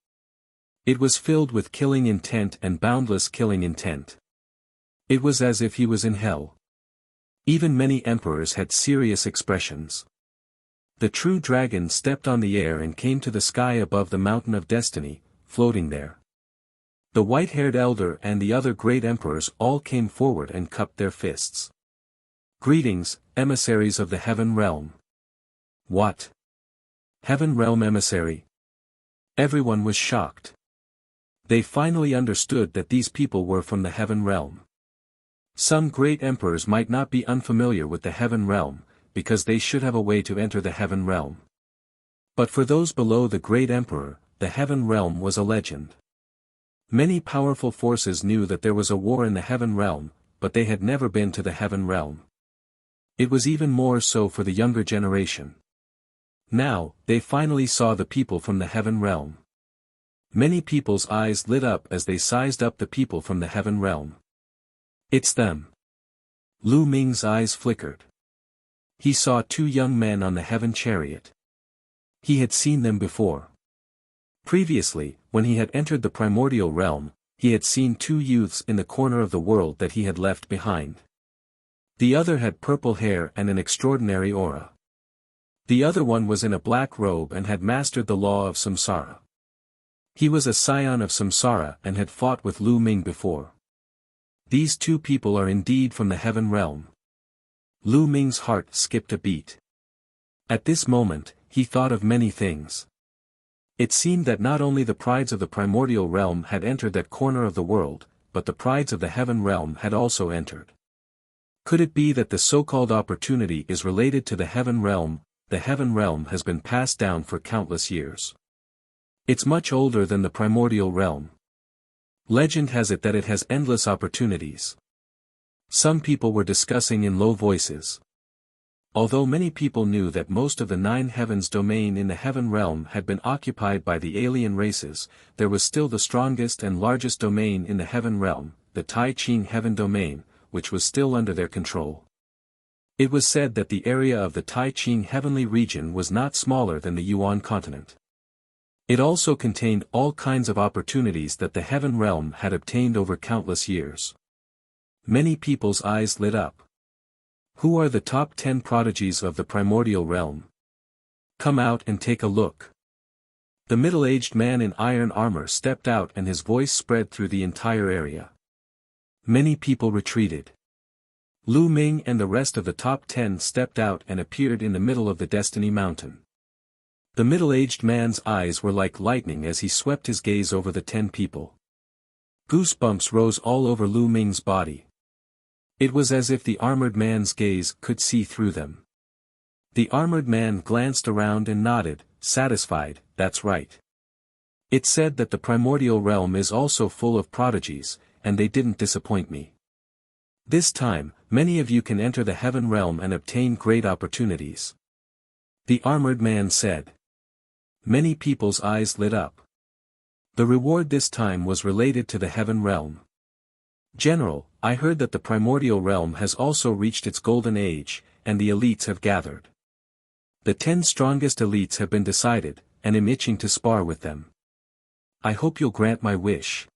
It was filled with killing intent and boundless killing intent. It was as if he was in hell. Even many emperors had serious expressions. The true dragon stepped on the air and came to the sky above the mountain of destiny, floating there. The white-haired elder and the other great emperors all came forward and cupped their fists. Greetings, emissaries of the Heaven Realm. What? Heaven Realm emissary? Everyone was shocked. They finally understood that these people were from the Heaven Realm. Some great emperors might not be unfamiliar with the Heaven Realm, because they should have a way to enter the Heaven Realm. But for those below the great emperor, the Heaven Realm was a legend. Many powerful forces knew that there was a war in the Heaven Realm, but they had never been to the Heaven Realm. It was even more so for the younger generation. Now, they finally saw the people from the Heaven Realm. Many people's eyes lit up as they sized up the people from the Heaven Realm. It's them. Lu Ming's eyes flickered. He saw 2 young men on the heaven chariot. He had seen them before. Previously, when he had entered the primordial realm, he had seen 2 youths in the corner of the world that he had left behind. The other had purple hair and an extraordinary aura. The other one was in a black robe and had mastered the law of samsara. He was a scion of samsara and had fought with Lu Ming before. These 2 people are indeed from the Heaven Realm. Lu Ming's heart skipped a beat. At this moment, he thought of many things. It seemed that not only the prides of the primordial realm had entered that corner of the world, but the prides of the heaven realm had also entered. Could it be that the so-called opportunity is related to the heaven realm? The heaven realm has been passed down for countless years. It's much older than the primordial realm. Legend has it that it has endless opportunities. Some people were discussing in low voices. Although many people knew that most of the 9 heavens domain in the heaven realm had been occupied by the alien races, there was still the strongest and largest domain in the heaven realm, the Tai-Ching heaven domain, which was still under their control. It was said that the area of the Tai-Ching heavenly region was not smaller than the Yuan continent. It also contained all kinds of opportunities that the heaven realm had obtained over countless years. Many people's eyes lit up. Who are the top 10 prodigies of the primordial realm? Come out and take a look. The middle-aged man in iron armor stepped out and his voice spread through the entire area. Many people retreated. Ming and the rest of the top 10 stepped out and appeared in the middle of the Destiny Mountain. The middle-aged man's eyes were like lightning as he swept his gaze over the 10 people. Goosebumps rose all over Ming's body. It was as if the armored man's gaze could see through them. The armored man glanced around and nodded, satisfied. That's right. It said that the primordial realm is also full of prodigies, and they didn't disappoint me. This time, many of you can enter the heaven realm and obtain great opportunities. The armored man said. Many people's eyes lit up. The reward this time was related to the heaven realm. General, I heard that the primordial realm has also reached its golden age, and the elites have gathered. The 10 strongest elites have been decided, and am itching to spar with them. I hope you'll grant my wish.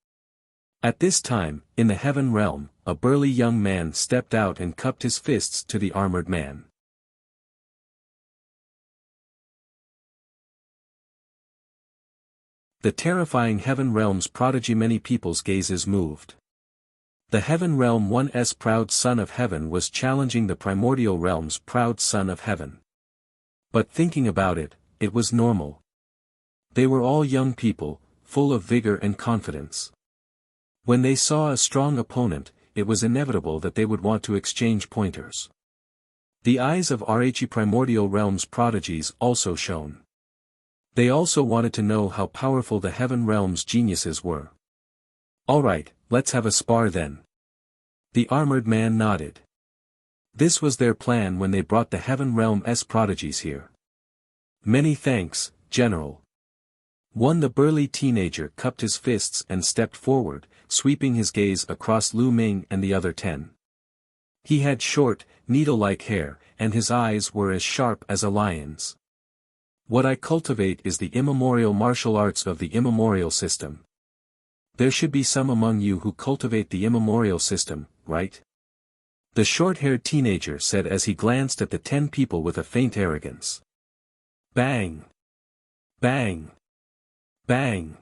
At this time, in the heaven realm, a burly young man stepped out and cupped his fists to the armored man. The terrifying heaven realm's prodigy. Many people's gazes moved. The heaven realm one's proud son of heaven was challenging the primordial realm's proud son of heaven. But thinking about it, it was normal. They were all young people, full of vigor and confidence. When they saw a strong opponent, it was inevitable that they would want to exchange pointers. The eyes of Rhe primordial realm's prodigies also shone. They also wanted to know how powerful the heaven realm's geniuses were. Alright, let's have a spar then. The armored man nodded. This was their plan when they brought the heaven realm's prodigies here. Many thanks, General. The burly teenager cupped his fists and stepped forward, sweeping his gaze across Ming and the other 10. He had short, needle-like hair, and his eyes were as sharp as a lion's. What I cultivate is the immemorial martial arts of the immemorial system. There should be some among you who cultivate the immemorial system, right? The short-haired teenager said as he glanced at the 10 people with a faint arrogance. Bang! Bang! Bang!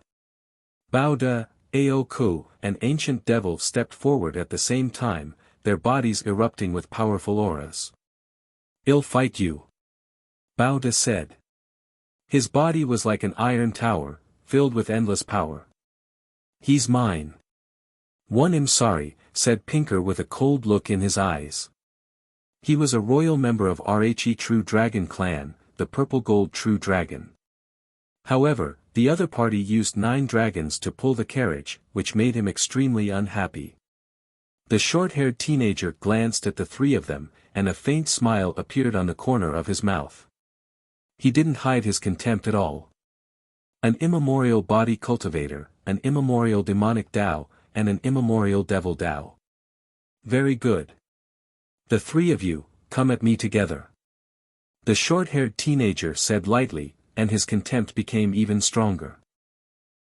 Bauda, Aoku, an ancient devil stepped forward at the same time, their bodies erupting with powerful auras. I'll fight you. Bauda said. His body was like an iron tower, filled with endless power. He's mine. I'm sorry, said Pinker with a cold look in his eyes. He was a royal member of Rhe True Dragon clan, the Purple Gold True Dragon. However, the other party used 9 dragons to pull the carriage, which made him extremely unhappy. The short-haired teenager glanced at the 3 of them, and a faint smile appeared on the corner of his mouth. He didn't hide his contempt at all. An immemorial body cultivator, an immemorial demonic Tao, and an immemorial devil Tao. Very good. The 3 of you, come at me together. The short-haired teenager said lightly, and his contempt became even stronger.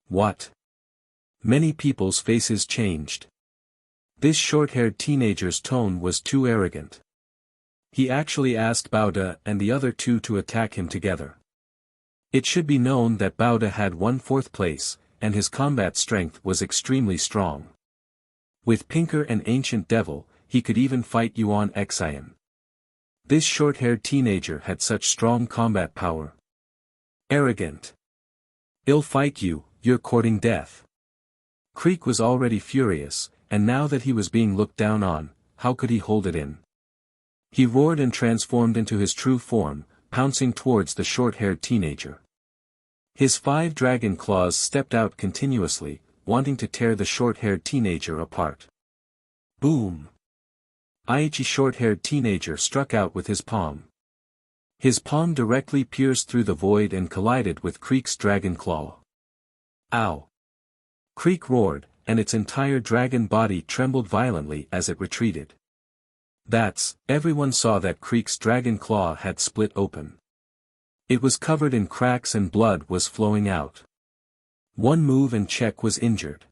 What? Many people's faces changed. This short-haired teenager's tone was too arrogant. He actually asked Bauda and the other 2 to attack him together. It should be known that Bauda had won 4th place, and his combat strength was extremely strong. With Pinker and Ancient Devil, he could even fight Yuan Xian. This short-haired teenager had such strong combat power. Arrogant. I'll fight you, you're courting death. Creek was already furious, and now that he was being looked down on, how could he hold it in? He roared and transformed into his true form, pouncing towards the short-haired teenager. His 5 dragon claws stepped out continuously, wanting to tear the short-haired teenager apart. Boom! Aichi short-haired teenager struck out with his palm. His palm directly pierced through the void and collided with Creek's dragon claw. Ow! Creek roared, and its entire dragon body trembled violently as it retreated. Everyone saw that Creek's dragon claw had split open. It was covered in cracks and blood was flowing out. One move and Czech was injured.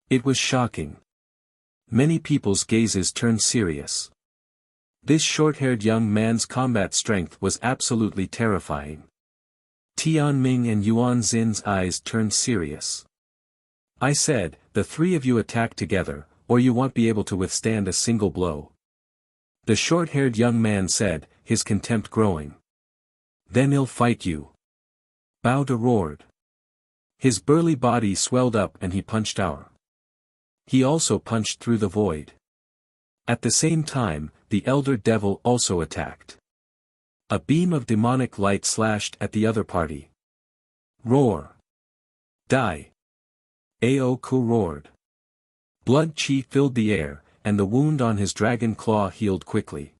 It was shocking. Many people's gazes turned serious. This short-haired young man's combat strength was absolutely terrifying. Tianming and Yuan Xin's eyes turned serious. I said, the 3 of you attack together, or you won't be able to withstand a single blow. The short-haired young man said, his contempt growing. Then he'll fight you. Bauda roared. His burly body swelled up and he punched our. He also punched through the void. At the same time, the elder devil also attacked. A beam of demonic light slashed at the other party. Roar! Die! Aoku roared. Blood chi filled the air, and the wound on his dragon claw healed quickly.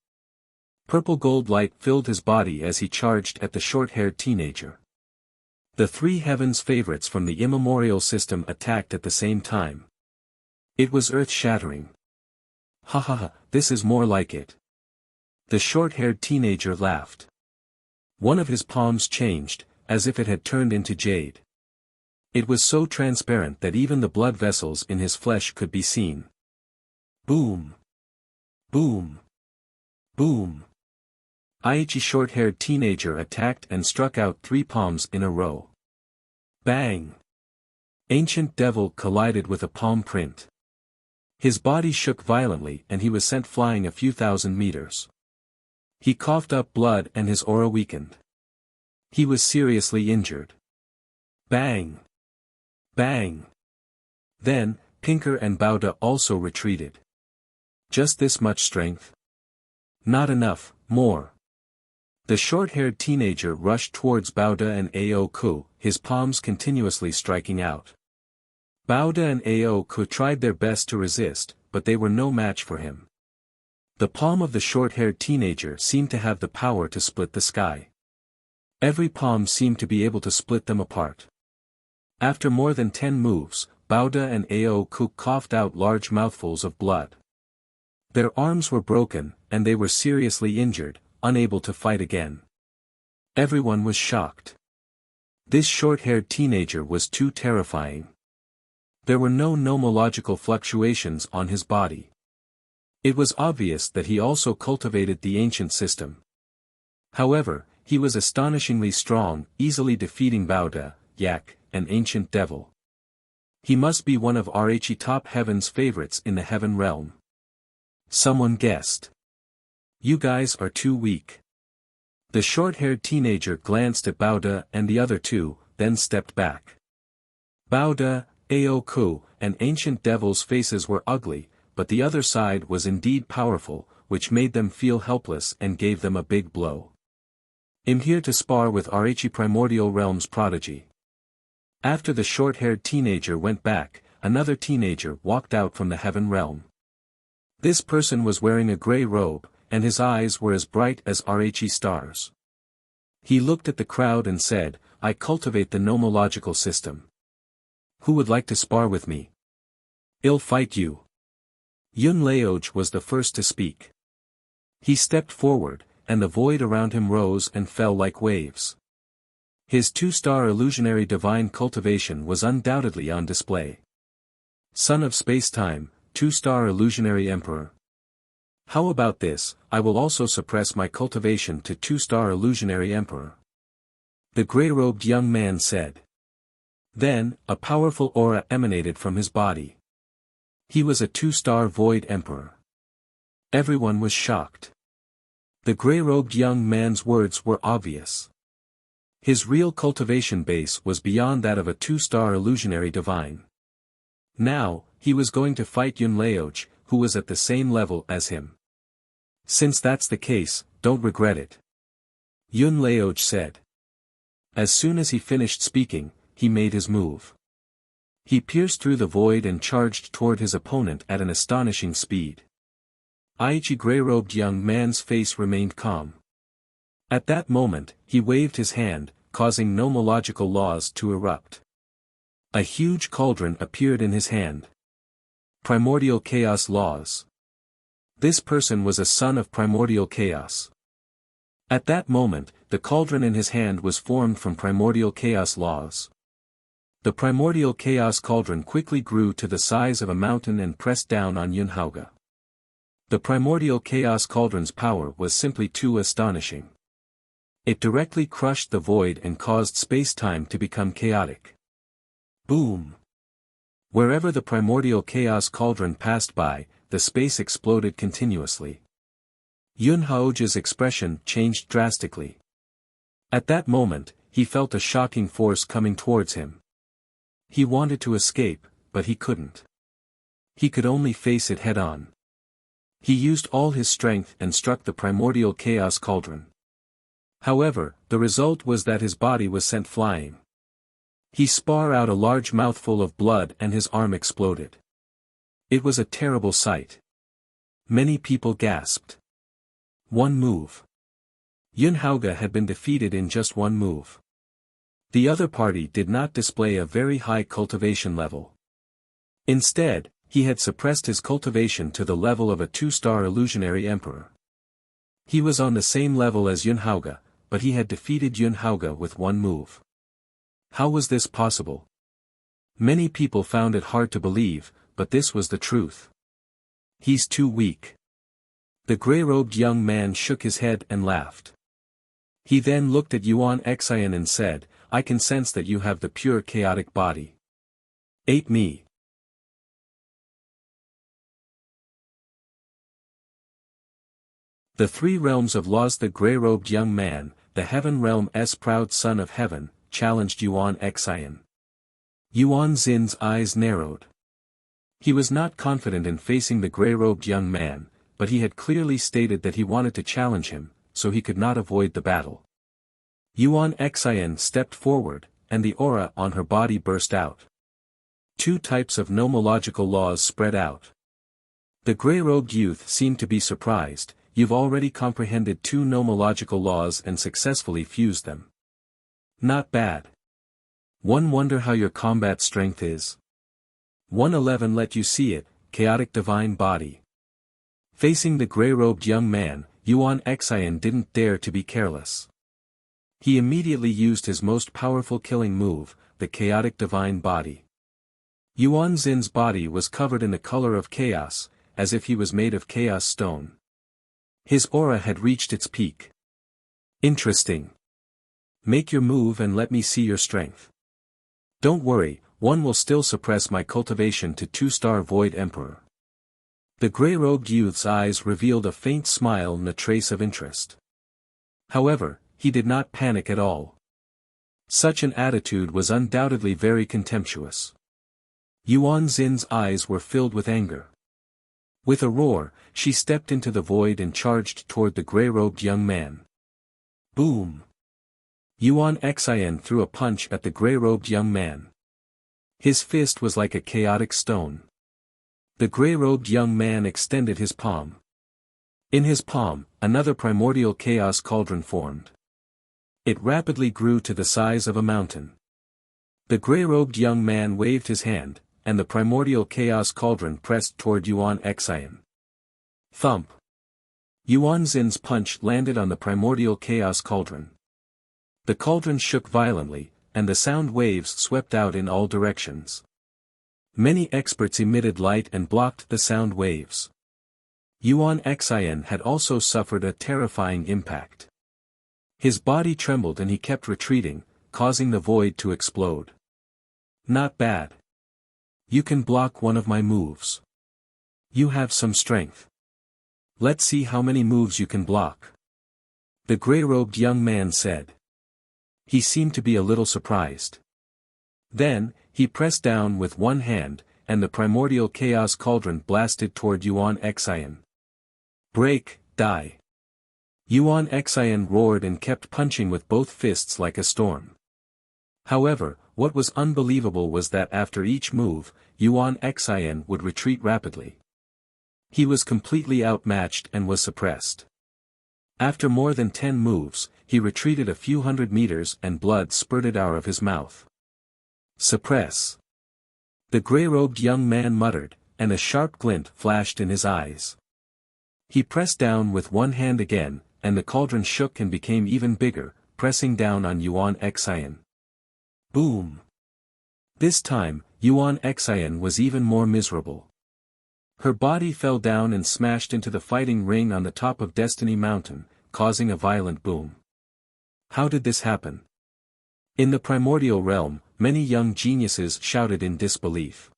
Purple gold light filled his body as he charged at the short-haired teenager. The 3 heavens favorites from the immemorial system attacked at the same time. It was earth-shattering. Ha ha ha, this is more like it. The short-haired teenager laughed. One of his palms changed, as if it had turned into jade. It was so transparent that even the blood vessels in his flesh could be seen. Boom! Boom! Boom! Aichi short-haired teenager attacked and struck out 3 palms in a row. Bang! Ancient devil collided with a palm print. His body shook violently and he was sent flying a few thousand meters. He coughed up blood and his aura weakened. He was seriously injured. Bang! Bang! Then, Pinker and Bauda also retreated. Just this much strength? Not enough, more. The short-haired teenager rushed towards Bauda and Aoku, his palms continuously striking out. Bauda and Aoku tried their best to resist, but they were no match for him. The palm of the short-haired teenager seemed to have the power to split the sky. Every palm seemed to be able to split them apart. After more than 10 moves, Bauda and Aoku coughed out large mouthfuls of blood. Their arms were broken, and they were seriously injured, unable to fight again. Everyone was shocked. This short-haired teenager was too terrifying. There were no nomological fluctuations on his body. It was obvious that he also cultivated the ancient system. However, he was astonishingly strong, easily defeating Bauda, Yak, an ancient devil. He must be one of Rhe top heaven's favorites in the heaven realm. Someone guessed. You guys are too weak. The short-haired teenager glanced at Bauda and the other 2, then stepped back. Bauda, Aoku, and ancient devil's faces were ugly, but the other side was indeed powerful, which made them feel helpless and gave them a big blow. I'm here to spar with Rhe primordial realm's prodigy. After the short-haired teenager went back, another teenager walked out from the heaven realm. This person was wearing a grey robe, and his eyes were as bright as Rhe stars. He looked at the crowd and said, I cultivate the nomological system. Who would like to spar with me? I'll fight you. Yun Laoge was the first to speak. He stepped forward, and the void around him rose and fell like waves. His 2-star illusionary divine cultivation was undoubtedly on display. Son of space-time, 2-star illusionary emperor. How about this, I will also suppress my cultivation to 2-star illusionary emperor. The grey-robed young man said. Then, a powerful aura emanated from his body. He was a 2-star void emperor. Everyone was shocked. The grey-robed young man's words were obvious. His real cultivation base was beyond that of a 2-star illusionary divine. Now, he was going to fight Yun Laoge, who was at the same level as him. Since that's the case, don't regret it. Yun Laoge said. As soon as he finished speaking, he made his move. He pierced through the void and charged toward his opponent at an astonishing speed. The gray-robed young man's face remained calm. At that moment, he waved his hand, causing nomological laws to erupt. A huge cauldron appeared in his hand. Primordial chaos laws. This person was a son of primordial chaos. At that moment, the cauldron in his hand was formed from primordial chaos laws. The primordial chaos cauldron quickly grew to the size of a mountain and pressed down on Yun Haoge. The primordial chaos cauldron's power was simply too astonishing. It directly crushed the void and caused space-time to become chaotic. Boom! Wherever the primordial chaos cauldron passed by, the space exploded continuously. Yun Haoge's expression changed drastically. At that moment, he felt a shocking force coming towards him. He wanted to escape, but he couldn't. He could only face it head-on. He used all his strength and struck the primordial chaos cauldron. However, the result was that his body was sent flying. He spat out a large mouthful of blood and his arm exploded. It was a terrible sight. Many people gasped. One move. Yun Haoge had been defeated in just one move. The other party did not display a very high cultivation level. Instead, he had suppressed his cultivation to the level of a 2-star illusionary emperor. He was on the same level as Yun Haoge, but he had defeated Yun Haoge with one move. How was this possible? Many people found it hard to believe, but this was the truth. He's too weak. The gray-robed young man shook his head and laughed. He then looked at Yuan Xian and said, I can sense that you have the pure chaotic body. Ate me. The three realms of laws. The gray-robed young man, the heaven realm's proud son of heaven, challenged Yuan Xian. Yuan Xin's eyes narrowed. He was not confident in facing the gray-robed young man, but he had clearly stated that he wanted to challenge him, so he could not avoid the battle. Yuan Xian stepped forward, and the aura on her body burst out. Two types of nomological laws spread out. The gray-robed youth seemed to be surprised. You've already comprehended two nomological laws and successfully fused them. Not bad. One wonder how your combat strength is. 111 let you see it, chaotic divine body. Facing the gray-robed young man, Yuan Xian didn't dare to be careless. He immediately used his most powerful killing move, the chaotic divine body. Yuan Xin's body was covered in the color of chaos, as if he was made of chaos stone. His aura had reached its peak. Interesting. Make your move and let me see your strength. Don't worry, one will still suppress my cultivation to 2-star Void Emperor. The gray-robed youth's eyes revealed a faint smile and a trace of interest. However, he did not panic at all. Such an attitude was undoubtedly very contemptuous. Yuan Xin's eyes were filled with anger. With a roar, she stepped into the void and charged toward the gray-robed young man. Boom! Yuan Xian threw a punch at the gray-robed young man. His fist was like a chaotic stone. The gray-robed young man extended his palm. In his palm, another primordial chaos cauldron formed. It rapidly grew to the size of a mountain. The gray-robed young man waved his hand, and the primordial chaos cauldron pressed toward Yuan Xian. Thump! Yuan Xin's punch landed on the primordial chaos cauldron. The cauldron shook violently, and the sound waves swept out in all directions. Many experts emitted light and blocked the sound waves. Yuan Xian had also suffered a terrifying impact. His body trembled and he kept retreating, causing the void to explode. Not bad. You can block one of my moves. You have some strength. Let's see how many moves you can block. The gray-robed young man said. He seemed to be a little surprised. Then, he pressed down with one hand, and the primordial chaos cauldron blasted toward Yuan Xian. Break, die. Yuan Xian roared and kept punching with both fists like a storm. However, what was unbelievable was that after each move, Yuan Xian would retreat rapidly. He was completely outmatched and was suppressed. After more than 10 moves, he retreated a few hundred meters and blood spurted out of his mouth. Suppress. The grey-robed young man muttered, and a sharp glint flashed in his eyes. He pressed down with one hand again, and the cauldron shook and became even bigger, pressing down on Yuan Xian. Boom! This time, Yuan Xian was even more miserable. Her body fell down and smashed into the fighting ring on the top of Destiny Mountain, causing a violent boom. How did this happen? In the primordial realm, many young geniuses shouted in disbelief.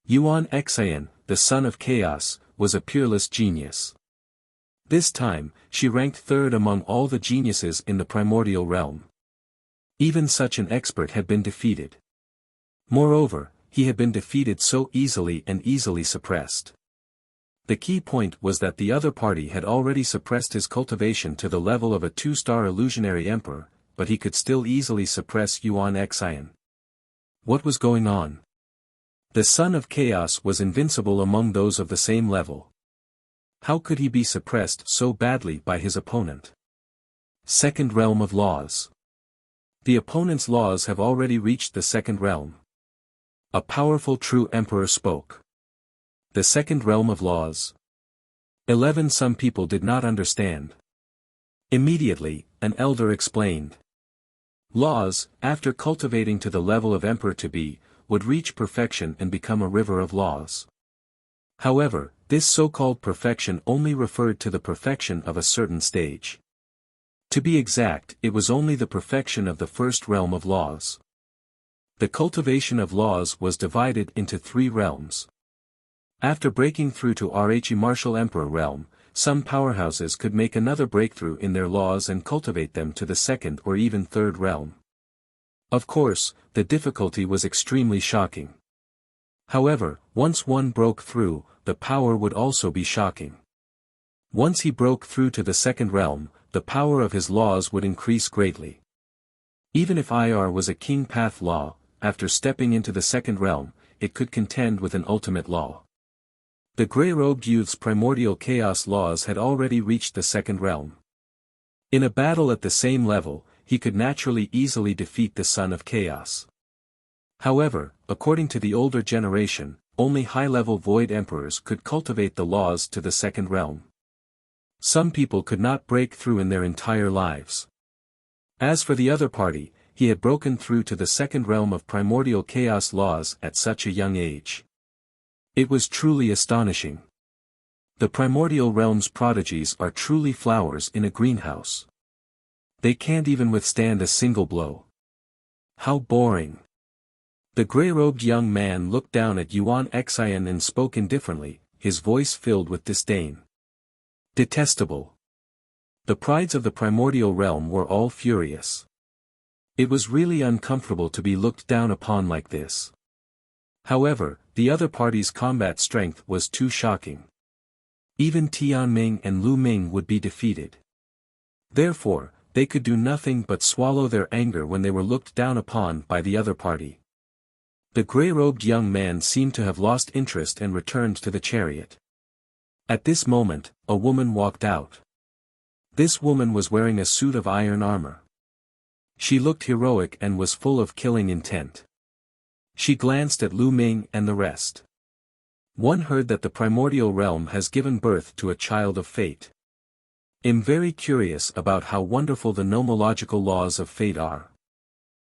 Yuan Xian, the son of chaos, was a peerless genius. This time, she ranked third among all the geniuses in the primordial realm. Even such an expert had been defeated. Moreover, he had been defeated so easily and easily suppressed. The key point was that the other party had already suppressed his cultivation to the level of a 2-star illusionary emperor, but he could still easily suppress Yuan Xian. What was going on? The son of chaos was invincible among those of the same level. How could he be suppressed so badly by his opponent? Second realm of laws. The opponent's laws have already reached the second realm. A powerful true emperor spoke. The second realm of laws. 11 Some people did not understand. Immediately, an elder explained. Laws, after cultivating to the level of emperor to be, would reach perfection and become a river of laws. However, this so-called perfection only referred to the perfection of a certain stage. To be exact, it was only the perfection of the first realm of laws. The cultivation of laws was divided into 3 realms. After breaking through to Immortal Emperor realm, some powerhouses could make another breakthrough in their laws and cultivate them to the second or even third realm. Of course, the difficulty was extremely shocking. However, once one broke through, the power would also be shocking. Once he broke through to the second realm, the power of his laws would increase greatly. Even if IR was a king path law, after stepping into the second realm, it could contend with an ultimate law. The grey-robed youth's primordial chaos laws had already reached the second realm. In a battle at the same level, he could naturally easily defeat the son of chaos. However, according to the older generation, only high-level void emperors could cultivate the laws to the second realm. Some people could not break through in their entire lives. As for the other party, he had broken through to the second realm of primordial chaos laws at such a young age. It was truly astonishing. The primordial realm's prodigies are truly flowers in a greenhouse. They can't even withstand a single blow. How boring. The grey-robed young man looked down at Yuan Xian and spoke indifferently, his voice filled with disdain. Detestable. The prides of the primordial realm were all furious. It was really uncomfortable to be looked down upon like this. However, the other party's combat strength was too shocking. Even Tianming and Ming would be defeated. Therefore, they could do nothing but swallow their anger when they were looked down upon by the other party. The grey-robed young man seemed to have lost interest and returned to the chariot. At this moment, a woman walked out. This woman was wearing a suit of iron armor. She looked heroic and was full of killing intent. She glanced at Ming and the rest. One heard that the primordial realm has given birth to a child of fate. I'm very curious about how wonderful the nomological laws of fate are.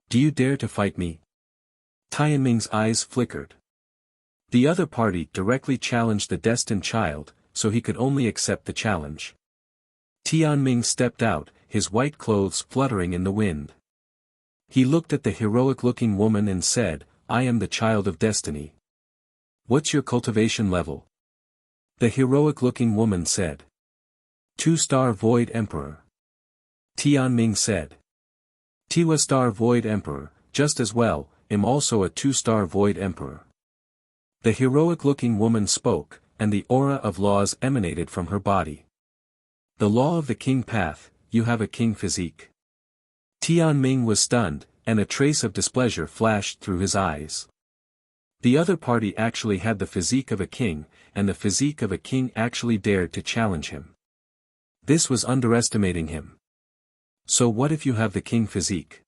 Do you dare to fight me? Tianming's eyes flickered. The other party directly challenged the destined child, so he could only accept the challenge. Tianming stepped out, his white clothes fluttering in the wind. He looked at the heroic-looking woman and said, I am the child of destiny. What's your cultivation level? The heroic-looking woman said. 2-star Void Emperor. Tianming said. 2-star Void Emperor, just as well, I'm also a 2-star Void Emperor. The heroic-looking woman spoke, and the aura of laws emanated from her body. The law of the king path, you have a king physique. Tianming was stunned, and a trace of displeasure flashed through his eyes. The other party actually had the physique of a king, and the physique of a king actually dared to challenge him. This was underestimating him. So what if you have the king physique?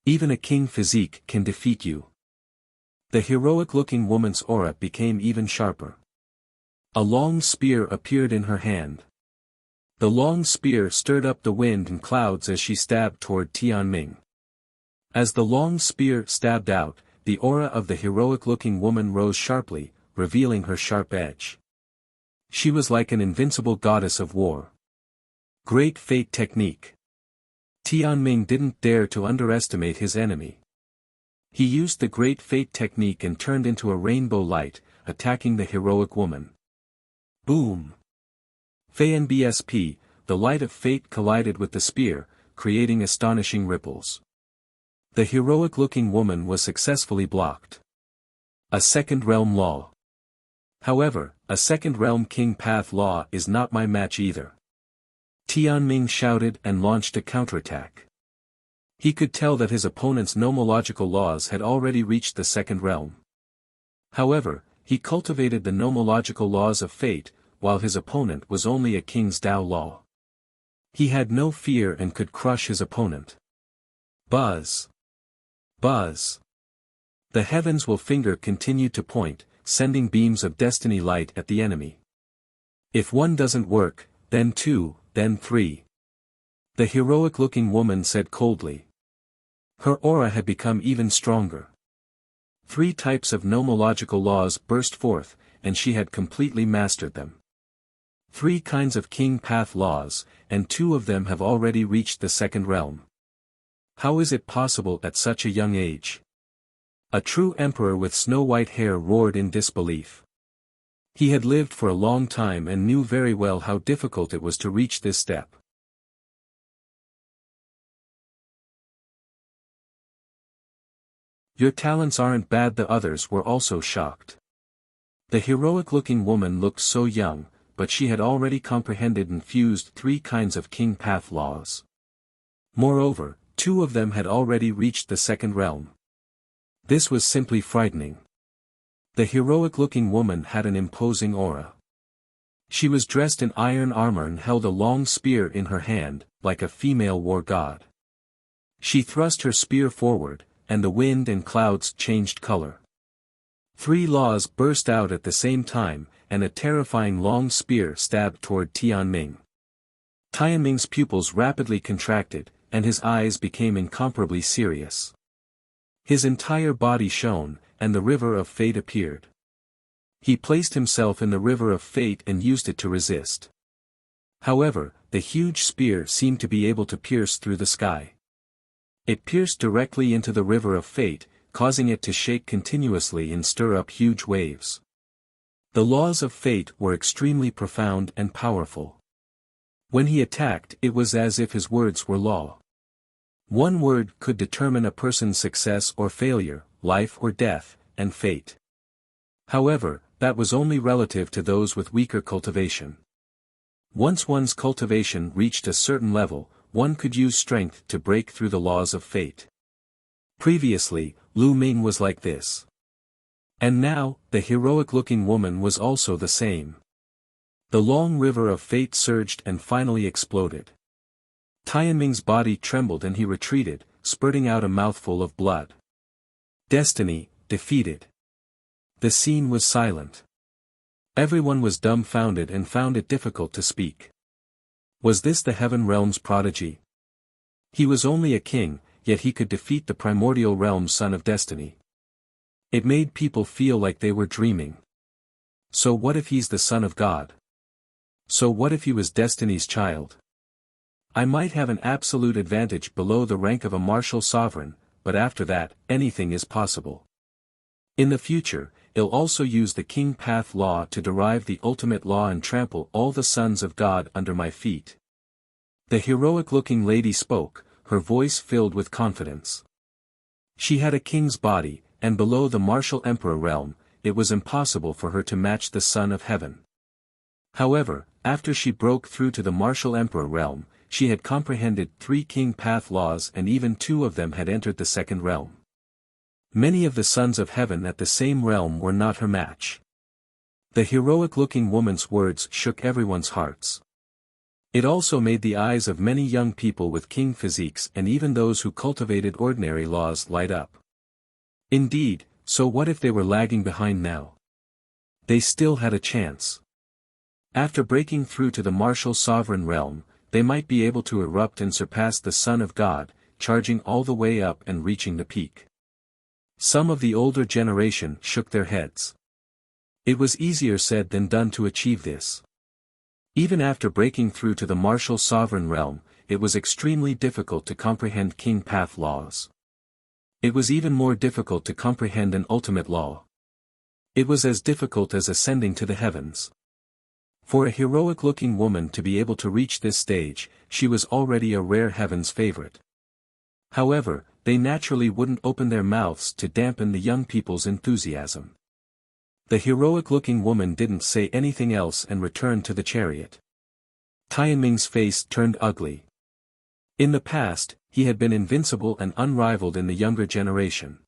Even a king physique can defeat you. The heroic-looking woman's aura became even sharper. A long spear appeared in her hand. The long spear stirred up the wind and clouds as she stabbed toward Tianming. As the long spear stabbed out, the aura of the heroic-looking woman rose sharply, revealing her sharp edge. She was like an invincible goddess of war. Great fate technique. Tianming didn't dare to underestimate his enemy. He used the great fate technique and turned into a rainbow light, attacking the heroic woman. Boom! FANBSP, the light of fate collided with the spear, creating astonishing ripples. The heroic-looking woman was successfully blocked. A second realm law. However, a second realm king path law is not my match either. Tianming shouted and launched a counterattack. He could tell that his opponent's nomological laws had already reached the second realm. However, he cultivated the nomological laws of fate, while his opponent was only a king's Dao law. He had no fear and could crush his opponent. Buzz! Buzz! The heavens will finger continued to point, sending beams of destiny light at the enemy. If one doesn't work, then two, then three. The heroic-looking woman said coldly. Her aura had become even stronger. 3 types of nomological laws burst forth, and she had completely mastered them. 3 kinds of king path laws, and 2 of them have already reached the second realm. How is it possible at such a young age? A true emperor with snow-white hair roared in disbelief. He had lived for a long time and knew very well how difficult it was to reach this step. Your talents aren't bad. The others were also shocked. The heroic-looking woman looked so young, but she had already comprehended and fused 3 kinds of king path laws. Moreover, 2 of them had already reached the second realm. This was simply frightening. The heroic-looking woman had an imposing aura. She was dressed in iron armor and held a long spear in her hand, like a female war god. She thrust her spear forward, and the wind and clouds changed color. 3 laws burst out at the same time, and a terrifying long spear stabbed toward Tianming. Tianming's pupils rapidly contracted, and his eyes became incomparably serious. His entire body shone, and the river of fate appeared. He placed himself in the river of fate and used it to resist. However, the huge spear seemed to be able to pierce through the sky. It pierced directly into the river of fate, causing it to shake continuously and stir up huge waves. The laws of fate were extremely profound and powerful. When he attacked, it was as if his words were law. One word could determine a person's success or failure, life or death, and fate. However, that was only relative to those with weaker cultivation. Once one's cultivation reached a certain level, one could use strength to break through the laws of fate. Previously, Ming was like this. And now, the heroic-looking woman was also the same. The long river of fate surged and finally exploded. Tianming's body trembled and he retreated, spurting out a mouthful of blood. Destiny, defeated. The scene was silent. Everyone was dumbfounded and found it difficult to speak. Was this the Heaven Realm's prodigy? He was only a king, yet he could defeat the primordial realm's son of destiny. It made people feel like they were dreaming. So what if he's the son of God? So what if he was destiny's child? I might have an absolute advantage below the rank of a martial sovereign, but after that, anything is possible. In the future, I'll also use the king path law to derive the ultimate law and trample all the sons of God under my feet. The heroic-looking lady spoke, her voice filled with confidence. She had a king's body, and below the martial emperor realm, it was impossible for her to match the Son of Heaven. However, after she broke through to the martial emperor realm, she had comprehended 3 king path laws and even 2 of them had entered the second realm. Many of the sons of heaven at the same realm were not her match. The heroic-looking woman's words shook everyone's hearts. It also made the eyes of many young people with king physiques and even those who cultivated ordinary laws light up. Indeed, so what if they were lagging behind now? They still had a chance. After breaking through to the martial sovereign realm, they might be able to erupt and surpass the Son of God, charging all the way up and reaching the peak. Some of the older generation shook their heads. It was easier said than done to achieve this. Even after breaking through to the martial sovereign realm, it was extremely difficult to comprehend king path laws. It was even more difficult to comprehend an ultimate law. It was as difficult as ascending to the heavens. For a heroic-looking woman to be able to reach this stage, she was already a rare heaven's favorite. However, they naturally wouldn't open their mouths to dampen the young people's enthusiasm. The heroic-looking woman didn't say anything else and returned to the chariot. Tianming's face turned ugly. In the past, he had been invincible and unrivaled in the younger generation.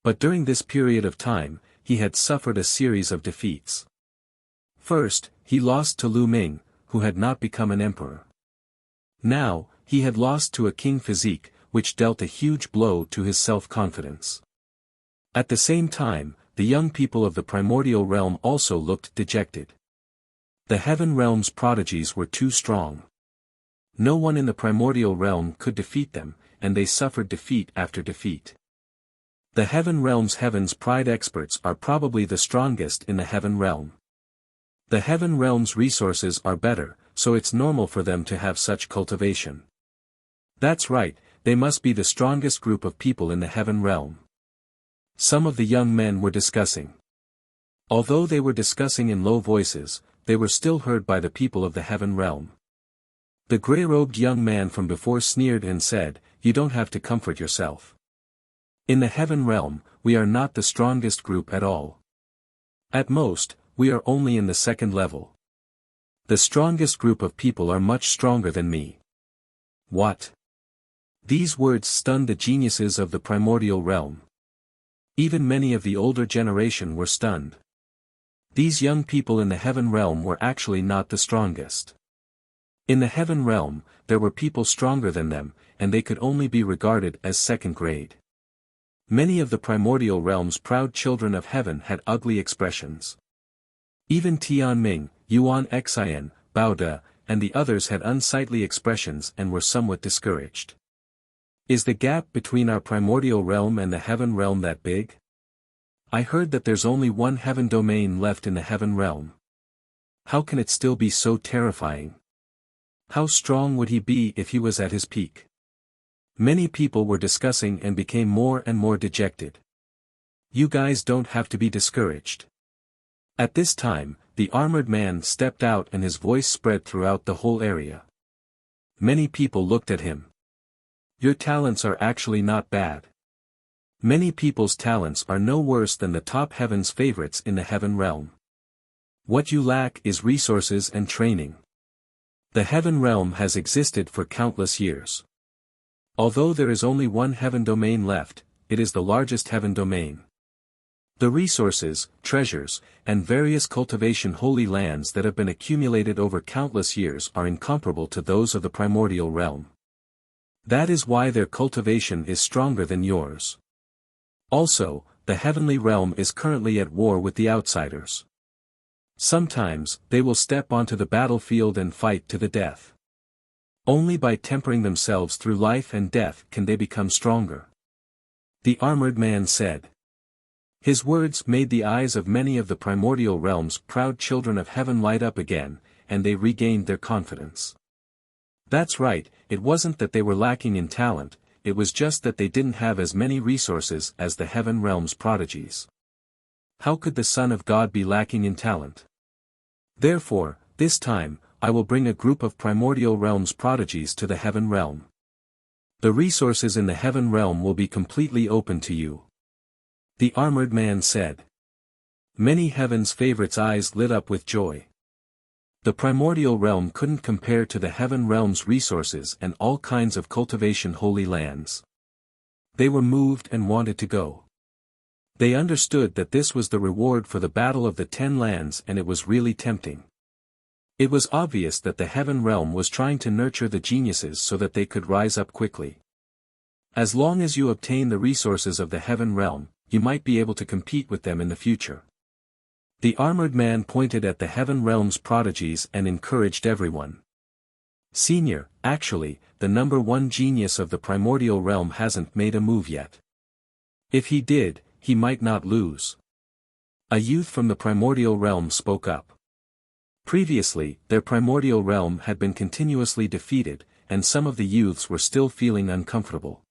But during this period of time, he had suffered a series of defeats. First, he lost to Ming, who had not become an emperor. Now, he had lost to a king physique, which dealt a huge blow to his self-confidence. At the same time, the young people of the primordial realm also looked dejected. The heaven realm's prodigies were too strong. No one in the primordial realm could defeat them, and they suffered defeat after defeat. The heaven realm's heaven's pride experts are probably the strongest in the heaven realm. The heaven realm's resources are better, so it's normal for them to have such cultivation. That's right, they must be the strongest group of people in the heaven realm. Some of the young men were discussing. Although they were discussing in low voices, they were still heard by the people of the heaven realm. The grey-robed young man from before sneered and said, "You don't have to comfort yourself. In the heaven realm, we are not the strongest group at all. At most, we are only in the second level. The strongest group of people are much stronger than me." What? These words stunned the geniuses of the primordial realm. Even many of the older generation were stunned. These young people in the heaven realm were actually not the strongest. In the heaven realm, there were people stronger than them, and they could only be regarded as second grade. Many of the primordial realm's proud children of heaven had ugly expressions. Even Tianming, Yuan Xian, Baoda, and the others had unsightly expressions and were somewhat discouraged. Is the gap between our primordial realm and the heaven realm that big? I heard that there's only one heaven domain left in the heaven realm. How can it still be so terrifying? How strong would he be if he was at his peak? Many people were discussing and became more and more dejected. You guys don't have to be discouraged. At this time, the armored man stepped out and his voice spread throughout the whole area. Many people looked at him. Your talents are actually not bad. Many people's talents are no worse than the top heaven's favorites in the heaven realm. What you lack is resources and training. The heaven realm has existed for countless years. Although there is only one heaven domain left, it is the largest heaven domain. The resources, treasures, and various cultivation holy lands that have been accumulated over countless years are incomparable to those of the primordial realm. That is why their cultivation is stronger than yours. Also, the heavenly realm is currently at war with the outsiders. Sometimes, they will step onto the battlefield and fight to the death. Only by tempering themselves through life and death can they become stronger. The armored man said. His words made the eyes of many of the primordial realm's proud children of heaven light up again, and they regained their confidence. That's right, it wasn't that they were lacking in talent, it was just that they didn't have as many resources as the heaven realm's prodigies. How could the Son of God be lacking in talent? Therefore, this time, I will bring a group of primordial realm's prodigies to the heaven realm. The resources in the heaven realm will be completely open to you. The armored man said. Many Heaven's favorites' eyes lit up with joy. The primordial realm couldn't compare to the Heaven realm's resources and all kinds of cultivation holy lands. They were moved and wanted to go. They understood that this was the reward for the battle of the 10 lands, and it was really tempting. It was obvious that the Heaven realm was trying to nurture the geniuses so that they could rise up quickly. As long as you obtain the resources of the Heaven realm, you might be able to compete with them in the future. The armored man pointed at the Heaven realm's prodigies and encouraged everyone. Senior, actually, the number 1 genius of the primordial realm hasn't made a move yet. If he did, he might not lose. A youth from the primordial realm spoke up. Previously, their primordial realm had been continuously defeated, and some of the youths were still feeling uncomfortable.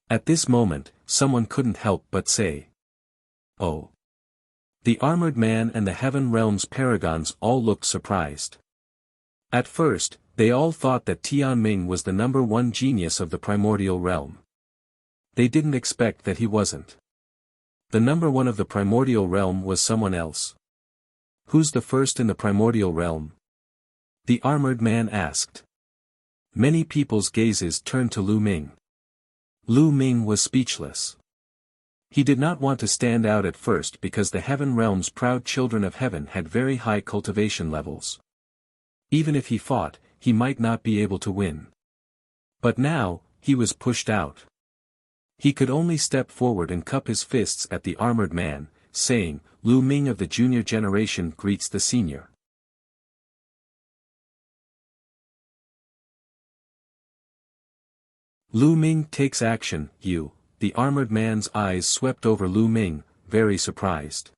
At this moment, someone couldn't help but say, "Oh." The armored man and the Heaven realm's paragons all looked surprised. At first, they all thought that Tianming was the number 1 genius of the primordial realm. They didn't expect that he wasn't. The number 1 of the primordial realm was someone else. Who's the first in the primordial realm? The armored man asked. Many people's gazes turned to Lu Ming. Lu Ming was speechless. He did not want to stand out at first because the Heaven realm's proud children of heaven had very high cultivation levels. Even if he fought, he might not be able to win. But now, he was pushed out. He could only step forward and cup his fists at the armored man, saying, "Lu Ming of the junior generation greets the senior." Lu Ming takes action, you. The armored man's eyes swept over Lu Ming, very surprised.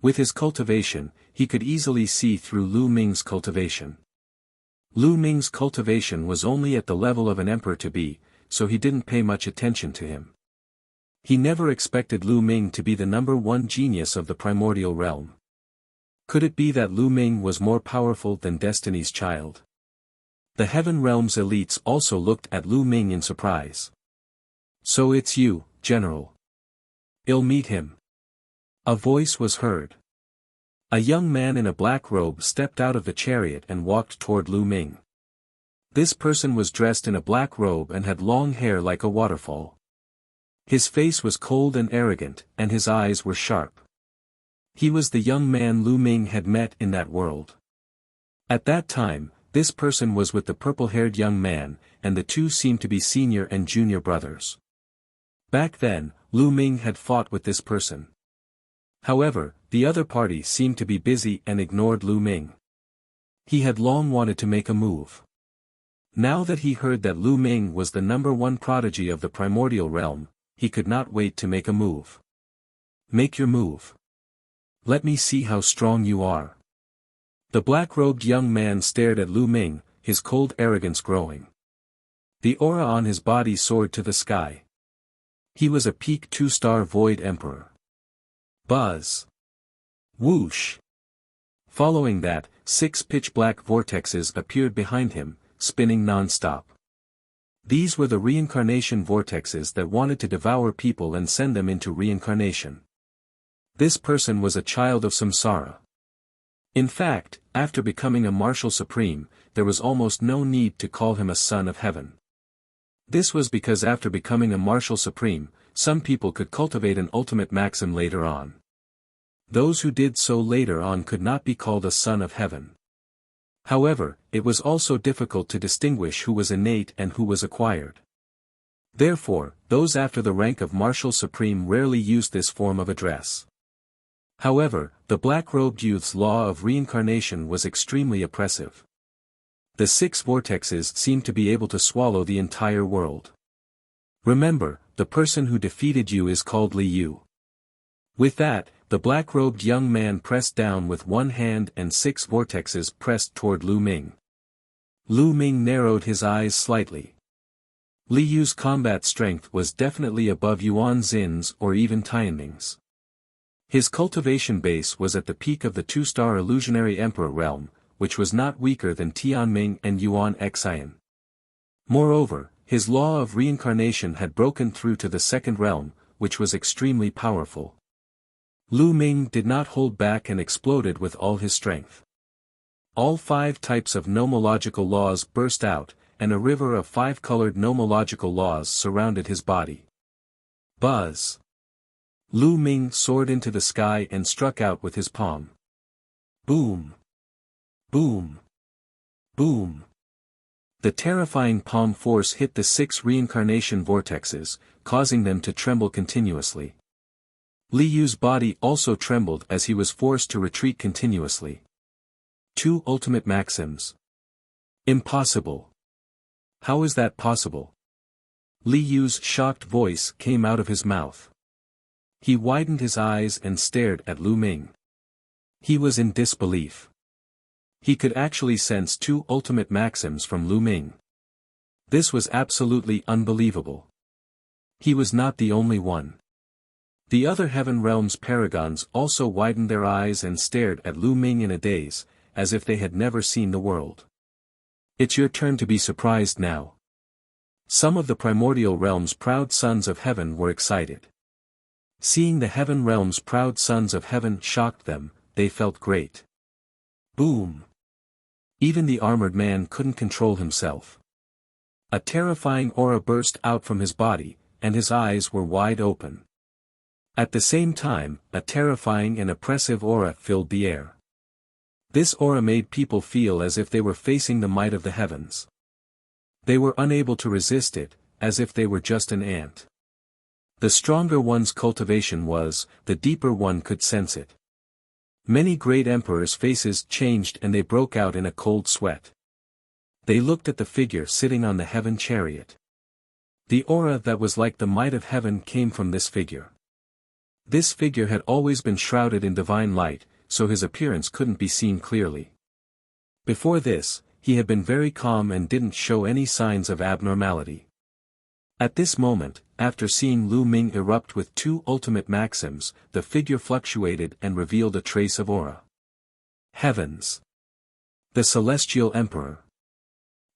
With his cultivation, he could easily see through Lu Ming's cultivation. Lu Ming's cultivation was only at the level of an emperor to be, so he didn't pay much attention to him. He never expected Lu Ming to be the number 1 genius of the primordial realm. Could it be that Lu Ming was more powerful than Destiny's Child? The Heaven realm's elites also looked at Lu Ming in surprise. "So it's you, General. I'll meet him." A voice was heard. A young man in a black robe stepped out of the chariot and walked toward Lu Ming. This person was dressed in a black robe and had long hair like a waterfall. His face was cold and arrogant, and his eyes were sharp. He was the young man Lu Ming had met in that world. At that time, this person was with the purple-haired young man, and the two seemed to be senior and junior brothers. Back then, Lu Ming had fought with this person. However, the other party seemed to be busy and ignored Lu Ming. He had long wanted to make a move. Now that he heard that Lu Ming was the number 1 prodigy of the primordial realm, he could not wait to make a move. "Make your move. Let me see how strong you are." The black-robed young man stared at Lu Ming, his cold arrogance growing. The aura on his body soared to the sky. He was a peak 2-star void emperor. Buzz. Whoosh. Following that, 6 pitch-black vortexes appeared behind him, spinning non-stop. These were the reincarnation vortexes that wanted to devour people and send them into reincarnation. This person was a child of samsara. In fact, after becoming a martial supreme, there was almost no need to call him a son of heaven. This was because after becoming a martial supreme, some people could cultivate an ultimate maxim later on. Those who did so later on could not be called a son of heaven. However, it was also difficult to distinguish who was innate and who was acquired. Therefore, those after the rank of martial supreme rarely used this form of address. However, the black-robed youth's law of reincarnation was extremely oppressive. The 6 vortexes seemed to be able to swallow the entire world. "Remember, the person who defeated you is called Li Yu." With that, the black-robed young man pressed down with one hand and 6 vortexes pressed toward Lu Ming. Lu Ming narrowed his eyes slightly. Li Yu's combat strength was definitely above Yuan Xin's or even Tianming's. His cultivation base was at the peak of the 2-star illusionary emperor realm, which was not weaker than Tianming and Yuan Xian. Moreover, his law of reincarnation had broken through to the 2nd realm, which was extremely powerful. Lu Ming did not hold back and exploded with all his strength. All 5 types of nomological laws burst out, and a river of 5-colored nomological laws surrounded his body. Buzz! Lu Ming soared into the sky and struck out with his palm. Boom! Boom! Boom! The terrifying palm force hit the 6 reincarnation vortexes, causing them to tremble continuously. Li Yu's body also trembled as he was forced to retreat continuously. 2 ultimate maxims. Impossible. How is that possible? Li Yu's shocked voice came out of his mouth. He widened his eyes and stared at Lu Ming. He was in disbelief. He could actually sense 2 ultimate maxims from Lu Ming. This was absolutely unbelievable. He was not the only one. The other Heaven Realm's paragons also widened their eyes and stared at Lu Ming in a daze, as if they had never seen the world. It's your turn to be surprised now. Some of the primordial realm's proud sons of heaven were excited. Seeing the Heaven Realm's proud sons of heaven shocked them, they felt great. Boom! Even the armored man couldn't control himself. A terrifying aura burst out from his body, and his eyes were wide open. At the same time, a terrifying and oppressive aura filled the air. This aura made people feel as if they were facing the might of the heavens. They were unable to resist it, as if they were just an ant. The stronger one's cultivation was, the deeper one could sense it. Many great emperors' faces changed and they broke out in a cold sweat. They looked at the figure sitting on the heaven chariot. The aura that was like the might of heaven came from this figure. This figure had always been shrouded in divine light, so his appearance couldn't be seen clearly. Before this, he had been very calm and didn't show any signs of abnormality. At this moment, after seeing Lu Ming erupt with 2 ultimate maxims, the figure fluctuated and revealed a trace of aura. Heavens! The Celestial Emperor.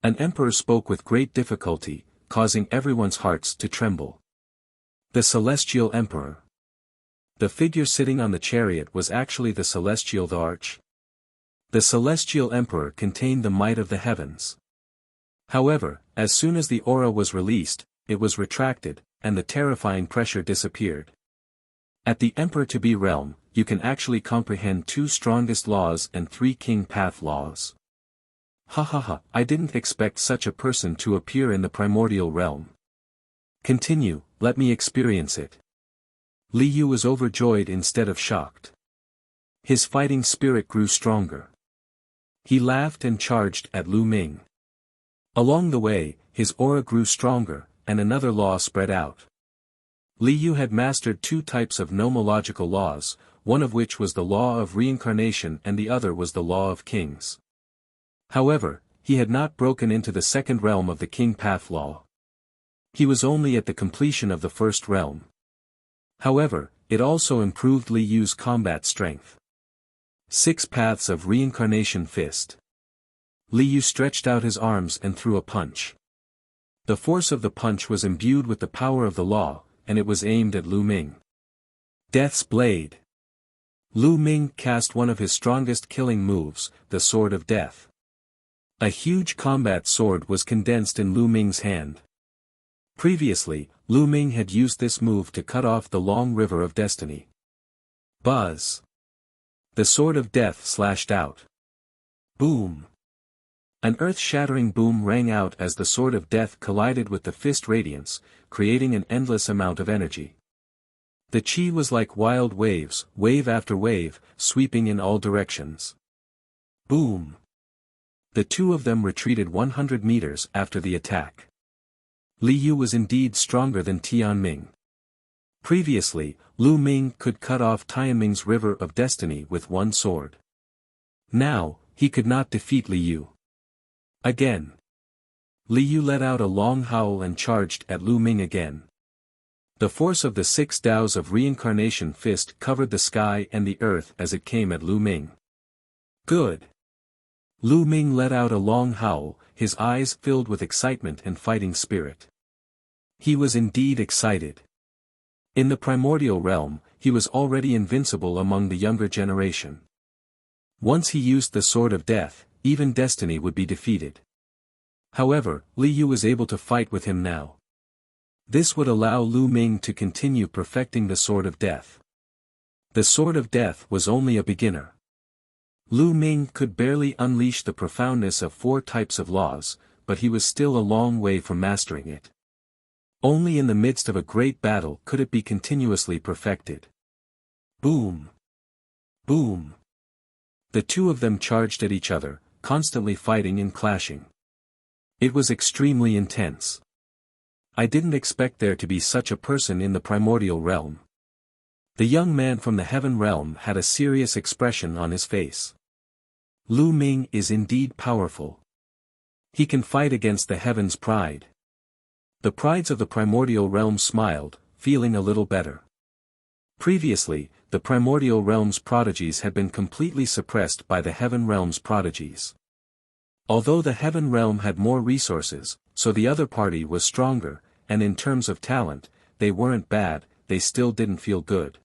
An emperor spoke with great difficulty, causing everyone's hearts to tremble. The Celestial Emperor. The figure sitting on the chariot was actually the Celestial Thearch. The Celestial Emperor contained the might of the heavens. However, as soon as the aura was released, it was retracted, and the terrifying pressure disappeared. At the Emperor-to-be realm, you can actually comprehend 2 strongest laws and 3 king path laws. Ha ha ha, I didn't expect such a person to appear in the primordial realm. Continue, let me experience it. Li Yu was overjoyed instead of shocked. His fighting spirit grew stronger. He laughed and charged at Lu Ming. Along the way, his aura grew stronger, and another law spread out. Li Yu had mastered 2 types of nomological laws, one of which was the law of reincarnation and the other was the law of kings. However, he had not broken into the 2nd realm of the king path law. He was only at the completion of the 1st realm. However, it also improved Li Yu's combat strength. 6 paths of reincarnation fist. Li Yu stretched out his arms and threw a punch. The force of the punch was imbued with the power of the law, and it was aimed at Lu Ming. Death's Blade. Lu Ming cast one of his strongest killing moves, the Sword of Death. A huge combat sword was condensed in Lu Ming's hand. Previously, Lu Ming had used this move to cut off the long river of destiny. Buzz! The Sword of Death slashed out. Boom! An earth-shattering boom rang out as the Sword of Death collided with the fist radiance, creating an endless amount of energy. The chi was like wild waves, wave after wave, sweeping in all directions. Boom! The 2 of them retreated 100 meters after the attack. Li Yu was indeed stronger than Tianming. Previously, Lu Ming could cut off Tianming's River of Destiny with 1 sword. Now, he could not defeat Li Yu. Again. Li Yu let out a long howl and charged at Lu Ming again. The force of the 6 Daos of Reincarnation Fist covered the sky and the earth as it came at Lu Ming. Good! Lu Ming let out a long howl, his eyes filled with excitement and fighting spirit. He was indeed excited. In the primordial realm, he was already invincible among the younger generation. Once he used the sword of death, even destiny would be defeated. However, Li Yu was able to fight with him now. This would allow Lu Ming to continue perfecting the sword of death. The sword of death was only a beginner. Lu Ming could barely unleash the profoundness of 4 types of laws, but he was still a long way from mastering it. Only in the midst of a great battle could it be continuously perfected. Boom! Boom! The two of them charged at each other, constantly fighting and clashing. It was extremely intense. I didn't expect there to be such a person in the primordial realm. The young man from the heaven realm had a serious expression on his face. Lu Ming is indeed powerful. He can fight against the heaven's pride. The prides of the primordial realm smiled, feeling a little better. Previously, the primordial realm's prodigies had been completely suppressed by the heaven realm's prodigies. Although the heaven realm had more resources, so the other party was stronger, and in terms of talent, they weren't bad, they still didn't feel good.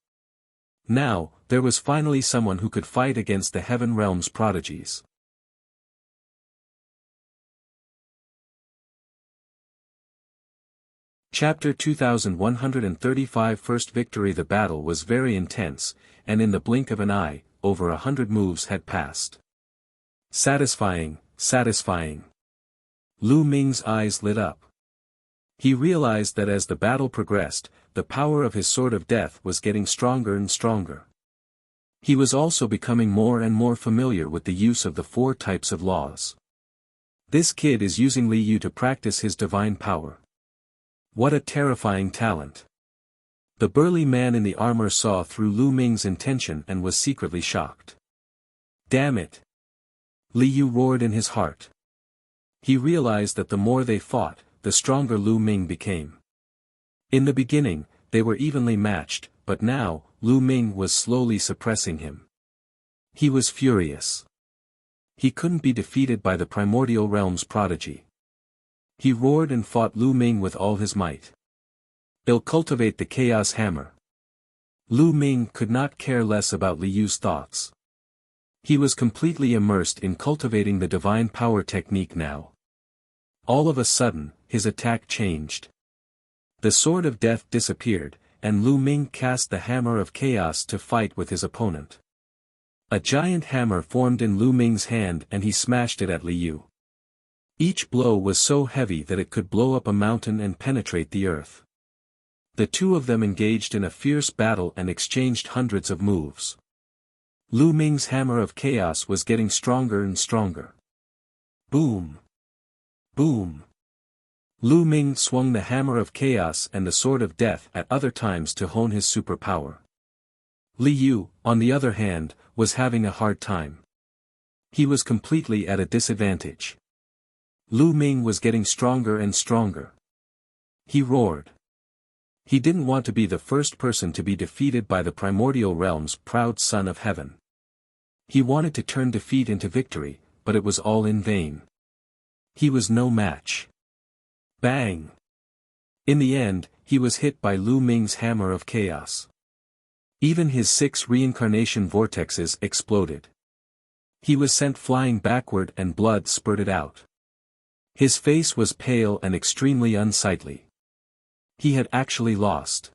Now, there was finally someone who could fight against the heaven realm's prodigies. Chapter 2135 First Victory. The battle was very intense, and in the blink of an eye, over 100 moves had passed. Satisfying, satisfying. Lu Ming's eyes lit up. He realized that as the battle progressed, the power of his sword of death was getting stronger and stronger. He was also becoming more and more familiar with the use of the 4 types of laws. This kid is using Li Yu to practice his divine power. What a terrifying talent. The burly man in the armor saw through Lu Ming's intention and was secretly shocked. Damn it! Li Yu roared in his heart. He realized that the more they fought, the stronger Lu Ming became. In the beginning, they were evenly matched, but now, Lu Ming was slowly suppressing him. He was furious. He couldn't be defeated by the primordial realm's prodigy. He roared and fought Lu Ming with all his might. He'll cultivate the chaos hammer. Lu Ming could not care less about Li Yu's thoughts. He was completely immersed in cultivating the divine power technique now. All of a sudden, his attack changed. The sword of death disappeared, and Lu Ming cast the hammer of chaos to fight with his opponent. A giant hammer formed in Lu Ming's hand and he smashed it at Li Yu. Each blow was so heavy that it could blow up a mountain and penetrate the earth. The two of them engaged in a fierce battle and exchanged hundreds of moves. Lu Ming's hammer of chaos was getting stronger and stronger. Boom! Boom! Lu Ming swung the hammer of chaos and the sword of death at other times to hone his superpower. Li Yu, on the other hand, was having a hard time. He was completely at a disadvantage. Lu Ming was getting stronger and stronger. He roared. He didn't want to be the first person to be defeated by the primordial realm's proud son of heaven. He wanted to turn defeat into victory, but it was all in vain. He was no match. Bang! In the end, he was hit by Lu Ming's hammer of chaos. Even his 6 reincarnation vortexes exploded. He was sent flying backward and blood spurted out. His face was pale and extremely unsightly. He had actually lost.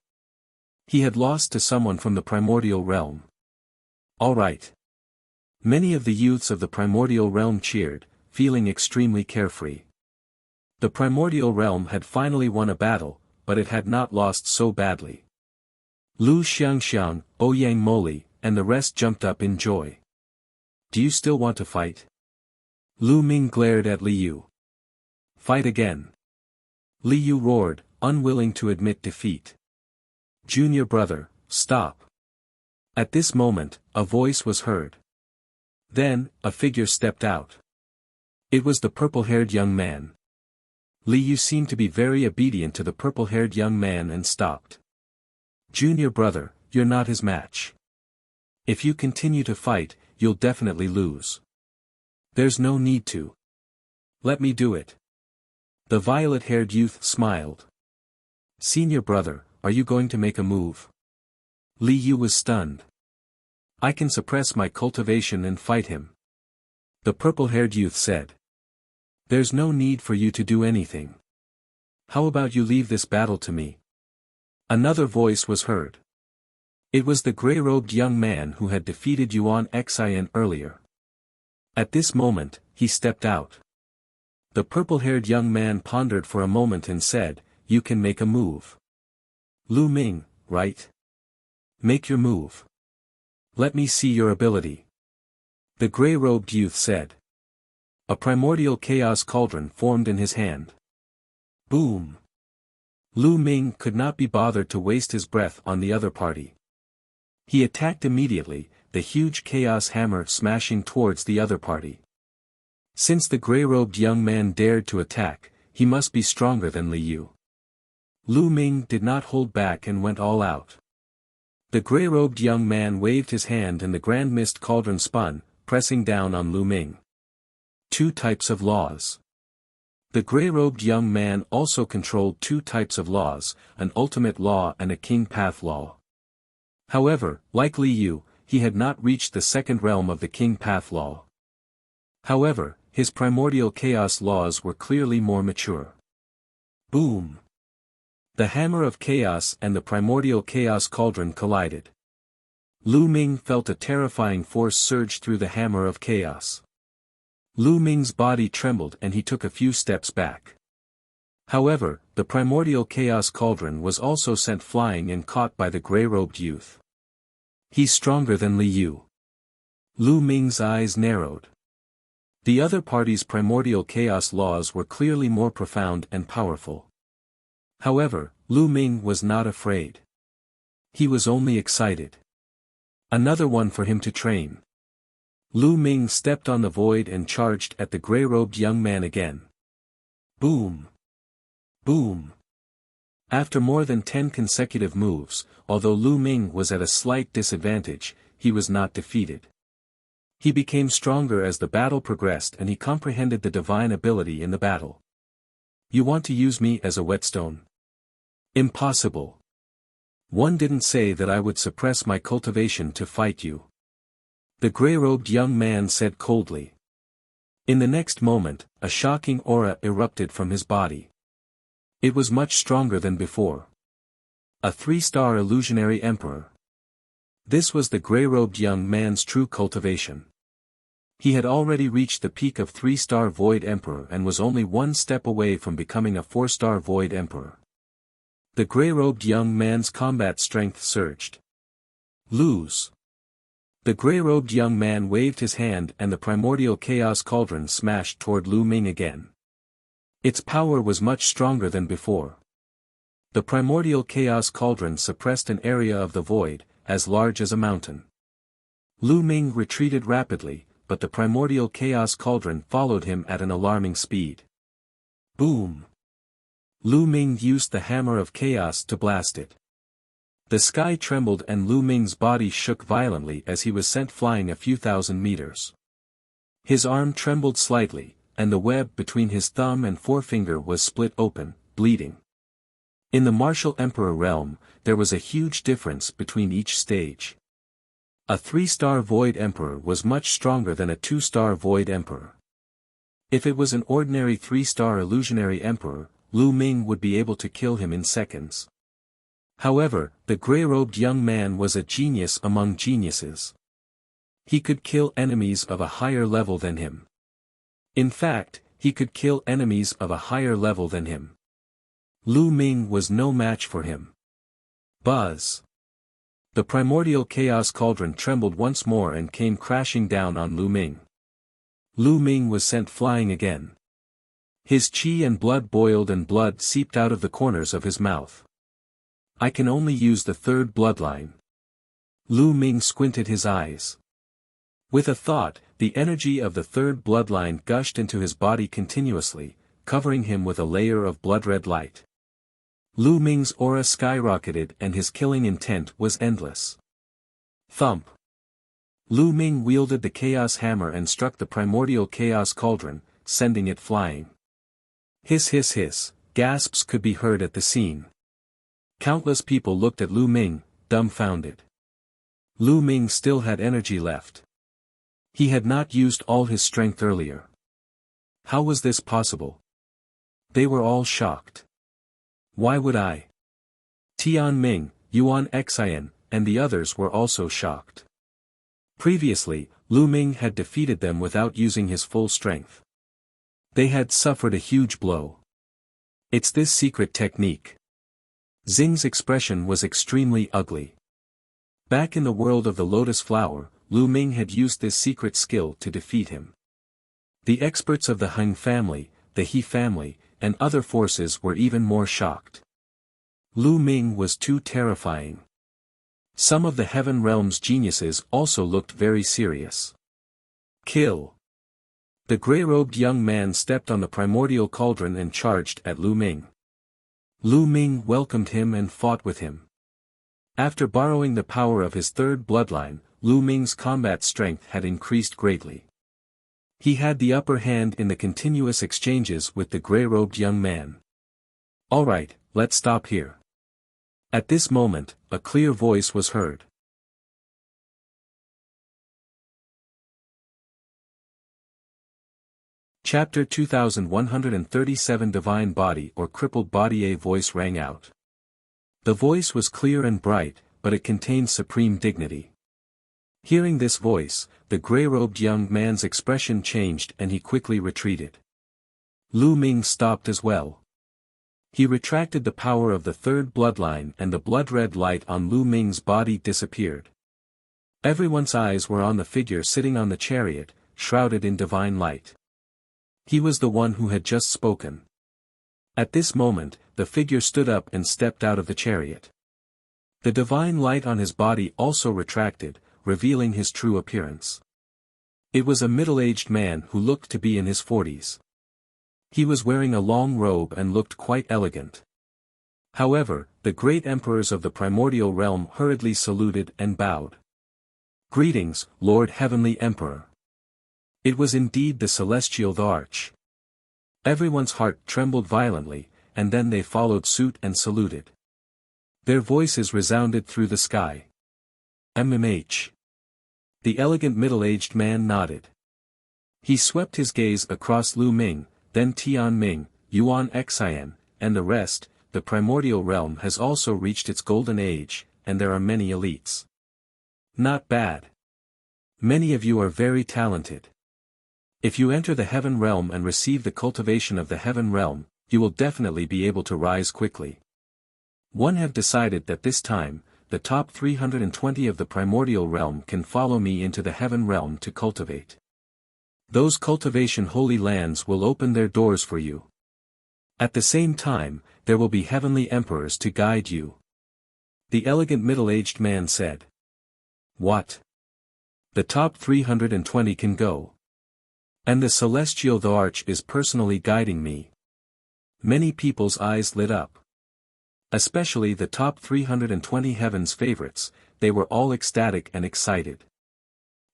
He had lost to someone from the primordial realm. All right. Many of the youths of the primordial realm cheered, feeling extremely carefree. The primordial realm had finally won a battle, but it had not lost so badly. Lu Xiangxiang, Ouyang Moli, and the rest jumped up in joy. Do you still want to fight? Lu Ming glared at Li Yu. Fight again. Li Yu roared, unwilling to admit defeat. Junior brother, stop. At this moment, a voice was heard. Then, a figure stepped out. It was the purple-haired young man. Li Yu seemed to be very obedient to the purple-haired young man and stopped. Junior brother, you're not his match. If you continue to fight, you'll definitely lose. There's no need to. Let me do it. The violet-haired youth smiled. Senior brother, are you going to make a move? Li Yu was stunned. I can suppress my cultivation and fight him. The purple-haired youth said. There's no need for you to do anything. How about you leave this battle to me? Another voice was heard. It was the gray-robed young man who had defeated Yuan Xian earlier. At this moment, he stepped out. The purple-haired young man pondered for a moment and said, you can make a move. Lu Ming, right? Make your move. Let me see your ability. The gray-robed youth said. A primordial chaos cauldron formed in his hand. Boom! Lu Ming could not be bothered to waste his breath on the other party. He attacked immediately, the huge chaos hammer smashing towards the other party. Since the gray-robed young man dared to attack, he must be stronger than Li Yu. Lu Ming did not hold back and went all out. The gray-robed young man waved his hand and the grand mist cauldron spun, pressing down on Lu Ming. Two types of laws. The gray-robed young man also controlled two types of laws, an ultimate law and a king path law. However, like Li Yu, he had not reached the second realm of the king path law. However, his primordial chaos laws were clearly more mature. Boom! The hammer of chaos and the primordial chaos cauldron collided. Lu Ming felt a terrifying force surge through the hammer of chaos. Lu Ming's body trembled and he took a few steps back. However, the primordial chaos cauldron was also sent flying and caught by the gray-robed youth. He's stronger than Li Yu. Lu Ming's eyes narrowed. The other party's primordial chaos laws were clearly more profound and powerful. However, Lu Ming was not afraid. He was only excited. Another one for him to train. Lu Ming stepped on the void and charged at the gray-robed young man again. Boom! Boom! After more than 10 consecutive moves, although Lu Ming was at a slight disadvantage, he was not defeated. He became stronger as the battle progressed and he comprehended the divine ability in the battle. You want to use me as a whetstone? Impossible. One didn't say that I would suppress my cultivation to fight you. The gray-robed young man said coldly. In the next moment, a shocking aura erupted from his body. It was much stronger than before. A 3-star illusionary emperor. This was the gray-robed young man's true cultivation. He had already reached the peak of 3-star void emperor and was only one step away from becoming a 4-star void emperor. The gray-robed young man's combat strength surged. Lose. The gray-robed young man waved his hand and the primordial chaos cauldron smashed toward Lu Ming again. Its power was much stronger than before. The primordial chaos cauldron suppressed an area of the void, as large as a mountain. Lu Ming retreated rapidly, but the primordial chaos cauldron followed him at an alarming speed. Boom! Lu Ming used the hammer of chaos to blast it. The sky trembled and Lu Ming's body shook violently as he was sent flying a few thousand meters. His arm trembled slightly, and the web between his thumb and forefinger was split open, bleeding. In the martial emperor realm, there was a huge difference between each stage. A 3-star void emperor was much stronger than a 2-star void emperor. If it was an ordinary 3-star illusionary emperor, Lu Ming would be able to kill him in seconds. However, the gray-robed young man was a genius among geniuses. He could kill enemies of a higher level than him. In fact, he could kill enemies of a higher level than him. Lu Ming was no match for him. Buzz! The primordial chaos cauldron trembled once more and came crashing down on Lu Ming. Lu Ming was sent flying again. His chi and blood boiled and blood seeped out of the corners of his mouth. I can only use the third bloodline. Lu Ming squinted his eyes. With a thought, the energy of the third bloodline gushed into his body continuously, covering him with a layer of blood-red light. Lu Ming's aura skyrocketed and his killing intent was endless. Thump! Lu Ming wielded the chaos hammer and struck the primordial chaos cauldron, sending it flying. Hiss hiss hiss, gasps could be heard at the scene. Countless people looked at Lu Ming, dumbfounded. Lu Ming still had energy left. He had not used all his strength earlier. How was this possible? They were all shocked. Why would I? Tianming, Yuan Xian, and the others were also shocked. Previously, Lu Ming had defeated them without using his full strength. They had suffered a huge blow. It's this secret technique. Xing's expression was extremely ugly. Back in the world of the lotus flower, Lu Ming had used this secret skill to defeat him. The experts of the Heng family, the He family, and other forces were even more shocked. Lu Ming was too terrifying. Some of the Heaven Realm's geniuses also looked very serious. Kill. The grey-robed young man stepped on the primordial cauldron and charged at Lu Ming. Lu Ming welcomed him and fought with him. After borrowing the power of his third bloodline, Lu Ming's combat strength had increased greatly. He had the upper hand in the continuous exchanges with the grey-robed young man. Alright, let's stop here. At this moment, a clear voice was heard. Chapter 2137 Divine Body or Crippled Body. A voice rang out. The voice was clear and bright, but it contained supreme dignity. Hearing this voice, the grey-robed young man's expression changed and he quickly retreated. Lu Ming stopped as well. He retracted the power of the third bloodline and the blood-red light on Lu Ming's body disappeared. Everyone's eyes were on the figure sitting on the chariot, shrouded in divine light. He was the one who had just spoken. At this moment, the figure stood up and stepped out of the chariot. The divine light on his body also retracted, revealing his true appearance. It was a middle-aged man who looked to be in his 40s. He was wearing a long robe and looked quite elegant. However, the great emperors of the primordial realm hurriedly saluted and bowed. Greetings, Lord Heavenly Emperor. It was indeed the celestial Thearch. Everyone's heart trembled violently, and then they followed suit and saluted. Their voices resounded through the sky. MMH. The elegant middle-aged man nodded. He swept his gaze across Lu Ming, then Tianming, Yuan Xian, and the rest. The primordial realm has also reached its golden age, and there are many elites. Not bad. Many of you are very talented. If you enter the heaven realm and receive the cultivation of the heaven realm, you will definitely be able to rise quickly. One have decided that this time, the top 320 of the primordial realm can follow me into the heaven realm to cultivate. Those cultivation holy lands will open their doors for you. At the same time, there will be heavenly emperors to guide you. The elegant middle-aged man said. What? The top 320 can go. And the celestial Thearch is personally guiding me. Many people's eyes lit up. Especially the top 320 heaven's favorites, they were all ecstatic and excited.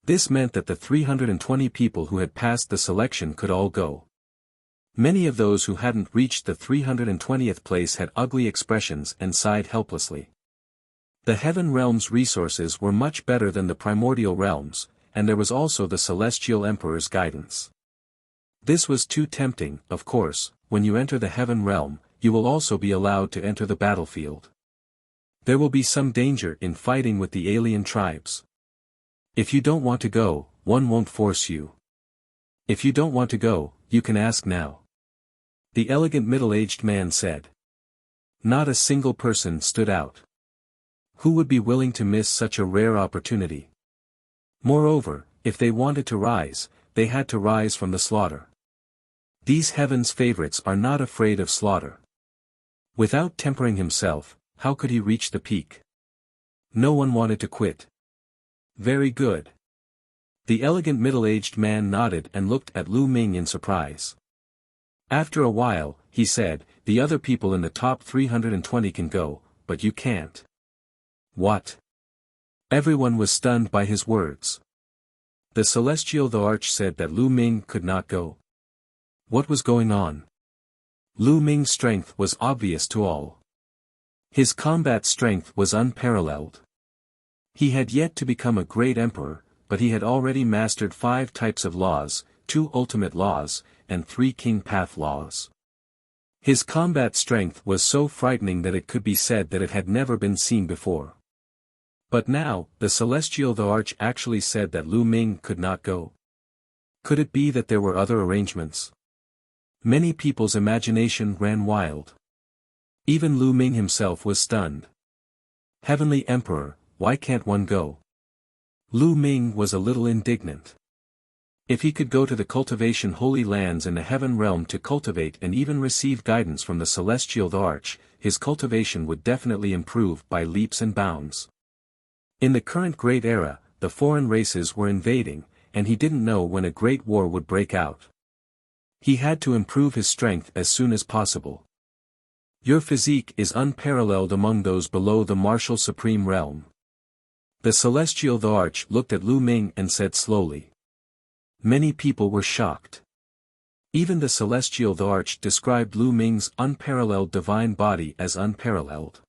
This meant that the 320 people who had passed the selection could all go. Many of those who hadn't reached the 320th place had ugly expressions and sighed helplessly. The heaven realm's resources were much better than the primordial realms, and there was also the celestial emperor's guidance. This was too tempting. Of course, when you enter the heaven realm, you will also be allowed to enter the battlefield. There will be some danger in fighting with the alien tribes. If you don't want to go, one won't force you. If you don't want to go, you can ask now. The elegant middle-aged man said. Not a single person stood out. Who would be willing to miss such a rare opportunity? Moreover, if they wanted to rise, they had to rise from the slaughter. These heaven's favorites are not afraid of slaughter. Without tempering himself, how could he reach the peak? No one wanted to quit. Very good. The elegant middle-aged man nodded and looked at Lu Ming in surprise. After a while, he said, the other people in the top 320 can go, but you can't. What? Everyone was stunned by his words. The celestial Thearch said that Lu Ming could not go. What was going on? Lu Ming's strength was obvious to all. His combat strength was unparalleled. He had yet to become a great emperor, but he had already mastered 5 types of laws, 2 ultimate laws, and 3 king path laws. His combat strength was so frightening that it could be said that it had never been seen before. But now, the celestial Thearch actually said that Lu Ming could not go. Could it be that there were other arrangements? Many people's imagination ran wild. Even Lu Ming himself was stunned. Heavenly Emperor, why can't one go? Lu Ming was a little indignant. If he could go to the cultivation holy lands in the heaven realm to cultivate and even receive guidance from the celestial Thearch, his cultivation would definitely improve by leaps and bounds. In the current great era, the foreign races were invading, and he didn't know when a great war would break out. He had to improve his strength as soon as possible. Your physique is unparalleled among those below the martial supreme realm. The celestial Thearch looked at Lu Ming and said slowly. Many people were shocked. Even the celestial Thearch described Lu Ming's unparalleled divine body as unparalleled.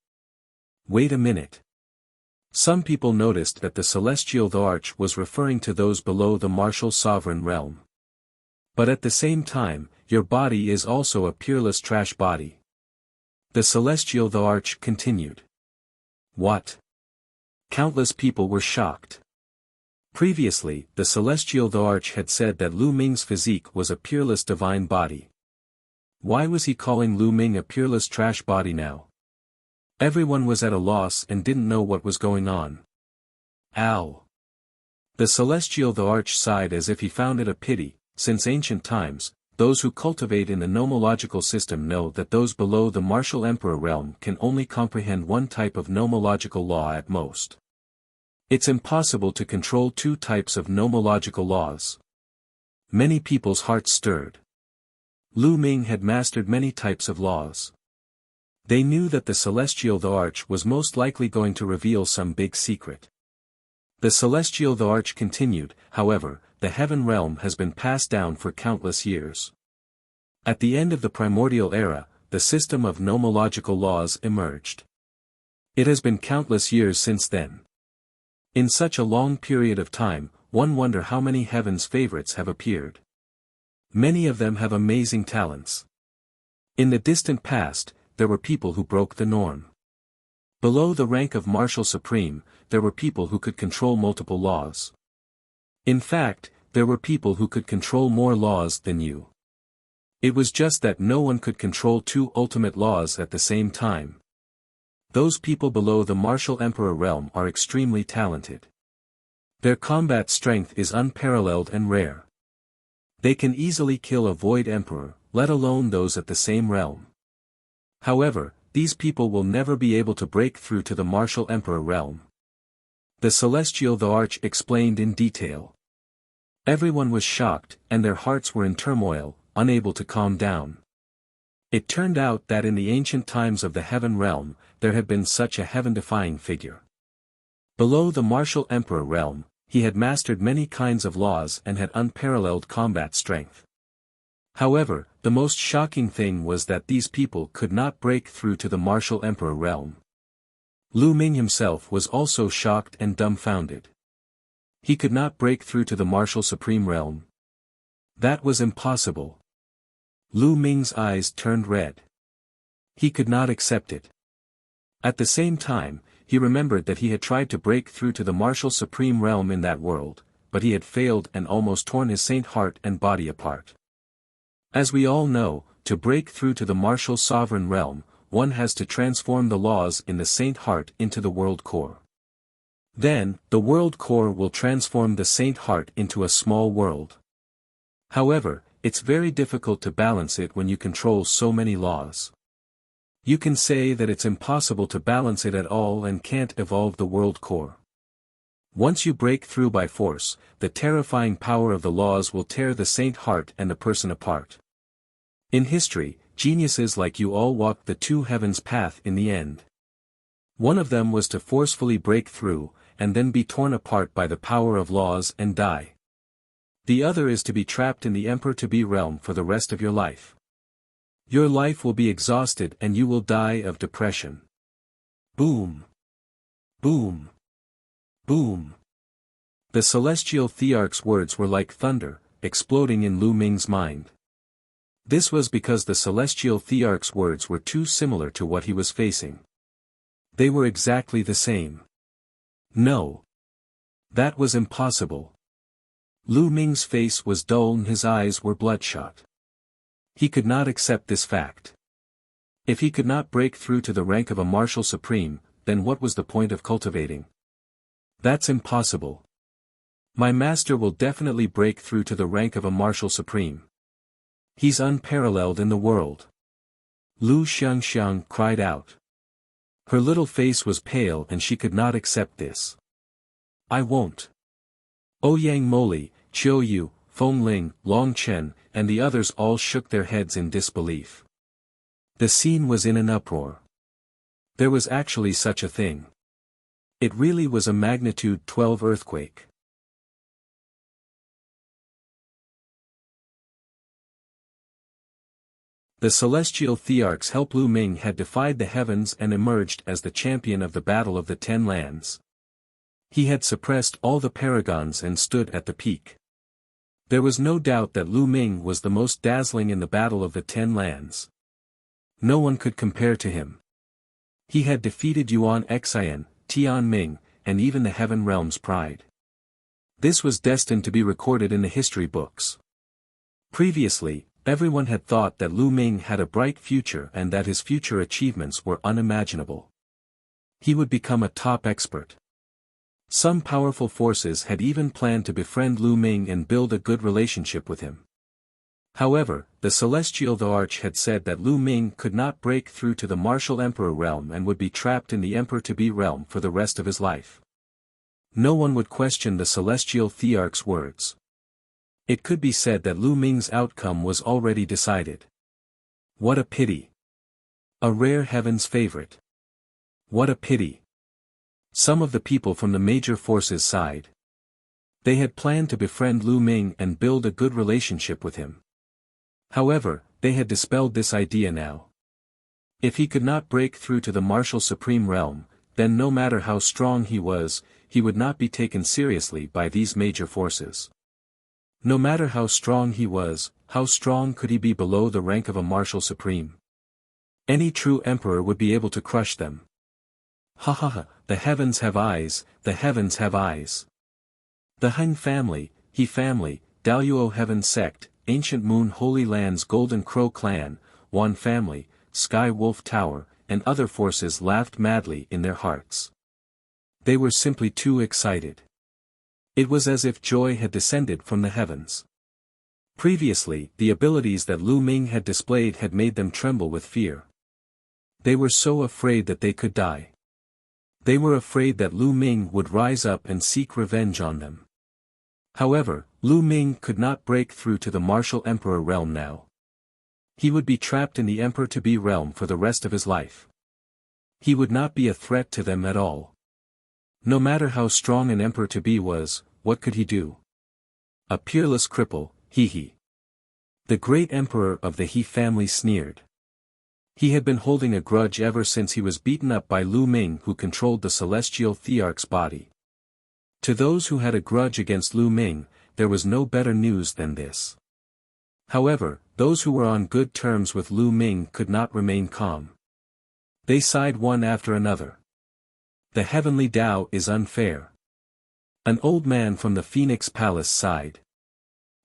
Wait a minute. Some people noticed that the celestial Thearch was referring to those below the martial sovereign realm. But at the same time, your body is also a peerless trash body. The celestial Thearch continued. What? Countless people were shocked. Previously, the celestial Thearch had said that Lu Ming's physique was a peerless divine body. Why was he calling Lu Ming a peerless trash body now? Everyone was at a loss and didn't know what was going on. Ow! The celestial Thearch sighed as if he found it a pity. Since ancient times, those who cultivate in the nomological system know that those below the martial emperor realm can only comprehend one type of nomological law at most. It's impossible to control 2 types of nomological laws. Many people's hearts stirred. Lu Ming had mastered many types of laws. They knew that the celestial Thearch was most likely going to reveal some big secret. The celestial Thearch continued, however, the heaven realm has been passed down for countless years. At the end of the primordial era, the system of nomological laws emerged. It has been countless years since then. In such a long period of time, one wonder how many heaven's favorites have appeared. Many of them have amazing talents. In the distant past, there were people who broke the norm. Below the rank of martial supreme, there were people who could control multiple laws. In fact, there were people who could control more laws than you. It was just that no one could control 2 ultimate laws at the same time. Those people below the martial emperor realm are extremely talented. Their combat strength is unparalleled and rare. They can easily kill a void emperor, let alone those at the same realm. However, these people will never be able to break through to the martial emperor realm. The celestial Thearch explained in detail. Everyone was shocked, and their hearts were in turmoil, unable to calm down. It turned out that in the ancient times of the heaven realm, there had been such a heaven-defying figure. Below the martial emperor realm, he had mastered many kinds of laws and had unparalleled combat strength. However, the most shocking thing was that these people could not break through to the martial emperor realm. Lu Ming himself was also shocked and dumbfounded. He could not break through to the martial supreme realm. That was impossible. Lu Ming's eyes turned red. He could not accept it. At the same time, he remembered that he had tried to break through to the martial supreme realm in that world, but he had failed and almost torn his saint heart and body apart. As we all know, to break through to the martial sovereign realm, one has to transform the laws in the saint heart into the world core. Then, the world core will transform the saint heart into a small world. However, it's very difficult to balance it when you control so many laws. You can say that it's impossible to balance it at all and can't evolve the world core. Once you break through by force, the terrifying power of the laws will tear the saint heart and the person apart. In history, geniuses like you all walked the 2 heavens path in the end. One of them was to forcefully break through, and then be torn apart by the power of laws and die. The other is to be trapped in the emperor-to-be realm for the rest of your life. Your life will be exhausted and you will die of depression. Boom! Boom! Boom! The celestial Thearch's words were like thunder, exploding in Lu Ming's mind. This was because the celestial Thearch's words were too similar to what he was facing. They were exactly the same. No. That was impossible. Lu Ming's face was dull and his eyes were bloodshot. He could not accept this fact. If he could not break through to the rank of a martial supreme, then what was the point of cultivating? That's impossible. My master will definitely break through to the rank of a martial supreme. He's unparalleled in the world. Lu Xiangxiang cried out. Her little face was pale and she could not accept this. I won't. Ouyang Moli, Chiu Yu, Feng Ling, Long Chen, and the others all shook their heads in disbelief. The scene was in an uproar. There was actually such a thing. It really was a magnitude 12 earthquake. The celestial Thearch's help Lu Ming had defied the heavens and emerged as the champion of the Battle of the Ten Lands. He had suppressed all the paragons and stood at the peak. There was no doubt that Lu Ming was the most dazzling in the Battle of the Ten Lands. No one could compare to him. He had defeated Yuan Xian, Tianming, and even the Heaven Realm's pride. This was destined to be recorded in the history books. Previously, everyone had thought that Lu Ming had a bright future and that his future achievements were unimaginable. He would become a top expert. Some powerful forces had even planned to befriend Lu Ming and build a good relationship with him. However, the celestial Thearch had said that Lu Ming could not break through to the martial emperor realm and would be trapped in the emperor-to-be realm for the rest of his life. No one would question the celestial Thearch's words. It could be said that Lu Ming's outcome was already decided. What a pity. A rare heaven's favorite. What a pity. Some of the people from the major forces sighed. They had planned to befriend Lu Ming and build a good relationship with him. However, they had dispelled this idea now. If he could not break through to the martial supreme realm, then no matter how strong he was, he would not be taken seriously by these major forces. No matter how strong he was, how strong could he be below the rank of a martial supreme? Any true emperor would be able to crush them. Ha ha ha, the heavens have eyes, the heavens have eyes. The Han family, He family, Daoyuo Heaven sect, Ancient Moon Holy Land's Golden Crow clan, Yuan family, Sky Wolf Tower, and other forces laughed madly in their hearts. They were simply too excited. It was as if joy had descended from the heavens. Previously, the abilities that Lu Ming had displayed had made them tremble with fear. They were so afraid that they could die. They were afraid that Lu Ming would rise up and seek revenge on them. However, Lu Ming could not break through to the martial emperor realm now. He would be trapped in the emperor-to-be realm for the rest of his life. He would not be a threat to them at all. No matter how strong an emperor-to-be was, what could he do? A peerless cripple, he. The great emperor of the He family sneered. He had been holding a grudge ever since he was beaten up by Lu Ming, who controlled the celestial Thearch's body. To those who had a grudge against Lu Ming, there was no better news than this. However, those who were on good terms with Lu Ming could not remain calm. They sighed one after another. The heavenly Tao is unfair. An old man from the Phoenix Palace sighed.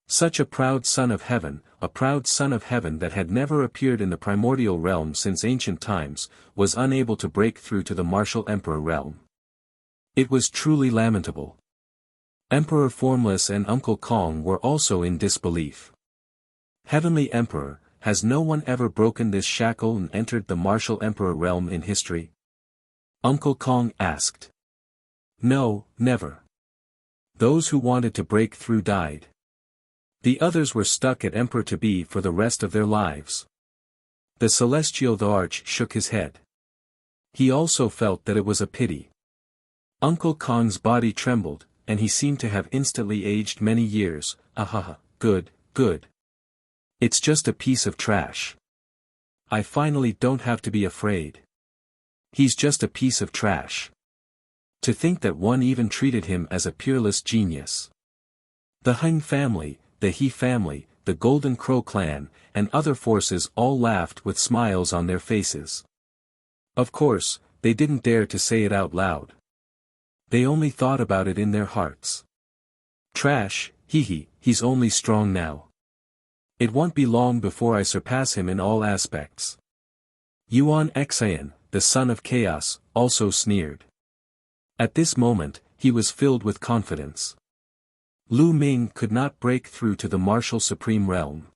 Such a proud son of heaven, a proud son of heaven that had never appeared in the primordial realm since ancient times, was unable to break through to the martial emperor realm. It was truly lamentable. Emperor Formless and Uncle Kong were also in disbelief. Heavenly Emperor, has no one ever broken this shackle and entered the martial emperor realm in history? Uncle Kong asked. No, never. Those who wanted to break through died. The others were stuck at emperor-to-be for the rest of their lives. The celestial Thearch shook his head. He also felt that it was a pity. Uncle Kong's body trembled, and he seemed to have instantly aged many years. Ahaha, good. It's just a piece of trash. I finally don't have to be afraid. He's just a piece of trash. To think that one even treated him as a peerless genius. The Heng family, the He family, the Golden Crow clan, and other forces all laughed with smiles on their faces. Of course, they didn't dare to say it out loud. They only thought about it in their hearts. Trash, he's only strong now. It won't be long before I surpass him in all aspects. Yuan Xian, the son of chaos, also sneered. At this moment, he was filled with confidence. Lu Ming could not break through to the martial supreme realm.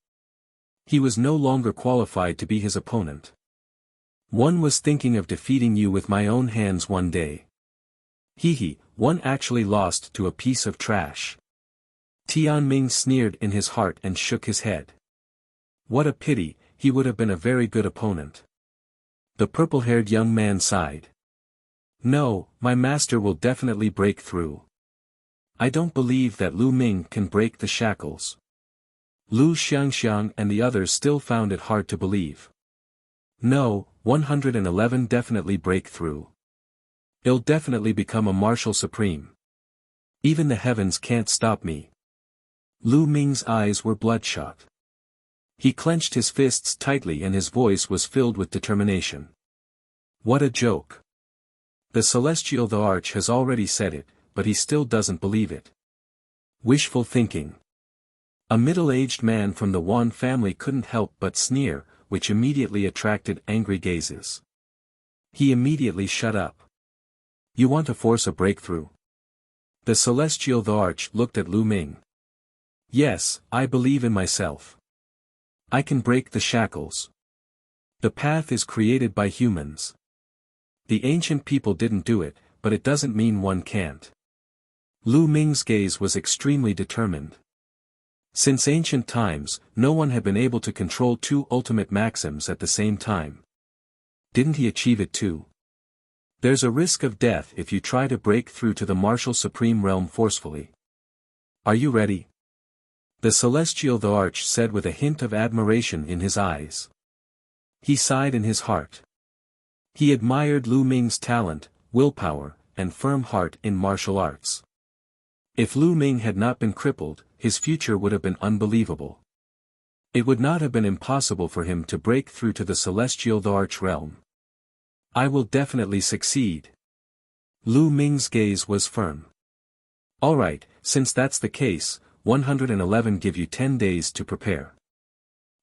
He was no longer qualified to be his opponent. One was thinking of defeating you with my own hands one day. One actually lost to a piece of trash. Tianming sneered in his heart and shook his head. What a pity, he would have been a very good opponent. The purple-haired young man sighed. No, my master will definitely break through. I don't believe that Lu Ming can break the shackles. Lu Xiangxiang and the others still found it hard to believe. No, 111 definitely break through. He'll definitely become a martial supreme. Even the heavens can't stop me. Lu Ming's eyes were bloodshot. He clenched his fists tightly and his voice was filled with determination. What a joke. The celestial Thearch has already said it, but he still doesn't believe it. Wishful thinking. A middle-aged man from the Yuan family couldn't help but sneer, which immediately attracted angry gazes. He immediately shut up. You want to force a breakthrough? The celestial Thearch looked at Lu Ming. Yes, I believe in myself. I can break the shackles. The path is created by humans. The ancient people didn't do it, but it doesn't mean one can't. Lu Ming's gaze was extremely determined. Since ancient times, no one had been able to control two ultimate maxims at the same time. Didn't he achieve it too? There's a risk of death if you try to break through to the martial supreme realm forcefully. Are you ready? The celestial Thearch said with a hint of admiration in his eyes. He sighed in his heart. He admired Lu Ming's talent, willpower, and firm heart in martial arts. If Lu Ming had not been crippled, his future would have been unbelievable. It would not have been impossible for him to break through to the celestial Thearch realm. I will definitely succeed. Lu Ming's gaze was firm. Alright, since that's the case, 111 give you 10 days to prepare.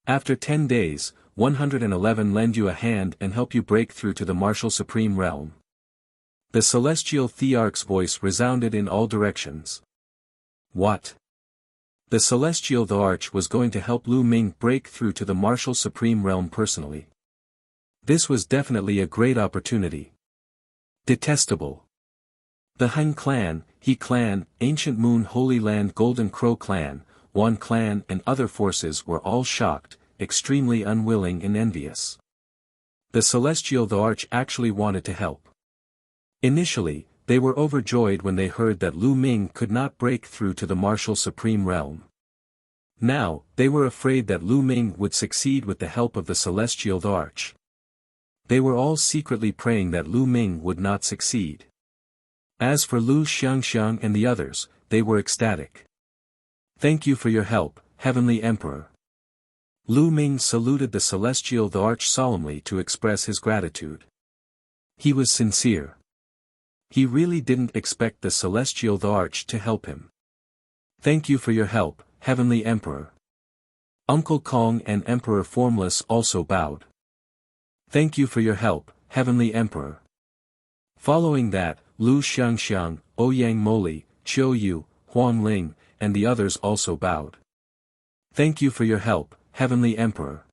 After 10 days, 111 lend you a hand and help you break through to the martial supreme realm. The celestial Thearch's voice resounded in all directions. What? The celestial Thearch was going to help Lu Ming break through to the martial supreme realm personally. This was definitely a great opportunity. Detestable. The Heng clan, He clan, Ancient Moon Holy Land Golden Crow clan, Yuan clan and other forces were all shocked, extremely unwilling and envious. The celestial Thearch actually wanted to help. Initially, they were overjoyed when they heard that Lu Ming could not break through to the martial supreme realm. Now, they were afraid that Lu Ming would succeed with the help of the celestial Thearch. They were all secretly praying that Lu Ming would not succeed. As for Lu Xiangxiang and the others, they were ecstatic. Thank you for your help, Heavenly Emperor. Lu Ming saluted the celestial Thearch solemnly to express his gratitude. He was sincere. He really didn't expect the celestial Thearch to help him. Thank you for your help, Heavenly Emperor. Uncle Kong and Emperor Formless also bowed. Thank you for your help, Heavenly Emperor. Following that, Lu Xiangxiang, Ouyang Moli, Qiu Yu, Huang Ling, and the others also bowed. Thank you for your help, Heavenly Emperor.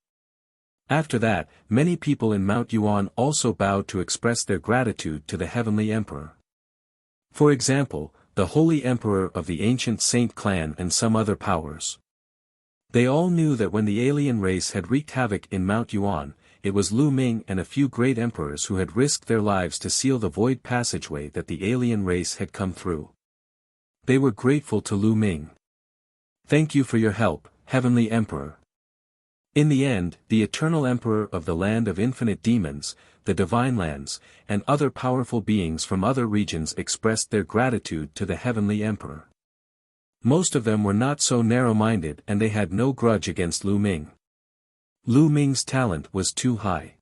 After that, many people in Mount Yuan also bowed to express their gratitude to the Heavenly Emperor. For example, the Holy Emperor of the Ancient Saint clan and some other powers. They all knew that when the alien race had wreaked havoc in Mount Yuan, it was Lu Ming and a few great emperors who had risked their lives to seal the void passageway that the alien race had come through. They were grateful to Lu Ming. Thank you for your help, Heavenly Emperor. In the end, the eternal emperor of the land of infinite demons, the divine lands, and other powerful beings from other regions expressed their gratitude to the heavenly emperor. Most of them were not so narrow-minded and they had no grudge against Lu Ming. Lu Ming's talent was too high.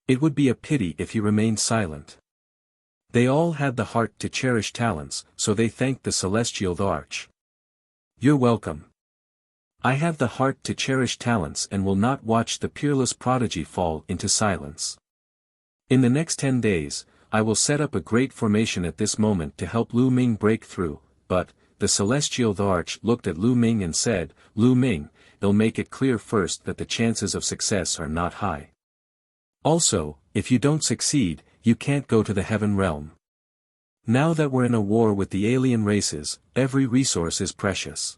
It would be a pity if he remained silent. They all had the heart to cherish talents, so they thanked the celestial Thearch. "You're welcome. I have the heart to cherish talents and will not watch the peerless prodigy fall into silence. In the next 10 days, I will set up a great formation at this moment to help Lu Ming break through," but, the celestial Thearch looked at Lu Ming and said, "Lu Ming, they'll make it clear first that the chances of success are not high. Also, if you don't succeed, you can't go to the heaven realm. Now that we're in a war with the alien races, every resource is precious.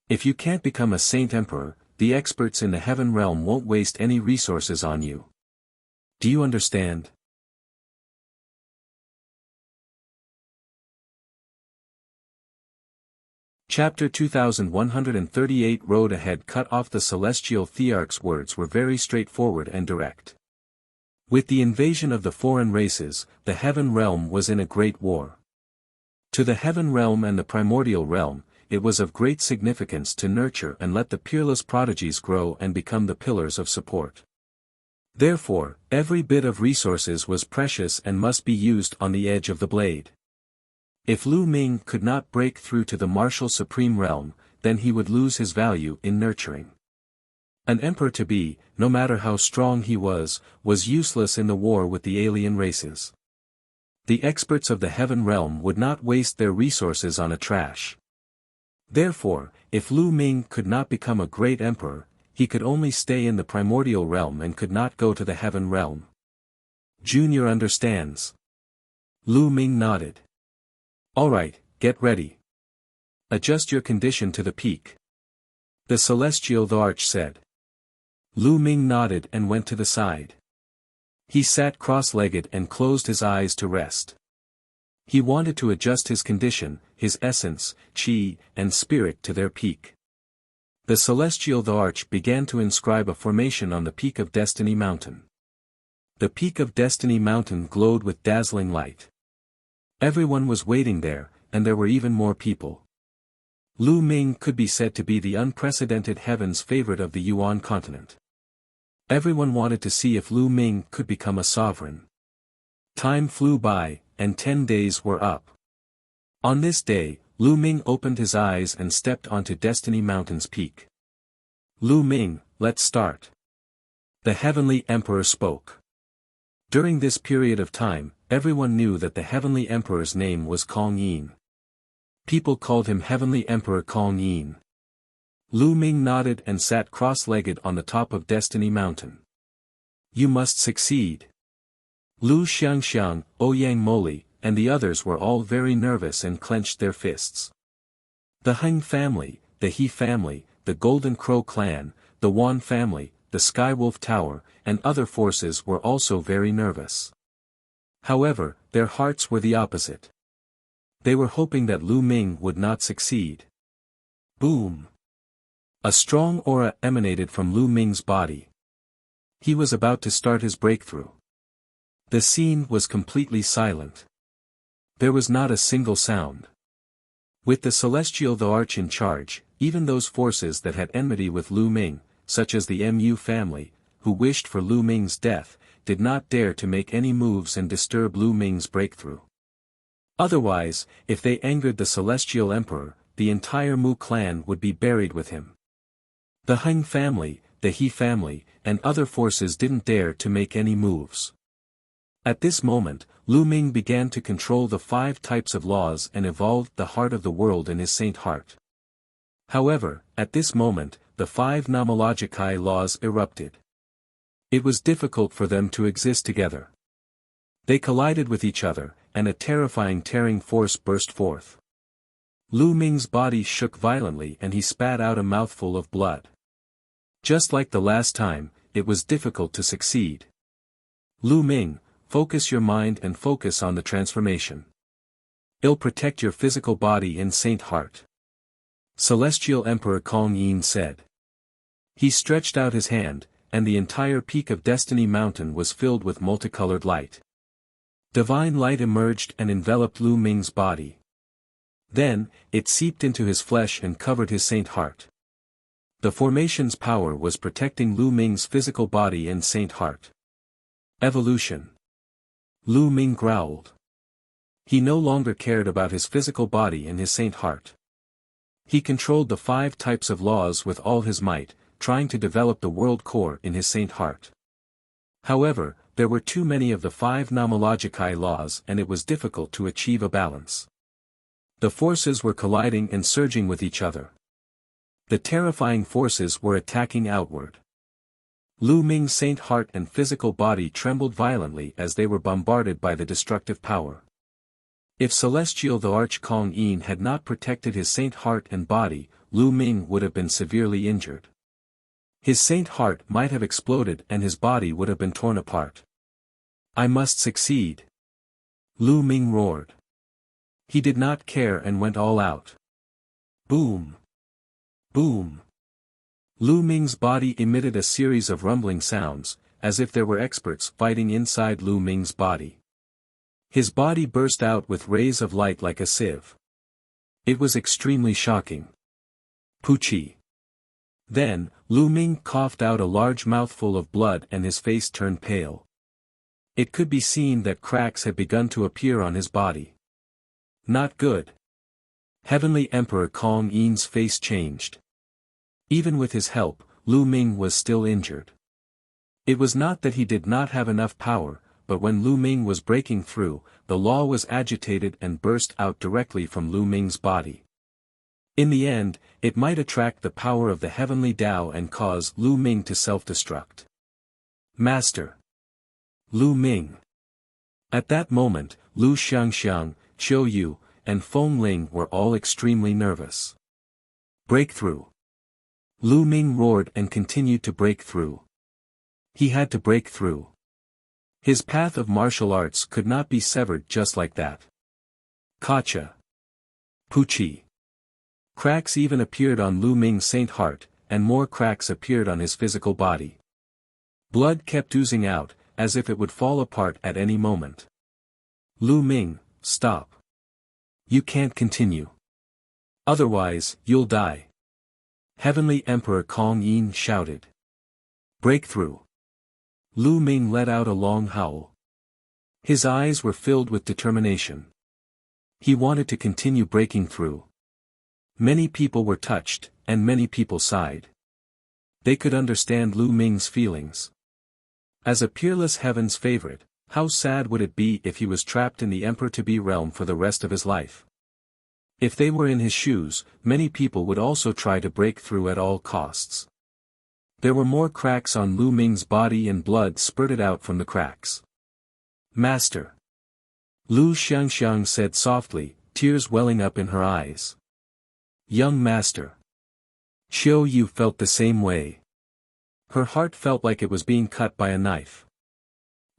If you can't become a saint emperor, the experts in the heaven realm won't waste any resources on you. Do you understand?" Chapter 2138 Road ahead. Cut off. The celestial Thearch's words were very straightforward and direct. With the invasion of the foreign races, the heaven realm was in a great war. To the heaven realm and the primordial realm, it was of great significance to nurture and let the peerless prodigies grow and become the pillars of support. Therefore, every bit of resources was precious and must be used on the edge of the blade. If Lu Ming could not break through to the martial supreme realm, then he would lose his value in nurturing. An emperor to be, no matter how strong he was useless in the war with the alien races. The experts of the heaven realm would not waste their resources on a trash. Therefore, if Lu Ming could not become a great emperor, he could only stay in the primordial realm and could not go to the heaven realm. Junior understands. Lu Ming nodded. "All right, get ready. Adjust your condition to the peak," the celestial Thearch said. Lu Ming nodded and went to the side. He sat cross-legged and closed his eyes to rest. He wanted to adjust his condition, his essence, chi, and spirit to their peak. The celestial Thearch began to inscribe a formation on the peak of Destiny Mountain. The peak of Destiny Mountain glowed with dazzling light. Everyone was waiting there, and there were even more people. Lu Ming could be said to be the unprecedented heaven's favorite of the Yuan continent. Everyone wanted to see if Lu Ming could become a sovereign. Time flew by, and 10 days were up. On this day, Lu Ming opened his eyes and stepped onto Destiny Mountain's peak. "Lu Ming, let's start." The heavenly emperor spoke. During this period of time, everyone knew that the heavenly emperor's name was Kong Yin. People called him Heavenly Emperor Kong Yin. Lu Ming nodded and sat cross-legged on the top of Destiny Mountain. "You must succeed." Lu Xiangxiang, Ouyang Moli, and the others were all very nervous and clenched their fists. The Heng family, the He family, the Golden Crow clan, the Wan family, the Skywolf Tower, and other forces were also very nervous. However, their hearts were the opposite. They were hoping that Lu Ming would not succeed. Boom! A strong aura emanated from Lu Ming's body. He was about to start his breakthrough. The scene was completely silent. There was not a single sound. With the celestial Thearch in charge, even those forces that had enmity with Lu Ming, such as the Mu family, who wished for Lu Ming's death, did not dare to make any moves and disturb Lu Ming's breakthrough. Otherwise, if they angered the celestial emperor, the entire Mu clan would be buried with him. The Heng family, the He family, and other forces didn't dare to make any moves. At this moment, Lu Ming began to control the 5 types of laws and evolved the heart of the world in his saint heart. However, at this moment, the 5 nomologicae laws erupted. It was difficult for them to exist together. They collided with each other, and a terrifying tearing force burst forth. Lu Ming's body shook violently and he spat out a mouthful of blood. Just like the last time, it was difficult to succeed. Lu Ming, focus your mind and focus on the transformation. It'll protect your physical body and saint heart. Celestial Emperor Kong Yin said. He stretched out his hand, and the entire peak of Destiny Mountain was filled with multicolored light. Divine light emerged and enveloped Lu Ming's body. Then, it seeped into his flesh and covered his saint heart. The formation's power was protecting Lu Ming's physical body and saint heart. Evolution. Lu Ming growled. He no longer cared about his physical body and his saint heart. He controlled the 5 types of laws with all his might, trying to develop the world core in his saint heart. However, there were too many of the 5 nomologicae laws and it was difficult to achieve a balance. The forces were colliding and surging with each other. The terrifying forces were attacking outward. Lu Ming's saint heart and physical body trembled violently as they were bombarded by the destructive power. If celestial Thearch Kong Yin had not protected his saint heart and body, Lu Ming would have been severely injured. His saint heart might have exploded and his body would have been torn apart. I must succeed. Lu Ming roared. He did not care and went all out. Boom! Boom! Lu Ming's body emitted a series of rumbling sounds, as if there were experts fighting inside Lu Ming's body. His body burst out with rays of light like a sieve. It was extremely shocking. Poochie. Then, Lu Ming coughed out a large mouthful of blood and his face turned pale. It could be seen that cracks had begun to appear on his body. Not good. Heavenly Emperor Kong Yin's face changed. Even with his help, Lu Ming was still injured. It was not that he did not have enough power, but when Lu Ming was breaking through, the law was agitated and burst out directly from Lu Ming's body. In the end, it might attract the power of the heavenly Tao and cause Lu Ming to self-destruct. Master. Lu Ming. At that moment, Lu Xiangxiang, Qiu Yu, and Feng Ling were all extremely nervous. Breakthrough. Lu Ming roared and continued to break through. He had to break through. His path of martial arts could not be severed just like that. Kacha. Poochie. Cracks even appeared on Lu Ming's saint heart, and more cracks appeared on his physical body. Blood kept oozing out, as if it would fall apart at any moment. Lu Ming, stop. You can't continue. Otherwise, you'll die. Heavenly Emperor Kong Yin shouted. Breakthrough. Lu Ming let out a long howl. His eyes were filled with determination. He wanted to continue breaking through. Many people were touched, and many people sighed. They could understand Lu Ming's feelings. As a peerless heaven's favorite, how sad would it be if he was trapped in the Emperor-to-be realm for the rest of his life? If they were in his shoes, many people would also try to break through at all costs. There were more cracks on Lu Ming's body and blood spurted out from the cracks. Master. Lu Xiangxiang said softly, tears welling up in her eyes. Young master. Qiu Yu felt the same way. Her heart felt like it was being cut by a knife.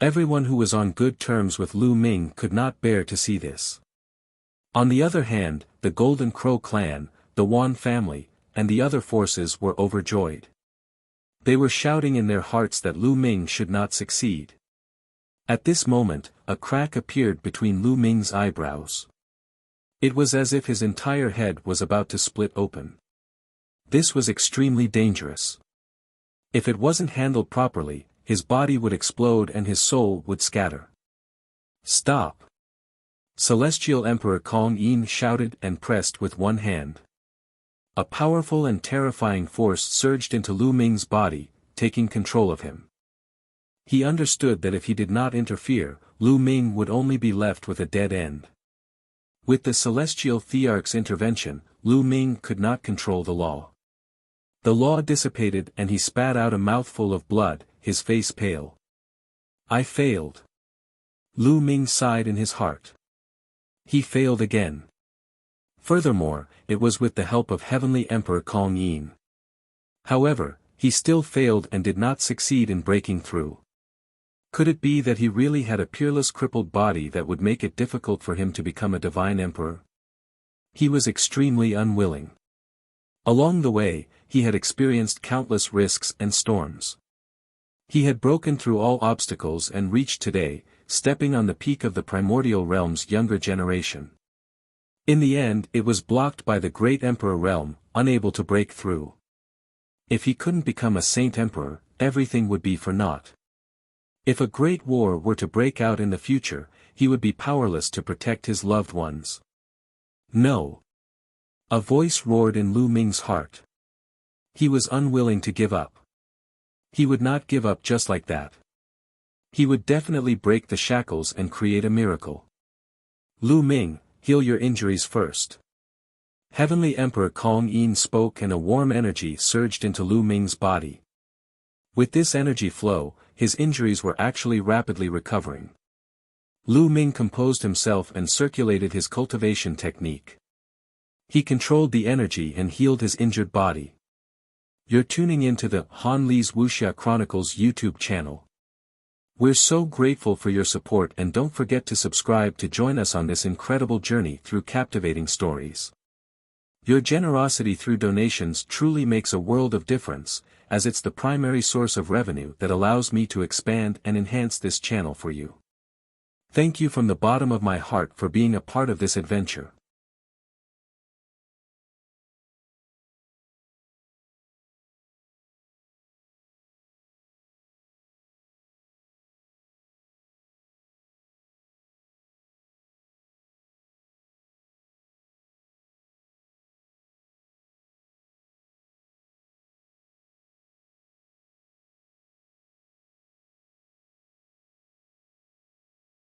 Everyone who was on good terms with Lu Ming could not bear to see this. On the other hand, the Golden Crow clan, the Yuan family, and the other forces were overjoyed. They were shouting in their hearts that Lu Ming should not succeed. At this moment, a crack appeared between Lu Ming's eyebrows. It was as if his entire head was about to split open. This was extremely dangerous. If it wasn't handled properly, his body would explode and his soul would scatter. Stop! Celestial Emperor Kong Yin shouted and pressed with one hand. A powerful and terrifying force surged into Lu Ming's body, taking control of him. He understood that if he did not interfere, Lu Ming would only be left with a dead end. With the celestial Thearch's intervention, Lu Ming could not control the law. The law dissipated and he spat out a mouthful of blood, his face pale. I failed. Lu Ming sighed in his heart. He failed again. Furthermore, it was with the help of Heavenly Emperor Kong Yin. However, he still failed and did not succeed in breaking through. Could it be that he really had a peerless crippled body that would make it difficult for him to become a divine emperor? He was extremely unwilling. Along the way, he had experienced countless risks and storms. He had broken through all obstacles and reached today, stepping on the peak of the primordial realm's younger generation. In the end, it was blocked by the great emperor realm, unable to break through. If he couldn't become a saint emperor, everything would be for naught. If a great war were to break out in the future, he would be powerless to protect his loved ones. No. A voice roared in Lu Ming's heart. He was unwilling to give up. He would not give up just like that. He would definitely break the shackles and create a miracle. Lu Ming, heal your injuries first. Heavenly Emperor Kong Yin spoke and a warm energy surged into Lu Ming's body. With this energy flow, his injuries were actually rapidly recovering. Lu Ming composed himself and circulated his cultivation technique. He controlled the energy and healed his injured body. You're tuning into the Han Li's Wuxia Chronicles YouTube channel. We're so grateful for your support, and don't forget to subscribe to join us on this incredible journey through captivating stories. Your generosity through donations truly makes a world of difference, as it's the primary source of revenue that allows me to expand and enhance this channel for you. Thank you from the bottom of my heart for being a part of this adventure.